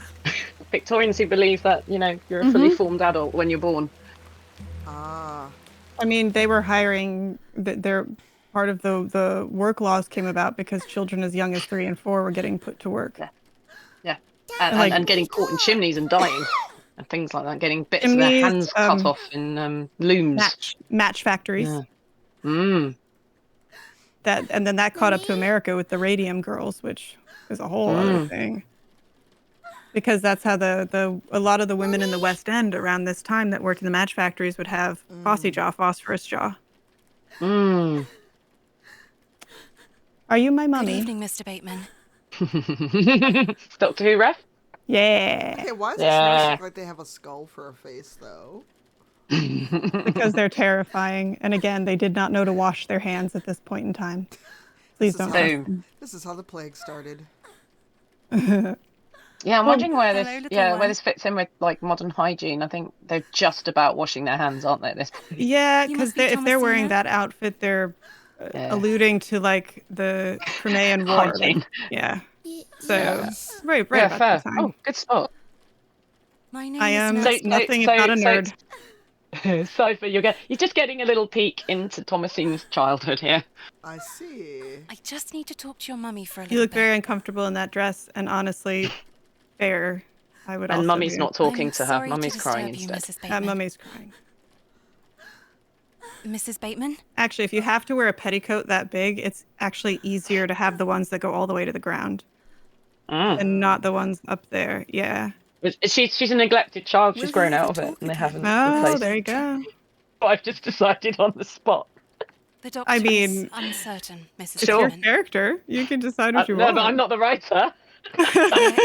[SPEAKER 12] Victorians who believe that, you're a fully formed adult when you're born.
[SPEAKER 1] Ah.
[SPEAKER 13] I mean, they were hiring. They're part of the work laws came about because children as young as 3 and 4 were getting put to work.
[SPEAKER 12] Yeah. And getting caught in chimneys and dying. And things like that. Getting bits of their
[SPEAKER 13] Chimneys,
[SPEAKER 12] hands cut off in looms.
[SPEAKER 13] Match factories.
[SPEAKER 12] Yeah. Mm.
[SPEAKER 13] And then that caught up to America with the radium girls, which is a whole other thing. Because that's how a lot of the women in the West End around this time that worked in the match factories would have Fossy jaw, phosphorus jaw.
[SPEAKER 12] Mm.
[SPEAKER 13] Are you my mummy?
[SPEAKER 7] Good evening, Mr. Bateman.
[SPEAKER 12] Doctor Who ref?
[SPEAKER 13] Yeah.
[SPEAKER 1] Okay, why does it look like they have a skull for a face, though?
[SPEAKER 13] Because they're terrifying. And again, they did not know to wash their hands at this point in time. Please don't.
[SPEAKER 1] This is how the plague started.
[SPEAKER 12] Yeah, I'm wondering where this fits in with like modern hygiene. I think they're just about washing their hands, aren't they? At this point?
[SPEAKER 13] Yeah, because if they're wearing that outfit, they're alluding to like the Crimean War.
[SPEAKER 12] Hygiene.
[SPEAKER 13] Yeah. So right
[SPEAKER 12] yeah,
[SPEAKER 13] about
[SPEAKER 12] fair.
[SPEAKER 13] the time.
[SPEAKER 12] Oh, good spot.
[SPEAKER 7] My name
[SPEAKER 13] I am
[SPEAKER 7] is
[SPEAKER 13] nothing if not a nerd.
[SPEAKER 12] Cypher, you're just getting a little peek into Thomasina's childhood here.
[SPEAKER 1] I see.
[SPEAKER 7] I just need to talk to your mummy for a little
[SPEAKER 13] You look
[SPEAKER 7] bit.
[SPEAKER 13] very uncomfortable in that dress, and honestly, fair. I would.
[SPEAKER 12] And
[SPEAKER 13] also
[SPEAKER 12] Mummy's
[SPEAKER 13] be.
[SPEAKER 12] not talking to her.
[SPEAKER 7] Sorry
[SPEAKER 12] Mummy's
[SPEAKER 7] to
[SPEAKER 12] crying
[SPEAKER 7] disturb you,
[SPEAKER 12] instead.
[SPEAKER 7] Mrs. Bateman.
[SPEAKER 13] Mummy's crying.
[SPEAKER 7] Mrs. Bateman?
[SPEAKER 13] Actually, if you have to wear a petticoat that big, it's actually easier to have the ones that go all the way to the ground, and not the ones up there. Yeah.
[SPEAKER 12] She's a neglected child. She's grown out of it, and they haven't.
[SPEAKER 13] Oh, there you go.
[SPEAKER 12] I've just decided on the spot.
[SPEAKER 7] The doctor
[SPEAKER 13] I mean,
[SPEAKER 7] is uncertain, Mrs.
[SPEAKER 13] it's your
[SPEAKER 7] Bateman.
[SPEAKER 13] character. You can decide what you
[SPEAKER 12] No,
[SPEAKER 13] want.
[SPEAKER 12] but I'm not the writer.
[SPEAKER 7] There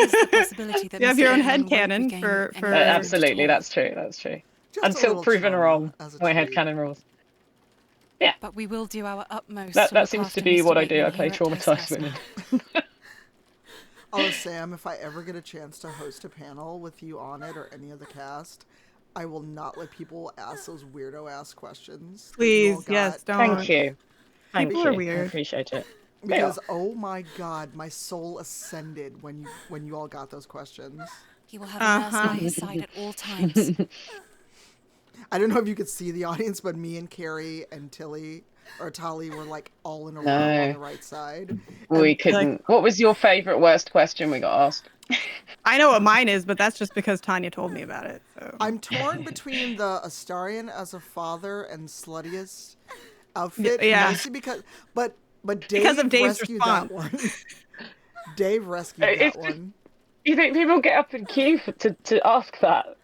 [SPEAKER 7] is the possibility that
[SPEAKER 13] You have
[SPEAKER 7] Mr.
[SPEAKER 13] your own
[SPEAKER 7] Bateman won't
[SPEAKER 13] headcanon
[SPEAKER 7] regain
[SPEAKER 13] for
[SPEAKER 7] any
[SPEAKER 12] Absolutely, that's true. That's true.
[SPEAKER 1] Just a
[SPEAKER 12] Until
[SPEAKER 1] little
[SPEAKER 12] proven
[SPEAKER 1] trauma
[SPEAKER 12] wrong,
[SPEAKER 1] as a
[SPEAKER 12] my
[SPEAKER 1] treat.
[SPEAKER 12] headcanon rules.
[SPEAKER 7] But we will do our utmost.
[SPEAKER 12] That
[SPEAKER 7] to look
[SPEAKER 12] seems to
[SPEAKER 7] after
[SPEAKER 12] be
[SPEAKER 7] Mr.
[SPEAKER 12] what I do. I
[SPEAKER 7] Bateman
[SPEAKER 12] play
[SPEAKER 7] here at
[SPEAKER 12] traumatized
[SPEAKER 7] Thomasina.
[SPEAKER 12] women.
[SPEAKER 1] Oh, Sam, if I ever get a chance to host a panel with you on it or any of the cast, I will not let people ask those weirdo-ass questions. that you all
[SPEAKER 13] Please, yes,
[SPEAKER 1] got.
[SPEAKER 13] don't.
[SPEAKER 12] Thank you. Thank
[SPEAKER 13] People
[SPEAKER 12] you.
[SPEAKER 13] are weird.
[SPEAKER 12] I appreciate it.
[SPEAKER 1] Because, oh my god, my soul ascended when you all got those questions.
[SPEAKER 7] He will have a nurse by his side at all times.
[SPEAKER 1] I don't know if you could see the audience, but me and Carrie and Tali were like all in a row on the right side.
[SPEAKER 12] We
[SPEAKER 1] And,
[SPEAKER 12] couldn't. What was your favourite worst question we got asked?
[SPEAKER 13] I know what mine is, but that's just because Tanya told me about it. So.
[SPEAKER 1] I'm torn between the Astarion as a father and sluttiest outfit.
[SPEAKER 13] Yeah.
[SPEAKER 1] Mostly because Dave
[SPEAKER 13] Because of Dave's
[SPEAKER 1] rescued
[SPEAKER 13] response.
[SPEAKER 1] that one. Dave rescued that one.
[SPEAKER 12] You think people get up in queue to ask that?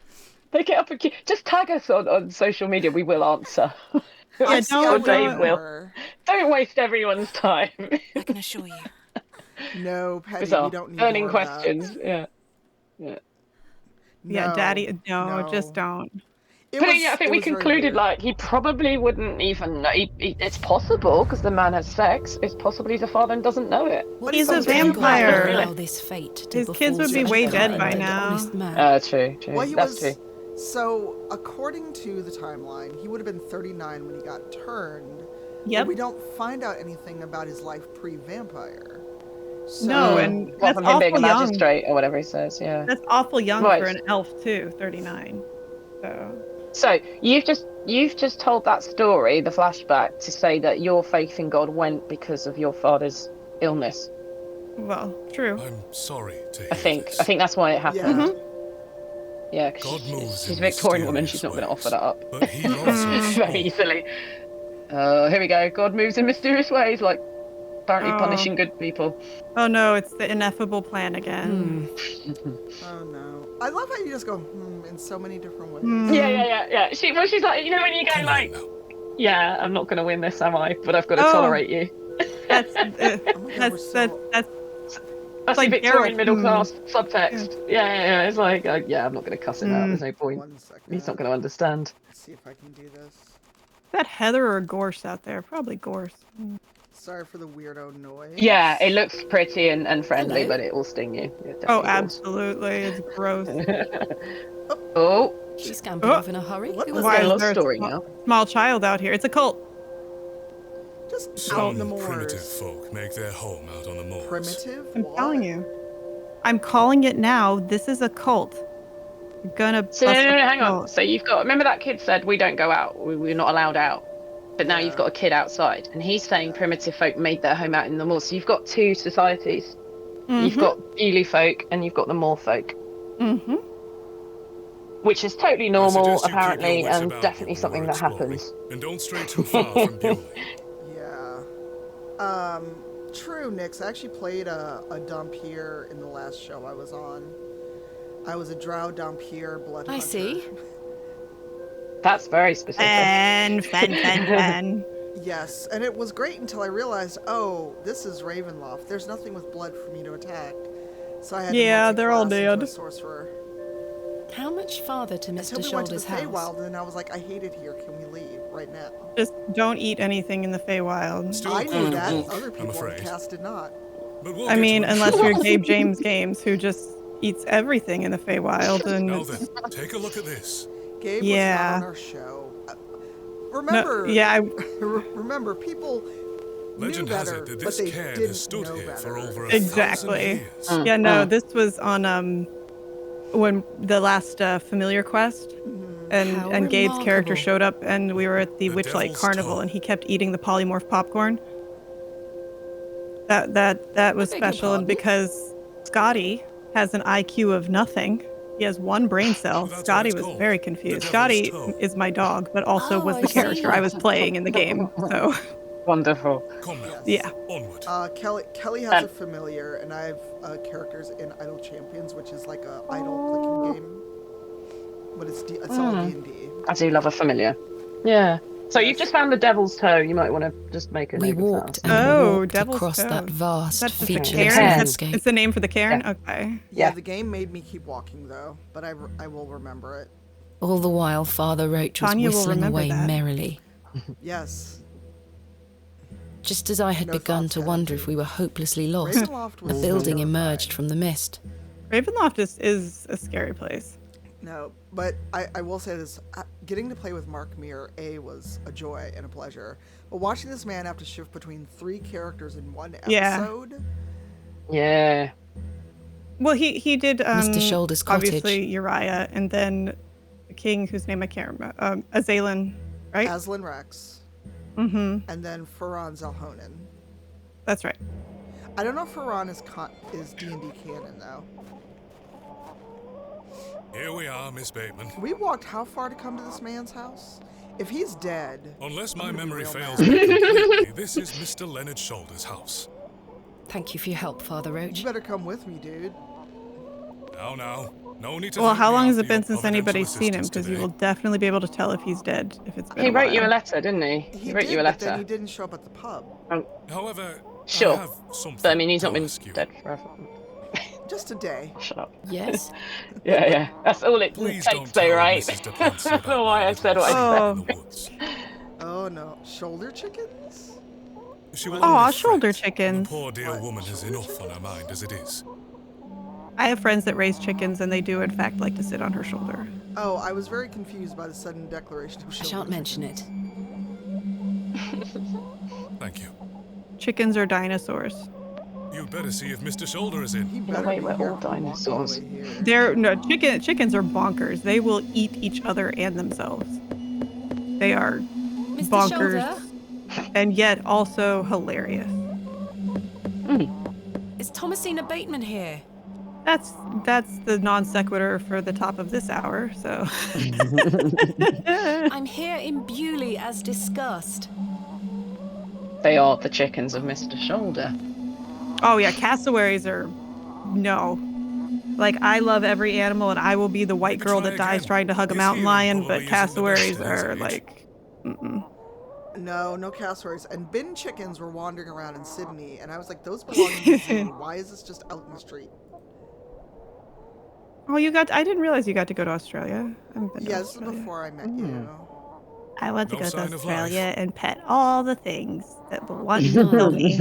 [SPEAKER 12] They get up in queue. Just tag us on social media. We will answer.
[SPEAKER 13] Yeah,
[SPEAKER 12] Or Dave will. Don't waste everyone's time.
[SPEAKER 7] I can assure you.
[SPEAKER 1] No, Petty,
[SPEAKER 12] Bizarre.
[SPEAKER 1] we don't need
[SPEAKER 12] Burning
[SPEAKER 1] more of that.
[SPEAKER 12] questions. Yeah.
[SPEAKER 13] Yeah,
[SPEAKER 1] No,
[SPEAKER 13] Daddy, no, just don't.
[SPEAKER 1] It
[SPEAKER 12] But
[SPEAKER 1] was-
[SPEAKER 12] yeah, I think
[SPEAKER 1] it
[SPEAKER 12] we
[SPEAKER 1] was very
[SPEAKER 12] concluded
[SPEAKER 1] weird.
[SPEAKER 12] like he probably wouldn't even know. It's possible because the man has sex. It's possible he's a father and doesn't know it.
[SPEAKER 13] He's a
[SPEAKER 3] Sometimes you have to
[SPEAKER 13] vampire.
[SPEAKER 3] allow this fate to
[SPEAKER 13] His kids
[SPEAKER 3] befall
[SPEAKER 13] would be
[SPEAKER 3] such
[SPEAKER 13] way
[SPEAKER 3] a
[SPEAKER 13] dead
[SPEAKER 3] kind
[SPEAKER 13] by
[SPEAKER 3] and
[SPEAKER 13] now.
[SPEAKER 3] honest man.
[SPEAKER 12] True.
[SPEAKER 1] Well, he
[SPEAKER 12] That's
[SPEAKER 1] was.
[SPEAKER 12] true.
[SPEAKER 1] So, according to the timeline, he would have been 39 when he got turned.
[SPEAKER 13] Yep.
[SPEAKER 1] But we don't find out anything about his life pre-vampire. So,
[SPEAKER 13] No, and
[SPEAKER 12] Well,
[SPEAKER 13] that's
[SPEAKER 12] from him being a
[SPEAKER 13] awful young.
[SPEAKER 12] magistrate or whatever he says. Yeah.
[SPEAKER 13] That's awful young
[SPEAKER 12] Right.
[SPEAKER 13] for an elf too. 39.
[SPEAKER 12] So you've just told that story, the flashback, to say that your faith in God went because of your father's illness.
[SPEAKER 13] Well, true.
[SPEAKER 2] I'm sorry to hear
[SPEAKER 12] I think
[SPEAKER 2] this.
[SPEAKER 12] that's why it happened. Yeah, 'cause
[SPEAKER 2] God moves
[SPEAKER 12] she's a
[SPEAKER 2] in
[SPEAKER 12] Victorian woman.
[SPEAKER 2] mysterious
[SPEAKER 12] She's not going to
[SPEAKER 2] ways,
[SPEAKER 12] offer that up
[SPEAKER 2] but he loves us
[SPEAKER 12] very
[SPEAKER 2] all.
[SPEAKER 12] easily. Here we go. God moves in mysterious ways. Like, Apparently punishing good people.
[SPEAKER 13] Oh no, it's the ineffable plan again.
[SPEAKER 1] Oh no. I love how you just go, in so many different ways.
[SPEAKER 12] Yeah. She's like, you know when you go like, yeah, I'm not going to win this, am I? But I've got to tolerate you.
[SPEAKER 13] That's
[SPEAKER 12] like Victorian middle class subtext. Yeah. It's like, yeah, I'm not going to cuss him out. There's no point.
[SPEAKER 1] 1 second.
[SPEAKER 12] He's not going to understand.
[SPEAKER 1] Let's see if I can do this.
[SPEAKER 13] Is that Heather or Gorse out there? Probably Gorse.
[SPEAKER 1] Sorry for the weirdo noise.
[SPEAKER 12] Yeah, it looks pretty and friendly, but it will sting you.
[SPEAKER 13] Oh, absolutely. It's gross.
[SPEAKER 12] Oh.
[SPEAKER 3] She scampered off in a hurry.
[SPEAKER 13] Why is there a small child out here? It's a cult.
[SPEAKER 1] Just
[SPEAKER 2] Some primitive folk make their home out on the moors.
[SPEAKER 1] Primitive?
[SPEAKER 13] I'm telling you. I'm calling it now. This is a cult. I'm gonna.
[SPEAKER 12] So no, hang on. So you've got. Remember that kid said we don't go out. We're not allowed out. But now you've got a kid outside, and he's saying primitive folk made their home out in the moors. So you've got two societies. You've got Ely folk and you've got the moor folk. Which is totally normal, apparently, and definitely something that happens.
[SPEAKER 2] And don't stray too far from Bewley.
[SPEAKER 1] Yeah. True, Nix. I actually played a Dompier in the last show I was on. I was a Drow Dompier blood hunter.
[SPEAKER 3] I see.
[SPEAKER 12] That's very specific.
[SPEAKER 13] Fan.
[SPEAKER 1] Yes, and it was great until I realized, oh, this is Ravenloft. There's nothing with blood for me to attack. So I had to
[SPEAKER 13] they're all
[SPEAKER 1] multi-class into
[SPEAKER 13] dead.
[SPEAKER 1] a sorcerer.
[SPEAKER 3] How much farther to Mr.
[SPEAKER 1] Until we went to
[SPEAKER 3] Shoulder's
[SPEAKER 1] the
[SPEAKER 3] house?
[SPEAKER 1] Feywild, and then I was like, I hate it here. Can we leave right now?
[SPEAKER 13] Just don't eat anything in the Feywild.
[SPEAKER 1] I knew that. Other people on the cast did not.
[SPEAKER 13] I mean, unless you're Gabe James Games, who just eats everything in the Feywild. And
[SPEAKER 2] Now then, take a look at this.
[SPEAKER 1] Gabe was not on our show. Remember, remember, people
[SPEAKER 2] Legend
[SPEAKER 1] knew
[SPEAKER 2] has
[SPEAKER 1] better,
[SPEAKER 2] it that
[SPEAKER 1] but
[SPEAKER 2] this
[SPEAKER 1] they
[SPEAKER 2] cairn
[SPEAKER 1] didn't
[SPEAKER 2] has stood
[SPEAKER 1] know
[SPEAKER 2] here
[SPEAKER 1] better.
[SPEAKER 2] for over 1,000
[SPEAKER 13] Exactly.
[SPEAKER 2] years.
[SPEAKER 13] Yeah, no, this was on when the last familiar quest, and Gabe's character showed up, and we were at the Witchlight Carnival, and he kept eating the polymorph popcorn. That was special, and because Scotty has an IQ of nothing. He has one brain cell. Scotty was very confused. Scotty is my dog, but also was the character I was playing in the game. So
[SPEAKER 12] wonderful.
[SPEAKER 1] Yes.
[SPEAKER 12] Yeah.
[SPEAKER 1] Kelly has a familiar, and I have characters in Idle Champions, which is like a idle clicking game. But it's all D&D.
[SPEAKER 12] I do love a familiar. Yeah. So you've just found the Devil's Toe. You might want to just make a
[SPEAKER 3] We
[SPEAKER 12] note
[SPEAKER 3] walked
[SPEAKER 12] of that.
[SPEAKER 3] and walked
[SPEAKER 13] Devil's
[SPEAKER 3] across
[SPEAKER 13] Toe.
[SPEAKER 3] that vast
[SPEAKER 13] That's the
[SPEAKER 3] featureless
[SPEAKER 13] cairn?
[SPEAKER 3] landscape.
[SPEAKER 13] It's the name for the cairn? Okay.
[SPEAKER 1] Yeah, the game made me keep walking, though, but I will remember it.
[SPEAKER 3] All the while, Father Roach was
[SPEAKER 13] Tanya will
[SPEAKER 3] whistling
[SPEAKER 13] remember
[SPEAKER 3] away
[SPEAKER 13] that.
[SPEAKER 3] merrily.
[SPEAKER 1] Yes.
[SPEAKER 3] Just as I had begun to wonder if we were hopelessly lost,
[SPEAKER 1] Ravenloft
[SPEAKER 3] a
[SPEAKER 1] was
[SPEAKER 3] building emerged from the mist.
[SPEAKER 13] Ravenloft is a scary place.
[SPEAKER 1] No, but I will say this. Getting to play with Mark Meer, was a joy and a pleasure. But watching this man have to shift between 3 characters in one episode...
[SPEAKER 12] Yeah.
[SPEAKER 13] Well, he did,
[SPEAKER 3] Mr. Shoulder's cottage.
[SPEAKER 13] obviously, Uriah, and then the king, whose name I can't remember, Azalin, right?
[SPEAKER 1] Aslan Rex.
[SPEAKER 13] Mm-hmm.
[SPEAKER 1] And then Faran Zalhonen.
[SPEAKER 13] That's right.
[SPEAKER 1] I don't know if Faran is D&D canon, though.
[SPEAKER 2] Here we are, Miss Bateman.
[SPEAKER 1] We walked how far to come to this man's house? If he's dead...
[SPEAKER 2] Unless
[SPEAKER 1] I'm
[SPEAKER 2] my
[SPEAKER 1] gonna be
[SPEAKER 2] memory
[SPEAKER 1] real
[SPEAKER 2] fails
[SPEAKER 1] mad.
[SPEAKER 2] me completely, this is Mr. Leonard Shoulder's house.
[SPEAKER 3] Thank you for your help, Father Roach.
[SPEAKER 1] You better come with me, dude.
[SPEAKER 2] Now. No need to
[SPEAKER 13] Well,
[SPEAKER 2] thank
[SPEAKER 13] how
[SPEAKER 2] me
[SPEAKER 13] long has
[SPEAKER 2] after
[SPEAKER 13] it been
[SPEAKER 2] your
[SPEAKER 13] since anybody's
[SPEAKER 2] providential
[SPEAKER 13] seen him?
[SPEAKER 2] assistance
[SPEAKER 13] Because you
[SPEAKER 2] today.
[SPEAKER 13] will definitely be able to tell if he's dead, if it's been
[SPEAKER 12] He
[SPEAKER 13] a
[SPEAKER 12] wrote you a
[SPEAKER 13] while.
[SPEAKER 12] letter, didn't he?
[SPEAKER 1] He
[SPEAKER 12] wrote
[SPEAKER 1] did,
[SPEAKER 12] you a
[SPEAKER 1] but then
[SPEAKER 12] letter.
[SPEAKER 1] he didn't show up at the pub.
[SPEAKER 2] However,
[SPEAKER 12] Sure.
[SPEAKER 2] I have something
[SPEAKER 12] But I mean, he's not
[SPEAKER 2] to
[SPEAKER 12] been
[SPEAKER 2] ask you.
[SPEAKER 12] dead forever.
[SPEAKER 1] Just a day.
[SPEAKER 12] Shut up.
[SPEAKER 3] Yes.
[SPEAKER 12] Yeah. That's all it
[SPEAKER 2] Please
[SPEAKER 12] takes,
[SPEAKER 2] don't
[SPEAKER 12] though,
[SPEAKER 2] tell
[SPEAKER 12] right?
[SPEAKER 2] Mrs. Duplancy
[SPEAKER 12] That's
[SPEAKER 2] about
[SPEAKER 12] why I
[SPEAKER 2] my
[SPEAKER 12] said what I said.
[SPEAKER 1] Oh no, shoulder chickens?
[SPEAKER 2] She will
[SPEAKER 13] Aw,
[SPEAKER 2] only
[SPEAKER 13] shoulder
[SPEAKER 2] fret.
[SPEAKER 13] chickens.
[SPEAKER 2] The poor dear woman has enough on her mind as it is.
[SPEAKER 13] I have friends that raise chickens, and they do, in fact, like to sit on her shoulder.
[SPEAKER 1] Oh, I was very confused by the sudden declaration of
[SPEAKER 3] I
[SPEAKER 1] shoulder
[SPEAKER 3] shan't mention it.
[SPEAKER 2] Thank you.
[SPEAKER 13] Chickens are dinosaurs.
[SPEAKER 2] You'd better see if Mr. Shoulder is in.
[SPEAKER 1] He
[SPEAKER 12] In a
[SPEAKER 1] better
[SPEAKER 12] way,
[SPEAKER 1] be
[SPEAKER 12] we're
[SPEAKER 1] here
[SPEAKER 12] all
[SPEAKER 1] to walk
[SPEAKER 12] dinosaurs.
[SPEAKER 1] all the way here.
[SPEAKER 13] Chickens are bonkers. They will eat each other and themselves. They are
[SPEAKER 3] Mr.
[SPEAKER 13] bonkers,
[SPEAKER 3] Shoulder,
[SPEAKER 13] and yet also hilarious.
[SPEAKER 3] is Thomasina Bateman here?
[SPEAKER 13] That's the non sequitur for the top of this hour. So
[SPEAKER 3] I'm here in Bewley as discussed.
[SPEAKER 12] They are the chickens of Mr. Shoulder.
[SPEAKER 13] Oh yeah, cassowaries are no. Like, I love every animal, and I will be the white girl that dies trying to hug a mountain lion, but cassowaries are like,
[SPEAKER 1] No cassowaries. And bin chickens were wandering around in Sydney, and I was like, those belong in the zoo. Why is this just out in the street?
[SPEAKER 13] Oh, I didn't realize you got to go to Australia. I haven't been to
[SPEAKER 1] This is
[SPEAKER 13] Australia.
[SPEAKER 1] before I met you.
[SPEAKER 13] I want to
[SPEAKER 2] No
[SPEAKER 13] go
[SPEAKER 2] sign
[SPEAKER 13] to
[SPEAKER 2] of
[SPEAKER 13] Australia
[SPEAKER 2] life.
[SPEAKER 13] and pet all the things that will want to kill me.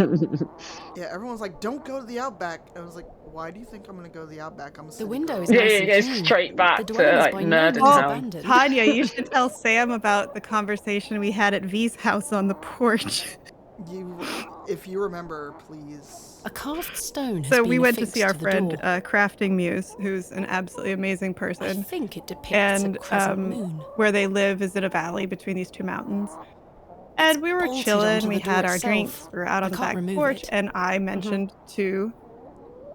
[SPEAKER 1] Yeah, everyone's like, don't go to the outback. I was like, why do you think I'm going to go to the outback? I'm a
[SPEAKER 3] The window
[SPEAKER 1] girl.
[SPEAKER 3] is nice and
[SPEAKER 12] Yeah, you go
[SPEAKER 3] clean.
[SPEAKER 12] straight back
[SPEAKER 3] The
[SPEAKER 12] to
[SPEAKER 3] dwelling is
[SPEAKER 12] like
[SPEAKER 3] by no
[SPEAKER 12] Murder
[SPEAKER 3] means
[SPEAKER 12] Town.
[SPEAKER 3] abandoned.
[SPEAKER 13] Tanya, you should tell Sam about the conversation we had at V's house on the porch.
[SPEAKER 1] If you remember, please.
[SPEAKER 3] A carved stone has
[SPEAKER 13] So
[SPEAKER 3] been
[SPEAKER 13] we went to
[SPEAKER 3] affixed
[SPEAKER 13] see our
[SPEAKER 3] the
[SPEAKER 13] friend
[SPEAKER 3] door.
[SPEAKER 13] Crafting Muse, who's an absolutely amazing
[SPEAKER 3] I
[SPEAKER 13] person.
[SPEAKER 3] think it depicts
[SPEAKER 13] And
[SPEAKER 3] a crescent moon.
[SPEAKER 13] where they live is in a valley between these two mountains. And we were
[SPEAKER 3] bolted
[SPEAKER 13] chilling,
[SPEAKER 3] onto
[SPEAKER 13] we
[SPEAKER 3] the door
[SPEAKER 13] had our
[SPEAKER 3] itself.
[SPEAKER 13] drinks, we were out
[SPEAKER 3] I
[SPEAKER 13] on the
[SPEAKER 3] can't
[SPEAKER 13] back
[SPEAKER 3] remove
[SPEAKER 13] porch,
[SPEAKER 3] it.
[SPEAKER 13] and I mentioned to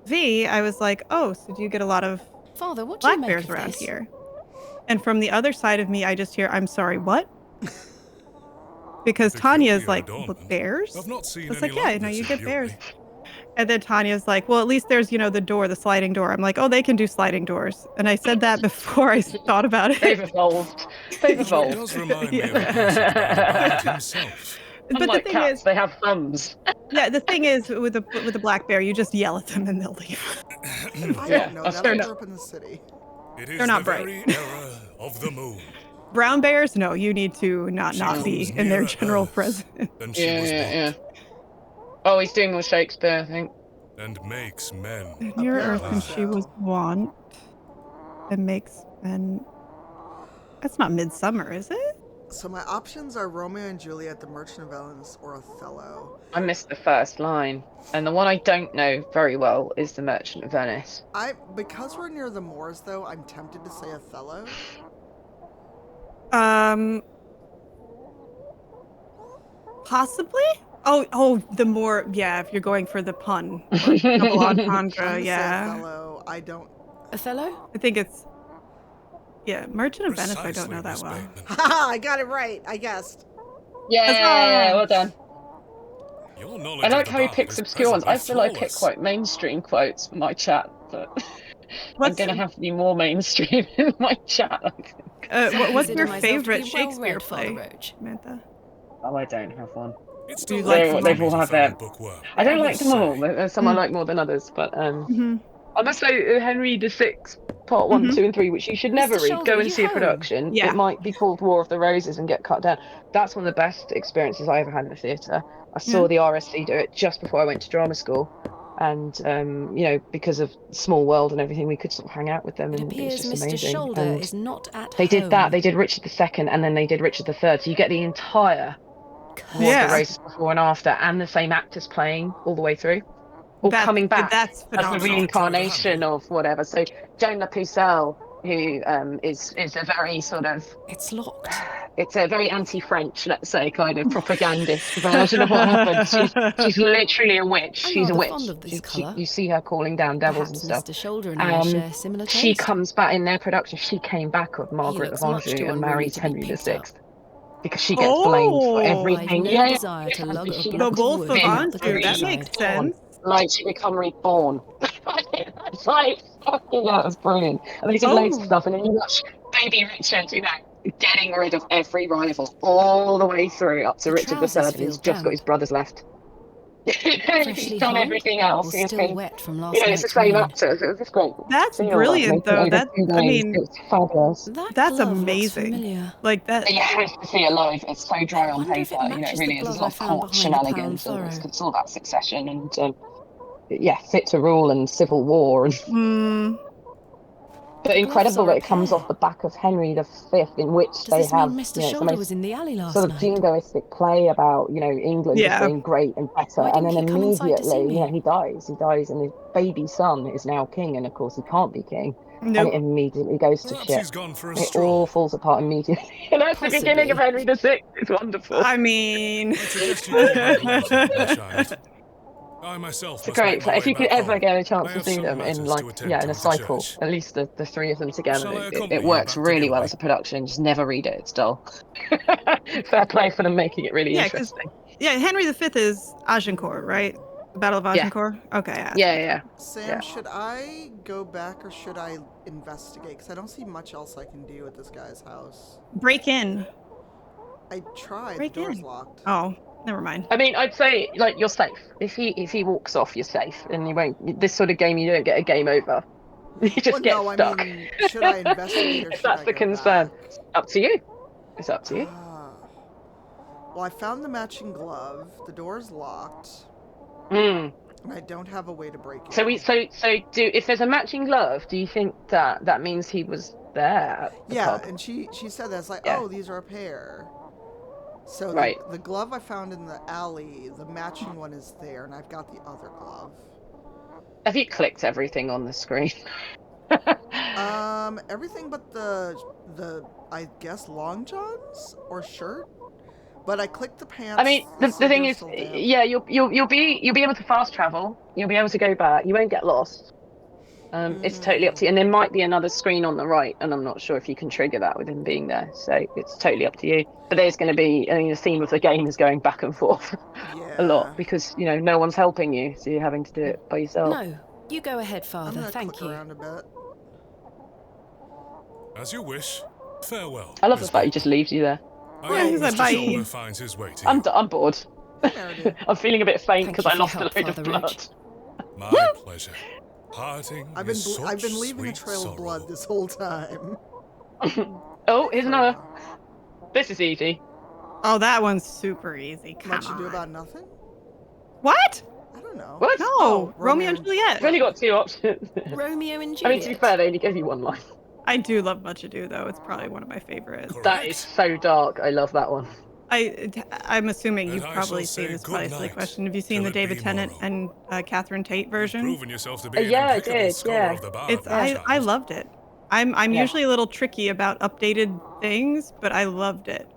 [SPEAKER 13] V, I was like, oh, so do you get a lot of
[SPEAKER 3] Father, what do you
[SPEAKER 13] black
[SPEAKER 3] make
[SPEAKER 13] bears
[SPEAKER 3] of
[SPEAKER 13] around
[SPEAKER 3] this?
[SPEAKER 13] here? And from the other side of me, I just hear, I'm sorry, what? Because Tanya's like, "But bears?
[SPEAKER 2] I've not seen
[SPEAKER 13] It's
[SPEAKER 2] any
[SPEAKER 13] like, yeah,
[SPEAKER 2] like
[SPEAKER 13] no,
[SPEAKER 2] this
[SPEAKER 13] you
[SPEAKER 2] in
[SPEAKER 13] get
[SPEAKER 2] Bewley.
[SPEAKER 13] bears. And then Tanya's like, well, at least there's, the door, the sliding door. I'm like, oh, they can do sliding doors. And I said that before I thought about it.
[SPEAKER 12] They've evolved. They've
[SPEAKER 2] It
[SPEAKER 12] evolved.
[SPEAKER 2] does remind me of a passage by the Bard himself.
[SPEAKER 13] But the
[SPEAKER 12] Unlike
[SPEAKER 13] thing
[SPEAKER 12] cats,
[SPEAKER 13] is,
[SPEAKER 12] they have thumbs.
[SPEAKER 13] yeah, the thing is with a black bear, you just yell at them and they'll leave.
[SPEAKER 1] I
[SPEAKER 12] Yeah,
[SPEAKER 1] don't know
[SPEAKER 12] that's
[SPEAKER 1] that.
[SPEAKER 12] fair
[SPEAKER 1] I
[SPEAKER 12] enough.
[SPEAKER 1] grew up in the city.
[SPEAKER 2] It is
[SPEAKER 13] They're not
[SPEAKER 2] the
[SPEAKER 13] bright.
[SPEAKER 2] very era of the moon.
[SPEAKER 13] Brown bears, no, you need to not
[SPEAKER 2] She
[SPEAKER 13] be
[SPEAKER 2] comes
[SPEAKER 13] in their
[SPEAKER 2] nearer
[SPEAKER 13] general
[SPEAKER 2] Earth
[SPEAKER 13] presence.
[SPEAKER 2] than she was born,
[SPEAKER 12] Yeah. Oh, he's doing with Shakespeare, I think.
[SPEAKER 2] and makes men.
[SPEAKER 13] Near Earth
[SPEAKER 1] Apparently
[SPEAKER 13] than she
[SPEAKER 1] so.
[SPEAKER 13] was wont and makes men. That's not Midsummer, is it?
[SPEAKER 1] So my options are Romeo and Juliet, The Merchant of Venice, or Othello.
[SPEAKER 12] I missed the first line. And the one I don't know very well is The Merchant of Venice.
[SPEAKER 1] Because we're near the moors, though, I'm tempted to say Othello.
[SPEAKER 13] Possibly. Oh, the more, yeah. If you're going for the pun, or double
[SPEAKER 1] I'm
[SPEAKER 13] entendre,
[SPEAKER 1] gonna say
[SPEAKER 13] yeah.
[SPEAKER 1] Othello. I don't.
[SPEAKER 3] Othello?
[SPEAKER 13] I think it's, yeah. Merchant of Venice. I don't
[SPEAKER 2] Precisely,
[SPEAKER 13] know that
[SPEAKER 2] Miss
[SPEAKER 13] well.
[SPEAKER 2] Bateman.
[SPEAKER 1] Haha, I got it right. I guessed.
[SPEAKER 12] Yeah, well done.
[SPEAKER 2] Your knowledge
[SPEAKER 12] I
[SPEAKER 2] of
[SPEAKER 12] like
[SPEAKER 2] the
[SPEAKER 12] how he
[SPEAKER 2] Bard
[SPEAKER 12] picks
[SPEAKER 2] is
[SPEAKER 12] obscure ones. I
[SPEAKER 2] presently
[SPEAKER 12] feel I pick
[SPEAKER 2] flawless.
[SPEAKER 12] quite mainstream quotes for my chat, but I'm
[SPEAKER 13] What's
[SPEAKER 12] going to have to be more mainstream in my chat, I think.
[SPEAKER 13] What's
[SPEAKER 3] Consider
[SPEAKER 13] your
[SPEAKER 3] myself to
[SPEAKER 13] favorite
[SPEAKER 3] be
[SPEAKER 13] Shakespeare
[SPEAKER 3] well-read, Father
[SPEAKER 13] play,
[SPEAKER 3] Roach.
[SPEAKER 13] Samantha?
[SPEAKER 12] Oh, I don't have one.
[SPEAKER 2] It's
[SPEAKER 13] Do you
[SPEAKER 2] still
[SPEAKER 13] like
[SPEAKER 2] like
[SPEAKER 13] them
[SPEAKER 12] They've
[SPEAKER 13] all?
[SPEAKER 12] all had their...
[SPEAKER 2] bookworm.
[SPEAKER 12] I don't
[SPEAKER 2] I
[SPEAKER 12] like them
[SPEAKER 2] must
[SPEAKER 12] all.
[SPEAKER 2] say.
[SPEAKER 12] There's some I like more than others, but
[SPEAKER 13] Mm-hmm.
[SPEAKER 12] I must say Henry VI, Part 1, 2 and 3, which you should never read.
[SPEAKER 3] Shoulder,
[SPEAKER 12] Go
[SPEAKER 3] are
[SPEAKER 12] and
[SPEAKER 3] you
[SPEAKER 12] see a
[SPEAKER 3] home?
[SPEAKER 12] production.
[SPEAKER 13] Yeah.
[SPEAKER 12] It might be called War of the Roses and get cut down. That's one of the best experiences I ever had in the theatre. I saw the RSC do it just before I went to drama school. And, because of Small World and everything, we could sort of hang out with them.
[SPEAKER 3] It
[SPEAKER 12] And it was
[SPEAKER 3] appears
[SPEAKER 12] just
[SPEAKER 3] Mr.
[SPEAKER 12] amazing.
[SPEAKER 3] Shoulder
[SPEAKER 12] And
[SPEAKER 3] is not at
[SPEAKER 12] they did that.
[SPEAKER 3] home.
[SPEAKER 12] They did Richard II and then they did Richard III. So you get the entire War of
[SPEAKER 13] Yeah.
[SPEAKER 12] the Roses before and after, and the same actors playing all the way through. Or coming back
[SPEAKER 13] That's
[SPEAKER 12] as the
[SPEAKER 13] phenomenal.
[SPEAKER 12] reincarnation of whatever. So Joan Lapucelle, who is a very sort of...
[SPEAKER 3] It's locked.
[SPEAKER 12] It's a very anti-French, let's say, kind of propagandist version of what happened. She's literally a witch.
[SPEAKER 3] I'm
[SPEAKER 12] She's a
[SPEAKER 3] rather
[SPEAKER 12] witch.
[SPEAKER 3] fond of this colour.
[SPEAKER 12] You see her calling down devils
[SPEAKER 3] Perhaps
[SPEAKER 12] and stuff.
[SPEAKER 3] Mr. Shoulder and I share similar taste.
[SPEAKER 12] She comes back in their production. She came back with Margaret
[SPEAKER 3] looks
[SPEAKER 12] of
[SPEAKER 3] much
[SPEAKER 12] Anjou
[SPEAKER 3] too
[SPEAKER 12] and
[SPEAKER 3] unruly
[SPEAKER 12] marries
[SPEAKER 3] to be
[SPEAKER 12] Henry
[SPEAKER 3] picked
[SPEAKER 12] VI.
[SPEAKER 3] up.
[SPEAKER 12] Because she gets blamed for
[SPEAKER 3] I've
[SPEAKER 12] everything.
[SPEAKER 3] no desire to lug a
[SPEAKER 12] She
[SPEAKER 3] block
[SPEAKER 13] The Wolf
[SPEAKER 3] wood
[SPEAKER 13] of
[SPEAKER 3] out the
[SPEAKER 13] Anjou, that makes
[SPEAKER 3] countryside.
[SPEAKER 13] sense.
[SPEAKER 12] Like she become reborn. It's like, fucking hell, that's brilliant. And they did loads of stuff, and then you watch Baby Richard, getting rid of every rival all the way through up to
[SPEAKER 3] The
[SPEAKER 12] Richard III,
[SPEAKER 3] trousers
[SPEAKER 12] and he's
[SPEAKER 3] feel
[SPEAKER 12] just got
[SPEAKER 3] damp.
[SPEAKER 12] his brothers left.
[SPEAKER 3] Freshly
[SPEAKER 12] He's done
[SPEAKER 3] hung
[SPEAKER 12] everything else.
[SPEAKER 3] or
[SPEAKER 12] He's
[SPEAKER 3] still
[SPEAKER 12] been,
[SPEAKER 3] wet from last
[SPEAKER 12] it's the
[SPEAKER 3] night's
[SPEAKER 12] same
[SPEAKER 3] rain.
[SPEAKER 12] actor. So it's great.
[SPEAKER 13] That's
[SPEAKER 12] See all
[SPEAKER 13] brilliant,
[SPEAKER 12] that.
[SPEAKER 13] though.
[SPEAKER 12] Make it over 2 days. It's fabulous.
[SPEAKER 13] That's
[SPEAKER 3] glove looks
[SPEAKER 13] amazing.
[SPEAKER 3] familiar.
[SPEAKER 13] Like that.
[SPEAKER 12] You have to see it live. It's so dry on
[SPEAKER 3] wonder if
[SPEAKER 12] paper.
[SPEAKER 3] it
[SPEAKER 12] It
[SPEAKER 3] matches
[SPEAKER 12] really
[SPEAKER 3] the
[SPEAKER 12] is. There's a
[SPEAKER 3] glove
[SPEAKER 12] lot
[SPEAKER 3] I
[SPEAKER 12] of
[SPEAKER 3] found
[SPEAKER 12] court
[SPEAKER 3] behind the plough and
[SPEAKER 12] shenanigans, and
[SPEAKER 3] furrow.
[SPEAKER 12] it's all about succession and Fit to Rule and Civil War and. But
[SPEAKER 3] The
[SPEAKER 12] incredible
[SPEAKER 3] gloves are
[SPEAKER 12] that it comes
[SPEAKER 3] a
[SPEAKER 12] off the back of Henry V, in which
[SPEAKER 3] Does
[SPEAKER 12] they
[SPEAKER 3] this
[SPEAKER 12] have
[SPEAKER 3] mean Mr.
[SPEAKER 12] it's the
[SPEAKER 3] Shoulder
[SPEAKER 12] most
[SPEAKER 3] was in the alley last
[SPEAKER 12] sort of
[SPEAKER 3] night?
[SPEAKER 12] jingoistic play about England just being great and better,
[SPEAKER 3] Why
[SPEAKER 12] and
[SPEAKER 3] didn't
[SPEAKER 12] then
[SPEAKER 3] he come inside to see
[SPEAKER 12] immediately
[SPEAKER 3] me?
[SPEAKER 12] he dies, and his baby son is now king, and of course he can't be king, and
[SPEAKER 13] Nope.
[SPEAKER 12] it immediately goes to
[SPEAKER 2] Perhaps
[SPEAKER 12] shit.
[SPEAKER 2] he's gone for a
[SPEAKER 12] It
[SPEAKER 2] stroll.
[SPEAKER 12] all falls apart immediately, and that's the beginning of Henry VI. It's wonderful.
[SPEAKER 13] I mean,
[SPEAKER 2] I suggest you call my bluff, my child. I myself
[SPEAKER 12] It's a
[SPEAKER 2] must make
[SPEAKER 12] great
[SPEAKER 2] my
[SPEAKER 12] place. If
[SPEAKER 2] way
[SPEAKER 12] you could
[SPEAKER 2] back
[SPEAKER 12] ever
[SPEAKER 2] home.
[SPEAKER 12] get a
[SPEAKER 2] I
[SPEAKER 12] chance to
[SPEAKER 2] have
[SPEAKER 12] see
[SPEAKER 2] some
[SPEAKER 12] them in
[SPEAKER 2] matters
[SPEAKER 12] like
[SPEAKER 2] to attend
[SPEAKER 12] in
[SPEAKER 2] to
[SPEAKER 12] a
[SPEAKER 2] at the
[SPEAKER 12] cycle,
[SPEAKER 2] church.
[SPEAKER 12] at least the three of them together,
[SPEAKER 2] Shall I
[SPEAKER 12] it
[SPEAKER 2] accompany you
[SPEAKER 12] works
[SPEAKER 2] back to
[SPEAKER 12] really well
[SPEAKER 2] Gilway?
[SPEAKER 12] as a production. Just never read it; it's dull. Fair play for them making it really
[SPEAKER 13] Yeah, because
[SPEAKER 12] interesting.
[SPEAKER 13] Henry V is Agincourt, right? The Battle of
[SPEAKER 12] Yeah.
[SPEAKER 13] Agincourt. Okay.
[SPEAKER 12] Yeah.
[SPEAKER 1] Sam, should I go back or should I investigate? Because I don't see much else I can do at this guy's house.
[SPEAKER 13] Break in.
[SPEAKER 1] I tried.
[SPEAKER 13] Break
[SPEAKER 1] the door's
[SPEAKER 13] in.
[SPEAKER 1] locked.
[SPEAKER 13] Oh, never mind.
[SPEAKER 12] I mean, I'd say like you're safe. If he walks off, you're safe, and you won't. This sort of game, you don't get a game over. You just get
[SPEAKER 1] no,
[SPEAKER 12] stuck.
[SPEAKER 1] I mean, should I investigate or
[SPEAKER 12] If
[SPEAKER 1] should
[SPEAKER 12] that's
[SPEAKER 1] I
[SPEAKER 12] the
[SPEAKER 1] go
[SPEAKER 12] concern.
[SPEAKER 1] back?
[SPEAKER 12] It's up to you. It's up to you.
[SPEAKER 1] Well, I found the matching glove. The door's locked.
[SPEAKER 12] Mm.
[SPEAKER 1] And I don't have a way to break it.
[SPEAKER 12] So if there's a matching glove, do you think that means he was there at the pub?
[SPEAKER 1] And she said that. It's like,
[SPEAKER 12] Yeah.
[SPEAKER 1] oh, these are a pair. So
[SPEAKER 12] Right.
[SPEAKER 1] the glove I found in the alley, the matching one is there, and I've got the other glove.
[SPEAKER 12] Have you clicked everything on the screen?
[SPEAKER 1] Everything but the I guess long johns or shirt. But I clicked the pants.
[SPEAKER 12] I mean, the thing is, yeah, you'll be able to fast travel. You'll be able to go back. You won't get lost. It's totally up to you. And there might be another screen on the right, and I'm not sure if you can trigger that with him being there. So it's totally up to you. But there's going to be, I mean, the theme of the game is going back and forth a lot because no one's helping you, so you're having to do it by yourself.
[SPEAKER 3] No, you go ahead, Father. Thank you.
[SPEAKER 1] Around a bit.
[SPEAKER 2] As you wish. Farewell.
[SPEAKER 12] I love the fact he just leaves you there.
[SPEAKER 2] I hope Mr. Shoulder finds his way to you.
[SPEAKER 12] I'm bored. I'm feeling a bit faint because I lost a load of blood.
[SPEAKER 2] My pleasure. Parting
[SPEAKER 1] I've been leaving a trail of blood this whole time.
[SPEAKER 12] Oh, here's another. This is easy.
[SPEAKER 13] Oh, that one's super easy. Come
[SPEAKER 1] Much
[SPEAKER 13] on.
[SPEAKER 1] ado about nothing?
[SPEAKER 13] What?
[SPEAKER 1] I don't know.
[SPEAKER 12] What?
[SPEAKER 13] No,
[SPEAKER 1] Oh,
[SPEAKER 13] Romeo and Juliet.
[SPEAKER 12] You've only got two options.
[SPEAKER 3] Romeo and Juliet.
[SPEAKER 12] I mean, to be fair, they only gave you one line.
[SPEAKER 13] I do love Much Ado, though. It's probably one of my favorites.
[SPEAKER 12] That is so dark. I love that one.
[SPEAKER 13] I'm assuming you've
[SPEAKER 2] And I
[SPEAKER 13] probably
[SPEAKER 2] shall
[SPEAKER 13] seen
[SPEAKER 2] say
[SPEAKER 13] this
[SPEAKER 2] good
[SPEAKER 13] probably a silly
[SPEAKER 2] night,
[SPEAKER 13] question. Have you seen
[SPEAKER 2] till
[SPEAKER 13] the
[SPEAKER 2] it
[SPEAKER 13] David
[SPEAKER 2] be
[SPEAKER 13] Tennant
[SPEAKER 2] morrow.
[SPEAKER 13] and Catherine Tate version?
[SPEAKER 2] Proven yourself to be an
[SPEAKER 12] Yeah, I
[SPEAKER 2] impeccable
[SPEAKER 12] did.
[SPEAKER 2] scholar
[SPEAKER 12] Yeah.
[SPEAKER 2] of the bar,
[SPEAKER 13] It's
[SPEAKER 2] my
[SPEAKER 13] I
[SPEAKER 2] child.
[SPEAKER 13] loved it. I'm
[SPEAKER 12] Yeah.
[SPEAKER 13] usually a little tricky about updated things, but I loved it.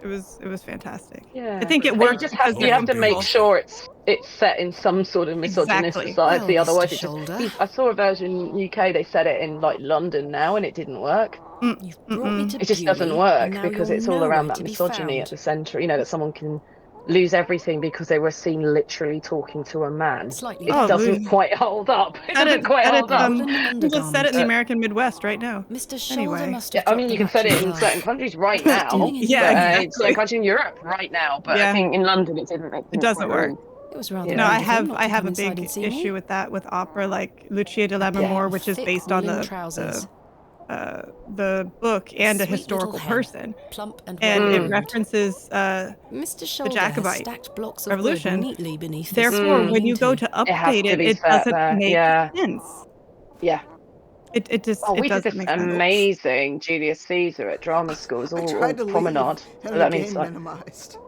[SPEAKER 13] It was fantastic.
[SPEAKER 12] Yeah.
[SPEAKER 13] I think it
[SPEAKER 12] And
[SPEAKER 13] worked.
[SPEAKER 12] You have to make sure it's set in some sort of misogynist
[SPEAKER 13] Exactly.
[SPEAKER 12] society.
[SPEAKER 3] Well,
[SPEAKER 12] Otherwise,
[SPEAKER 3] Mr.
[SPEAKER 12] it
[SPEAKER 3] Shoulder.
[SPEAKER 12] just. I saw a version in UK. They set it in like London now, and it didn't work.
[SPEAKER 3] You've brought me to
[SPEAKER 12] It just doesn't
[SPEAKER 3] Bewley,
[SPEAKER 12] work
[SPEAKER 3] and now
[SPEAKER 12] because
[SPEAKER 3] you're
[SPEAKER 12] it's all around
[SPEAKER 3] nowhere
[SPEAKER 12] that
[SPEAKER 3] to be
[SPEAKER 12] misogyny at
[SPEAKER 3] found.
[SPEAKER 12] the centre. That someone can lose everything because they were seen literally talking to a man.
[SPEAKER 3] Slightly
[SPEAKER 12] It
[SPEAKER 3] better.
[SPEAKER 12] doesn't quite hold up. It doesn't quite hold up.
[SPEAKER 13] You just set it in the American Midwest right now.
[SPEAKER 3] Mr. Shoulder
[SPEAKER 13] Anyway.
[SPEAKER 3] must
[SPEAKER 12] Yeah,
[SPEAKER 3] have
[SPEAKER 12] I mean, you can
[SPEAKER 3] dropped the
[SPEAKER 12] set it in
[SPEAKER 3] matching
[SPEAKER 12] certain
[SPEAKER 3] glove.
[SPEAKER 12] countries right now.
[SPEAKER 13] Yeah,
[SPEAKER 12] But, certain countries in Europe right now, but
[SPEAKER 13] Yeah.
[SPEAKER 12] I think in London it didn't.
[SPEAKER 13] It doesn't work.
[SPEAKER 3] It was rather
[SPEAKER 13] No, I
[SPEAKER 3] kind of him
[SPEAKER 13] have
[SPEAKER 3] not
[SPEAKER 13] I
[SPEAKER 3] to
[SPEAKER 13] have
[SPEAKER 3] come
[SPEAKER 13] a
[SPEAKER 3] inside
[SPEAKER 13] big
[SPEAKER 3] and see me.
[SPEAKER 13] issue with that with opera, like Lucia di Lammermoor, which is
[SPEAKER 3] Thick
[SPEAKER 13] based on
[SPEAKER 3] woolen
[SPEAKER 13] the
[SPEAKER 3] trousers.
[SPEAKER 13] the book and a
[SPEAKER 3] Sweet little
[SPEAKER 13] historical
[SPEAKER 3] head,
[SPEAKER 13] person,
[SPEAKER 3] plump and
[SPEAKER 13] and it
[SPEAKER 3] well-groomed.
[SPEAKER 13] references
[SPEAKER 3] Mr.
[SPEAKER 13] the
[SPEAKER 3] Shoulder has
[SPEAKER 13] Jacobite
[SPEAKER 3] stacked blocks of
[SPEAKER 13] Revolution.
[SPEAKER 3] wood neatly beneath his
[SPEAKER 13] Therefore, when
[SPEAKER 3] screen
[SPEAKER 13] you go
[SPEAKER 3] too.
[SPEAKER 13] to
[SPEAKER 12] It has
[SPEAKER 13] update
[SPEAKER 12] to
[SPEAKER 13] it,
[SPEAKER 12] be
[SPEAKER 13] it
[SPEAKER 12] set
[SPEAKER 13] doesn't
[SPEAKER 12] there,
[SPEAKER 13] make
[SPEAKER 12] yeah.
[SPEAKER 13] sense.
[SPEAKER 12] Yeah.
[SPEAKER 13] It just
[SPEAKER 12] Oh,
[SPEAKER 13] it
[SPEAKER 12] we did
[SPEAKER 13] doesn't
[SPEAKER 12] this
[SPEAKER 13] make sense.
[SPEAKER 12] amazing Julius Caesar at drama school. It was
[SPEAKER 1] I
[SPEAKER 12] all
[SPEAKER 1] tried to leave,
[SPEAKER 12] promenade.
[SPEAKER 1] and
[SPEAKER 12] So
[SPEAKER 1] the
[SPEAKER 12] that
[SPEAKER 1] game
[SPEAKER 12] means like
[SPEAKER 1] minimized.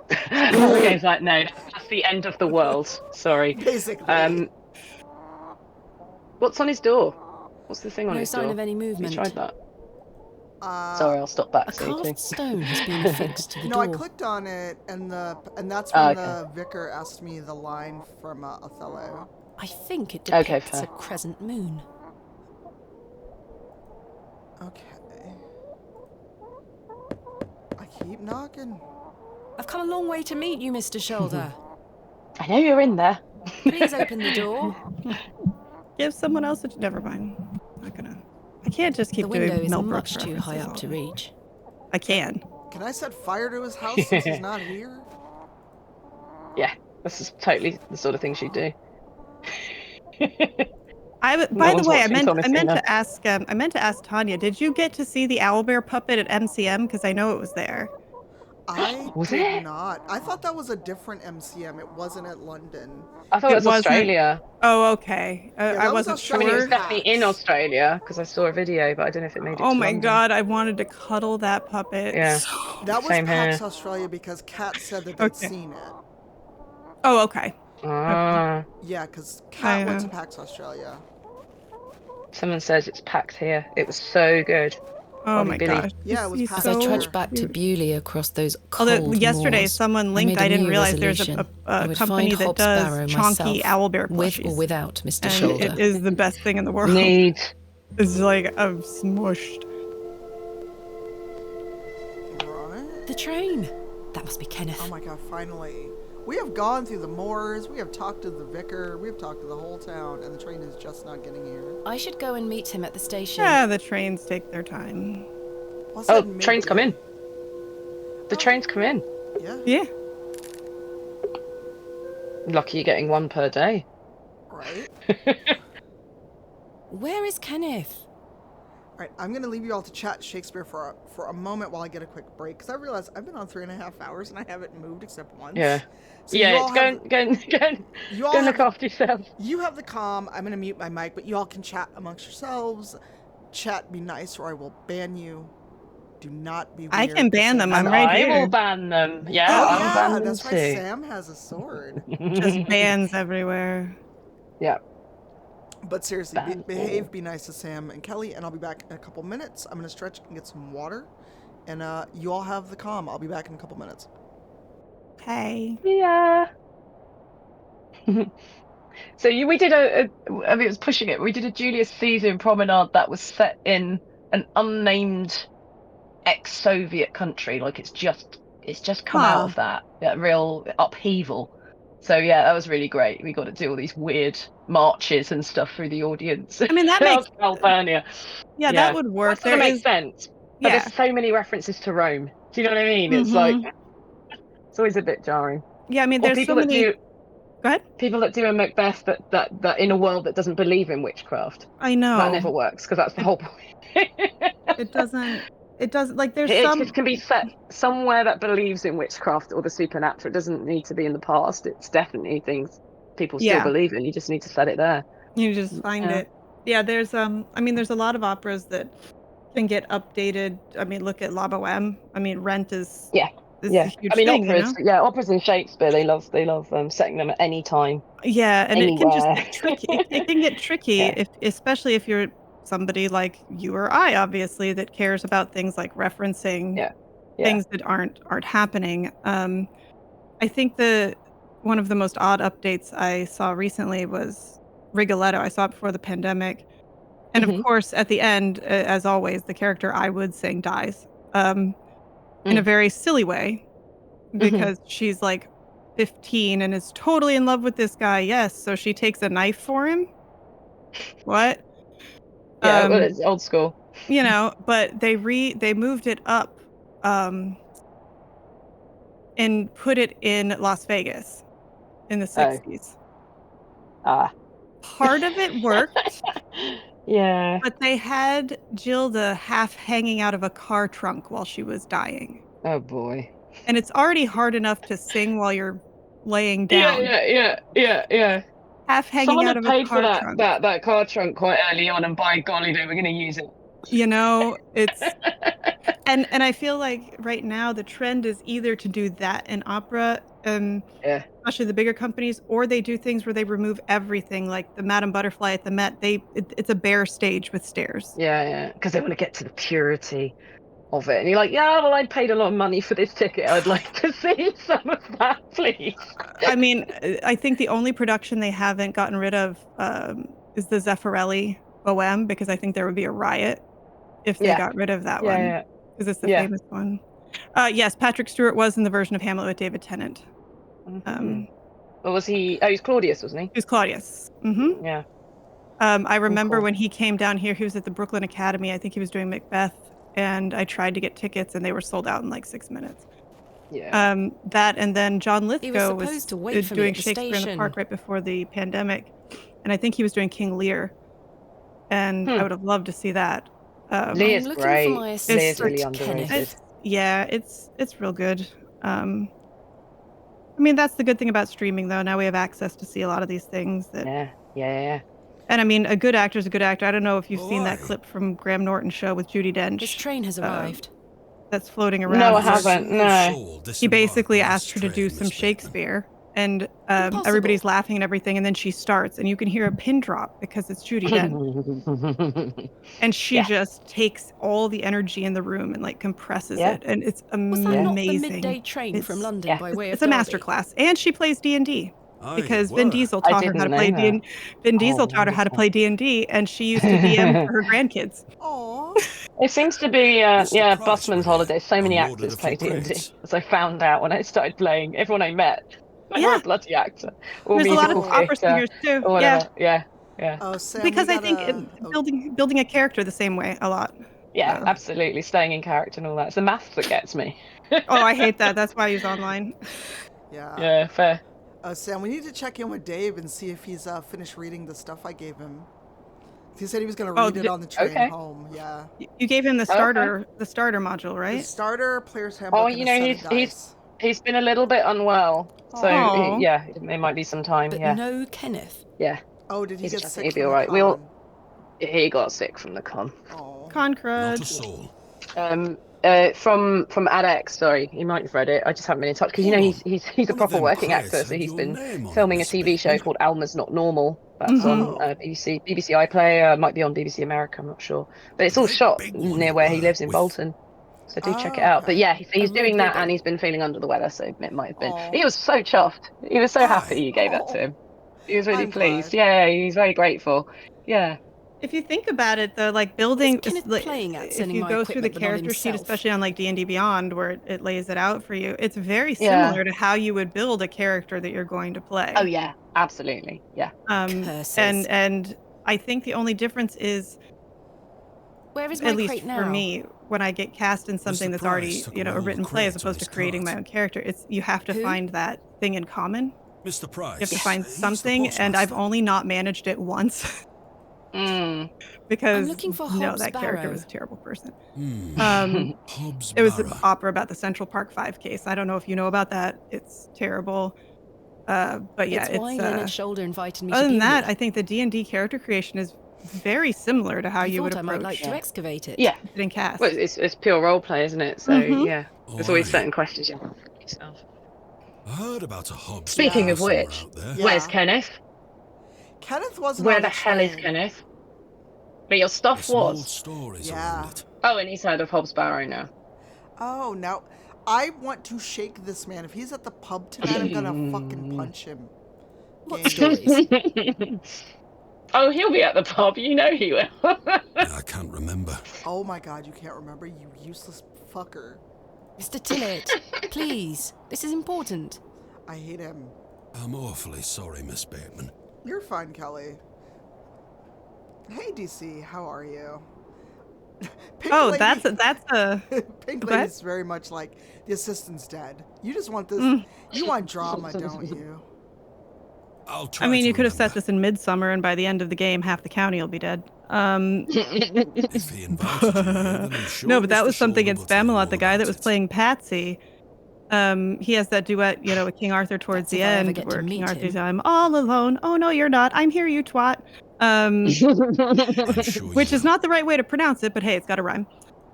[SPEAKER 12] the game's like, no, that's the end of the world. Sorry.
[SPEAKER 1] Basically.
[SPEAKER 12] What's on his door? What's the thing on
[SPEAKER 3] No
[SPEAKER 12] his
[SPEAKER 3] sign
[SPEAKER 12] door?
[SPEAKER 3] of any
[SPEAKER 12] Have
[SPEAKER 3] movement.
[SPEAKER 12] you tried that? Sorry, I'll stop
[SPEAKER 3] A
[SPEAKER 12] backseating.
[SPEAKER 3] carved stone has been fixed to the
[SPEAKER 1] No,
[SPEAKER 3] door.
[SPEAKER 1] I clicked on it, and that's when
[SPEAKER 12] okay.
[SPEAKER 1] the vicar asked me the line from Othello.
[SPEAKER 3] I think it
[SPEAKER 12] Okay,
[SPEAKER 3] depicts
[SPEAKER 12] fair.
[SPEAKER 3] a crescent moon.
[SPEAKER 1] Okay. I keep knocking.
[SPEAKER 3] I've come a long way to meet you, Mr. Shoulder.
[SPEAKER 12] I know you're in there.
[SPEAKER 3] Please open the door.
[SPEAKER 13] Give someone else a... Never mind. Not gonna... I can't just keep
[SPEAKER 3] The window
[SPEAKER 13] doing
[SPEAKER 3] is
[SPEAKER 13] Mel
[SPEAKER 3] much
[SPEAKER 13] Brooks
[SPEAKER 3] too high
[SPEAKER 13] references
[SPEAKER 3] up
[SPEAKER 13] all
[SPEAKER 3] to
[SPEAKER 13] the time.
[SPEAKER 3] reach.
[SPEAKER 13] I can.
[SPEAKER 1] Can I set fire to his house since he's not here?
[SPEAKER 12] Yeah, this is totally the sort of thing she'd do.
[SPEAKER 13] By
[SPEAKER 12] one's
[SPEAKER 13] the way, I
[SPEAKER 12] watching
[SPEAKER 13] meant
[SPEAKER 12] Thomasina.
[SPEAKER 13] to ask Tanya. Did you get to see the owlbear puppet at MCM? Because I know it was there.
[SPEAKER 1] I
[SPEAKER 12] Was
[SPEAKER 1] did
[SPEAKER 12] it?
[SPEAKER 1] not. I thought that was a different MCM. It wasn't at London.
[SPEAKER 12] I thought it was
[SPEAKER 13] wasn't-
[SPEAKER 12] Australia.
[SPEAKER 13] Oh, okay.
[SPEAKER 1] that
[SPEAKER 13] I
[SPEAKER 1] was
[SPEAKER 13] wasn't
[SPEAKER 12] I
[SPEAKER 13] sure.
[SPEAKER 12] mean, it was
[SPEAKER 1] Sure.
[SPEAKER 12] definitely in Australia because I saw a video, but I don't know if it made it
[SPEAKER 13] Oh
[SPEAKER 12] to
[SPEAKER 13] my
[SPEAKER 12] London.
[SPEAKER 13] god, I wanted to cuddle that puppet.
[SPEAKER 12] Yeah.
[SPEAKER 1] That was
[SPEAKER 12] Same
[SPEAKER 1] PAX
[SPEAKER 12] here.
[SPEAKER 1] Australia because Kat said that they'd
[SPEAKER 13] Okay.
[SPEAKER 1] seen it.
[SPEAKER 13] Oh, okay.
[SPEAKER 12] Ah,
[SPEAKER 1] Yeah, because Kat went to
[SPEAKER 13] Uh-huh.
[SPEAKER 1] PAX Australia.
[SPEAKER 12] someone says it's packed here. It was so good.
[SPEAKER 13] Oh my gosh.
[SPEAKER 1] Yeah, it was
[SPEAKER 13] He's
[SPEAKER 1] past
[SPEAKER 3] As I
[SPEAKER 13] so
[SPEAKER 3] trudged back to
[SPEAKER 13] cute.
[SPEAKER 3] Bewley across those cold
[SPEAKER 13] Although yesterday
[SPEAKER 3] moors,
[SPEAKER 13] someone
[SPEAKER 3] I
[SPEAKER 13] linked,
[SPEAKER 3] made a
[SPEAKER 13] I didn't
[SPEAKER 3] new
[SPEAKER 13] realize there's
[SPEAKER 3] resolution. I
[SPEAKER 13] a
[SPEAKER 3] would
[SPEAKER 13] company
[SPEAKER 3] find
[SPEAKER 13] that
[SPEAKER 3] Hobbs
[SPEAKER 13] does
[SPEAKER 3] Barrow
[SPEAKER 13] chonky
[SPEAKER 3] myself,
[SPEAKER 13] owlbear
[SPEAKER 3] with
[SPEAKER 13] plushies.
[SPEAKER 3] or without Mr.
[SPEAKER 13] And
[SPEAKER 3] Shoulder.
[SPEAKER 13] it is the best thing in the world.
[SPEAKER 12] Need.
[SPEAKER 13] It's like I'm smushed.
[SPEAKER 1] Right?
[SPEAKER 11] The train. That must be Kenneth.
[SPEAKER 1] Oh my god, finally. We have gone through the moors, we have talked to the vicar, we have talked to the whole town, and the train is just not getting here.
[SPEAKER 3] I should go and meet him at the station.
[SPEAKER 13] Yeah, the trains take their time.
[SPEAKER 1] Well,
[SPEAKER 12] Oh, trains come in. The trains come in.
[SPEAKER 1] Yeah.
[SPEAKER 13] Yeah.
[SPEAKER 12] Lucky you're getting one per day.
[SPEAKER 1] Right.
[SPEAKER 3] Where is Kenneth?
[SPEAKER 1] Alright, I'm going to leave you all to chat Shakespeare for a moment while I get a quick break, because I realize I've been on 3.5 hours and I haven't moved except once.
[SPEAKER 12] Yeah.
[SPEAKER 1] So
[SPEAKER 12] Yeah, go and look after yourself.
[SPEAKER 1] You have the comm. I'm going to mute my mic, but you all can chat amongst yourselves. Chat, be nice, or I will ban you. Do not be weird.
[SPEAKER 13] I can ban them. I'm right here.
[SPEAKER 12] I will ban them. Yeah, I'll ban them
[SPEAKER 1] that's
[SPEAKER 12] too.
[SPEAKER 1] right. Sam has a sword.
[SPEAKER 13] Just bans everywhere.
[SPEAKER 12] Yeah.
[SPEAKER 1] But seriously, behave, be nice to Sam and Kelly, and I'll be back in a couple minutes. I'm going to stretch and get some water, and you all have the comm. I'll be back in a couple minutes.
[SPEAKER 13] Hey.
[SPEAKER 12] Yeah. So we did I mean, it was pushing it. We did a Julius Caesar promenade that was set in an unnamed ex-Soviet country. Like it's just come out of that real upheaval. So yeah, that was really great. We got to do all these weird marches and stuff through the audience.
[SPEAKER 13] I mean, that makes
[SPEAKER 12] Albania.
[SPEAKER 13] Yeah, that would work.
[SPEAKER 12] That makes sense. But there's so many references to Rome. Do you know what I mean? It's like it's always a bit jarring.
[SPEAKER 13] Yeah, I mean, there's so many. Go ahead.
[SPEAKER 12] People that do a Macbeth that in a world that doesn't believe in witchcraft.
[SPEAKER 13] I know
[SPEAKER 12] that never works because that's the whole point.
[SPEAKER 13] It doesn't. It does like there's
[SPEAKER 12] it
[SPEAKER 13] some.
[SPEAKER 12] It just can be set somewhere that believes in witchcraft or the supernatural. It doesn't need to be in the past. It's definitely things people still believe in. You just need to set it there.
[SPEAKER 13] You just find it. Yeah, there's I mean, there's a lot of operas that can get updated. I mean, look at La Boheme. I mean, Rent is a huge thing,
[SPEAKER 12] operas.
[SPEAKER 13] you know?
[SPEAKER 12] Yeah, operas and Shakespeare. They love setting them at any time.
[SPEAKER 13] Yeah, and
[SPEAKER 12] anywhere.
[SPEAKER 13] It can just get tricky. It can get tricky, especially if you're somebody like you or I, obviously, that cares about things like referencing things that aren't happening. I think one of the most odd updates I saw recently was Rigoletto. I saw it before the pandemic. And of course, at the end, as always, the character I would sing dies in a very silly way because she's like 15 and is totally in love with this guy. Yes. So she takes a knife for him. What?
[SPEAKER 12] Yeah, well, it's old school.
[SPEAKER 13] You know, but they moved it up and put it in Las Vegas in the 60s. Part of it worked.
[SPEAKER 12] Yeah.
[SPEAKER 13] But they had Gilda half hanging out of a car trunk while she was dying.
[SPEAKER 12] Oh boy.
[SPEAKER 13] And it's already hard enough to sing while you're laying down.
[SPEAKER 12] Yeah.
[SPEAKER 13] Half hanging out of a car trunk.
[SPEAKER 12] That car trunk quite early on, and by golly, they were going to use it.
[SPEAKER 13] You know, it's and I feel like right now the trend is either to do that in opera, especially the bigger companies, or they do things where they remove everything, like the Madame Butterfly at the Met. It's a bare stage with stairs.
[SPEAKER 12] Yeah, because they want to get to the purity of it, and you're like, yeah, well, I paid a lot of money for this ticket. I'd like to see some of that, please.
[SPEAKER 13] I mean, I think the only production they haven't gotten rid of is the Zeffirelli Bohème, because I think there would be a riot if they got rid of that one, because it's the famous one. Yes, Patrick Stewart was in the version of Hamlet with David Tennant.
[SPEAKER 12] Or was he? Oh, he was Claudius, wasn't he?
[SPEAKER 13] He was Claudius.
[SPEAKER 12] Yeah.
[SPEAKER 13] I remember when he came down here, he was at the Brooklyn Academy. I think he was doing Macbeth, and I tried to get tickets, and they were sold out in like 6 minutes.
[SPEAKER 12] Yeah.
[SPEAKER 13] That, and then John Lithgow was doing Shakespeare in the Park right before the pandemic, and I think he was doing King Lear, and I would have loved to see that.
[SPEAKER 12] Lear's great. Lear's really underrated.
[SPEAKER 13] It's real good. I mean, that's the good thing about streaming, though. Now we have access to see a lot of these things.
[SPEAKER 12] Yeah.
[SPEAKER 13] And I mean, a good actor is a good actor. I don't know if you've seen that clip from Graham Norton's show with Judi Dench.
[SPEAKER 3] This train has arrived.
[SPEAKER 13] That's floating around.
[SPEAKER 12] No, I haven't. No.
[SPEAKER 13] He basically asked her to do some Shakespeare, and everybody's laughing and everything, and then she starts, and you can hear a pin drop because it's Judy Dent. And she just takes all the energy in the room and like compresses it, and it's amazing.
[SPEAKER 3] Was that not the midday train from London by way of
[SPEAKER 13] It's a masterclass, and she plays D&D. Because Vin Diesel taught her how to play D&D. Vin Diesel taught her how to play D&D, and she used to DM for her grandkids.
[SPEAKER 12] It seems to be, busman's holiday. So many actors play D&D, as I found out when I started playing. Everyone I met, they were a bloody actor. Or
[SPEAKER 13] There's a lot of
[SPEAKER 12] musical
[SPEAKER 13] opera
[SPEAKER 12] theatre,
[SPEAKER 13] singers too.
[SPEAKER 12] or whatever. Yeah.
[SPEAKER 1] Oh, Sam,
[SPEAKER 13] because I think building a character the same way a lot.
[SPEAKER 12] Yeah, absolutely. Staying in character and all that. It's the maths that gets me.
[SPEAKER 13] Oh, I hate that. That's why I use online.
[SPEAKER 1] Yeah.
[SPEAKER 12] Yeah, fair.
[SPEAKER 1] Sam, we need to check in with Dave and see if he's finished reading the stuff I gave him. He said he was going to read it on the train home. Yeah.
[SPEAKER 13] You gave him the starter, the starter module, right?
[SPEAKER 1] The starter, player's handbook.
[SPEAKER 12] Oh, you know, he's been a little bit unwell, so it might be some time.
[SPEAKER 3] But
[SPEAKER 12] yeah.
[SPEAKER 3] no Kenneth.
[SPEAKER 12] Yeah.
[SPEAKER 1] Oh, did he get sick?
[SPEAKER 12] He'll be all right. He got sick from the con.
[SPEAKER 13] Con crud.
[SPEAKER 8] Not a soul.
[SPEAKER 12] From AdX, sorry, you might have read it. I just haven't been in touch because you know he's a proper working actor, so he's been filming a TV show called Alma's Not Normal. That's on BBC iPlayer. Might be on BBC America. I'm not sure, but it's all shot near where he lives in Bolton. So do check it out. But yeah, he's doing that, and he's been feeling under the weather, so it might have been. He was so chuffed. He was so happy you gave that to him. He was really pleased. Yeah, he's very grateful. Yeah.
[SPEAKER 13] If you think about it, though, like building,
[SPEAKER 3] playing at
[SPEAKER 13] if you go through the character sheet, especially on like D&D Beyond, where it lays it out for you, it's very similar to how you would build a character that you're going to play.
[SPEAKER 12] Oh yeah, absolutely, yeah.
[SPEAKER 13] And I think the only difference is,
[SPEAKER 3] where is my
[SPEAKER 13] at least
[SPEAKER 3] crate
[SPEAKER 13] for
[SPEAKER 3] now?
[SPEAKER 13] me, when I get cast in something that's already a written play, as opposed to creating my own character, it's you have to find that thing in common.
[SPEAKER 8] Mr. Price.
[SPEAKER 13] You have to find something, and I've only not managed it once. Because
[SPEAKER 3] I'm looking for Hobbs
[SPEAKER 13] that character
[SPEAKER 3] Barrow.
[SPEAKER 13] was a terrible person.
[SPEAKER 8] Hobbs
[SPEAKER 13] It was an
[SPEAKER 8] Barrow.
[SPEAKER 13] opera about the Central Park 5 case. I don't know if you know about that. It's terrible. But yeah,
[SPEAKER 3] it's why Lynn and Shoulder invited me.
[SPEAKER 13] Other
[SPEAKER 3] to
[SPEAKER 13] than
[SPEAKER 3] be
[SPEAKER 13] that,
[SPEAKER 3] here.
[SPEAKER 13] I think the D&D character creation is very similar to how you would
[SPEAKER 3] I
[SPEAKER 13] approach.
[SPEAKER 3] might like to excavate it.
[SPEAKER 12] Yeah,
[SPEAKER 13] in cast.
[SPEAKER 12] well, it's pure role play, isn't it? So yeah, there's always certain questions you have to ask yourself.
[SPEAKER 8] I heard about a Hobbs
[SPEAKER 12] Speaking of
[SPEAKER 8] Barrow
[SPEAKER 12] which,
[SPEAKER 8] somewhere out there.
[SPEAKER 12] where's Kenneth?
[SPEAKER 1] Kenneth wasn't.
[SPEAKER 12] Where
[SPEAKER 1] on
[SPEAKER 12] the hell is
[SPEAKER 1] train.
[SPEAKER 12] Kenneth? But your stuff
[SPEAKER 8] Some old
[SPEAKER 12] was.
[SPEAKER 8] stories
[SPEAKER 1] Yeah.
[SPEAKER 8] around it.
[SPEAKER 12] Oh, and he's heard of Hobbs Barrow now.
[SPEAKER 1] Oh, now I want to shake this man. If he's at the pub tonight, I'm gonna fucking punch him.
[SPEAKER 3] What
[SPEAKER 1] Game.
[SPEAKER 3] stories?
[SPEAKER 12] Oh, he'll be at the pub. You know he will.
[SPEAKER 8] I can't remember.
[SPEAKER 1] Oh my god, you can't remember, you useless fucker.
[SPEAKER 3] Mr. Tillett, please. This is important.
[SPEAKER 1] I hate him.
[SPEAKER 8] I'm awfully sorry, Miss Bateman.
[SPEAKER 1] You're fine, Kelly. Hey, DC, how are you? Pink
[SPEAKER 13] Oh,
[SPEAKER 1] Lady-
[SPEAKER 13] that's a.
[SPEAKER 1] Pink
[SPEAKER 13] Go ahead.
[SPEAKER 1] Lady's very much like, the assistant's dead. You just want this, you want drama, don't you?
[SPEAKER 8] I'll try
[SPEAKER 13] I mean,
[SPEAKER 8] to
[SPEAKER 13] you could have set
[SPEAKER 8] remember.
[SPEAKER 13] this in Midsummer, and by the end of the game, half the county will be dead.
[SPEAKER 8] If he invited you here, then I'm sure
[SPEAKER 13] No, but that
[SPEAKER 8] Mr.
[SPEAKER 13] was something
[SPEAKER 8] Shoulder
[SPEAKER 13] in
[SPEAKER 8] will tell you
[SPEAKER 13] Spamalot.
[SPEAKER 8] all
[SPEAKER 13] The guy that
[SPEAKER 8] about
[SPEAKER 13] was
[SPEAKER 8] it.
[SPEAKER 13] playing Patsy, he has that duet, with King Arthur towards
[SPEAKER 3] That's
[SPEAKER 13] the
[SPEAKER 3] if I ever
[SPEAKER 13] end,
[SPEAKER 3] get to
[SPEAKER 13] where King
[SPEAKER 3] meet
[SPEAKER 13] Arthur's
[SPEAKER 3] him.
[SPEAKER 13] I'm all alone. Oh no, you're not. I'm here, you twat.
[SPEAKER 8] I'm sure
[SPEAKER 13] Which
[SPEAKER 8] you
[SPEAKER 13] is
[SPEAKER 8] will.
[SPEAKER 13] not the right way to pronounce it, but hey, it's got a rhyme.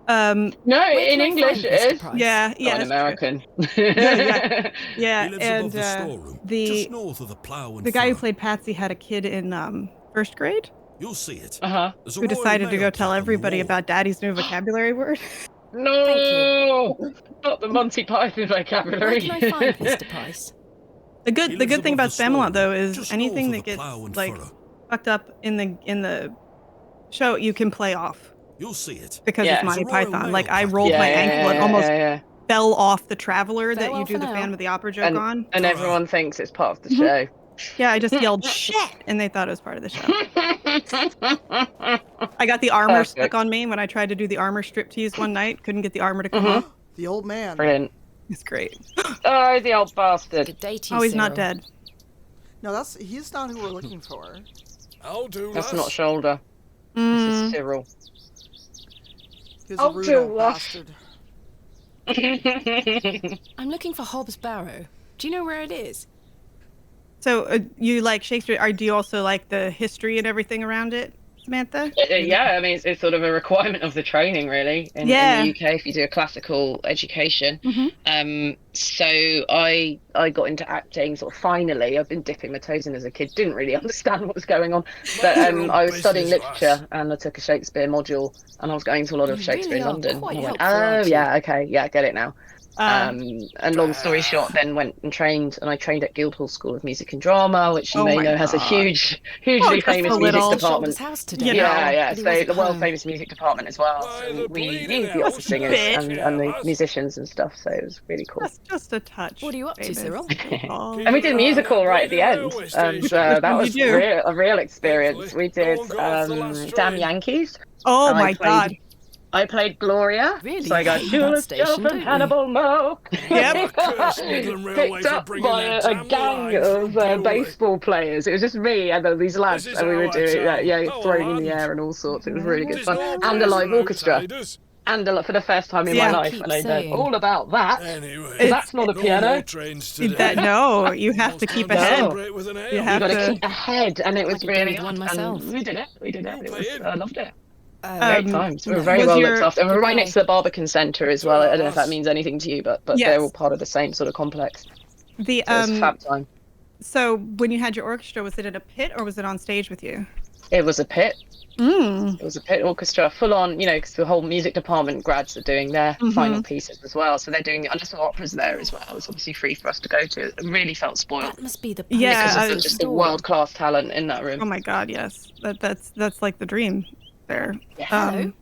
[SPEAKER 12] No,
[SPEAKER 3] Where
[SPEAKER 12] in
[SPEAKER 3] can I
[SPEAKER 12] English
[SPEAKER 3] find
[SPEAKER 12] it
[SPEAKER 3] Mr.
[SPEAKER 12] is.
[SPEAKER 3] Price?
[SPEAKER 13] Yeah,
[SPEAKER 12] Not
[SPEAKER 13] yeah,
[SPEAKER 12] in
[SPEAKER 13] it's true.
[SPEAKER 12] American.
[SPEAKER 13] Yeah,
[SPEAKER 8] He lives
[SPEAKER 13] and
[SPEAKER 8] above the storeroom, just north of the plough and
[SPEAKER 13] the guy who
[SPEAKER 8] furrow.
[SPEAKER 13] played Patsy had a kid in first grade
[SPEAKER 8] You'll see it.
[SPEAKER 12] Uh-huh.
[SPEAKER 8] There's a
[SPEAKER 13] who
[SPEAKER 8] Royal
[SPEAKER 13] decided to
[SPEAKER 8] Mail
[SPEAKER 13] go tell
[SPEAKER 8] plaque on the
[SPEAKER 13] everybody
[SPEAKER 8] wall.
[SPEAKER 13] about Daddy's new vocabulary word.
[SPEAKER 12] No, not the Monty Python
[SPEAKER 3] Where
[SPEAKER 12] vocabulary.
[SPEAKER 3] can I find Mr. Price?
[SPEAKER 13] The
[SPEAKER 8] He
[SPEAKER 13] good
[SPEAKER 8] lives
[SPEAKER 13] thing about
[SPEAKER 8] above the
[SPEAKER 13] Spamalot
[SPEAKER 8] storeroom,
[SPEAKER 13] though is
[SPEAKER 8] just
[SPEAKER 13] anything
[SPEAKER 8] north
[SPEAKER 13] that
[SPEAKER 8] of the
[SPEAKER 13] gets
[SPEAKER 8] plough and
[SPEAKER 13] like
[SPEAKER 8] furrow.
[SPEAKER 13] fucked up in the show, you can play off
[SPEAKER 8] You'll see it.
[SPEAKER 13] because
[SPEAKER 12] Yeah.
[SPEAKER 13] it's Monty
[SPEAKER 8] There's a Royal
[SPEAKER 13] Python.
[SPEAKER 8] Mail
[SPEAKER 13] Like I
[SPEAKER 8] plaque.
[SPEAKER 13] rolled my ankle and almost
[SPEAKER 12] yeah.
[SPEAKER 13] fell off the Traveler that
[SPEAKER 3] Farewell
[SPEAKER 13] you do
[SPEAKER 3] for
[SPEAKER 13] the
[SPEAKER 3] now.
[SPEAKER 13] Phantom of the Opera joke on.
[SPEAKER 12] And everyone thinks it's part of the show.
[SPEAKER 13] Yeah, I just yelled shit, and they thought it was part of the show. I got the armor
[SPEAKER 12] Perfect.
[SPEAKER 13] stuck on me when I tried to do the armor striptease one night. Couldn't get the armor to come off.
[SPEAKER 1] The old man.
[SPEAKER 12] Brilliant.
[SPEAKER 13] It's great.
[SPEAKER 12] Oh, the old bastard.
[SPEAKER 3] Good day to you,
[SPEAKER 13] Oh, he's not
[SPEAKER 3] Cyril.
[SPEAKER 13] dead.
[SPEAKER 1] No, he's not who we're looking for.
[SPEAKER 8] I'll do
[SPEAKER 12] That's
[SPEAKER 8] less.
[SPEAKER 12] not Shoulder. This is Cyril.
[SPEAKER 1] He's
[SPEAKER 12] I'll
[SPEAKER 1] a rude
[SPEAKER 12] do
[SPEAKER 1] old
[SPEAKER 12] less.
[SPEAKER 1] bastard.
[SPEAKER 3] I'm looking for Hobbs Barrow. Do you know where it is?
[SPEAKER 13] So you like Shakespeare? Or do you also like the history and everything around it? Samantha?
[SPEAKER 12] Yeah, I mean, it's sort of a requirement of the training, really, in the UK if you do a classical education. So I got into acting sort of finally. I've been dipping my toes in as a kid, didn't really understand what was going on. But I was studying literature and I took a Shakespeare module and I was going to a lot of Shakespeare in London. And I went, oh, yeah, okay, yeah, I get it now. And long story short, then went and trained, and I trained at Guildhall School of Music and Drama, which you may know has a hugely famous music department. So the world famous music department as well. So we knew the opera singers and the musicians and stuff. So it was really cool.
[SPEAKER 13] That's just a touch.
[SPEAKER 3] What are you up to, Cyril?
[SPEAKER 12] And we did a musical right at the end, and that was a real experience. We did Damn Yankees.
[SPEAKER 13] Oh my God.
[SPEAKER 12] I played Gloria, so I got Julius Joe and Hannibal Mo. Yep. Picked up by a gang of baseball players. It was just me and these lads, and we were doing throwing in the air and all sorts. It was really good fun, and a live orchestra. And for the first time in my life, and I know all about that. That's not a piano.
[SPEAKER 13] No, you have to keep ahead.
[SPEAKER 12] You have to keep ahead, and it was really fun. We did it. I loved it. Great times. We were very well looked after. And we're right next to the Barbican Centre as well. I don't know if that means anything to you, but they're all part of the same sort of complex. So it was fab time.
[SPEAKER 13] So when you had your orchestra, was it in a pit or was it on stage with you?
[SPEAKER 12] It was a pit. It was a pit orchestra, full on, because the whole music department grads are doing their final pieces as well. So they're doing the underscore operas there as well. It's obviously free for us to go to. It really felt spoiled.
[SPEAKER 3] That must be the
[SPEAKER 12] because of just the world-class talent in that room.
[SPEAKER 13] Oh my God, yes. That's like the dream there.
[SPEAKER 12] Yeah. And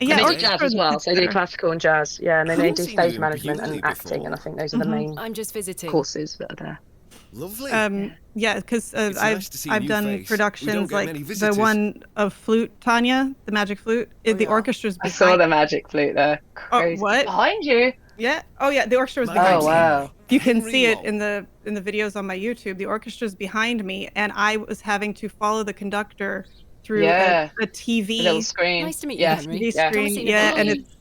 [SPEAKER 12] they do jazz as well. So they do classical and jazz. Yeah, and then they do stage management and acting, and I think those are the main courses that are there.
[SPEAKER 15] Lovely.
[SPEAKER 13] Because I've done productions like the one of Flute, Tanya, the Magic Flute. The orchestra's behind.
[SPEAKER 12] I saw the Magic Flute there.
[SPEAKER 13] Crazy. Oh, what?
[SPEAKER 12] Behind you?
[SPEAKER 13] Yeah. Oh, yeah. The orchestra was behind me.
[SPEAKER 12] Oh, wow.
[SPEAKER 13] You can see it in the videos on my YouTube. The orchestra's behind me, and I was having to follow the conductor through a TV.
[SPEAKER 12] A little screen.
[SPEAKER 3] Nice to meet you, Henry.
[SPEAKER 13] TV screen. Yeah, and it's.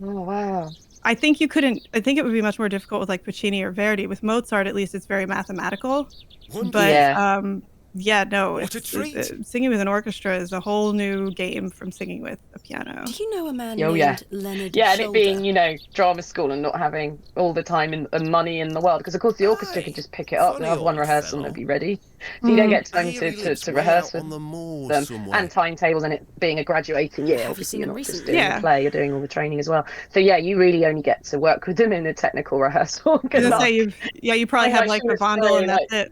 [SPEAKER 12] Oh, wow.
[SPEAKER 13] I think it would be much more difficult with like Puccini or Verdi. With Mozart, at least it's very mathematical. But
[SPEAKER 15] what a treat.
[SPEAKER 13] Singing with an orchestra is a whole new game from singing with a piano.
[SPEAKER 3] Do you know a man named Leonard
[SPEAKER 12] and it
[SPEAKER 3] Shoulder?
[SPEAKER 12] being, drama school and not having all the time and money in the world. Because, of course, the orchestra could just pick it up and have one rehearsal and it'd be ready. So you don't get time to rehearse with them. And timetables and it being a graduating year. Obviously, you're not just doing the play, you're doing all the training as well. So, you really only get to work with them in a technical rehearsal.
[SPEAKER 13] You probably have like the bundle and that's it.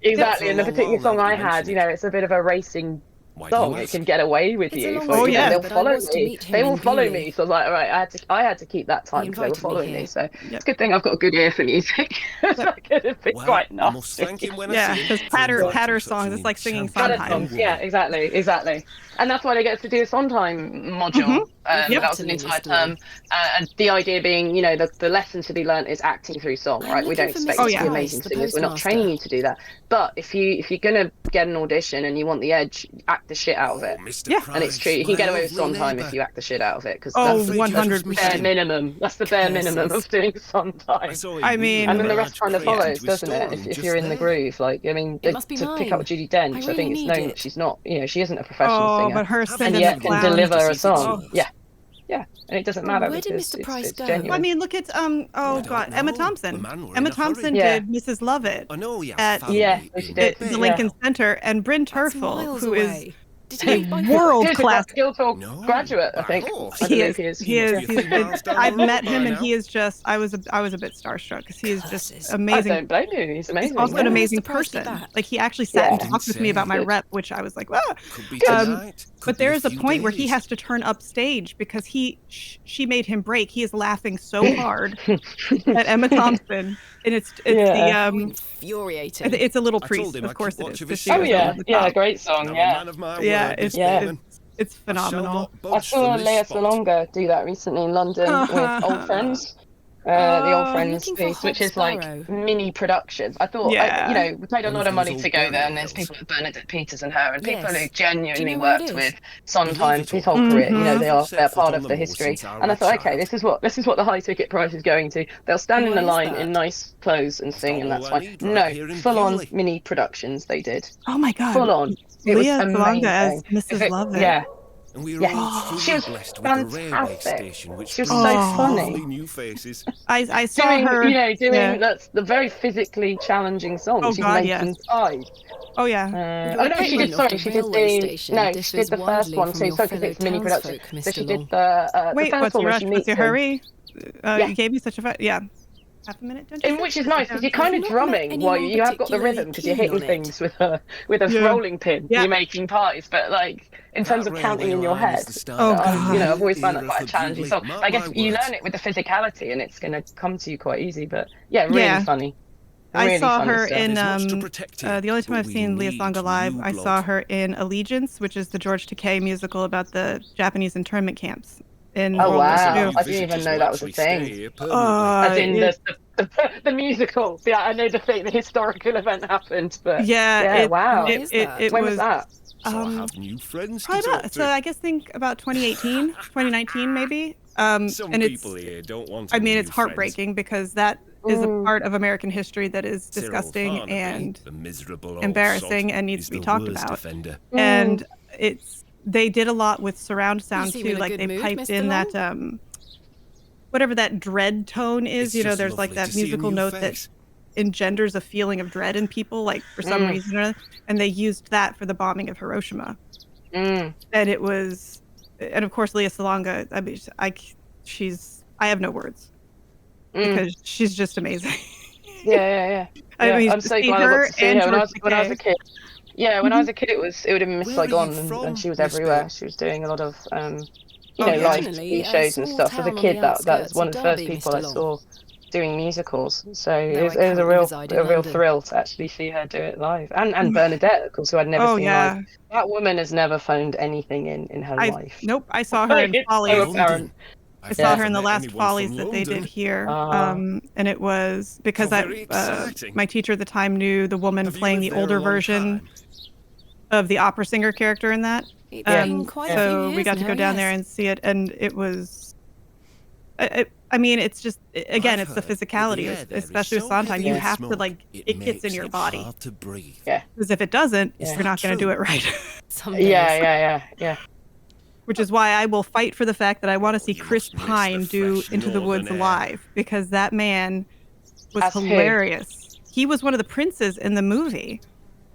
[SPEAKER 12] Exactly, and the particular song I had, it's a bit of a racing song. It can get away with you. They'll follow me. They will follow me. So I was like, all right, I had to keep that time because they were following me. So it's a good thing I've got a good ear for music. I could have been quite nasty.
[SPEAKER 13] Because patter songs, it's like singing Sondheim.
[SPEAKER 12] Yeah, exactly. And that's why they get to do a Sondheim module. That was an entire term. And the idea being, the lesson to be learnt is acting through song, right? We don't expect you to be amazing singers. We're not training you to do that. But if you're going to get an audition and you want the edge, act the shit out of it. And it's true. You can get away with Sondheim if you act the shit out of it. Because that's 100% bare minimum. That's the bare minimum of doing Sondheim.
[SPEAKER 13] I mean,
[SPEAKER 12] and then the rest kind of follows, doesn't it? If you're in the groove, to pick up Judi Dench, I think it's known that she's not, she isn't a professional singer.
[SPEAKER 13] But her
[SPEAKER 12] and yet can deliver a song. Yeah, and it doesn't matter.
[SPEAKER 3] Where did Mr. Price go?
[SPEAKER 12] Genuine.
[SPEAKER 13] I mean, look at Emma Thompson. Emma Thompson did Mrs. Lovett at the Lincoln Center, and Bryn Terfel, who is a world-class
[SPEAKER 12] Guildhall graduate, I think.
[SPEAKER 13] He is. I've met him, and he is just. I was a bit starstruck because he is just amazing.
[SPEAKER 12] I don't blame you. He's amazing.
[SPEAKER 13] He's also an amazing person. Like he actually sat and talked with me about my rep, which I was like, but there is a point where he has to turn up stage because she made him break. He is laughing so hard at Emma Thompson, and it's
[SPEAKER 3] infuriating.
[SPEAKER 13] It's a Little Priest, of course it is.
[SPEAKER 12] Great song.
[SPEAKER 13] It's phenomenal.
[SPEAKER 12] I saw Lea Salonga do that recently in London with old friends. the Old Friends
[SPEAKER 3] looking for
[SPEAKER 12] piece, which
[SPEAKER 3] Hobs
[SPEAKER 12] is like
[SPEAKER 3] Barrow.
[SPEAKER 12] mini productions. I thought, we paid a lot of money to go there, and there's people like Bernadette Peters and her, and people who genuinely worked with Sondheim his whole career. You know, they're part of the history. And I thought, okay, this is what the high ticket price is going to. They'll stand in a line in nice clothes and sing, and that's fine. No, full on mini productions they did.
[SPEAKER 15] Oh my god.
[SPEAKER 12] Full on. It was
[SPEAKER 15] Leah
[SPEAKER 12] amazing.
[SPEAKER 15] Salonga as Mrs. Lovett.
[SPEAKER 12] Yeah.
[SPEAKER 8] And we were
[SPEAKER 12] Yeah.
[SPEAKER 8] all
[SPEAKER 12] She was
[SPEAKER 8] blessed with a railway
[SPEAKER 12] fantastic.
[SPEAKER 8] station, which
[SPEAKER 12] She was
[SPEAKER 8] brings
[SPEAKER 12] so
[SPEAKER 8] lovely
[SPEAKER 12] funny.
[SPEAKER 8] new faces.
[SPEAKER 15] I saw
[SPEAKER 12] doing,
[SPEAKER 15] her.
[SPEAKER 12] that's the very physically challenging song.
[SPEAKER 15] Oh,
[SPEAKER 12] She's
[SPEAKER 15] God,
[SPEAKER 12] making
[SPEAKER 15] yes.
[SPEAKER 12] tide.
[SPEAKER 15] Oh yeah.
[SPEAKER 12] Oh no, she did. Sorry, she did she did the first one too. So because it's mini production. So she did the
[SPEAKER 15] Wait,
[SPEAKER 12] first
[SPEAKER 15] what's
[SPEAKER 12] one
[SPEAKER 15] your
[SPEAKER 12] where
[SPEAKER 15] rush?
[SPEAKER 12] she
[SPEAKER 15] What's
[SPEAKER 12] meets
[SPEAKER 15] your
[SPEAKER 12] him.
[SPEAKER 15] hurry?
[SPEAKER 12] Yeah.
[SPEAKER 15] You gave me such a half a minute, don't you?
[SPEAKER 12] And which is nice because you're kind of drumming while you have got the rhythm because you're hitting things with a rolling pin. You're making pies, but like in terms of counting in your head, I've always found that quite a challenging song. I guess you learn it with the physicality, and it's going to come to you quite easy. But yeah, really funny. Really
[SPEAKER 15] I saw
[SPEAKER 12] funny
[SPEAKER 15] her
[SPEAKER 12] stuff.
[SPEAKER 15] in the only time I've seen Leah Salonga live. I saw her in Allegiance, which is the George Takei musical about the Japanese internment camps. In
[SPEAKER 12] Oh
[SPEAKER 15] World War
[SPEAKER 12] wow!
[SPEAKER 15] II.
[SPEAKER 12] I didn't even know that was a thing.
[SPEAKER 15] As
[SPEAKER 12] in the musical. Yeah, I know the historical event happened, but wow.
[SPEAKER 15] When
[SPEAKER 12] was that?
[SPEAKER 8] So I have new friends to
[SPEAKER 15] probably
[SPEAKER 8] talk
[SPEAKER 15] about,
[SPEAKER 8] to.
[SPEAKER 15] so I guess think about 2018, 2019 maybe.
[SPEAKER 8] Some
[SPEAKER 15] and
[SPEAKER 8] people here don't want.
[SPEAKER 15] I mean, it's heartbreaking because that is a part of American history that is
[SPEAKER 8] Cyril
[SPEAKER 15] disgusting
[SPEAKER 8] Farnaby,
[SPEAKER 15] and
[SPEAKER 8] the miserable old
[SPEAKER 15] embarrassing
[SPEAKER 8] sod,
[SPEAKER 15] and needs
[SPEAKER 8] is
[SPEAKER 15] to be
[SPEAKER 8] the
[SPEAKER 15] talked
[SPEAKER 8] worst
[SPEAKER 15] about.
[SPEAKER 8] offender.
[SPEAKER 15] And they did a lot with surround sound
[SPEAKER 3] seem
[SPEAKER 15] too.
[SPEAKER 3] in a
[SPEAKER 15] Like
[SPEAKER 3] good
[SPEAKER 15] they
[SPEAKER 3] mood,
[SPEAKER 15] piped
[SPEAKER 3] Mr.
[SPEAKER 15] in
[SPEAKER 3] Long?
[SPEAKER 15] that whatever that dread tone is.
[SPEAKER 8] It's just
[SPEAKER 15] there's like
[SPEAKER 8] lovely
[SPEAKER 15] that
[SPEAKER 8] to see a
[SPEAKER 15] musical
[SPEAKER 8] new
[SPEAKER 15] note
[SPEAKER 8] face.
[SPEAKER 15] that engenders a feeling of dread in people, like for some reason or other. And they used that for the bombing of Hiroshima. And it was, and of course Leah Salonga. I mean, I have no words because she's just amazing.
[SPEAKER 12] Yeah.
[SPEAKER 15] I mean,
[SPEAKER 12] I'm
[SPEAKER 15] to
[SPEAKER 12] so
[SPEAKER 15] see
[SPEAKER 12] glad I
[SPEAKER 15] her
[SPEAKER 12] got to see
[SPEAKER 15] and
[SPEAKER 12] her
[SPEAKER 15] George
[SPEAKER 12] when I was a
[SPEAKER 15] Takei.
[SPEAKER 12] kid. Yeah, when I was a kid, it would have been Miss
[SPEAKER 8] Where are you
[SPEAKER 12] Saigon,
[SPEAKER 8] from,
[SPEAKER 12] and she was
[SPEAKER 8] Miss
[SPEAKER 12] everywhere.
[SPEAKER 8] Beck?
[SPEAKER 12] She was doing a lot of, live
[SPEAKER 3] Originally,
[SPEAKER 12] TV
[SPEAKER 3] a
[SPEAKER 12] shows and
[SPEAKER 3] small
[SPEAKER 12] stuff. As a
[SPEAKER 3] town on
[SPEAKER 12] kid,
[SPEAKER 3] the
[SPEAKER 12] that was
[SPEAKER 3] outskirts
[SPEAKER 12] one
[SPEAKER 3] of
[SPEAKER 12] of the first
[SPEAKER 3] Derby,
[SPEAKER 12] people
[SPEAKER 3] Mr.
[SPEAKER 12] I
[SPEAKER 3] Long.
[SPEAKER 12] saw doing musicals. So
[SPEAKER 3] No,
[SPEAKER 12] it was
[SPEAKER 3] I
[SPEAKER 12] a
[SPEAKER 3] currently
[SPEAKER 12] real
[SPEAKER 3] reside in
[SPEAKER 12] real
[SPEAKER 3] London.
[SPEAKER 12] thrill to actually see her do it live. And Bernadette, of course, who I'd never seen live. That woman has never phoned anything in her life.
[SPEAKER 15] Nope, I saw her in
[SPEAKER 12] It's
[SPEAKER 15] Follies.
[SPEAKER 12] so apparent.
[SPEAKER 15] I saw her in the last Follies that they did here, and it was because my teacher at the time knew the woman playing the older version of the opera singer character in that.
[SPEAKER 3] It's been quite a few
[SPEAKER 15] So we
[SPEAKER 3] years
[SPEAKER 15] got to
[SPEAKER 3] now,
[SPEAKER 15] go down
[SPEAKER 3] yes.
[SPEAKER 15] there and see it, and it was. I mean, it's just again, it's the physicality, especially with Sondheim. You have to like it gets in your body.
[SPEAKER 8] Hard to breathe.
[SPEAKER 12] Yeah.
[SPEAKER 15] Because if it doesn't, you're not going to do it right.
[SPEAKER 12] Yeah.
[SPEAKER 15] Which is why I will fight for the fact that I want to see Chris Pine do Into the Woods live, because that man was hilarious. He was one of the princes in the movie.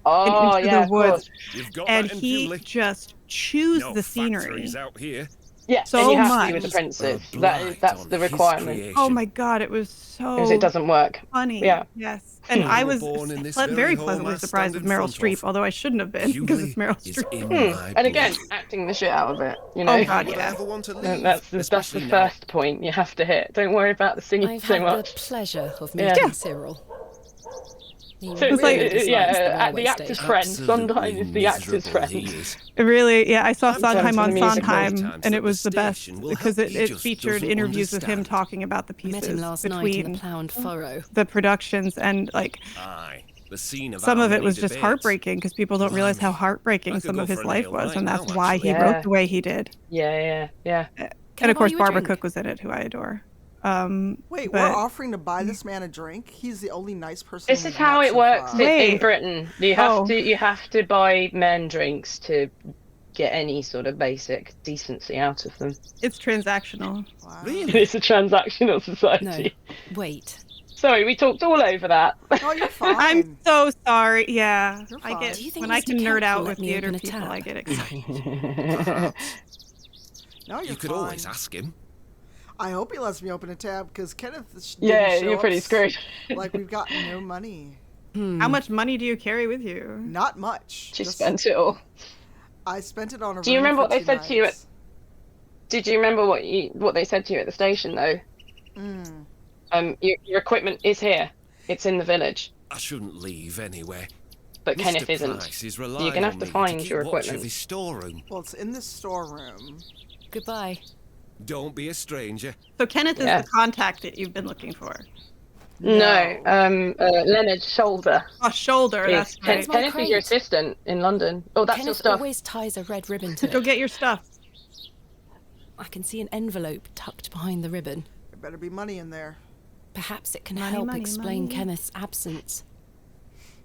[SPEAKER 12] Oh,
[SPEAKER 15] in Into
[SPEAKER 12] yeah,
[SPEAKER 15] the Woods.
[SPEAKER 8] You've got
[SPEAKER 15] And
[SPEAKER 8] that in
[SPEAKER 15] he
[SPEAKER 8] Bewley.
[SPEAKER 15] just chews
[SPEAKER 8] No
[SPEAKER 15] the scenery.
[SPEAKER 8] factories out here.
[SPEAKER 12] Yeah,
[SPEAKER 15] so
[SPEAKER 12] and you have
[SPEAKER 15] much.
[SPEAKER 12] to with the princes. That's the requirement.
[SPEAKER 15] Oh my god, it was so
[SPEAKER 12] Because it doesn't work.
[SPEAKER 15] funny.
[SPEAKER 12] Yeah.
[SPEAKER 15] Yes. And I was
[SPEAKER 8] born in this
[SPEAKER 15] very
[SPEAKER 8] very home
[SPEAKER 15] pleasantly
[SPEAKER 8] I
[SPEAKER 15] surprised with
[SPEAKER 8] stand in
[SPEAKER 15] Meryl
[SPEAKER 8] front
[SPEAKER 15] Streep,
[SPEAKER 8] of.
[SPEAKER 15] although I shouldn't have been because it's Meryl
[SPEAKER 8] is
[SPEAKER 15] Streep.
[SPEAKER 8] in my
[SPEAKER 12] And again,
[SPEAKER 8] blood.
[SPEAKER 12] acting the shit out of it. You know.
[SPEAKER 15] Oh god,
[SPEAKER 8] Would I
[SPEAKER 15] yeah.
[SPEAKER 8] ever want to
[SPEAKER 12] And
[SPEAKER 8] leave?
[SPEAKER 12] that's the
[SPEAKER 8] Especially now.
[SPEAKER 12] first point you have to hit. Don't worry about the singing
[SPEAKER 3] I've
[SPEAKER 12] so
[SPEAKER 3] had
[SPEAKER 12] much.
[SPEAKER 3] the pleasure of
[SPEAKER 12] Yeah.
[SPEAKER 3] meeting Cyril. He
[SPEAKER 12] So
[SPEAKER 3] really dislikes the
[SPEAKER 12] the
[SPEAKER 3] railway
[SPEAKER 12] actor's
[SPEAKER 3] station.
[SPEAKER 12] friend. Sondheim is the actor's friend.
[SPEAKER 15] It really, yeah, I saw
[SPEAKER 12] Sometimes
[SPEAKER 15] Sondheim on
[SPEAKER 12] the music
[SPEAKER 15] Sondheim,
[SPEAKER 8] sometimes
[SPEAKER 15] and
[SPEAKER 8] that
[SPEAKER 15] it was
[SPEAKER 8] the
[SPEAKER 15] the best
[SPEAKER 8] station will
[SPEAKER 15] because
[SPEAKER 8] help. He
[SPEAKER 15] it
[SPEAKER 8] just
[SPEAKER 15] featured
[SPEAKER 8] doesn't
[SPEAKER 15] interviews with him
[SPEAKER 8] understand.
[SPEAKER 15] talking about the
[SPEAKER 3] I met him
[SPEAKER 15] pieces
[SPEAKER 3] last night in
[SPEAKER 15] between
[SPEAKER 3] the Plough and Furrow.
[SPEAKER 15] the productions, and like
[SPEAKER 8] Aye, the scene of
[SPEAKER 15] some
[SPEAKER 8] our
[SPEAKER 15] of it
[SPEAKER 8] many
[SPEAKER 15] was just
[SPEAKER 8] debates.
[SPEAKER 15] heartbreaking because people don't realize how
[SPEAKER 8] Blimey. I
[SPEAKER 15] heartbreaking
[SPEAKER 8] could
[SPEAKER 15] some
[SPEAKER 8] go
[SPEAKER 15] of his
[SPEAKER 8] for a
[SPEAKER 15] life
[SPEAKER 8] nail
[SPEAKER 15] was,
[SPEAKER 8] right
[SPEAKER 15] and that's
[SPEAKER 8] now,
[SPEAKER 15] why he
[SPEAKER 8] actually.
[SPEAKER 15] wrote the way he did.
[SPEAKER 12] Yeah.
[SPEAKER 15] And of
[SPEAKER 3] I
[SPEAKER 15] course,
[SPEAKER 3] buy you a
[SPEAKER 15] Barbara
[SPEAKER 3] drink?
[SPEAKER 15] Cook was in it, who I adore.
[SPEAKER 1] Wait,
[SPEAKER 15] but-
[SPEAKER 1] we're offering to buy this man a drink? He's the only nice person.
[SPEAKER 12] This is
[SPEAKER 1] we've
[SPEAKER 12] how
[SPEAKER 1] met
[SPEAKER 12] it
[SPEAKER 1] so
[SPEAKER 12] works
[SPEAKER 1] far.
[SPEAKER 12] in Britain. You
[SPEAKER 15] Oh.
[SPEAKER 12] have to buy men drinks to get any sort of basic decency out of them.
[SPEAKER 15] It's transactional.
[SPEAKER 1] Wow.
[SPEAKER 12] It's a transactional
[SPEAKER 3] No,
[SPEAKER 12] society.
[SPEAKER 3] wait.
[SPEAKER 12] Sorry, we talked all over that.
[SPEAKER 1] Oh, you're fine.
[SPEAKER 15] I'm so sorry. Yeah,
[SPEAKER 1] You're
[SPEAKER 15] I
[SPEAKER 1] fine.
[SPEAKER 15] get
[SPEAKER 3] Do you think
[SPEAKER 15] when I
[SPEAKER 3] Mr.
[SPEAKER 15] can nerd
[SPEAKER 3] Kemp
[SPEAKER 15] out
[SPEAKER 3] will
[SPEAKER 15] with
[SPEAKER 3] let me
[SPEAKER 15] theater
[SPEAKER 3] open a
[SPEAKER 15] people,
[SPEAKER 3] tab?
[SPEAKER 15] I get excited.
[SPEAKER 1] No, you're
[SPEAKER 8] You could
[SPEAKER 1] fine.
[SPEAKER 8] always ask him.
[SPEAKER 1] I hope he lets me open a tab because Kenneth.
[SPEAKER 12] Yeah,
[SPEAKER 1] didn't show
[SPEAKER 12] you're pretty
[SPEAKER 1] us
[SPEAKER 12] screwed.
[SPEAKER 1] Like we've got no money.
[SPEAKER 15] How much money do you carry with you?
[SPEAKER 1] Not much.
[SPEAKER 12] She
[SPEAKER 1] Just-
[SPEAKER 12] spent it all.
[SPEAKER 1] I spent it on a.
[SPEAKER 12] Do you
[SPEAKER 1] room
[SPEAKER 12] remember
[SPEAKER 1] for
[SPEAKER 12] what they
[SPEAKER 1] 2
[SPEAKER 12] said to you
[SPEAKER 1] nights.
[SPEAKER 12] Did you remember what they said to you at the station though? Your equipment is here. It's in the village.
[SPEAKER 8] I shouldn't leave anyway.
[SPEAKER 12] But
[SPEAKER 8] Mr.
[SPEAKER 12] Kenneth isn't.
[SPEAKER 8] Price is
[SPEAKER 12] So you're
[SPEAKER 8] relying
[SPEAKER 12] gonna have
[SPEAKER 8] on
[SPEAKER 12] to
[SPEAKER 8] me
[SPEAKER 12] find
[SPEAKER 8] keep
[SPEAKER 12] your
[SPEAKER 8] watch
[SPEAKER 12] equipment.
[SPEAKER 8] of his storeroom.
[SPEAKER 1] Well, it's in the storeroom.
[SPEAKER 3] Goodbye.
[SPEAKER 16] Don't be a stranger.
[SPEAKER 15] So Kenneth is
[SPEAKER 12] Yeah.
[SPEAKER 15] the contact that you've been looking for.
[SPEAKER 12] No, Leonard's shoulder.
[SPEAKER 15] Oh, shoulder. That's right.
[SPEAKER 12] Kenneth is your assistant in London. Oh, that's your
[SPEAKER 3] Kenneth
[SPEAKER 12] stuff.
[SPEAKER 3] always ties a red ribbon to it.
[SPEAKER 15] Go get your stuff.
[SPEAKER 3] I can see an envelope tucked behind the ribbon.
[SPEAKER 1] There better be money in there.
[SPEAKER 3] Perhaps it can
[SPEAKER 15] Money,
[SPEAKER 3] help
[SPEAKER 15] money,
[SPEAKER 3] explain
[SPEAKER 15] money.
[SPEAKER 3] Kenneth's absence.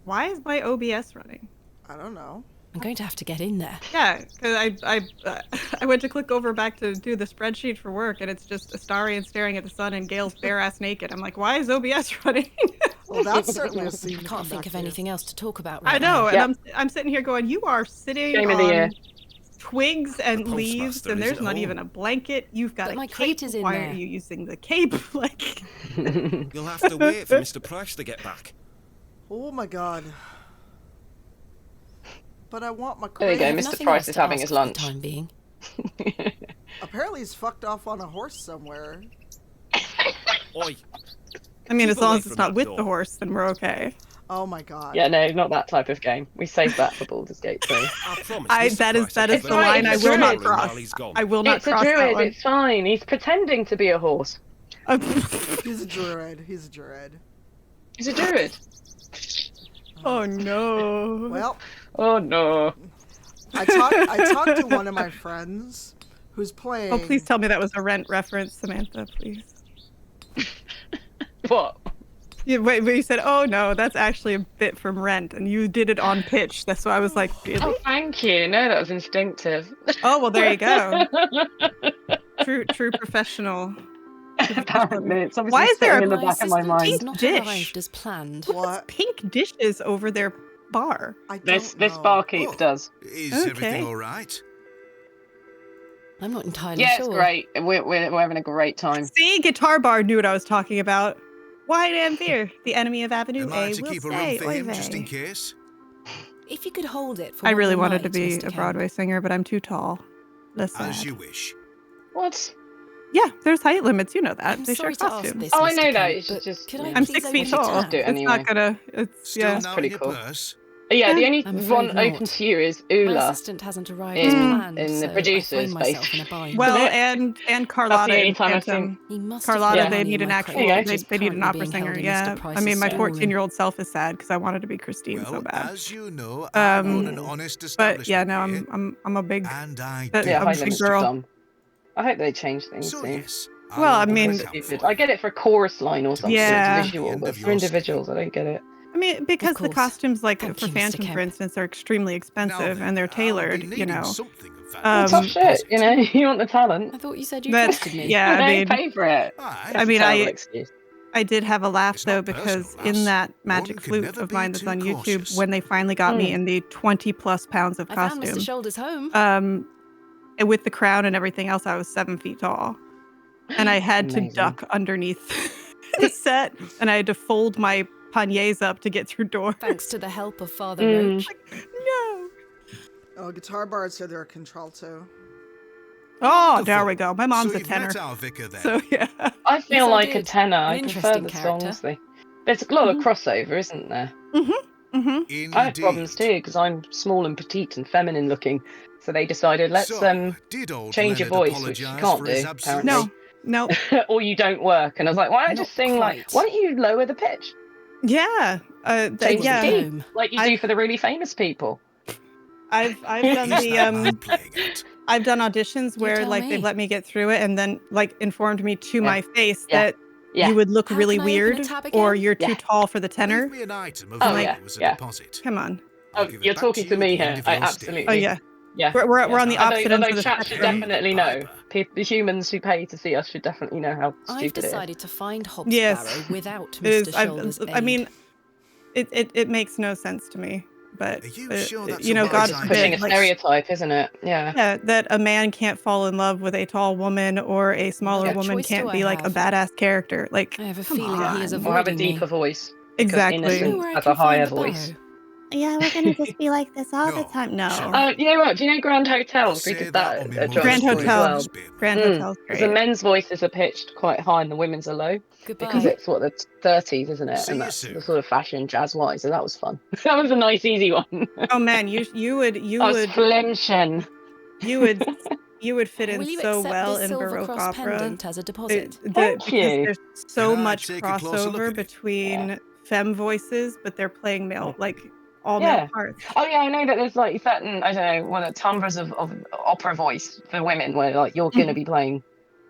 [SPEAKER 15] Why is my OBS running?
[SPEAKER 1] I don't know.
[SPEAKER 3] I'm going to have to get in there.
[SPEAKER 15] Yeah, because I went to click over back to do the spreadsheet for work, and it's just Astarion staring at the sun and Gale's bare ass naked. I'm like, why is OBS running?
[SPEAKER 1] Well, that's certainly a scene.
[SPEAKER 3] I can't think of anything else to talk about
[SPEAKER 15] I
[SPEAKER 3] right
[SPEAKER 15] know,
[SPEAKER 3] now.
[SPEAKER 15] and I'm sitting here going, you are sitting
[SPEAKER 12] Shame of the year.
[SPEAKER 15] on twigs and leaves,
[SPEAKER 16] postmaster
[SPEAKER 15] and there's
[SPEAKER 16] isn't
[SPEAKER 15] not
[SPEAKER 16] home.
[SPEAKER 15] even a blanket. You've got
[SPEAKER 3] But
[SPEAKER 15] a
[SPEAKER 3] my
[SPEAKER 15] cape.
[SPEAKER 3] crate is in
[SPEAKER 15] Why
[SPEAKER 3] there.
[SPEAKER 15] are you using the cape? Like,
[SPEAKER 16] You'll have to wait for Mr. Price to get back.
[SPEAKER 1] Oh my god. But I want my
[SPEAKER 12] There you
[SPEAKER 1] crate.
[SPEAKER 12] go, Mr.
[SPEAKER 3] Nothing
[SPEAKER 12] Price
[SPEAKER 3] else
[SPEAKER 12] is
[SPEAKER 3] to
[SPEAKER 12] having
[SPEAKER 3] ask
[SPEAKER 12] his
[SPEAKER 3] for the
[SPEAKER 12] lunch.
[SPEAKER 3] time being.
[SPEAKER 1] Apparently he's fucked off on a horse somewhere.
[SPEAKER 16] Oi.
[SPEAKER 15] I mean,
[SPEAKER 16] Keep
[SPEAKER 15] as long
[SPEAKER 16] away
[SPEAKER 15] as it's
[SPEAKER 16] from
[SPEAKER 15] not
[SPEAKER 16] that
[SPEAKER 15] with
[SPEAKER 16] door.
[SPEAKER 15] the horse, then we're okay.
[SPEAKER 1] Oh my god.
[SPEAKER 12] Yeah, no, not that type of game. We saved that for Baldur's Gate 3.
[SPEAKER 16] I promise.
[SPEAKER 15] That is
[SPEAKER 16] Price will
[SPEAKER 15] the
[SPEAKER 16] keep
[SPEAKER 15] line
[SPEAKER 16] an
[SPEAKER 15] I
[SPEAKER 16] eye
[SPEAKER 15] will
[SPEAKER 16] on
[SPEAKER 15] not
[SPEAKER 16] him
[SPEAKER 15] cross.
[SPEAKER 16] while he's gone.
[SPEAKER 15] I will not
[SPEAKER 12] It's a
[SPEAKER 15] cross that
[SPEAKER 12] druid,
[SPEAKER 15] one.
[SPEAKER 12] it's fine. He's pretending to be a horse.
[SPEAKER 1] He's a druid. He's a druid.
[SPEAKER 12] He's a druid.
[SPEAKER 15] Oh no.
[SPEAKER 1] Well,
[SPEAKER 12] Oh no.
[SPEAKER 1] I talked to one of my friends who's playing.
[SPEAKER 15] Oh, please tell me that was a Rent reference, Samantha, please.
[SPEAKER 12] What?
[SPEAKER 15] Wait, but you said, oh no, that's actually a bit from Rent, and you did it on pitch. That's why I was like, really?
[SPEAKER 12] Oh, thank you. No, that was instinctive.
[SPEAKER 15] Oh, well, there you go. True professional.
[SPEAKER 12] Apparently, it's obviously
[SPEAKER 15] Why is there
[SPEAKER 12] sitting in
[SPEAKER 15] a
[SPEAKER 12] the back of my
[SPEAKER 3] assistant
[SPEAKER 12] mind.
[SPEAKER 3] has not
[SPEAKER 15] dish?
[SPEAKER 3] arrived as planned.
[SPEAKER 1] What?
[SPEAKER 15] Pink dishes over their bar.
[SPEAKER 1] I don't
[SPEAKER 12] This
[SPEAKER 1] know.
[SPEAKER 12] barkeep does.
[SPEAKER 6] Is
[SPEAKER 15] Okay.
[SPEAKER 6] everything all right?
[SPEAKER 3] I'm not entirely
[SPEAKER 12] Yeah,
[SPEAKER 3] sure.
[SPEAKER 12] it's great. We're having a great time.
[SPEAKER 15] See, Guitar Bar knew what I was talking about. Wine and beer, the enemy of Avenue
[SPEAKER 6] Am I
[SPEAKER 15] A
[SPEAKER 6] to
[SPEAKER 15] will
[SPEAKER 6] keep a
[SPEAKER 15] stay.
[SPEAKER 6] room for
[SPEAKER 15] Oy
[SPEAKER 6] him, just in
[SPEAKER 15] vey.
[SPEAKER 6] case?
[SPEAKER 3] If you could hold it for
[SPEAKER 15] I
[SPEAKER 3] one
[SPEAKER 15] really
[SPEAKER 3] more
[SPEAKER 15] wanted to
[SPEAKER 3] night,
[SPEAKER 15] be
[SPEAKER 3] Mr.
[SPEAKER 15] a
[SPEAKER 3] Kemp.
[SPEAKER 15] Broadway singer, but I'm too tall. That's sad.
[SPEAKER 6] As you wish.
[SPEAKER 12] What?
[SPEAKER 15] Yeah, there's height limits. You know that.
[SPEAKER 3] I'm
[SPEAKER 15] they share
[SPEAKER 3] sorry to ask
[SPEAKER 15] costumes.
[SPEAKER 3] this,
[SPEAKER 12] Oh, I
[SPEAKER 3] Mr.
[SPEAKER 12] know that.
[SPEAKER 3] Kemp,
[SPEAKER 12] It's
[SPEAKER 3] but
[SPEAKER 12] just.
[SPEAKER 3] could I
[SPEAKER 15] I'm
[SPEAKER 3] please
[SPEAKER 15] 6 feet
[SPEAKER 3] overlook
[SPEAKER 15] tall.
[SPEAKER 3] that?
[SPEAKER 12] Do it
[SPEAKER 15] It's
[SPEAKER 12] anyway.
[SPEAKER 15] not gonna. It's
[SPEAKER 6] Still
[SPEAKER 15] yeah.
[SPEAKER 6] now
[SPEAKER 12] pretty
[SPEAKER 6] in your
[SPEAKER 12] cool.
[SPEAKER 6] purse?
[SPEAKER 12] Yeah, the only
[SPEAKER 3] I'm
[SPEAKER 12] one
[SPEAKER 3] afraid
[SPEAKER 12] open
[SPEAKER 3] not.
[SPEAKER 12] to you is
[SPEAKER 3] My
[SPEAKER 12] Ula.
[SPEAKER 3] assistant hasn't arrived as planned,
[SPEAKER 12] in the
[SPEAKER 3] so
[SPEAKER 12] producer's
[SPEAKER 3] I find myself
[SPEAKER 12] base.
[SPEAKER 3] in a bind.
[SPEAKER 15] Well,
[SPEAKER 12] it.
[SPEAKER 15] and
[SPEAKER 12] That's
[SPEAKER 15] Carlotta
[SPEAKER 12] the only
[SPEAKER 15] and
[SPEAKER 12] time I've
[SPEAKER 15] Phantom.
[SPEAKER 3] He must have
[SPEAKER 15] Carlotta,
[SPEAKER 3] put
[SPEAKER 15] they
[SPEAKER 3] money
[SPEAKER 15] need
[SPEAKER 3] in
[SPEAKER 15] an
[SPEAKER 3] my
[SPEAKER 15] actual.
[SPEAKER 3] crate,
[SPEAKER 12] There you
[SPEAKER 3] which
[SPEAKER 12] go.
[SPEAKER 3] is
[SPEAKER 15] They need an
[SPEAKER 3] currently
[SPEAKER 15] opera
[SPEAKER 3] being
[SPEAKER 15] singer.
[SPEAKER 3] held in
[SPEAKER 15] Yeah.
[SPEAKER 3] Mr.
[SPEAKER 15] I
[SPEAKER 3] Price's
[SPEAKER 15] mean, my
[SPEAKER 3] storeroom.
[SPEAKER 15] 14-year-old self is sad because I wanted to be Christine
[SPEAKER 6] Well,
[SPEAKER 15] so bad.
[SPEAKER 6] as you know, I run an honest establishment
[SPEAKER 15] But yeah, no,
[SPEAKER 6] here,
[SPEAKER 15] I'm a big.
[SPEAKER 6] and I
[SPEAKER 15] but
[SPEAKER 6] do
[SPEAKER 12] Yeah,
[SPEAKER 15] I'm a
[SPEAKER 12] height
[SPEAKER 15] big
[SPEAKER 12] limits
[SPEAKER 15] girl.
[SPEAKER 12] are dumb. I hope they change things
[SPEAKER 6] So
[SPEAKER 12] soon.
[SPEAKER 6] yes,
[SPEAKER 15] Well, I
[SPEAKER 6] will
[SPEAKER 15] mean-
[SPEAKER 6] look out
[SPEAKER 12] Stupid.
[SPEAKER 6] for
[SPEAKER 12] I
[SPEAKER 6] you.
[SPEAKER 12] get it for chorus line or something.
[SPEAKER 15] Yeah.
[SPEAKER 12] It's visual,
[SPEAKER 6] End
[SPEAKER 12] but
[SPEAKER 6] of
[SPEAKER 12] for
[SPEAKER 6] your stay.
[SPEAKER 12] individuals, I don't get it.
[SPEAKER 15] I mean, because the
[SPEAKER 3] course.
[SPEAKER 15] costumes, like
[SPEAKER 3] Thank
[SPEAKER 15] for
[SPEAKER 3] you, Mr.
[SPEAKER 15] Phantom, for
[SPEAKER 3] Kemp.
[SPEAKER 15] instance, are extremely expensive
[SPEAKER 6] then,
[SPEAKER 15] and they're
[SPEAKER 6] I'll be
[SPEAKER 15] tailored. You
[SPEAKER 6] needing
[SPEAKER 15] know.
[SPEAKER 6] something of
[SPEAKER 12] Well,
[SPEAKER 6] value.
[SPEAKER 12] tough shit, you know? You want the talent.
[SPEAKER 3] I thought you said you
[SPEAKER 15] But
[SPEAKER 3] trusted me.
[SPEAKER 15] yeah, I
[SPEAKER 12] They
[SPEAKER 15] mean,
[SPEAKER 12] pay for it.
[SPEAKER 6] Aye.
[SPEAKER 15] I mean,
[SPEAKER 12] Terrible excuse.
[SPEAKER 15] I did have a laugh
[SPEAKER 6] It's
[SPEAKER 15] though
[SPEAKER 6] not
[SPEAKER 15] because
[SPEAKER 6] personal,
[SPEAKER 15] in
[SPEAKER 6] lass.
[SPEAKER 15] that
[SPEAKER 6] One
[SPEAKER 15] magic
[SPEAKER 6] can
[SPEAKER 15] flute
[SPEAKER 6] never
[SPEAKER 15] of
[SPEAKER 6] be
[SPEAKER 15] mine that's
[SPEAKER 6] too
[SPEAKER 15] on YouTube,
[SPEAKER 6] cautious.
[SPEAKER 15] when they finally got me in the 20+ pounds of
[SPEAKER 3] I found Mr.
[SPEAKER 15] costume,
[SPEAKER 3] Shoulders home.
[SPEAKER 15] and with the crown and everything else, I was 7 feet tall, and I had to
[SPEAKER 12] Amazing.
[SPEAKER 15] duck underneath the set, and I had to fold my panniers up to get through doors.
[SPEAKER 3] Thanks to the help of Father Roach.
[SPEAKER 15] No.
[SPEAKER 1] Oh, Guitar Bar said they're a contralto.
[SPEAKER 15] Oh, there we go. My mom's
[SPEAKER 6] So
[SPEAKER 15] a
[SPEAKER 6] you've
[SPEAKER 15] tenor.
[SPEAKER 6] met our vicar then?
[SPEAKER 15] So yeah.
[SPEAKER 12] I feel
[SPEAKER 3] Yes, I
[SPEAKER 12] like a
[SPEAKER 3] did.
[SPEAKER 12] tenor.
[SPEAKER 3] An
[SPEAKER 12] I prefer
[SPEAKER 3] interesting
[SPEAKER 12] the
[SPEAKER 3] character.
[SPEAKER 12] songs. There's a lot of crossover, isn't there?
[SPEAKER 15] Mm-hmm.
[SPEAKER 12] I have problems too because I'm small and petite and feminine looking. So they decided let's
[SPEAKER 6] So, did old
[SPEAKER 12] change your
[SPEAKER 6] Leonard
[SPEAKER 12] voice, which you
[SPEAKER 6] apologise
[SPEAKER 12] can't
[SPEAKER 6] for his
[SPEAKER 12] do
[SPEAKER 6] absence?
[SPEAKER 12] apparently.
[SPEAKER 15] No.
[SPEAKER 12] Or you don't work. And I was like, why don't I just sing like? Why don't you lower the pitch?
[SPEAKER 15] Yeah.
[SPEAKER 12] Change
[SPEAKER 15] Yeah.
[SPEAKER 12] the key, like you do for the really famous people.
[SPEAKER 15] I've done the I've done auditions where
[SPEAKER 3] tell
[SPEAKER 15] like
[SPEAKER 3] me.
[SPEAKER 15] they've let me get through it and then like informed me to my face
[SPEAKER 12] Yeah.
[SPEAKER 15] that
[SPEAKER 12] Yeah.
[SPEAKER 15] you would look
[SPEAKER 3] How
[SPEAKER 15] really
[SPEAKER 3] can I open a
[SPEAKER 15] weird
[SPEAKER 3] tab
[SPEAKER 15] or
[SPEAKER 3] again?
[SPEAKER 15] you're too
[SPEAKER 12] Yeah.
[SPEAKER 15] tall for the tenor.
[SPEAKER 6] Leave me an item of
[SPEAKER 12] Oh,
[SPEAKER 6] value
[SPEAKER 12] yeah,
[SPEAKER 6] as a
[SPEAKER 12] yeah.
[SPEAKER 6] deposit.
[SPEAKER 15] Come on.
[SPEAKER 6] I'll
[SPEAKER 12] Oh,
[SPEAKER 6] give it
[SPEAKER 12] you're
[SPEAKER 6] back
[SPEAKER 12] talking
[SPEAKER 6] you
[SPEAKER 12] to
[SPEAKER 6] at
[SPEAKER 12] me
[SPEAKER 6] the
[SPEAKER 12] here.
[SPEAKER 6] end of
[SPEAKER 12] I
[SPEAKER 6] your stay.
[SPEAKER 12] absolutely.
[SPEAKER 15] Oh yeah.
[SPEAKER 12] Yeah.
[SPEAKER 15] We're on the opposite ends
[SPEAKER 12] Although
[SPEAKER 15] of the
[SPEAKER 12] chat should
[SPEAKER 15] spectrum.
[SPEAKER 12] definitely know. The humans who pay to see us should definitely know how
[SPEAKER 3] I've
[SPEAKER 12] stupid it is.
[SPEAKER 3] decided to find Hobbs
[SPEAKER 15] Yes.
[SPEAKER 3] Barrow without
[SPEAKER 15] It is-
[SPEAKER 3] Mr. Shoulders'
[SPEAKER 15] I
[SPEAKER 3] aid.
[SPEAKER 15] mean, it makes no sense to me. But
[SPEAKER 6] Are you sure that's
[SPEAKER 15] you know,
[SPEAKER 6] a
[SPEAKER 15] God
[SPEAKER 6] wise
[SPEAKER 12] It's
[SPEAKER 6] idea?
[SPEAKER 12] pushing a
[SPEAKER 15] forbid, like,
[SPEAKER 12] stereotype, isn't it? Yeah.
[SPEAKER 15] yeah, that a man can't fall in love with a tall woman or a smaller
[SPEAKER 3] What
[SPEAKER 15] woman
[SPEAKER 3] choice
[SPEAKER 15] can't
[SPEAKER 3] do
[SPEAKER 15] be
[SPEAKER 3] I
[SPEAKER 15] like a
[SPEAKER 3] have?
[SPEAKER 15] badass character. Like,
[SPEAKER 3] I have a
[SPEAKER 15] come
[SPEAKER 3] feeling he is
[SPEAKER 15] on.
[SPEAKER 12] Or have a
[SPEAKER 3] avoiding me.
[SPEAKER 12] deeper voice. Because
[SPEAKER 15] Exactly.
[SPEAKER 3] Do you know
[SPEAKER 12] innocence
[SPEAKER 3] where I
[SPEAKER 12] has
[SPEAKER 3] can
[SPEAKER 12] a higher
[SPEAKER 3] find the
[SPEAKER 12] voice.
[SPEAKER 3] barrow?
[SPEAKER 14] Yeah, we're gonna just be like this all the time.
[SPEAKER 15] No.
[SPEAKER 12] You know what? Do you know Grand Hotels? We
[SPEAKER 6] Say
[SPEAKER 12] did
[SPEAKER 6] that
[SPEAKER 12] that
[SPEAKER 6] on me
[SPEAKER 12] at
[SPEAKER 6] mother's
[SPEAKER 15] Grand
[SPEAKER 12] John's
[SPEAKER 6] grave,
[SPEAKER 12] as
[SPEAKER 15] Hotel.
[SPEAKER 12] well.
[SPEAKER 6] Miss Bim.
[SPEAKER 15] Grand Hotel's
[SPEAKER 12] Because the
[SPEAKER 15] great.
[SPEAKER 12] men's voices are pitched quite high and the women's are low.
[SPEAKER 3] Goodbye.
[SPEAKER 12] Because it's what the 30s, isn't it?
[SPEAKER 6] See
[SPEAKER 12] And
[SPEAKER 6] you
[SPEAKER 12] that's
[SPEAKER 6] soon.
[SPEAKER 12] the sort of fashion jazz-wise. So that was fun. That was a nice, easy one.
[SPEAKER 15] Oh man, you would
[SPEAKER 12] I was flinching.
[SPEAKER 15] you would You would fit in
[SPEAKER 3] Will you
[SPEAKER 15] so
[SPEAKER 3] accept
[SPEAKER 15] well
[SPEAKER 3] this
[SPEAKER 15] in
[SPEAKER 3] silver
[SPEAKER 15] Baroque
[SPEAKER 3] cross
[SPEAKER 15] opera.
[SPEAKER 3] pendant as a deposit?
[SPEAKER 15] Because there's so
[SPEAKER 6] Can I
[SPEAKER 15] much
[SPEAKER 6] take a closer look
[SPEAKER 15] crossover
[SPEAKER 6] at it?
[SPEAKER 15] between femme voices, but they're playing male, like all
[SPEAKER 12] Yeah.
[SPEAKER 15] male parts.
[SPEAKER 12] Oh yeah, I know that there's like certain, I don't know, one of the timbres of opera voice for women where like you're going to be playing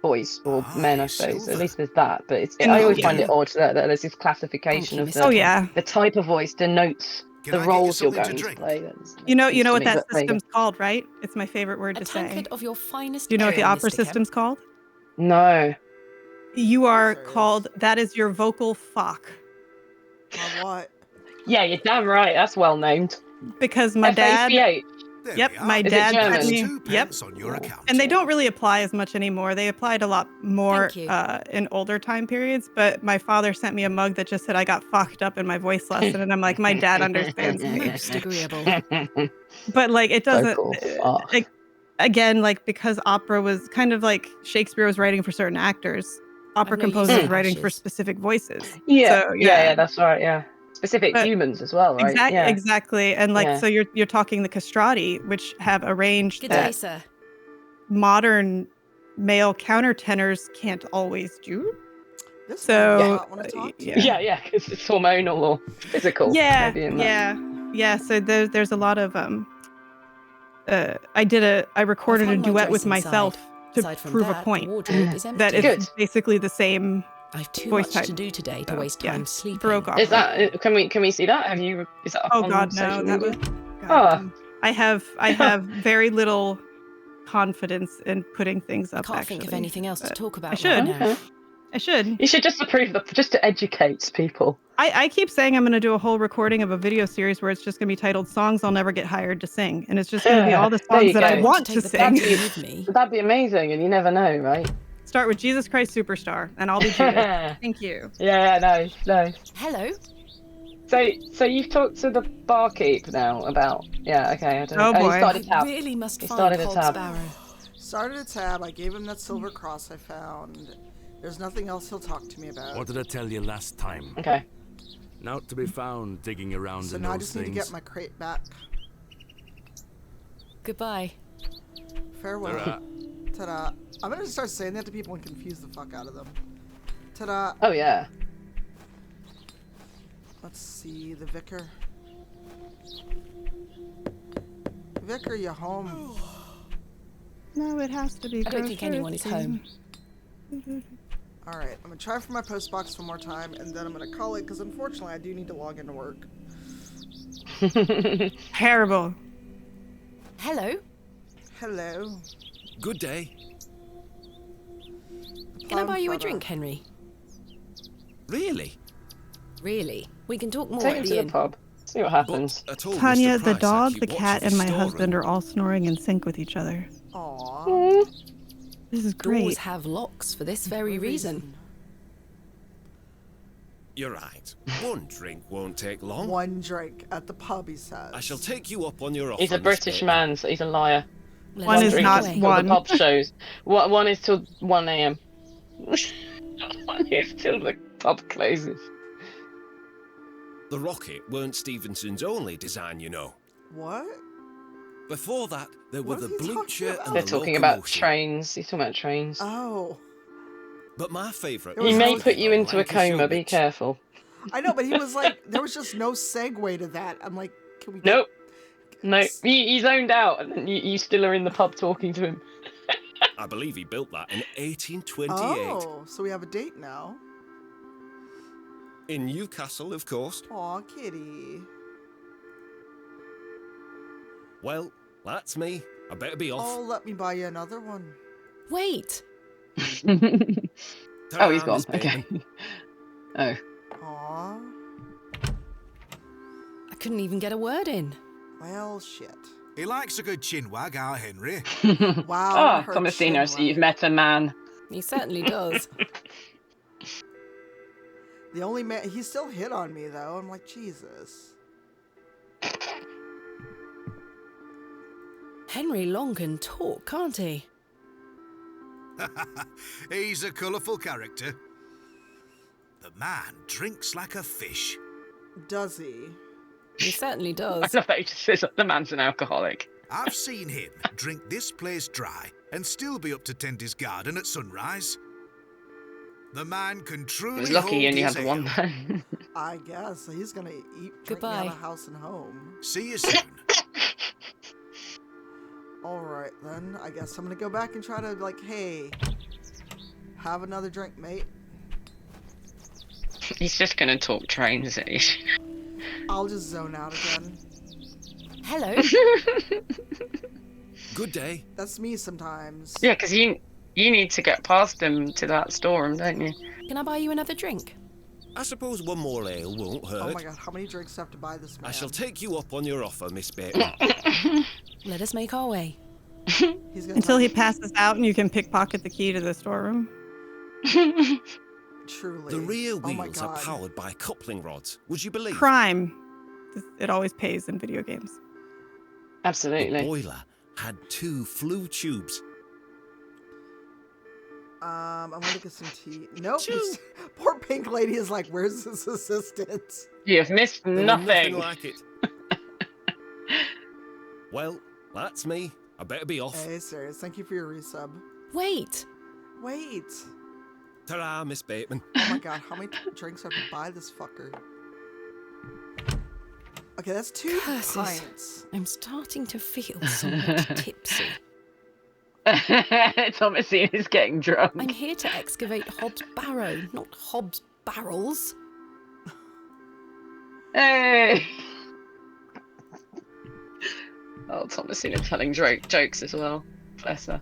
[SPEAKER 12] boys or men, I suppose. At least there's that. But it's,
[SPEAKER 15] And
[SPEAKER 12] I always
[SPEAKER 15] yeah.
[SPEAKER 12] find it odd that there's this classification of the, the type of voice denotes the roles you're going to play.
[SPEAKER 15] You know
[SPEAKER 12] Seems to
[SPEAKER 15] what
[SPEAKER 12] me,
[SPEAKER 15] that
[SPEAKER 12] but there you go.
[SPEAKER 15] system's called, right? It's my favorite word
[SPEAKER 3] A
[SPEAKER 15] to say.
[SPEAKER 3] tankard of your finest
[SPEAKER 15] Do you know what the
[SPEAKER 3] ale,
[SPEAKER 15] opera
[SPEAKER 3] Mr. Kemp.
[SPEAKER 15] system's called?
[SPEAKER 12] No.
[SPEAKER 15] You are called, that is your vocal fuck.
[SPEAKER 1] What?
[SPEAKER 12] Yeah, you're damn right. That's well named.
[SPEAKER 15] Because my dad.
[SPEAKER 12] FACH.
[SPEAKER 15] Yep, my
[SPEAKER 12] Is it
[SPEAKER 15] dad
[SPEAKER 12] German?
[SPEAKER 15] sent me.
[SPEAKER 6] £2
[SPEAKER 15] Yep.
[SPEAKER 6] on your account.
[SPEAKER 15] And they don't really apply as much anymore. They applied a lot more in older time periods. But my father sent me a mug that just said I got fucked up in my voice lesson, and I'm like, my dad understands me.
[SPEAKER 3] Most agreeable.
[SPEAKER 15] But like, it doesn't.
[SPEAKER 12] cool.
[SPEAKER 15] Again, like because opera was kind of like Shakespeare was writing for certain actors. Opera
[SPEAKER 3] no
[SPEAKER 15] composers
[SPEAKER 3] use
[SPEAKER 15] was
[SPEAKER 3] for
[SPEAKER 15] writing for
[SPEAKER 3] ashes.
[SPEAKER 15] specific voices.
[SPEAKER 12] Yeah,
[SPEAKER 15] So,
[SPEAKER 12] yeah, that's right. Yeah, specific
[SPEAKER 15] But-
[SPEAKER 12] humans as well, right? Yeah.
[SPEAKER 15] Exactly. And like,
[SPEAKER 12] Yeah.
[SPEAKER 15] so you're talking the castrati, which have arranged
[SPEAKER 3] Good
[SPEAKER 15] that
[SPEAKER 3] day, sir.
[SPEAKER 15] modern male countertenors can't always do.
[SPEAKER 1] This
[SPEAKER 15] So
[SPEAKER 1] does not want to talk to you.
[SPEAKER 12] Yeah, because it's hormonal or physical.
[SPEAKER 15] Yeah,
[SPEAKER 12] maybe in that.
[SPEAKER 15] yeah. So there's a lot of I recorded a
[SPEAKER 3] hung my
[SPEAKER 15] duet
[SPEAKER 3] dress
[SPEAKER 15] with myself
[SPEAKER 3] inside.
[SPEAKER 15] to
[SPEAKER 3] Aside from
[SPEAKER 15] prove
[SPEAKER 3] that,
[SPEAKER 15] a
[SPEAKER 3] the
[SPEAKER 15] point
[SPEAKER 3] wardrobe is
[SPEAKER 15] that
[SPEAKER 3] empty.
[SPEAKER 15] it's basically the same
[SPEAKER 3] I've too
[SPEAKER 15] voice
[SPEAKER 3] much
[SPEAKER 15] type.
[SPEAKER 3] to do today to
[SPEAKER 15] So,
[SPEAKER 3] waste
[SPEAKER 15] yeah,
[SPEAKER 3] time sleeping.
[SPEAKER 15] Baroque
[SPEAKER 12] Is
[SPEAKER 15] opera.
[SPEAKER 12] that? Can we see that? Have you? Is that up
[SPEAKER 15] Oh
[SPEAKER 12] on
[SPEAKER 15] God,
[SPEAKER 12] social
[SPEAKER 15] no! That
[SPEAKER 12] media?
[SPEAKER 15] was.
[SPEAKER 12] Oh.
[SPEAKER 15] no. I have very little confidence in putting things up.
[SPEAKER 3] Can't think of anything else to talk about
[SPEAKER 15] I should.
[SPEAKER 3] right now.
[SPEAKER 15] I should.
[SPEAKER 12] You should just just to educate people.
[SPEAKER 15] I keep saying I'm going to do a whole recording of a video series where it's just going to be titled "Songs I'll Never Get Hired to Sing," and it's just going to be all the
[SPEAKER 12] There
[SPEAKER 15] songs
[SPEAKER 12] you
[SPEAKER 15] that I
[SPEAKER 12] go.
[SPEAKER 15] want to sing.
[SPEAKER 12] That'd be amazing, and you never know, right?
[SPEAKER 15] Start with Jesus Christ Superstar, and I'll be Judas. Thank you.
[SPEAKER 12] Yeah, nice.
[SPEAKER 3] Hello.
[SPEAKER 12] So you've talked to the barkeep now about okay. I don't know.
[SPEAKER 15] Oh, boy.
[SPEAKER 12] He started a tab.
[SPEAKER 3] Really must
[SPEAKER 12] He
[SPEAKER 3] find
[SPEAKER 12] started a
[SPEAKER 3] Hobbs
[SPEAKER 12] tab.
[SPEAKER 3] Barrow.
[SPEAKER 1] Started a tab. I gave him that silver cross I found. There's nothing else he'll talk to me about.
[SPEAKER 10] What did I tell you last time?
[SPEAKER 12] Okay.
[SPEAKER 10] Not to be found digging around
[SPEAKER 1] So
[SPEAKER 10] in
[SPEAKER 1] now I
[SPEAKER 10] those
[SPEAKER 1] just need to
[SPEAKER 10] things.
[SPEAKER 1] get my crate back.
[SPEAKER 3] Goodbye.
[SPEAKER 1] Farewell.
[SPEAKER 10] Ta-ra.
[SPEAKER 1] Ta-da. I'm gonna start saying that to people and confuse the fuck out of them. Ta-da.
[SPEAKER 12] Oh yeah.
[SPEAKER 1] Let's see, the vicar. Vicar, you home?
[SPEAKER 15] No, it has to be.
[SPEAKER 3] I don't think anyone is home.
[SPEAKER 1] Alright, I'm gonna try for my post box one more time, and then I'm gonna call it, because unfortunately I do need to log into work.
[SPEAKER 15] Terrible.
[SPEAKER 3] Hello.
[SPEAKER 1] Hello.
[SPEAKER 16] Good day.
[SPEAKER 3] Can I buy you a
[SPEAKER 1] Photo.
[SPEAKER 3] drink, Henry?
[SPEAKER 16] Really?
[SPEAKER 3] Really? We can talk more
[SPEAKER 12] Take
[SPEAKER 3] at
[SPEAKER 12] him
[SPEAKER 3] the
[SPEAKER 12] to the
[SPEAKER 3] inn.
[SPEAKER 12] pub. See what happens.
[SPEAKER 16] I told
[SPEAKER 15] Tanya,
[SPEAKER 16] Mr.
[SPEAKER 15] the
[SPEAKER 16] Price I'd
[SPEAKER 15] dog,
[SPEAKER 16] keep
[SPEAKER 15] the
[SPEAKER 16] watch
[SPEAKER 15] cat,
[SPEAKER 16] of
[SPEAKER 15] and my
[SPEAKER 16] storeroom.
[SPEAKER 15] husband are all snoring in sync with each other.
[SPEAKER 1] Aww.
[SPEAKER 15] This is
[SPEAKER 3] Doors
[SPEAKER 15] great.
[SPEAKER 3] have locks for this very reason.
[SPEAKER 16] You're right. One drink won't take long.
[SPEAKER 1] One drink at the pub, he says.
[SPEAKER 16] I shall take you up on your offer.
[SPEAKER 12] He's a
[SPEAKER 16] Miss
[SPEAKER 12] British
[SPEAKER 16] Bateman.
[SPEAKER 12] man, so he's a liar.
[SPEAKER 15] One is
[SPEAKER 12] drink
[SPEAKER 15] not
[SPEAKER 12] till
[SPEAKER 15] one.
[SPEAKER 12] The pub shows. One is till 1 a.m. One is till the pub closes.
[SPEAKER 16] The rocket weren't Stevenson's only design, you know.
[SPEAKER 1] What?
[SPEAKER 16] Before that, there were
[SPEAKER 1] What
[SPEAKER 16] the
[SPEAKER 1] are you
[SPEAKER 16] Blucher
[SPEAKER 1] talking
[SPEAKER 16] and
[SPEAKER 12] They're
[SPEAKER 16] the
[SPEAKER 12] talking about
[SPEAKER 16] locomotion.
[SPEAKER 12] trains. He's talking about trains.
[SPEAKER 1] Oh.
[SPEAKER 16] But my favourite.
[SPEAKER 12] He
[SPEAKER 1] was
[SPEAKER 12] may
[SPEAKER 1] no-
[SPEAKER 12] put you into a coma. Be
[SPEAKER 16] Lancashire
[SPEAKER 12] careful.
[SPEAKER 1] I know, but he was like, there was just no segue to that. I'm like, can we...
[SPEAKER 12] Nope. No, he zoned out, and then you still are in the pub talking to him.
[SPEAKER 16] I believe he built that in 1828.
[SPEAKER 1] Oh, so we have a date now.
[SPEAKER 16] In Newcastle, of course.
[SPEAKER 1] Aw, kitty.
[SPEAKER 16] Well, that's me. I better be off.
[SPEAKER 1] Oh, let me buy you another one.
[SPEAKER 3] Wait.
[SPEAKER 12] Oh, he's gone.
[SPEAKER 16] Miss
[SPEAKER 12] Okay.
[SPEAKER 16] Bateman.
[SPEAKER 12] Oh.
[SPEAKER 1] Aw.
[SPEAKER 3] I couldn't even get a word in.
[SPEAKER 1] Well, shit.
[SPEAKER 6] He likes a good chinwag, our Henry.
[SPEAKER 1] Wow.
[SPEAKER 12] Oh, Thomasina, so you've met a man.
[SPEAKER 3] He certainly does.
[SPEAKER 1] The only man... He still hit on me, though. I'm like, Jesus.
[SPEAKER 3] Henry Long can talk, can't he?
[SPEAKER 6] He's a colourful character. The man drinks like a fish.
[SPEAKER 1] Does he?
[SPEAKER 3] He certainly
[SPEAKER 12] I
[SPEAKER 3] does.
[SPEAKER 12] love that he just says the man's an alcoholic.
[SPEAKER 6] I've seen him drink this place dry and still be up to tend his garden at sunrise. The man can truly
[SPEAKER 12] It was lucky you
[SPEAKER 6] hold
[SPEAKER 12] only
[SPEAKER 6] his
[SPEAKER 12] had the
[SPEAKER 6] ale.
[SPEAKER 12] one then.
[SPEAKER 1] I guess he's gonna eat drink me
[SPEAKER 3] Goodbye.
[SPEAKER 1] out of house and home.
[SPEAKER 6] See you soon.
[SPEAKER 1] All right then. I guess I'm gonna go back and try to like, hey, have another drink, mate.
[SPEAKER 12] He's just gonna talk trains at you.
[SPEAKER 1] I'll just zone out again.
[SPEAKER 3] Hello.
[SPEAKER 16] Good day.
[SPEAKER 1] That's me sometimes.
[SPEAKER 12] Yeah, because you need to get past him to that storeroom, don't you?
[SPEAKER 3] Can I buy you another drink?
[SPEAKER 16] I suppose one more ale won't hurt.
[SPEAKER 1] Oh my god, how many drinks do I have to buy this man?
[SPEAKER 16] I shall take you up on your offer, Miss Bateman.
[SPEAKER 3] Let us make our way.
[SPEAKER 15] Until he passes out and you can pickpocket the key to the storeroom.
[SPEAKER 1] Truly.
[SPEAKER 16] The rear
[SPEAKER 1] Oh my
[SPEAKER 16] wheels are
[SPEAKER 1] God.
[SPEAKER 16] powered by coupling rods. Would you believe?
[SPEAKER 15] Crime. It always pays in video games.
[SPEAKER 16] The
[SPEAKER 12] Absolutely.
[SPEAKER 16] boiler had 2 flue tubes.
[SPEAKER 1] I'm gonna get some tea. Nope. Poor pink lady is like, where's this assistant?
[SPEAKER 12] You've missed
[SPEAKER 16] There were
[SPEAKER 12] nothing.
[SPEAKER 16] like it. Well, that's me. I better be off.
[SPEAKER 1] Hey, serious. Thank you for your resub.
[SPEAKER 3] Wait.
[SPEAKER 1] Wait.
[SPEAKER 16] Ta-ra, Miss Bateman.
[SPEAKER 1] Oh my god, how many drinks do I have to buy this fucker? Okay, that's 2
[SPEAKER 3] Curses.
[SPEAKER 1] pints.
[SPEAKER 3] I'm starting to feel somewhat tipsy.
[SPEAKER 12] Thomasina is getting drunk.
[SPEAKER 3] I'm here to excavate Hobs Barrow, not Hobs Barrels.
[SPEAKER 12] Hey. Oh, Thomasina telling jokes as well. Bless her.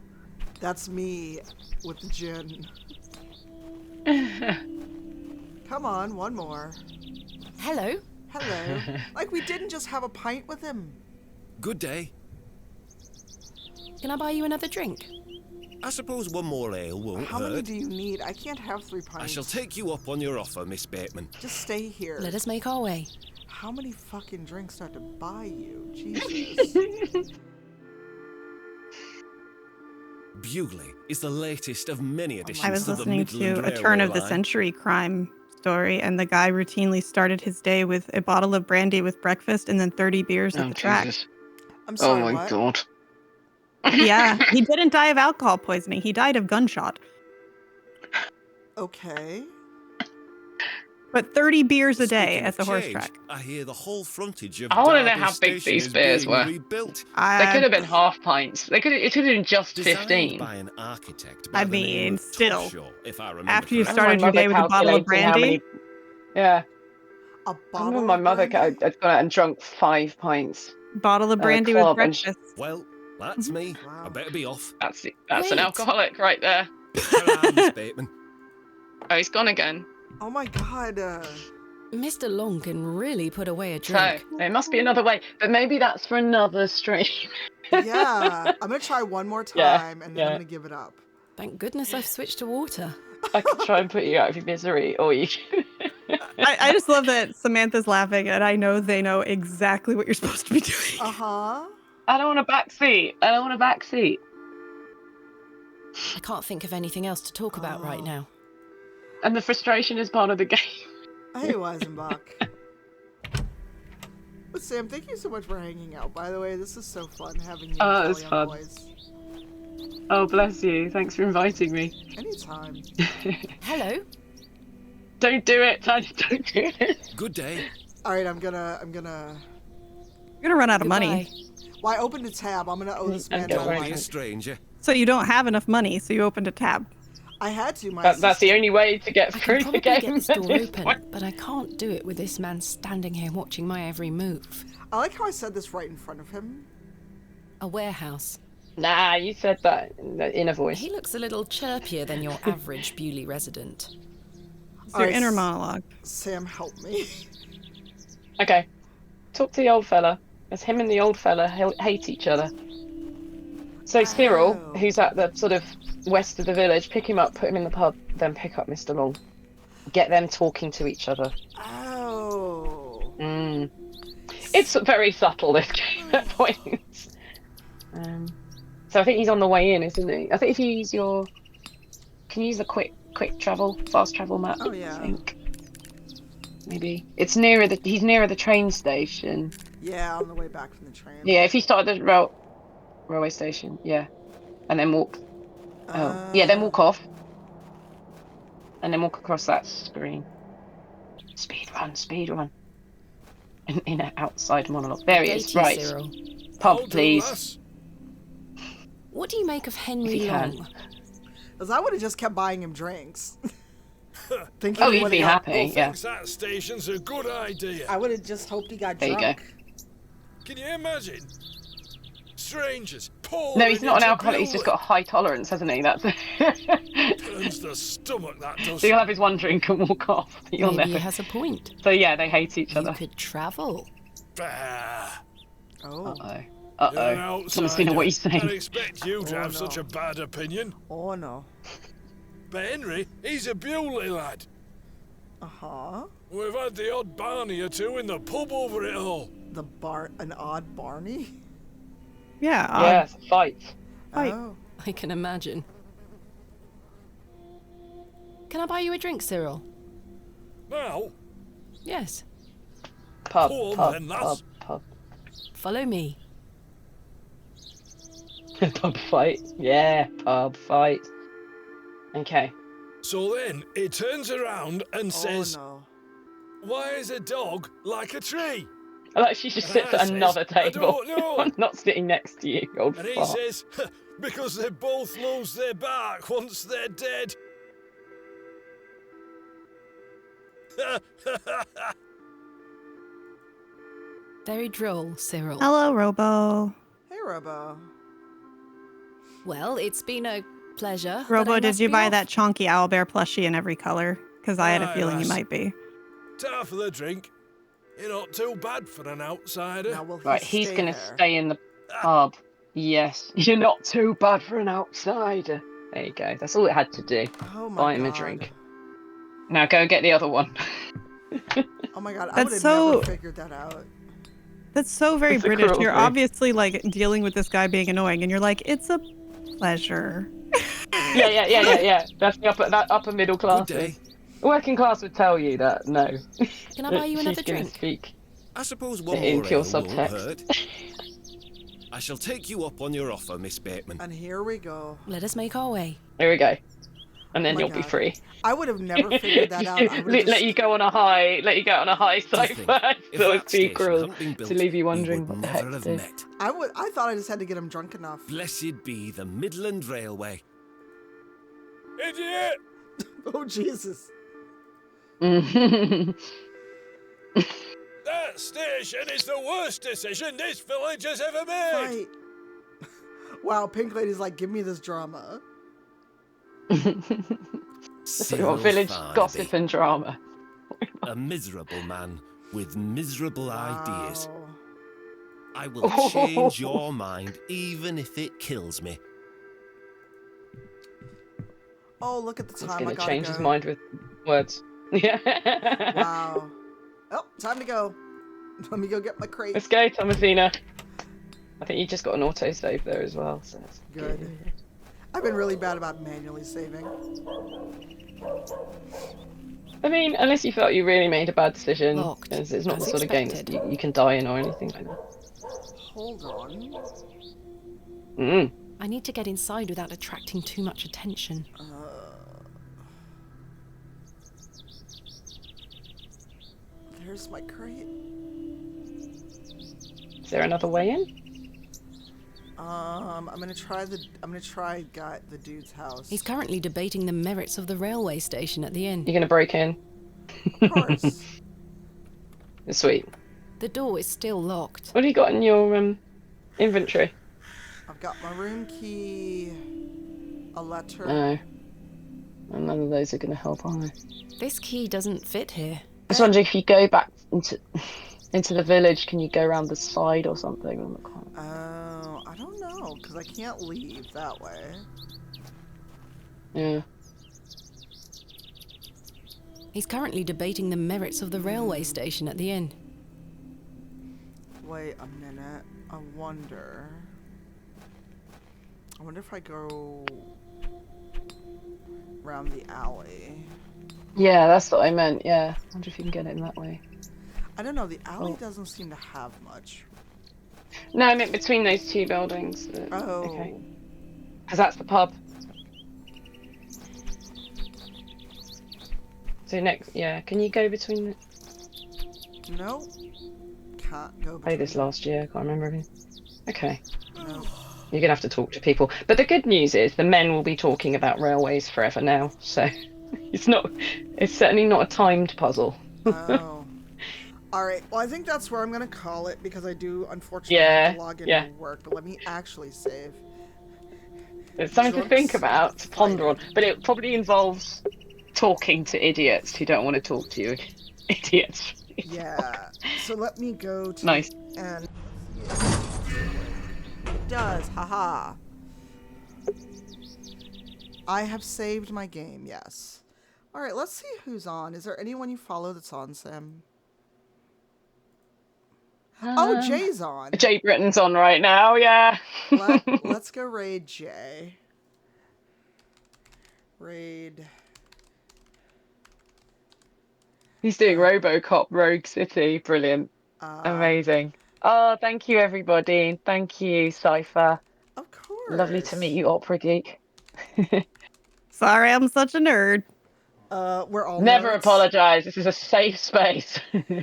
[SPEAKER 1] That's me with the gin. Come on, one more.
[SPEAKER 3] Hello.
[SPEAKER 1] Hello. Like we didn't just have a pint with him.
[SPEAKER 16] Good day.
[SPEAKER 3] Can I buy you another drink?
[SPEAKER 16] I suppose one more ale won't
[SPEAKER 1] How
[SPEAKER 16] hurt.
[SPEAKER 1] many do you need? I can't have 3 pints.
[SPEAKER 16] I shall take you up on your offer, Miss Bateman.
[SPEAKER 1] Just stay here.
[SPEAKER 3] Let us make our way.
[SPEAKER 1] How many fucking drinks do I have to buy you? Jesus.
[SPEAKER 16] Bewley is the latest of many additions
[SPEAKER 15] I was
[SPEAKER 16] to the
[SPEAKER 15] listening to
[SPEAKER 16] Midland
[SPEAKER 15] a turn
[SPEAKER 16] Railway
[SPEAKER 15] of the
[SPEAKER 16] line.
[SPEAKER 15] century crime story, and the guy routinely started his day with a bottle of brandy with breakfast and then 30 beers at the track.
[SPEAKER 12] Jesus.
[SPEAKER 1] I'm sorry,
[SPEAKER 12] Oh my
[SPEAKER 1] what?
[SPEAKER 12] god.
[SPEAKER 15] Yeah, he didn't die of alcohol poisoning. He died of gunshot.
[SPEAKER 1] Okay.
[SPEAKER 15] But 30 beers a day
[SPEAKER 16] Speaking
[SPEAKER 15] at
[SPEAKER 16] of
[SPEAKER 15] the horse
[SPEAKER 16] change,
[SPEAKER 15] track.
[SPEAKER 16] I hear the whole frontage of
[SPEAKER 12] I want to know
[SPEAKER 16] Derby
[SPEAKER 12] how big
[SPEAKER 16] Station
[SPEAKER 12] these
[SPEAKER 16] is
[SPEAKER 12] beers
[SPEAKER 16] being
[SPEAKER 12] were.
[SPEAKER 16] rebuilt.
[SPEAKER 12] They could have been half pints. They could have been just
[SPEAKER 16] Designed
[SPEAKER 12] 15.
[SPEAKER 16] by an architect by
[SPEAKER 15] I
[SPEAKER 16] the name
[SPEAKER 15] mean,
[SPEAKER 16] of
[SPEAKER 15] still,
[SPEAKER 16] Toshaw, if I remember
[SPEAKER 15] after you
[SPEAKER 16] correctly.
[SPEAKER 15] started your day with a bottle of brandy.
[SPEAKER 12] Yeah.
[SPEAKER 1] A
[SPEAKER 12] I
[SPEAKER 1] bottle
[SPEAKER 12] remember my
[SPEAKER 1] of
[SPEAKER 12] mother
[SPEAKER 1] brandy?
[SPEAKER 12] had gone out and drunk 5 pints.
[SPEAKER 15] Bottle of
[SPEAKER 12] at a
[SPEAKER 15] brandy with
[SPEAKER 12] club and
[SPEAKER 15] breakfast.
[SPEAKER 16] Well, that's me. I better be off.
[SPEAKER 12] That's an
[SPEAKER 3] Wait.
[SPEAKER 12] alcoholic right there.
[SPEAKER 16] Ta-ra, Miss Bateman.
[SPEAKER 12] Oh, he's gone again.
[SPEAKER 1] Oh my god.
[SPEAKER 3] Mr. Long can really put away a drink.
[SPEAKER 12] So, there must be another way. But maybe that's for another stream.
[SPEAKER 1] Yeah. I'm gonna try one more time
[SPEAKER 12] Yeah,
[SPEAKER 1] and then
[SPEAKER 12] yeah.
[SPEAKER 1] I'm gonna give it up.
[SPEAKER 3] Thank goodness I've switched to water.
[SPEAKER 12] I could try and put you out of your misery, or you
[SPEAKER 15] I just love that Samantha's laughing, and I know they know exactly what you're supposed to be doing.
[SPEAKER 1] Uh-huh.
[SPEAKER 12] I don't want a back seat. I don't want a back seat.
[SPEAKER 3] I can't think of anything else to talk about right now.
[SPEAKER 12] And the frustration is part of the game.
[SPEAKER 1] Hey, Weisenbach. But Sam, thank you so much for hanging out, by the way. This is so fun having you
[SPEAKER 12] Oh,
[SPEAKER 1] and
[SPEAKER 12] it's
[SPEAKER 1] Kelly on
[SPEAKER 12] fun.
[SPEAKER 1] voice.
[SPEAKER 12] Oh, bless you. Thanks for inviting me.
[SPEAKER 1] Anytime.
[SPEAKER 3] Hello.
[SPEAKER 12] Don't do it, Tony. Don't do it.
[SPEAKER 16] Good day.
[SPEAKER 1] Alright, I'm gonna
[SPEAKER 15] You're gonna run out of money.
[SPEAKER 3] Goodbye.
[SPEAKER 1] Well, I opened a tab. I'm gonna owe this man
[SPEAKER 12] Okay,
[SPEAKER 1] no
[SPEAKER 12] right.
[SPEAKER 16] Be a
[SPEAKER 1] money.
[SPEAKER 16] stranger.
[SPEAKER 15] So you don't have enough money, so you opened a tab.
[SPEAKER 1] I had to.
[SPEAKER 12] That's the only way to get
[SPEAKER 3] I
[SPEAKER 12] through
[SPEAKER 3] can
[SPEAKER 12] the
[SPEAKER 3] probably
[SPEAKER 12] game.
[SPEAKER 3] get the store
[SPEAKER 12] at this
[SPEAKER 3] open,
[SPEAKER 12] point.
[SPEAKER 3] but I can't do it with this man standing here watching my every move.
[SPEAKER 1] I like how I said this right in front of him.
[SPEAKER 3] A warehouse.
[SPEAKER 12] Nah, you said that in a voice.
[SPEAKER 3] He looks a little chirpier than your average Bewley resident.
[SPEAKER 15] It's your
[SPEAKER 1] Alright,
[SPEAKER 15] inner monologue.
[SPEAKER 1] Sam, help me.
[SPEAKER 12] Okay. Talk to the old fella. As him and the old fella hate each other. So Cyril,
[SPEAKER 1] Oh.
[SPEAKER 12] who's at the sort of west of the village, pick him up, put him in the pub, then pick up Mr. Long. Get them talking to each other.
[SPEAKER 1] Oh.
[SPEAKER 12] It's very subtle, this game at points. So I think he's on the way in, isn't he? I think if you use your... Can you use the quick travel, fast travel map?
[SPEAKER 1] Oh, yeah.
[SPEAKER 12] I think. Maybe. It's nearer he's nearer the train station.
[SPEAKER 1] Yeah, on the way back from the train.
[SPEAKER 12] Yeah, if you started the route railway station. Yeah, and then walk. Oh, yeah, then walk off, and then walk across that screen. Speed run, speed run. In an outside monologue. There he is. Right.
[SPEAKER 3] Cyril.
[SPEAKER 12] Pub, please.
[SPEAKER 3] What do you make of Henry Long?
[SPEAKER 1] Because I would have just kept buying him drinks.
[SPEAKER 12] Oh, he'd be happy, yeah.
[SPEAKER 5] Thinks that station's a good idea.
[SPEAKER 1] I would have just hoped he got
[SPEAKER 12] there
[SPEAKER 1] drunk.
[SPEAKER 12] You go.
[SPEAKER 5] Can you imagine? Strangers pouring.
[SPEAKER 12] No, he's not an
[SPEAKER 5] into
[SPEAKER 12] alcoholic. He's just got a high tolerance, hasn't he? That's it.
[SPEAKER 5] Turns the stomach, that does.
[SPEAKER 12] So he'll have his one drink and walk off. You'll
[SPEAKER 3] Maybe
[SPEAKER 12] never.
[SPEAKER 3] he has a point.
[SPEAKER 12] So yeah, they hate each other.
[SPEAKER 3] You could travel.
[SPEAKER 1] Oh.
[SPEAKER 12] Uh-oh. Uh-oh. Thomasina, what are you saying?
[SPEAKER 5] I expect you to have such a bad opinion.
[SPEAKER 1] Oh no.
[SPEAKER 5] But Henry, he's a Bewley lad.
[SPEAKER 1] Uh-huh.
[SPEAKER 5] We've had the odd Barney or two in the pub over it all.
[SPEAKER 1] An odd Barney?
[SPEAKER 15] Yeah.
[SPEAKER 12] Yeah, fight.
[SPEAKER 1] Oh.
[SPEAKER 3] I can imagine. Can I buy you a drink, Cyril?
[SPEAKER 5] Now?
[SPEAKER 3] Yes.
[SPEAKER 12] Pub,
[SPEAKER 5] Go on
[SPEAKER 12] pub,
[SPEAKER 5] then,
[SPEAKER 12] pub,
[SPEAKER 5] lass.
[SPEAKER 12] pub.
[SPEAKER 3] Follow me.
[SPEAKER 12] Pub fight. Yeah, pub fight. Okay.
[SPEAKER 5] So then he turns around and says,
[SPEAKER 1] no.
[SPEAKER 5] "Why is a dog like a tree?"
[SPEAKER 12] I like she just sits
[SPEAKER 5] And I
[SPEAKER 12] at
[SPEAKER 5] says,
[SPEAKER 12] another
[SPEAKER 5] "I
[SPEAKER 12] table.
[SPEAKER 5] don't know."
[SPEAKER 12] I'm not sitting next to you, old
[SPEAKER 5] And he
[SPEAKER 12] fart.
[SPEAKER 5] says, "Because they both lose their bark once they're dead."
[SPEAKER 3] Very droll, Cyril.
[SPEAKER 15] Hello, Robo.
[SPEAKER 1] Hey, Robo.
[SPEAKER 3] Well, it's been a pleasure. but
[SPEAKER 15] Robo,
[SPEAKER 3] I
[SPEAKER 15] did
[SPEAKER 3] must
[SPEAKER 15] you
[SPEAKER 3] be
[SPEAKER 15] buy
[SPEAKER 3] off.
[SPEAKER 15] that chonky owlbear plushie in every color? Because I had a
[SPEAKER 5] Aye,
[SPEAKER 15] feeling you
[SPEAKER 5] lass.
[SPEAKER 15] might be.
[SPEAKER 5] Ta for the drink. You're not too bad for an outsider.
[SPEAKER 1] Now will he
[SPEAKER 12] Right, he's
[SPEAKER 1] stay
[SPEAKER 12] gonna
[SPEAKER 1] there?
[SPEAKER 12] stay in the pub. Yes, you're not too bad for an outsider. There you go. That's all it had to do.
[SPEAKER 1] Oh my
[SPEAKER 12] Buy him a
[SPEAKER 1] God.
[SPEAKER 12] drink. Now go get the other one.
[SPEAKER 1] Oh my God, I
[SPEAKER 15] That's
[SPEAKER 1] would have
[SPEAKER 15] so-
[SPEAKER 1] never figured that out.
[SPEAKER 15] That's so very
[SPEAKER 12] It's a
[SPEAKER 15] British.
[SPEAKER 12] cruel
[SPEAKER 15] You're
[SPEAKER 12] thing.
[SPEAKER 15] obviously like dealing with this guy being annoying, and you're like, it's a pleasure.
[SPEAKER 12] Yeah. That's the upper middle class.
[SPEAKER 16] Good day.
[SPEAKER 12] Working class would tell you that no.
[SPEAKER 3] Can I buy you
[SPEAKER 12] She's
[SPEAKER 3] another
[SPEAKER 12] gonna
[SPEAKER 3] drink?
[SPEAKER 12] speak
[SPEAKER 16] I suppose one
[SPEAKER 12] in
[SPEAKER 16] more
[SPEAKER 12] pure
[SPEAKER 16] ale won't
[SPEAKER 12] subtext.
[SPEAKER 16] hurt. I shall take you up on your offer, Miss Bateman.
[SPEAKER 1] And here we go.
[SPEAKER 3] Let us make our way.
[SPEAKER 12] Here we go. And then
[SPEAKER 1] Oh my
[SPEAKER 12] you'll be
[SPEAKER 1] God.
[SPEAKER 12] free.
[SPEAKER 1] I would have never figured that out. I would have
[SPEAKER 12] Let you go on a high. Let you go on a high side
[SPEAKER 16] think,
[SPEAKER 12] first.
[SPEAKER 16] if
[SPEAKER 12] So
[SPEAKER 16] that
[SPEAKER 12] it's too
[SPEAKER 16] station
[SPEAKER 12] cruel
[SPEAKER 16] hadn't been built,
[SPEAKER 12] to leave you
[SPEAKER 16] we
[SPEAKER 12] wondering
[SPEAKER 16] would
[SPEAKER 12] what the heck
[SPEAKER 16] never
[SPEAKER 12] to
[SPEAKER 16] have
[SPEAKER 12] do.
[SPEAKER 16] met.
[SPEAKER 1] I thought I just had to get him drunk enough.
[SPEAKER 16] Blessed be the Midland Railway.
[SPEAKER 5] Idiot!
[SPEAKER 1] Oh Jesus.
[SPEAKER 5] That station is the worst decision this village has ever made.
[SPEAKER 1] Fight. Wow, Pink Lady's like, give me this drama.
[SPEAKER 16] Cyril
[SPEAKER 12] Village
[SPEAKER 16] Farnaby,
[SPEAKER 12] gossip and drama.
[SPEAKER 16] a miserable man with miserable ideas.
[SPEAKER 1] Wow.
[SPEAKER 16] I will change your mind even if it kills me.
[SPEAKER 1] Oh, look at the
[SPEAKER 12] He's
[SPEAKER 1] time. I
[SPEAKER 12] gonna
[SPEAKER 1] gotta
[SPEAKER 12] change
[SPEAKER 1] go.
[SPEAKER 12] his mind with words. Yeah.
[SPEAKER 1] Wow. Oh, time to go. Let me go get my crate.
[SPEAKER 12] Let's go, Thomasina. I think you just got an auto save there as well. So that's
[SPEAKER 1] Good. I've been really bad about manually saving.
[SPEAKER 12] I mean, unless you felt you really made a bad decision,
[SPEAKER 3] Locked,
[SPEAKER 12] 'cause it's not the
[SPEAKER 3] as
[SPEAKER 12] sort of game that
[SPEAKER 3] expected.
[SPEAKER 12] you can die in or anything like that.
[SPEAKER 1] Hold on.
[SPEAKER 12] Mm.
[SPEAKER 3] I need to get inside without attracting too much attention.
[SPEAKER 1] There's my crate.
[SPEAKER 12] Is there another way in?
[SPEAKER 1] I'm gonna try the dude's house.
[SPEAKER 3] He's currently debating the merits of the railway station at the inn.
[SPEAKER 12] You're gonna break in?
[SPEAKER 1] Of course.
[SPEAKER 12] Sweet.
[SPEAKER 3] The door is still locked.
[SPEAKER 12] What have you got in your inventory?
[SPEAKER 1] I've got my room key, a letter.
[SPEAKER 12] No. And none of those are gonna help, are they?
[SPEAKER 3] This key doesn't fit here.
[SPEAKER 12] I was wondering if you go back into the village, can you go around the side or something? I'm not quite...
[SPEAKER 1] Oh, I don't know, because I can't leave that way.
[SPEAKER 12] Yeah.
[SPEAKER 3] He's currently debating the merits of the railway station at the inn.
[SPEAKER 1] Wait a minute. I wonder if I go around the alley.
[SPEAKER 12] Yeah, that's what I meant, yeah. I wonder if you can get it in that way.
[SPEAKER 1] I don't know, the alley doesn't seem to have much.
[SPEAKER 12] No, I meant between those two buildings.
[SPEAKER 1] Oh.
[SPEAKER 12] Okay. Because that's the pub. So next, yeah. Can you go between the...
[SPEAKER 1] Nope. Can't go between.
[SPEAKER 12] Played this last year. I can't remember anything. Okay.
[SPEAKER 1] Nope.
[SPEAKER 12] You're gonna have to talk to people. But the good news is the men will be talking about railways forever now. So it's not. It's certainly not a timed puzzle.
[SPEAKER 1] Oh. All right. Well, I think that's where I'm going to call it because I do unfortunately have to log into work. But let me actually save.
[SPEAKER 12] It's something to think about, to ponder on. But it probably involves talking to idiots who don't want to talk to you. Idiots.
[SPEAKER 1] Yeah. So let me go to
[SPEAKER 12] Nice.
[SPEAKER 1] and it does. Haha. I have saved my game. Yes. All right. Let's see who's on. Is there anyone you follow that's on, Sam? Oh, Jay's on.
[SPEAKER 12] Jay Britton's on right now, yeah.
[SPEAKER 1] Let's go raid Jay. Raid.
[SPEAKER 12] He's doing RoboCop Rogue City. Brilliant. Amazing. Oh, thank you, everybody. Thank you, Cypher.
[SPEAKER 1] Of course.
[SPEAKER 12] Lovely to meet you, Opera Geek.
[SPEAKER 15] Sorry, I'm such a nerd.
[SPEAKER 1] We're all
[SPEAKER 12] Never
[SPEAKER 1] nerds.
[SPEAKER 12] apologize. This is a safe space.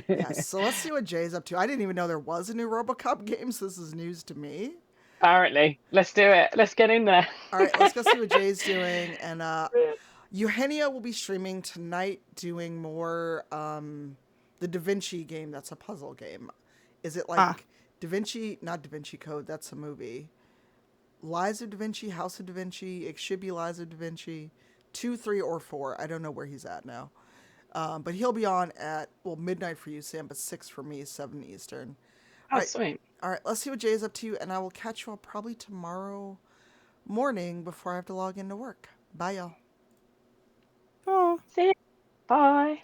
[SPEAKER 1] Yes, so let's see what Jay's up to. I didn't even know there was a new RoboCop game, so this is news to me.
[SPEAKER 12] Apparently. Let's do it. Let's get in there.
[SPEAKER 1] All right, let's go see what Jay's doing. And Eugenia will be streaming tonight doing more the Da Vinci game. That's a puzzle game. Is it like Da Vinci? Not Da Vinci Code. That's a movie. Lies of Da Vinci, House of Da Vinci. It should be Lies of Da Vinci. 2, 3, or 4. I don't know where he's at now. But he'll be on at, midnight for you, Sam, but 6 for me, 7 Eastern.
[SPEAKER 12] Oh, sweet.
[SPEAKER 1] All right, let's see what Jay's up to, and I will catch you all probably tomorrow morning before I have to log into work. Bye, y'all.
[SPEAKER 15] Oh.
[SPEAKER 12] See you. Bye.